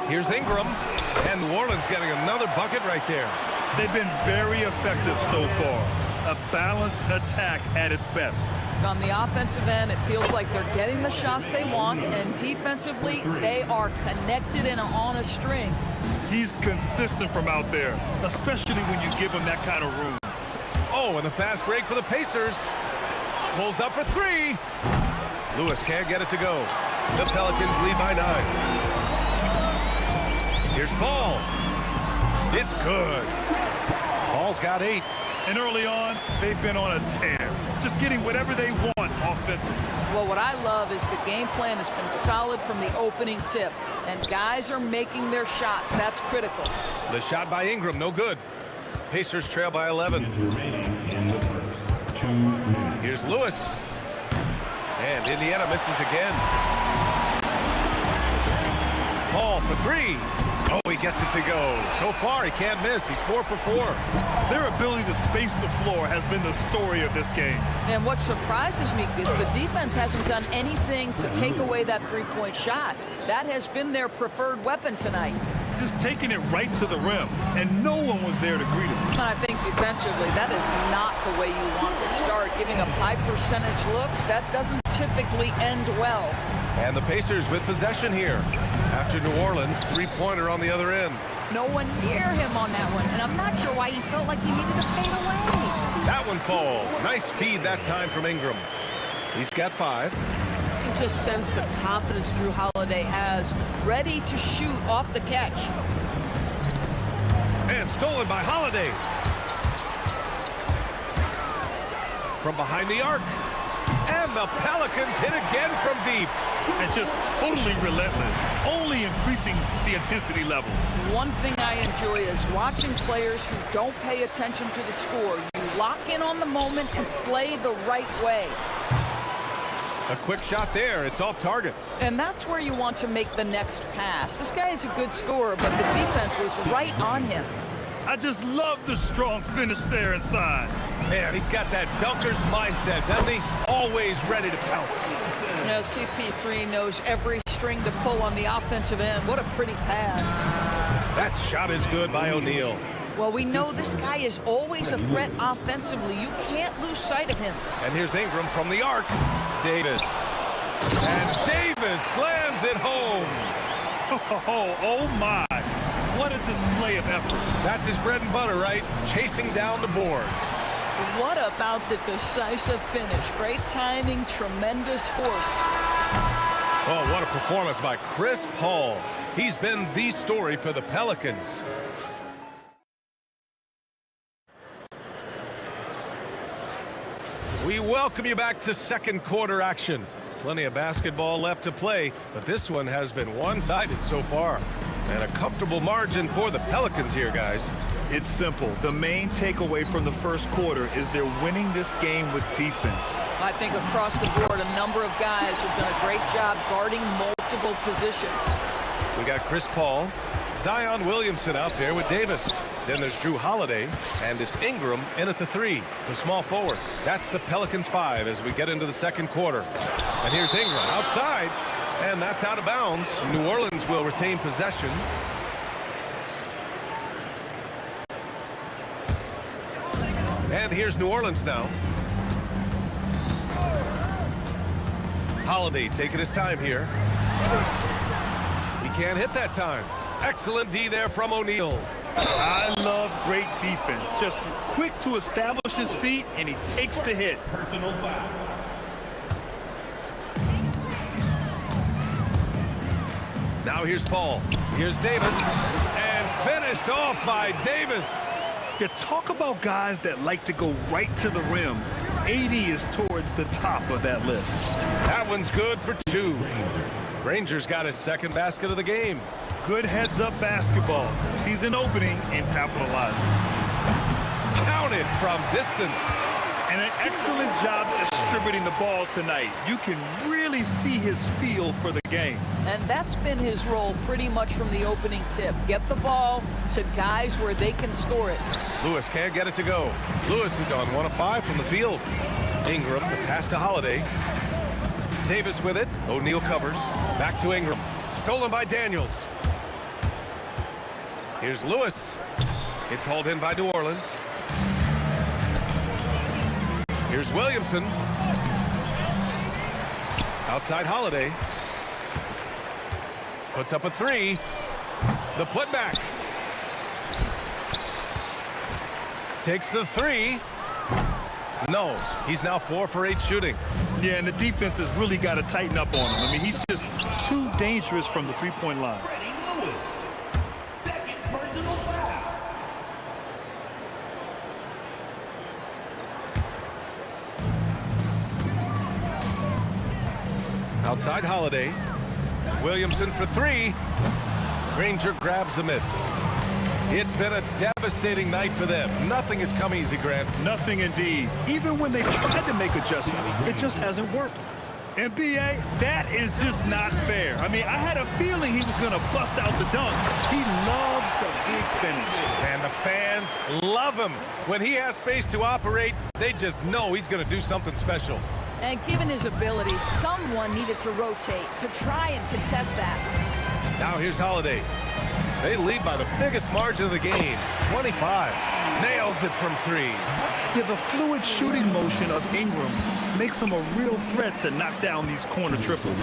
Speaker 2: Here's Ingram. And New Orleans getting another bucket right there.
Speaker 12: They've been very effective so far. A balanced attack at its best.
Speaker 10: On the offensive end, it feels like they're getting the shots they want, and defensively, they are connected and on a string.
Speaker 12: He's consistent from out there, especially when you give him that kind of room.
Speaker 2: Oh, and a fast break for the Pacers. Pulls up for 3. Lewis can't get it to go. The Pelicans lead by 9. Here's Paul. It's good. Paul's got 8.
Speaker 12: And early on, they've been on a tear, just getting whatever they want offensively.
Speaker 10: Well, what I love is the game plan has been solid from the opening tip, and guys are making their shots. That's critical.
Speaker 2: The shot by Ingram, no good. Pacers trail by 11. Here's Lewis. And Indiana misses again. Paul for 3. Oh, he gets it to go. So far, he can't miss. He's 4 for 4.
Speaker 12: Their ability to space the floor has been the story of this game.
Speaker 10: And what surprises me is the defense hasn't done anything to take away that three-point shot. That has been their preferred weapon tonight.
Speaker 12: Just taking it right to the rim, and no one was there to greet him.
Speaker 10: I think defensively, that is not the way you want to start. Giving up high percentage looks, that doesn't typically end well.
Speaker 2: And the Pacers with possession here. After New Orleans, 3-pointer on the other end.
Speaker 10: No one near him on that one, and I'm not sure why he felt like he needed to fade away.
Speaker 2: That one falls. Nice feed that time from Ingram. He's got 5.
Speaker 10: You can just sense the confidence Drew Holiday has, ready to shoot off the catch.
Speaker 2: And stolen by Holiday. From behind the arc. And the Pelicans hit again from deep.
Speaker 12: And just totally relentless, only increasing the intensity level.
Speaker 10: One thing I enjoy is watching players who don't pay attention to the score. You lock in on the moment and play the right way.
Speaker 2: A quick shot there. It's off target.
Speaker 10: And that's where you want to make the next pass. This guy is a good scorer, but the defense was right on him.
Speaker 12: I just love the strong finish there inside.
Speaker 2: Man, he's got that dunker's mindset, doesn't he? Always ready to pounce.
Speaker 10: You know, CP3 knows every string to pull on the offensive end. What a pretty pass.
Speaker 2: That shot is good by O'Neal.
Speaker 10: Well, we know this guy is always a threat offensively. You can't lose sight of him.
Speaker 2: And here's Ingram from the arc. Davis. And Davis slams it home.
Speaker 12: Oh my. What a display of effort.
Speaker 2: That's his bread and butter, right? Chasing down the boards.
Speaker 10: What about the decisive finish? Great timing, tremendous force.
Speaker 2: Oh, what a performance by Chris Paul. He's been the story for the Pelicans. We welcome you back to second quarter action. Plenty of basketball left to play, but this one has been one-sided so far. And a comfortable margin for the Pelicans here, guys.
Speaker 12: It's simple. The main takeaway from the first quarter is they're winning this game with defense.
Speaker 10: I think across the board, a number of guys have done a great job guarding multiple positions.
Speaker 2: We got Chris Paul, Zion Williamson out there with Davis. Then there's Drew Holiday, and it's Ingram in at the 3, the small forward. That's the Pelicans 5 as we get into the second quarter. And here's Ingram outside, and that's out of bounds. New Orleans will retain possession. And here's New Orleans now. Holiday taking his time here. He can't hit that time. Excellent D there from O'Neal.
Speaker 12: I love great defense. Just quick to establish his feet, and he takes the hit.
Speaker 5: Personal foul.
Speaker 2: Now here's Paul. Here's Davis. And finished off by Davis.
Speaker 12: You talk about guys that like to go right to the rim. AD is towards the top of that list.
Speaker 2: That one's good for 2. Ranger's got his second basket of the game.
Speaker 12: Good heads-up basketball. Season opening and capitalizes.
Speaker 2: Counted from distance.
Speaker 12: And an excellent job distributing the ball tonight. You can really see his feel for the game.
Speaker 10: And that's been his role pretty much from the opening tip. Get the ball to guys where they can score it.
Speaker 2: Lewis can't get it to go. Lewis is on 1 of 5 from the field. Ingram, the pass to Holiday. Davis with it. O'Neal covers. Back to Ingram. Stolen by Daniels. Here's Lewis. It's hauled in by New Orleans. Here's Williamson. Outside Holiday. Puts up a 3. The putback. Takes the 3. No, he's now 4 for 8 shooting.
Speaker 12: Yeah, and the defense has really got to tighten up on him. I mean, he's just too dangerous from the three-point line.
Speaker 2: Outside Holiday. Williamson for 3. Granger grabs the miss. It's been a devastating night for them. Nothing has come easy, Grant.
Speaker 12: Nothing indeed. Even when they tried to make adjustments, it just hasn't worked. And B.A., that is just not fair. I mean, I had a feeling he was going to bust out the dunk. He loves the big finish.
Speaker 2: And the fans love him. When he has space to operate, they just know he's going to do something special.
Speaker 10: And given his ability, someone needed to rotate to try and contest that.
Speaker 2: Now here's Holiday. They lead by the biggest margin of the game, 25. Nails it from 3.
Speaker 12: Yeah, the fluid shooting motion of Ingram makes him a real threat to knock down these corner triples.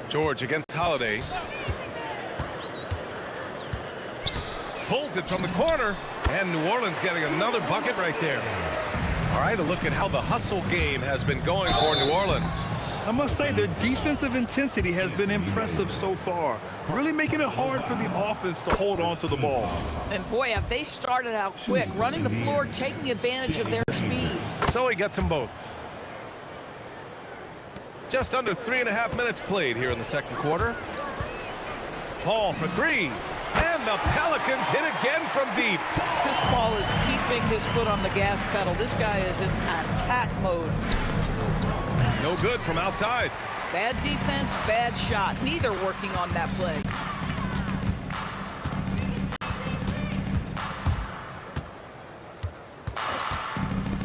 Speaker 2: George against Holiday. Pulls it from the corner, and New Orleans getting another bucket right there. All right, a look at how the hustle game has been going for New Orleans.
Speaker 12: I must say, their defensive intensity has been impressive so far, really making it hard for the offense to hold on to the ball.
Speaker 10: And boy, have they started out quick, running the floor, taking advantage of their speed.
Speaker 2: So he gets them both. Just under 3.5 minutes played here in the second quarter. Paul for 3. And the Pelicans hit again from deep.
Speaker 10: Chris Paul is keeping his foot on the gas pedal. This guy is in attack mode.
Speaker 2: No good from outside.
Speaker 10: Bad defense, bad shot. Neither working on that play.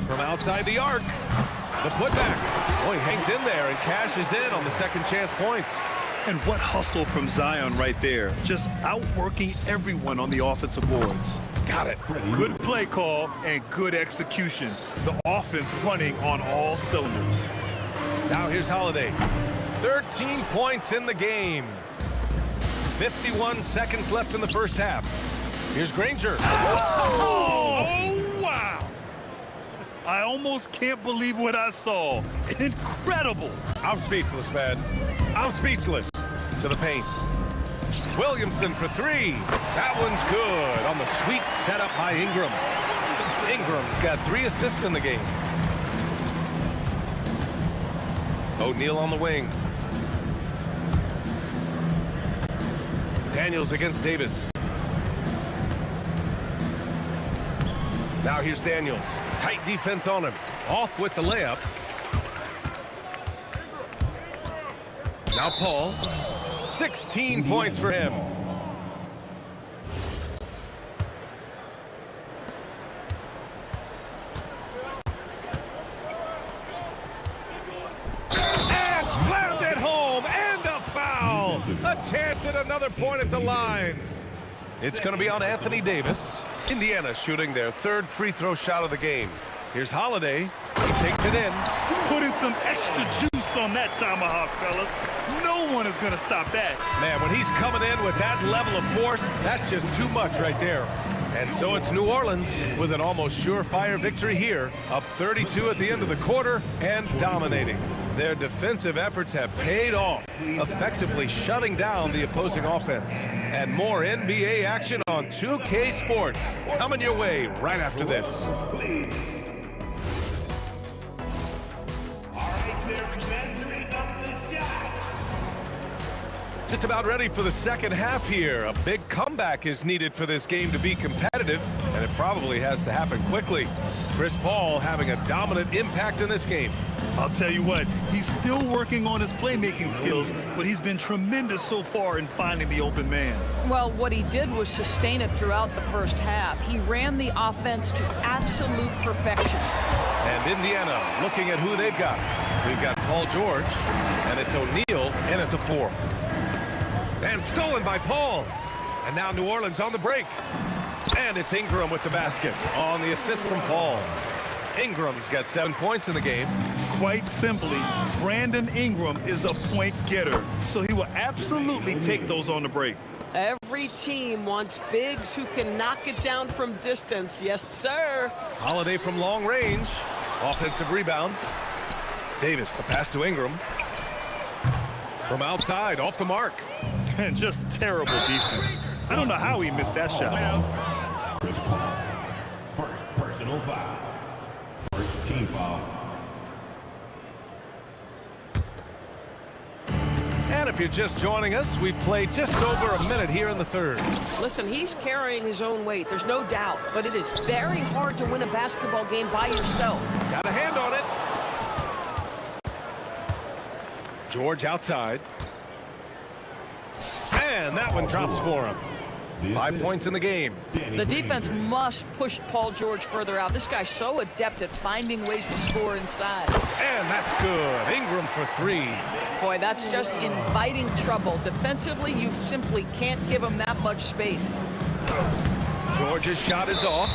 Speaker 2: From outside the arc. The putback. Boy, hangs in there and cashes in on the second chance points.
Speaker 12: And what hustle from Zion right there. Just outworking everyone on the offensive boards.
Speaker 2: Got it.
Speaker 12: Good play call and good execution. The offense running on all cylinders.
Speaker 2: Now here's Holiday. 13 points in the game. 51 seconds left in the first half. Here's Granger.
Speaker 12: Oh, wow. I almost can't believe what I saw. Incredible.
Speaker 2: I'm speechless, man. I'm speechless. To the paint. Williamson for three. That one's good on the sweet setup by Ingram. Ingram's got 3 assists in the game. O'Neal on the wing. Daniels against Davis. Now here's Daniels. Tight defense on him. Off with the layup. Now Paul. 16 points for him. And slammed it home. And a foul. A chance at another point at the line. It's going to be on Anthony Davis. Indiana shooting their 3rd free throw shot of the game. Here's Holiday. He takes it in.
Speaker 12: Putting some extra juice on that tomahawk, fellas. No one is going to stop that.
Speaker 2: Man, when he's coming in with that level of force, that's just too much right there. And so it's New Orleans with an almost surefire victory here, up 32 at the end of the quarter and dominating. Their defensive efforts have paid off, effectively shutting down the opposing offense. And more NBA action on 2K Sports coming your way right after this. Just about ready for the second half here. A big comeback is needed for this game to be competitive, and it probably has to happen quickly. Chris Paul having a dominant impact in this game.
Speaker 12: I'll tell you what, he's still working on his playmaking skills, but he's been tremendous so far in finding the open man.
Speaker 10: Well, what he did was sustain it throughout the first half. He ran the offense to absolute perfection.
Speaker 2: And Indiana looking at who they've got. We've got Paul George, and it's O'Neal in at the 4. And stolen by Paul. And now New Orleans on the break. And it's Ingram with the basket on the assist from Paul. Ingram's got 7 points in the game.
Speaker 12: Quite simply, Brandon Ingram is a point getter, so he will absolutely take those on the break.
Speaker 11: Every team wants bigs who can knock it down from distance. Yes, sir.
Speaker 2: Holiday from long range. Offensive rebound. Davis, the pass to Ingram. From outside, off the mark.
Speaker 12: And just terrible defense. I don't know how he missed that shot.
Speaker 5: Chris Paul. First personal foul. First team foul.
Speaker 2: And if you're just joining us, we've played just over a minute here in the 3rd.
Speaker 11: Listen, he's carrying his own weight. There's no doubt. But it is very hard to win a basketball game by yourself.
Speaker 2: Got a hand on it. George outside. And that one drops for him. 5 points in the game.
Speaker 10: The defense must push Paul George further out. This guy's so adept at finding ways to score inside.
Speaker 2: And that's good. Ingram for 3.
Speaker 10: Boy, that's just inviting trouble. Defensively, you simply can't give him that much space.
Speaker 2: George's shot is off.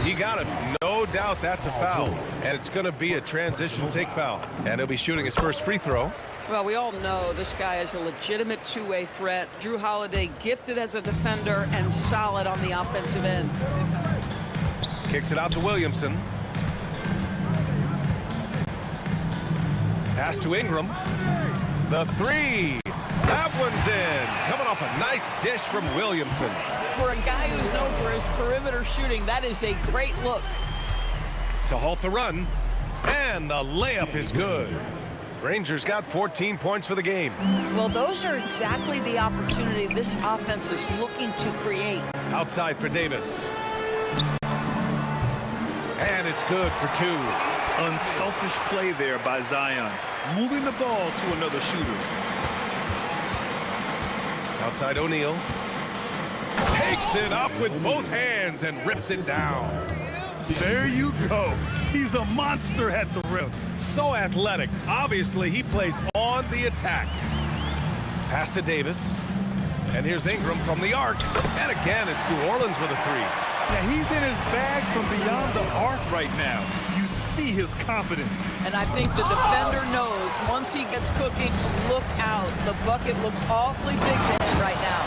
Speaker 2: He got it. No doubt that's a foul. And it's going to be a transition take foul. And he'll be shooting his first free throw.
Speaker 10: Well, we all know this guy is a legitimate two-way threat. Drew Holiday gifted as a defender and solid on the offensive end.
Speaker 2: Kicks it out to Williamson. Pass to Ingram. The 3. That one's in. Coming off a nice dish from Williamson.
Speaker 10: For a guy who's known for his perimeter shooting, that is a great look.
Speaker 2: To halt the run. And the layup is good. Rangers got 14 points for the game.
Speaker 10: Well, those are exactly the opportunity this offense is looking to create.
Speaker 2: Outside for Davis. And it's good for 2.
Speaker 12: Unselfish play there by Zion. Moving the ball to another shooter.
Speaker 2: Outside O'Neal. Takes it up with both hands and rips it down.
Speaker 12: There you go. He's a monster at the rim.
Speaker 2: So athletic. Obviously, he plays on the attack. Pass to Davis. And here's Ingram from the arc. And again, it's New Orleans with a 3.
Speaker 12: Now, he's in his bag from beyond the arc right now. You see his confidence.
Speaker 10: And I think the defender knows once he gets cooking, look out. The bucket looks awfully big to him right now.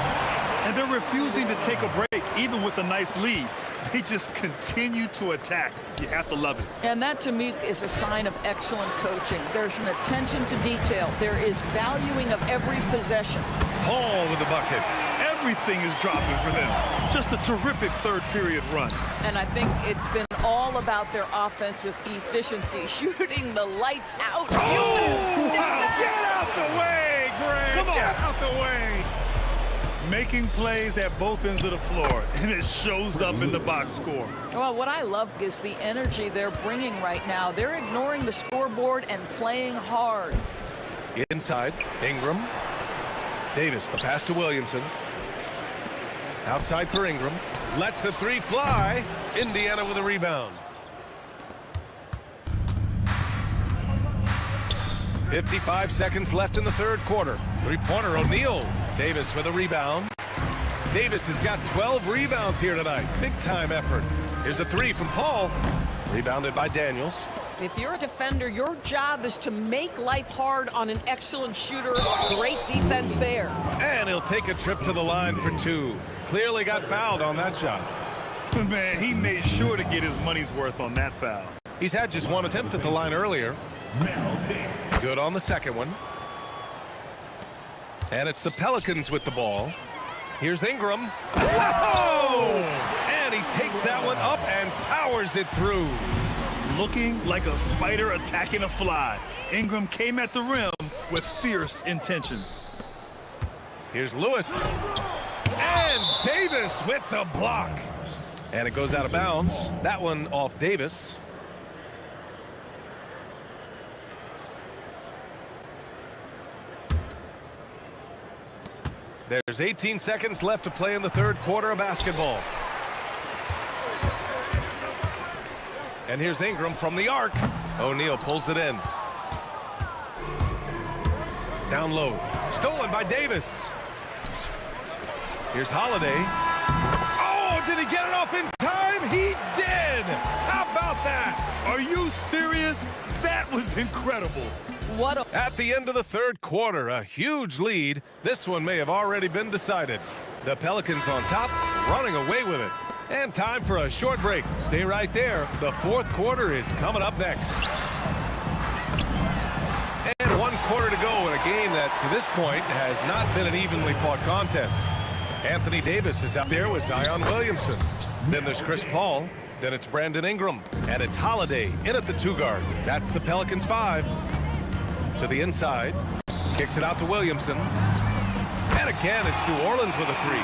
Speaker 12: And they're refusing to take a break, even with a nice lead. They just continue to attack. You have to love it.
Speaker 10: And that, to me, is a sign of excellent coaching. There's an attention to detail. There is valuing of every possession.
Speaker 2: Paul with the bucket.
Speaker 12: Everything is dropping for them. Just a terrific third-period run.
Speaker 10: And I think it's been all about their offensive efficiency, shooting the lights out.
Speaker 2: Oh, get out the way, Greg.
Speaker 12: Come on.
Speaker 2: Get out the way.
Speaker 12: Making plays at both ends of the floor, and it shows up in the box score.
Speaker 10: Well, what I love is the energy they're bringing right now. They're ignoring the scoreboard and playing hard.
Speaker 2: Inside, Ingram. Davis, the pass to Williamson. Outside for Ingram. Lets the three fly. Indiana with a rebound. 55 seconds left in the third quarter. Three-pointer, O'Neal. Davis with a rebound. Davis has got 12 rebounds here tonight. Big-time effort. Here's a three from Paul. Rebounded by Daniels.
Speaker 11: If you're a defender, your job is to make life hard on an excellent shooter. Great defense there.
Speaker 2: And he'll take a trip to the line for two. Clearly got fouled on that shot.
Speaker 12: Man, he made sure to get his money's worth on that foul.
Speaker 2: He's had just one attempt at the line earlier. Good on the second one. And it's the Pelicans with the ball. Here's Ingram. Whoa! And he takes that one up and powers it through.
Speaker 12: Looking like a spider attacking a fly. Ingram came at the rim with fierce intentions.
Speaker 2: Here's Lewis. And Davis with the block. And it goes out of bounds. That one off Davis. There's 18 seconds left to play in the third quarter of basketball. And here's Ingram from the arc. O'Neal pulls it in. Down low. Stolen by Davis. Here's Holiday. Oh, did he get it off in time? He did! How about that?
Speaker 12: Are you serious? That was incredible.
Speaker 10: What a...
Speaker 2: At the end of the third quarter, a huge lead. This one may have already been decided. The Pelicans on top, running away with it. And time for a short break. Stay right there. The fourth quarter is coming up next. And 1 quarter to go in a game that, to this point, has not been an evenly fought contest. Anthony Davis is out there with Zion Williamson. Then there's Chris Paul. Then it's Brandon Ingram. And it's Holiday in at the two-guard. That's the Pelicans 5. To the inside. Kicks it out to Williamson. And again, it's New Orleans with a three.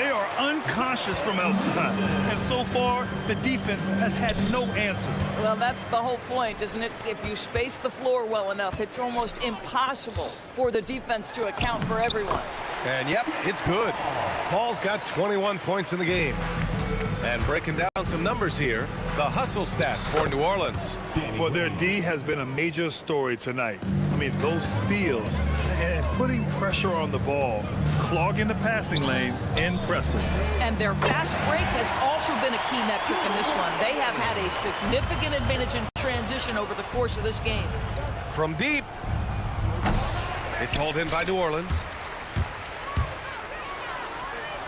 Speaker 12: They are unconscious from outside. And so far, the defense has had no answer.
Speaker 10: Well, that's the whole point, isn't it? If you space the floor well enough, it's almost impossible for the defense to account for everyone.
Speaker 2: And yep, it's good. Paul's got 21 points in the game. And breaking down some numbers here, the hustle stats for New Orleans.
Speaker 12: Well, their D has been a major story tonight. I mean, those steals and putting pressure on the ball, clogging the passing lanes, impressive.
Speaker 10: And their fast break has also been a key metric in this one. They have had a significant advantage in transition over the course of this game.
Speaker 2: From deep. It's hauled in by New Orleans.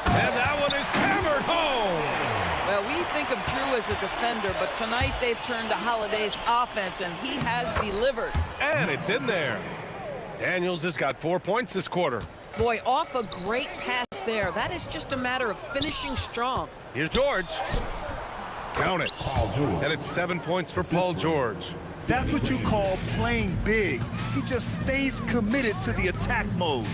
Speaker 2: And that one is hammered home.
Speaker 10: Well, we think of Drew as a defender, but tonight they've turned to Holiday's offense, and he has delivered.
Speaker 2: And it's in there. Daniels has got 4 points this quarter.
Speaker 11: Boy, off a great pass there. That is just a matter of finishing strong.
Speaker 2: Here's George. Count it. And it's 7 points for Paul George.
Speaker 12: That's what you call playing big. He just stays committed to the attack mode.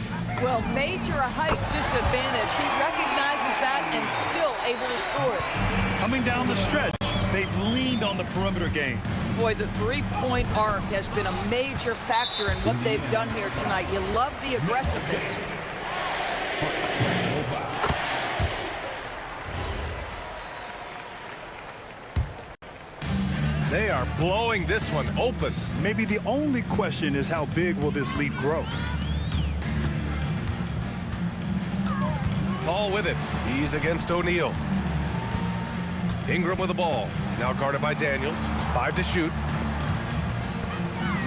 Speaker 10: Well, major height disadvantage. He recognizes that and still able to score it.
Speaker 12: Coming down the stretch, they've leaned on the perimeter game.
Speaker 10: Boy, the three-point arc has been a major factor in what they've done here tonight. You love the aggressiveness.
Speaker 2: They are blowing this one open.
Speaker 12: Maybe the only question is how big will this lead grow?
Speaker 2: Paul with it. He's against O'Neal. Ingram with the ball. Now guarded by Daniels. 5 to shoot.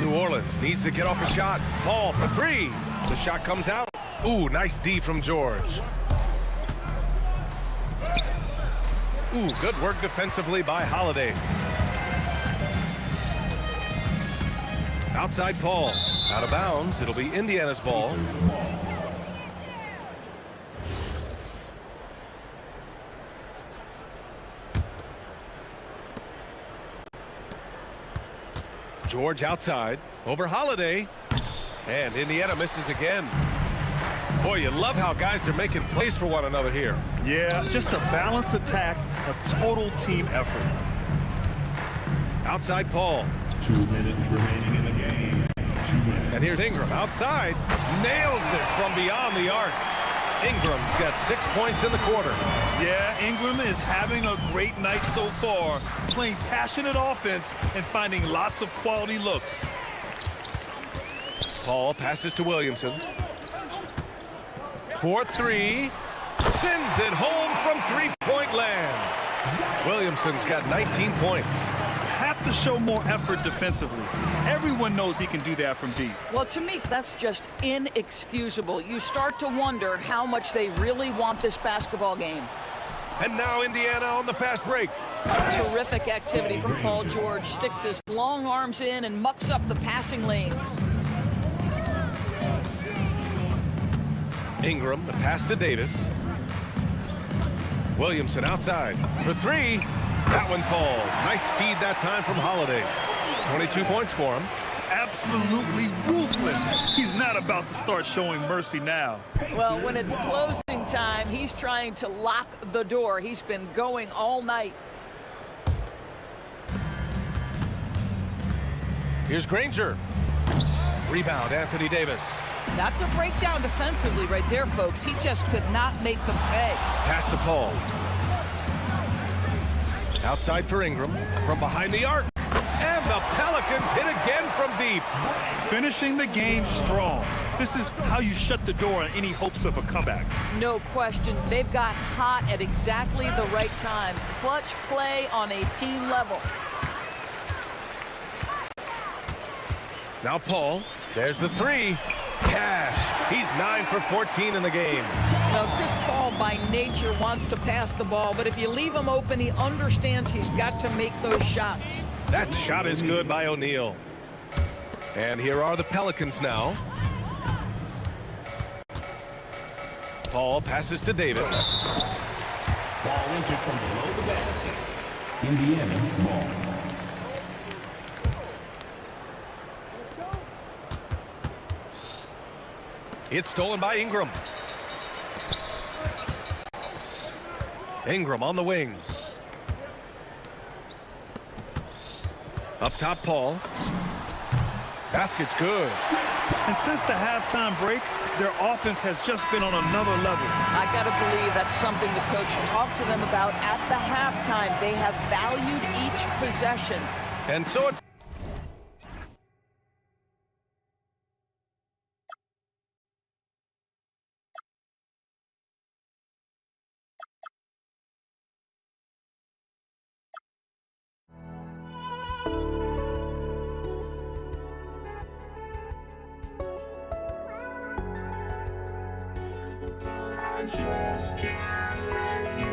Speaker 2: New Orleans needs to get off a shot. Paul for 3. The shot comes out. Ooh, nice D from George. Ooh, good work defensively by Holiday. Outside Paul. Out of bounds. It'll be Indiana's ball. George outside. Over Holiday. And Indiana misses again. Boy, you love how guys are making plays for one another here.
Speaker 12: Yeah, just a balanced attack, a total team effort.
Speaker 2: Outside Paul.
Speaker 5: 2 minutes remaining in the game. 2 minutes.
Speaker 2: And here's Ingram outside. Nails it from beyond the arc. Ingram's got 6 points in the quarter.
Speaker 12: Yeah, Ingram is having a great night so far, playing passionate offense and finding lots of quality looks.
Speaker 2: Paul passes to Williamson. 4-3. Sends it home from three-point land. Williamson's got 19 points.
Speaker 12: Have to show more effort defensively. Everyone knows he can do that from deep.
Speaker 10: Well, to me, that's just inexcusable. You start to wonder how much they really want this basketball game.
Speaker 2: And now Indiana on the fast break.
Speaker 10: Terrific activity from Paul George. Sticks his long arms in and mucks up the passing lanes.
Speaker 2: Ingram, the pass to Davis. Williamson outside for three. That one falls. Nice feed that time from Holiday. 22 points for him.
Speaker 12: Absolutely ruthless. He's not about to start showing mercy now.
Speaker 10: Well, when it's closing time, he's trying to lock the door. He's been going all night.
Speaker 2: Here's Granger. Rebound, Anthony Davis.
Speaker 10: That's a breakdown defensively right there, folks. He just could not make them pay.
Speaker 2: Pass to Paul. Outside for Ingram. From behind the arc. And the Pelicans hit again from deep.
Speaker 12: Finishing the game strong. This is how you shut the door on any hopes of a comeback.
Speaker 10: No question. They've got hot at exactly the right time. Clutch play on a team level.
Speaker 2: Now Paul. There's the three. Cash. He's 9 for 14 in the game.
Speaker 10: Now, Chris Paul by nature wants to pass the ball, but if you leave him open, he understands he's got to make those shots.
Speaker 2: That shot is good by O'Neal. And here are the Pelicans now. Paul passes to Davis.
Speaker 5: Ball entered from below the basket. Indiana ball.
Speaker 2: It's stolen by Ingram. Ingram on the wing. Up top, Paul. Basket's good.
Speaker 12: And since the halftime break, their offense has just been on another level.
Speaker 10: I got to believe that's something the coach talked to them about at the halftime. They have valued each possession.
Speaker 2: And so it's
Speaker 1: just can't let you.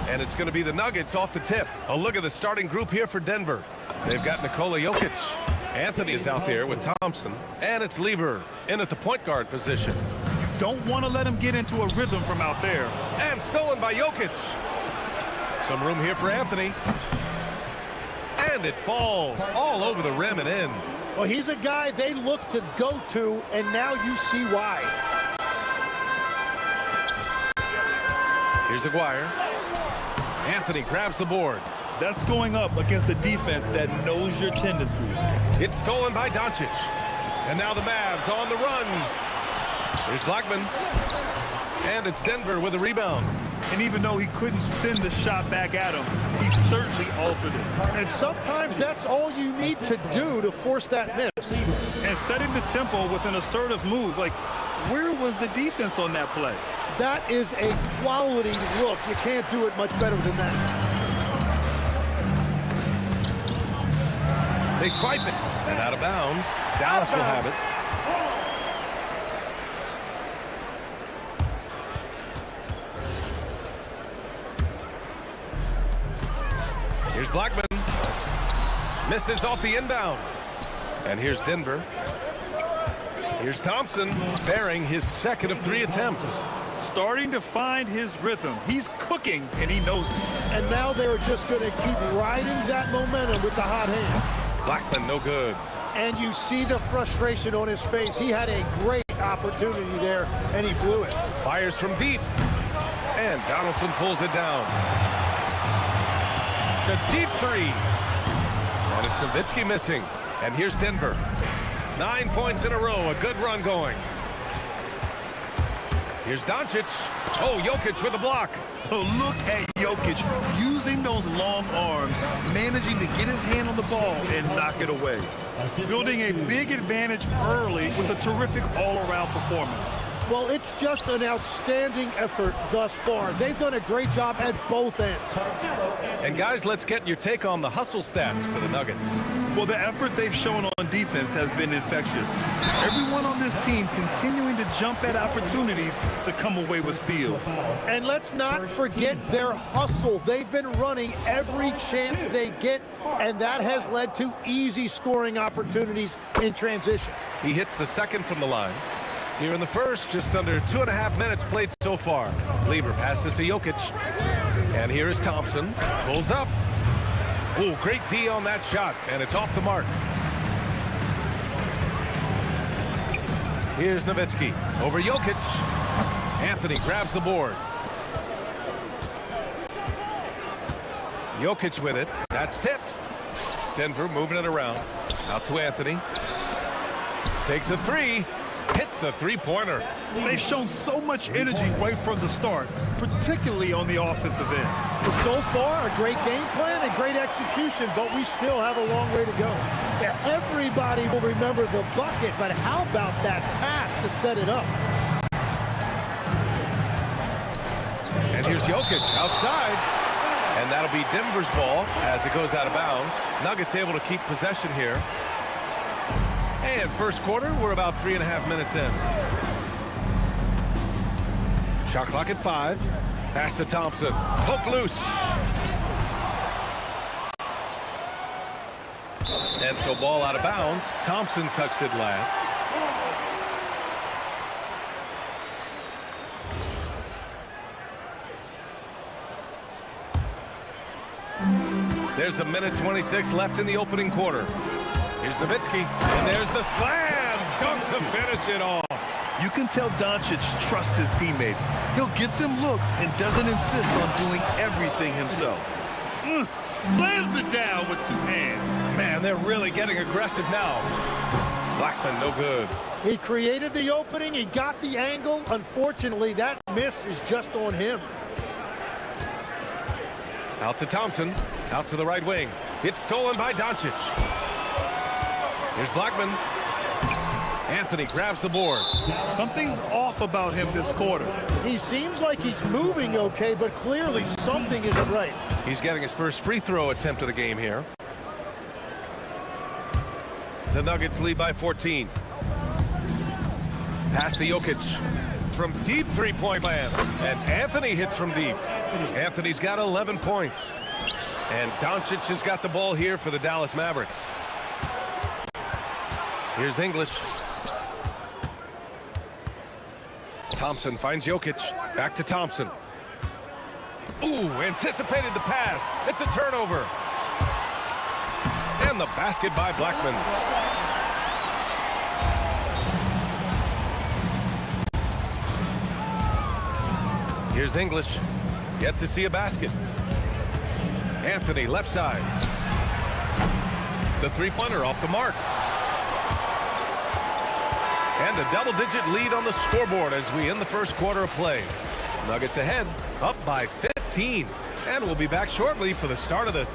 Speaker 2: And it's going to be the Nuggets off the tip. A look at the starting group here for Denver. They've got Nikola Jokic. Anthony is out there with Thompson. And it's Lever in at the point guard position.
Speaker 12: Don't want to let him get into a rhythm from out there.
Speaker 2: And stolen by Jokic. Some room here for Anthony. And it falls all over the rim and in.
Speaker 4: Well, he's a guy they look to go to, and now you see why.
Speaker 2: Here's Aguirre. Anthony grabs the board.
Speaker 12: That's going up against a defense that knows your tendencies.
Speaker 2: It's stolen by Doncic. And now the Mavs on the run. Here's Blackman. And it's Denver with a rebound.
Speaker 12: And even though he couldn't send the shot back at him, he certainly altered it.
Speaker 4: And sometimes that's all you need to do to force that miss.
Speaker 12: And setting the tempo with an assertive move. Like, where was the defense on that play?
Speaker 4: That is a quality look. You can't do it much better than that.
Speaker 2: They swipe it. And out of bounds. Dallas will have it. Here's Blackman. Misses off the inbound. And here's Denver. Here's Thompson, bearing his second of 3 attempts.
Speaker 12: Starting to find his rhythm. He's cooking, and he knows it.
Speaker 4: And now they're just going to keep riding that momentum with the hot hand.
Speaker 2: Blackman, no good.
Speaker 4: And you see the frustration on his face. He had a great opportunity there, and he blew it.
Speaker 2: Fires from deep. And Donaldson pulls it down. The deep 3. And it's Nowitzki missing. And here's Denver. 9 points in a row. A good run going. Here's Doncic. Oh, Jokic with a block.
Speaker 12: Oh, look at Jokic using those long arms, managing to get his hand on the ball and knock it away. Building a big advantage early with a terrific all-around performance.
Speaker 4: Well, it's just an outstanding effort thus far. They've done a great job at both ends.
Speaker 2: And guys, let's get your take on the hustle stats for the Nuggets.
Speaker 12: Well, the effort they've shown on defense has been infectious. Everyone on this team continuing to jump at opportunities to come away with steals.
Speaker 4: And let's not forget their hustle. They've been running every chance they get, and that has led to easy scoring opportunities in transition.
Speaker 2: He hits the second from the line. Here in the first, just under 2.5 minutes played so far. Lever passes to Jokic. And here is Thompson. Pulls up. Ooh, great D on that shot, and it's off the mark. Here's Nowitzki. Over Jokic. Anthony grabs the board. Jokic with it. That's tipped. Denver moving it around. Out to Anthony. Takes a 3. Hits a three-pointer.
Speaker 12: They've shown so much energy right from the start, particularly on the offensive end.
Speaker 4: But so far, a great game plan and great execution, but we still have a long way to go. Yeah, everybody will remember the bucket, but how about that pass to set it up?
Speaker 2: And here's Jokic outside. And that'll be Denver's ball as it goes out of bounds. Nuggets able to keep possession here. And first quarter, we're about 3.5 minutes in. Shot clock at 5. Pass to Thompson. Hook loose. And so ball out of bounds. Thompson touched it last. There's a minute 26 left in the opening quarter. Here's Nowitzki, and there's the slam dunk to finish it off.
Speaker 12: You can tell Doncic trusts his teammates. He'll get them looks and doesn't insist on doing everything himself. Slams it down with 2 hands.
Speaker 2: Man, they're really getting aggressive now. Blackman, no good.
Speaker 4: He created the opening. He got the angle. Unfortunately, that miss is just on him.
Speaker 2: Out to Thompson. Out to the right wing. It's stolen by Doncic. Here's Blackman. Anthony grabs the board.
Speaker 12: Something's off about him this quarter.
Speaker 4: He seems like he's moving okay, but clearly something isn't right.
Speaker 2: He's getting his first free throw attempt of the game here. The Nuggets lead by 14. Pass to Jokic from deep three-point land. And Anthony hits from deep. Anthony's got 11 points. And Doncic has got the ball here for the Dallas Mavericks. Here's English. Thompson finds Jokic. Back to Thompson. Ooh, anticipated the pass. It's a turnover. And the basket by Blackman. Here's English. Yet to see a basket. Anthony, left side. The three-pointer off the mark. And a double-digit lead on the scoreboard as we end the first quarter of play. Nuggets ahead, up by 15. And we'll be back shortly for the start of the...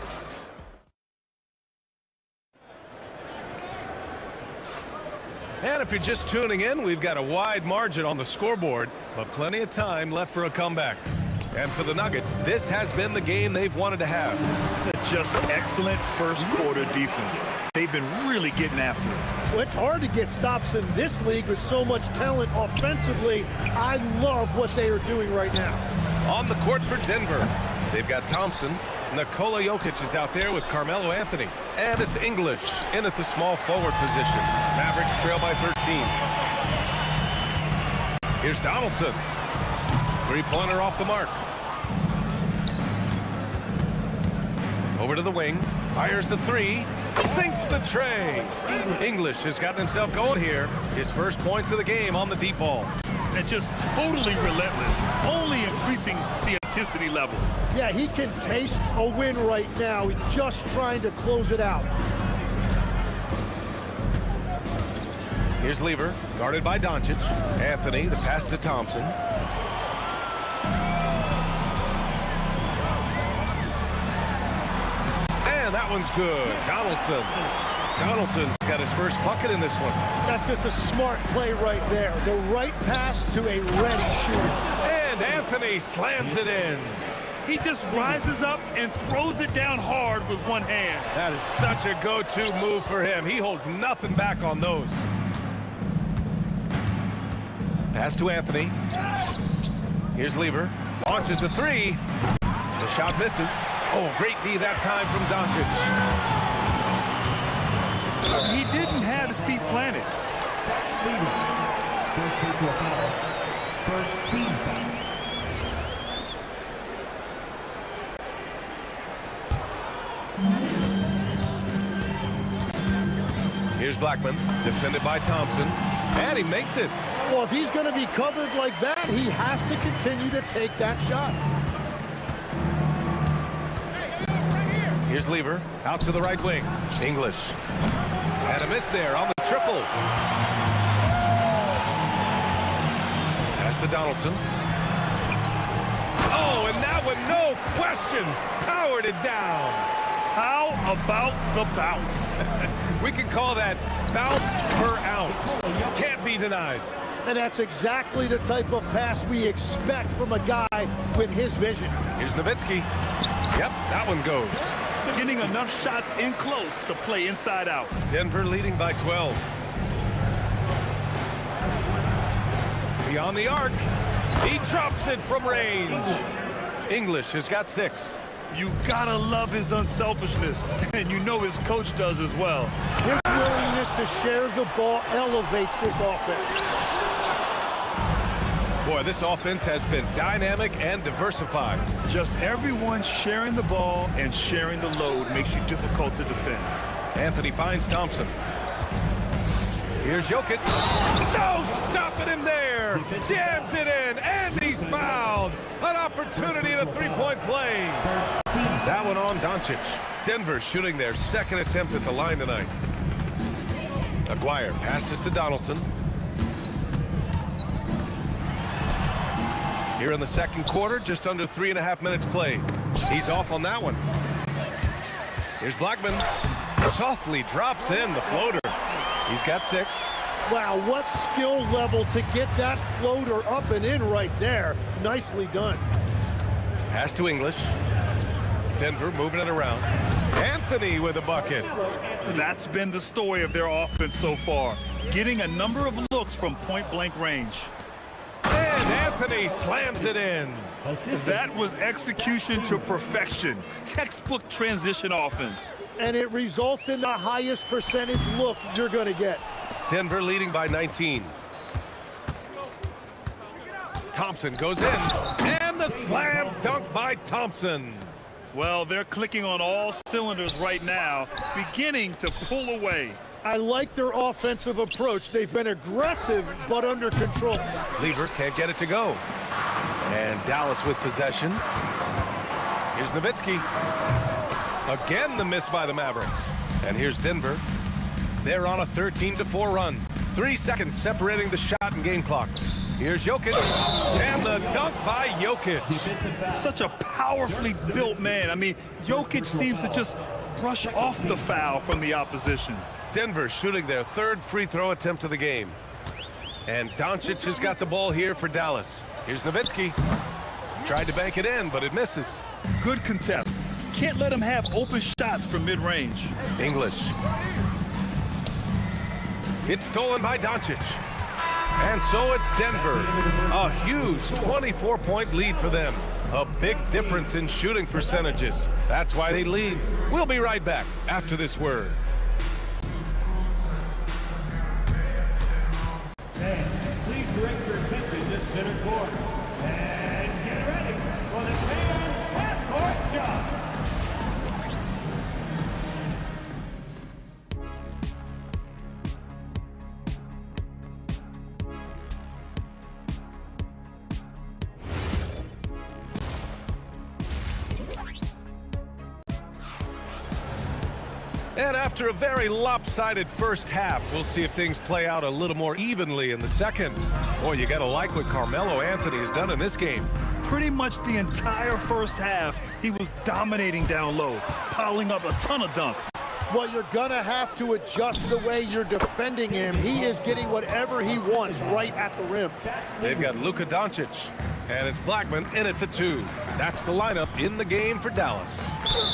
Speaker 2: And if you're just tuning in, we've got a wide margin on the scoreboard, but plenty of time left for a comeback. And for the Nuggets, this has been the game they've wanted to have.
Speaker 12: Just excellent first quarter defense. They've been really getting after it.
Speaker 4: Well, it's hard to get stops in this league with so much talent offensively. I love what they are doing right now.
Speaker 2: On the court for Denver, they've got Thompson. Nikola Jokic is out there with Carmelo Anthony. And it's English in at the small forward position. Mavericks trail by 13. Here's Donaldson. Three-pointer off the mark. Over to the wing. Fires the three. Sinks the tray. English has gotten himself going here. His first points of the game on the deep ball.
Speaker 12: And just totally relentless. Only increasing the intensity level.
Speaker 4: Yeah, he can taste a win right now. He's just trying to close it out.
Speaker 2: Here's Lever, guarded by Doncic. Anthony, the pass to Thompson. And that one's good. Donaldson's got his first bucket in this one.
Speaker 4: That's just a smart play right there. The right pass to a ready shooter.
Speaker 2: And Anthony slams it in.
Speaker 12: He just rises up and throws it down hard with one hand.
Speaker 2: That is such a go-to move for him. He holds nothing back on those. Pass to Anthony. Here's Lever. Launches a three. The shot misses. Oh, great D that time from Doncic.
Speaker 12: He didn't have his feet planted.
Speaker 5: First team foul.
Speaker 2: Here's Blackman, defended by Thompson, and he makes it.
Speaker 4: Well, if he's going to be covered like that, he has to continue to take that shot.
Speaker 2: Here's Lever, out to the right wing. English. And a miss there on the triple. Pass to Donaldson. Oh, and that one, no question, powered it down.
Speaker 12: How about the bounce?
Speaker 2: We can call that bounce per ounce. Can't be denied.
Speaker 4: And that's exactly the type of pass we expect from a guy with his vision.
Speaker 2: Here's Nowitzki. Yep, that one goes.
Speaker 12: Getting enough shots in close to play inside out.
Speaker 2: Denver leading by 12. Beyond the arc. He drops it from range. English has got 6.
Speaker 12: You gotta love his unselfishness, and you know his coach does as well.
Speaker 4: His willingness to share the ball elevates this offense.
Speaker 2: Boy, this offense has been dynamic and diversified.
Speaker 12: Just everyone sharing the ball and sharing the load makes you difficult to defend.
Speaker 2: Anthony finds Thompson. Here's Jokic. No stopping him there. Jams it in, and he's fouled. An opportunity in a three-point play. That one on Doncic. Denver shooting their second attempt at the line tonight. Aguirre passes to Donaldson. Here in the second quarter, just under 3.5 minutes played. He's off on that one. Here's Blackman. Softly drops in the floater. He's got 6.
Speaker 4: Wow, what skill level to get that floater up and in right there. Nicely done.
Speaker 2: Pass to English. Denver moving it around. Anthony with a bucket.
Speaker 12: That's been the story of their offense so far. Getting a number of looks from point-blank range.
Speaker 2: And Anthony slams it in.
Speaker 12: That was execution to perfection. Textbook transition offense.
Speaker 4: And it results in the highest percentage look you're going to get.
Speaker 2: Denver leading by 19. Thompson goes in. And the slam dunk by Thompson.
Speaker 12: Well, they're clicking on all cylinders right now, beginning to pull away.
Speaker 4: I like their offensive approach. They've been aggressive, but under control.
Speaker 2: Lever can't get it to go. And Dallas with possession. Here's Nowitzki. Again, the miss by the Mavericks. And here's Denver. They're on a 13-4 run. 3 seconds separating the shot and game clocks. Here's Jokic. And the dunk by Jokic.
Speaker 12: Such a powerfully built man. I mean, Jokic seems to just brush off the foul from the opposition.
Speaker 2: Denver shooting their 3rd free throw attempt of the game. And Doncic has got the ball here for Dallas. Here's Nowitzki. Tried to bank it in, but it misses.
Speaker 12: Good contest. Can't let him have open shots from mid-range.
Speaker 2: English. It's stolen by Doncic. And so it's Denver. A huge 24-point lead for them. A big difference in shooting percentages. That's why they lead. We'll be right back after this word.
Speaker 5: Please direct your attention to center court. And get ready for the half-court shot.
Speaker 2: And after a very lopsided first half, we'll see if things play out a little more evenly in the second. Boy, you got to like what Carmelo Anthony has done in this game.
Speaker 12: Pretty much the entire first half, he was dominating down low, piling up a ton of dunks.
Speaker 4: Well, you're going to have to adjust the way you're defending him. He is getting whatever he wants right at the rim.
Speaker 2: They've got Luka Doncic, and it's Blackman in at the 2. That's the lineup in the game for Dallas.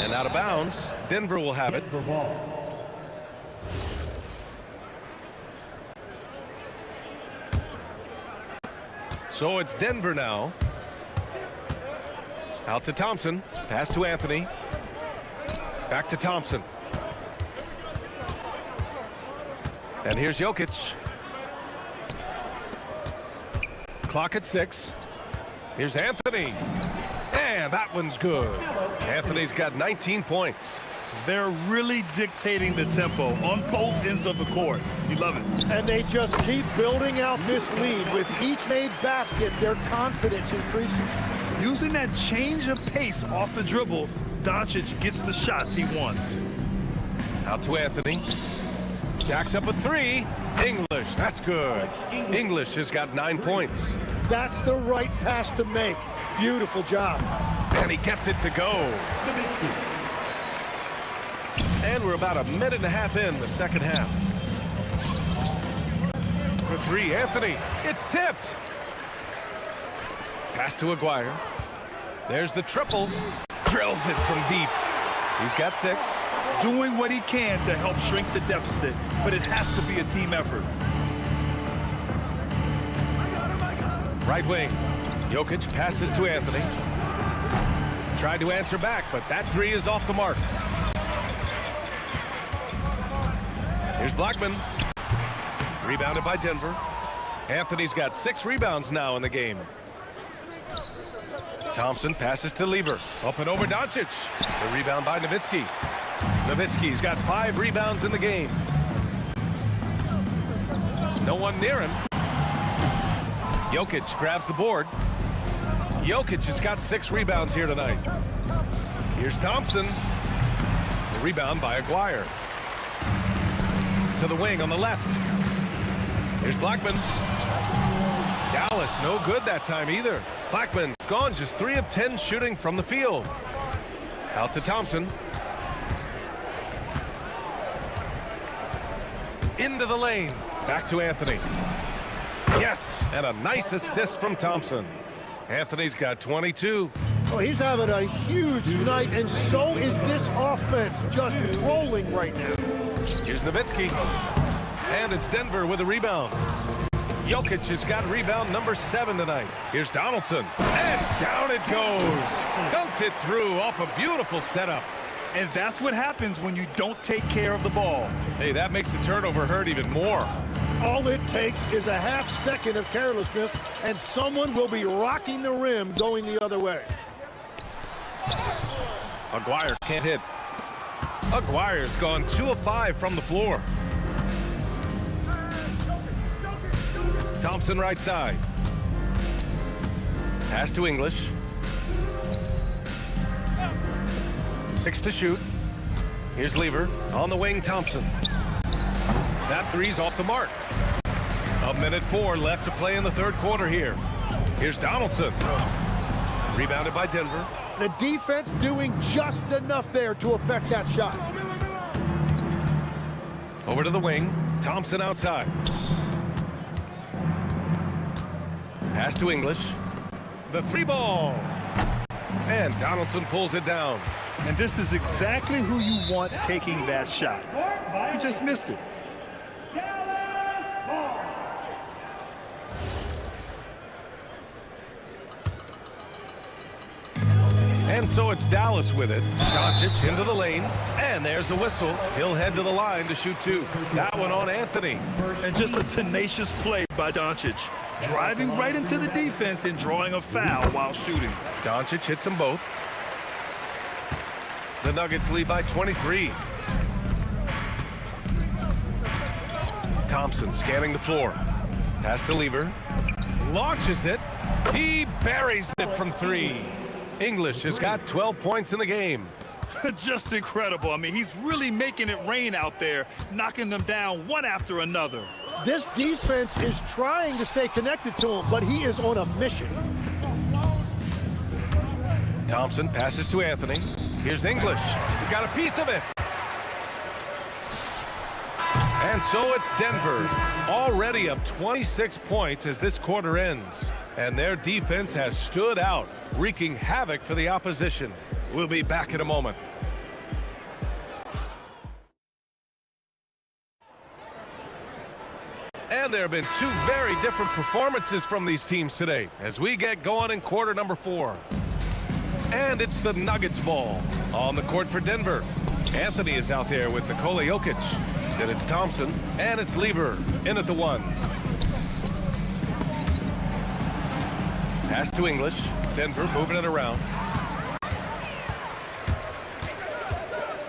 Speaker 2: And out of bounds, Denver will have it. So it's Denver now. Out to Thompson. Pass to Anthony. Back to Thompson. And here's Jokic. Clock at 6. Here's Anthony. And that one's good. Anthony's got 19 points.
Speaker 12: They're really dictating the tempo on both ends of the court. You love it.
Speaker 4: And they just keep building out this lead. With each made basket, their confidence increases.
Speaker 12: Using that change of pace off the dribble, Doncic gets the shots he wants.
Speaker 2: Out to Anthony. Jacks up a 3. English, that's good. English has got 9 points.
Speaker 4: That's the right pass to make. Beautiful job.
Speaker 2: And he gets it to go. And we're about a minute and a half in the second half. For 3, Anthony. It's tipped. Pass to Aguirre. There's the triple. Drills it from deep. He's got 6.
Speaker 12: Doing what he can to help shrink the deficit, but it has to be a team effort.
Speaker 2: Right wing. Jokic passes to Anthony. Tried to answer back, but that 3 is off the mark. Here's Blackman. Rebounded by Denver. Anthony's got 6 rebounds now in the game. Thompson passes to Lever. Up and over Doncic. The rebound by Nowitzki. Nowitzki's got 5 rebounds in the game. No one near him. Jokic grabs the board. Jokic has got 6 rebounds here tonight. Here's Thompson. The rebound by Aguirre. To the wing on the left. Here's Blackman. Dallas, no good that time either. Blackman's gone just 3 of 10 shooting from the field. Out to Thompson. Into the lane. Back to Anthony. Yes, and a nice assist from Thompson. Anthony's got 22.
Speaker 4: Oh, he's having a huge night, and so is this offense, just rolling right now.
Speaker 2: Here's Nowitzki. And it's Denver with a rebound. Jokic has got rebound number 7 tonight. Here's Donaldson. And down it goes. Dunked it through off a beautiful setup.
Speaker 12: And that's what happens when you don't take care of the ball.
Speaker 2: Hey, that makes the turnover hurt even more.
Speaker 4: All it takes is a half second of carelessness, and someone will be rocking the rim going the other way.
Speaker 2: Aguirre can't hit. Aguirre's gone 2 of 5 from the floor. Thompson right side. Pass to English. 6 to shoot. Here's Lever. On the wing, Thompson. That three's off the mark. 1:04 left to play in the third quarter here. Here's Donaldson. Rebounded by Denver.
Speaker 4: The defense doing just enough there to affect that shot.
Speaker 2: Over to the wing. Thompson outside. Pass to English. The 3 ball. And Donaldson pulls it down.
Speaker 12: And this is exactly who you want taking that shot. He just missed it.
Speaker 2: And so it's Dallas with it. Doncic into the lane. And there's a whistle. He'll head to the line to shoot 2. That one on Anthony.
Speaker 12: And just a tenacious play by Doncic. Driving right into the defense and drawing a foul while shooting.
Speaker 2: Doncic hits them both. The Nuggets lead by 23. Thompson scanning the floor. Pass to Lever. Launches it. He buries it from 3. English has got 12 points in the game.
Speaker 12: Just incredible. I mean, he's really making it rain out there, knocking them down one after another.
Speaker 4: This defense is trying to stay connected to him, but he is on a mission.
Speaker 2: Thompson passes to Anthony. Here's English. He got a piece of it. And so it's Denver, already up 26 points as this quarter ends. And their defense has stood out, wreaking havoc for the opposition. We'll be back in a moment. And there have been 2 very different performances from these teams today as we get going in quarter number 4. And it's the Nuggets ball on the court for Denver. Anthony is out there with Nikola Jokic. Then it's Thompson, and it's Lever in at the 1. Pass to English. Denver moving it around.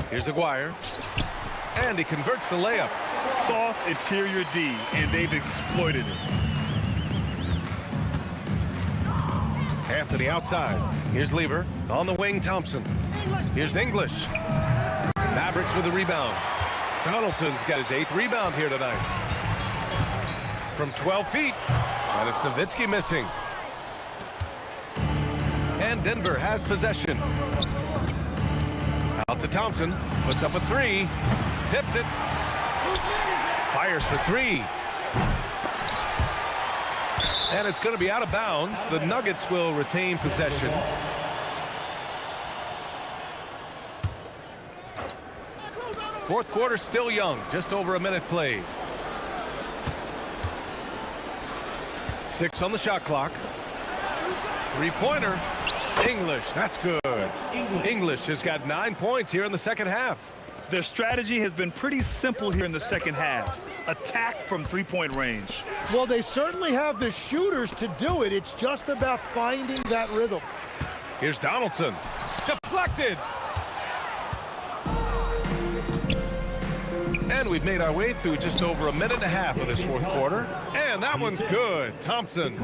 Speaker 2: Here's Aguirre. And he converts the layup.
Speaker 12: Soft interior D, and they've exploited it.
Speaker 2: Anthony outside. Here's Lever. On the wing, Thompson. Here's English. Mavericks with the rebound. Donaldson's got his 8th rebound here tonight. From 12 feet. And it's Nowitzki missing. And Denver has possession. Out to Thompson. Puts up a 3. Tips it. Fires for 3. And it's going to be out of bounds. The Nuggets will retain possession. Fourth quarter still young. Just over a minute played. 6 on the shot clock. 3-pointer. English, that's good. English has got 9 points here in the second half.
Speaker 12: Their strategy has been pretty simple here in the second half. Attack from 3-point range.
Speaker 4: Well, they certainly have the shooters to do it. It's just about finding that rhythm.
Speaker 2: Here's Donaldson. Deflected. And we've made our way through just over a minute and a half of this fourth quarter. And that one's good. Thompson.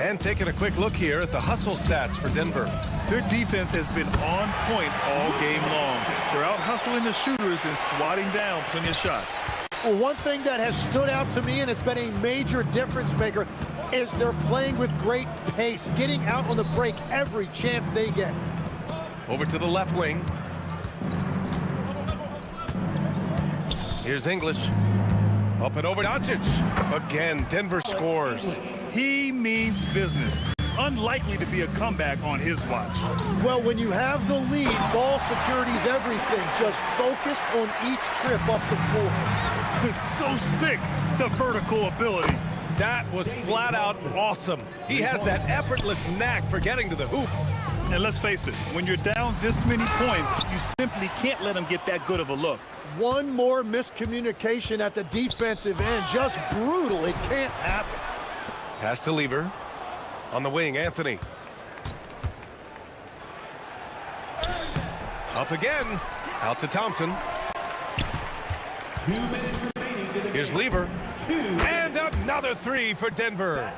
Speaker 2: And taking a quick look here at the hustle stats for Denver.
Speaker 12: Their defense has been on point all game long. They're out hustling the shooters and swatting down plenty of shots.
Speaker 4: Well, one thing that has stood out to me, and it's been a major difference maker, is they're playing with great pace, getting out on the break every chance they get.
Speaker 2: Over to the left wing. Here's English. Up and over Doncic. Again, Denver scores.
Speaker 12: He means business. Unlikely to be a comeback on his watch.
Speaker 4: Well, when you have the lead, ball security is everything. Just focus on each trip up the floor.
Speaker 12: It's so sick, the vertical ability.
Speaker 2: That was flat out awesome. He has that effortless knack for getting to the hoop.
Speaker 12: And let's face it, when you're down this many points, you simply can't let him get that good of a look.
Speaker 4: One more miscommunication at the defensive end. Just brutal. It can't happen.
Speaker 2: Pass to Lever. On the wing, Anthony. Up again. Out to Thompson. Here's Lever. And another three for Denver.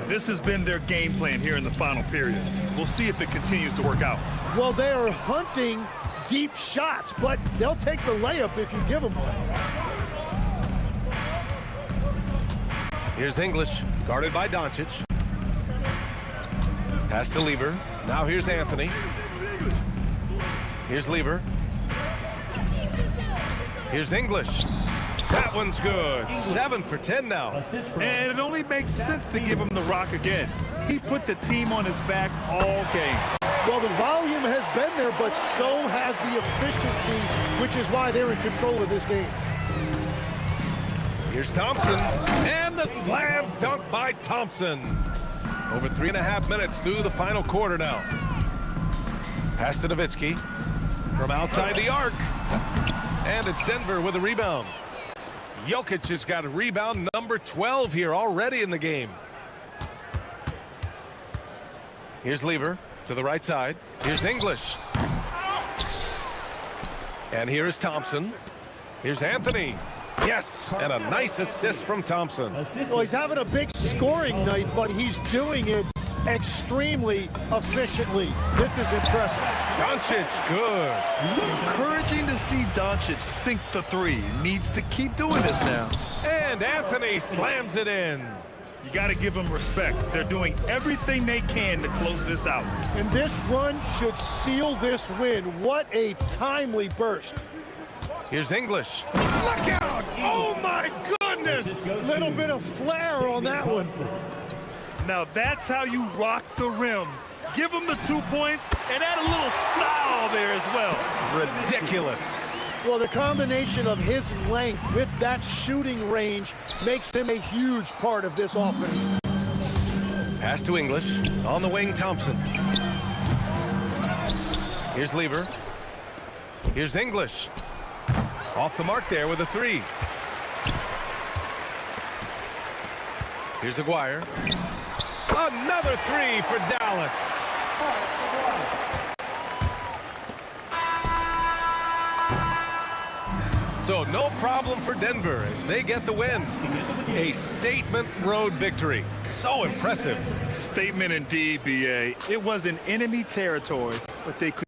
Speaker 12: This has been their game plan here in the final period. We'll see if it continues to work out.
Speaker 4: Well, they are hunting deep shots, but they'll take the layup if you give them one.
Speaker 2: Here's English, guarded by Doncic. Pass to Lever. Now here's Anthony. Here's Lever. Here's English. That one's good. 7 for 10 now.
Speaker 12: And it only makes sense to give him the rock again. He put the team on his back all game.
Speaker 4: Well, the volume has been there, but so has the efficiency, which is why they're in control of this game.
Speaker 2: Here's Thompson. And the slam dunk by Thompson. Over 3.5 minutes through the final quarter now. Pass to Nowitzki. From outside the arc. And it's Denver with a rebound. Jokic has got a rebound number 12 here already in the game. Here's Lever to the right side. Here's English. And here is Thompson. Here's Anthony. Yes, and a nice assist from Thompson.
Speaker 4: Well, he's having a big scoring night, but he's doing it extremely efficiently. This is impressive.
Speaker 2: Doncic, good.
Speaker 12: Encouraging to see Doncic sink the three. Needs to keep doing this now.
Speaker 2: And Anthony slams it in.
Speaker 12: You got to give them respect. They're doing everything they can to close this out.
Speaker 4: And this run should seal this win. What a timely burst.
Speaker 2: Here's English. Look out! Oh, my goodness!
Speaker 4: Little bit of flair on that one.
Speaker 12: Now that's how you rock the rim. Give him the 2 points and add a little style there as well.
Speaker 2: Ridiculous.
Speaker 4: Well, the combination of his length with that shooting range makes him a huge part of this offense.
Speaker 2: Pass to English. On the wing, Thompson. Here's Lever. Here's English. Off the mark there with a three. Here's Aguirre. Another three for Dallas. So no problem for Denver as they get the win. A statement road victory. So impressive.
Speaker 12: Statement indeed, BA. It was in enemy territory, but they could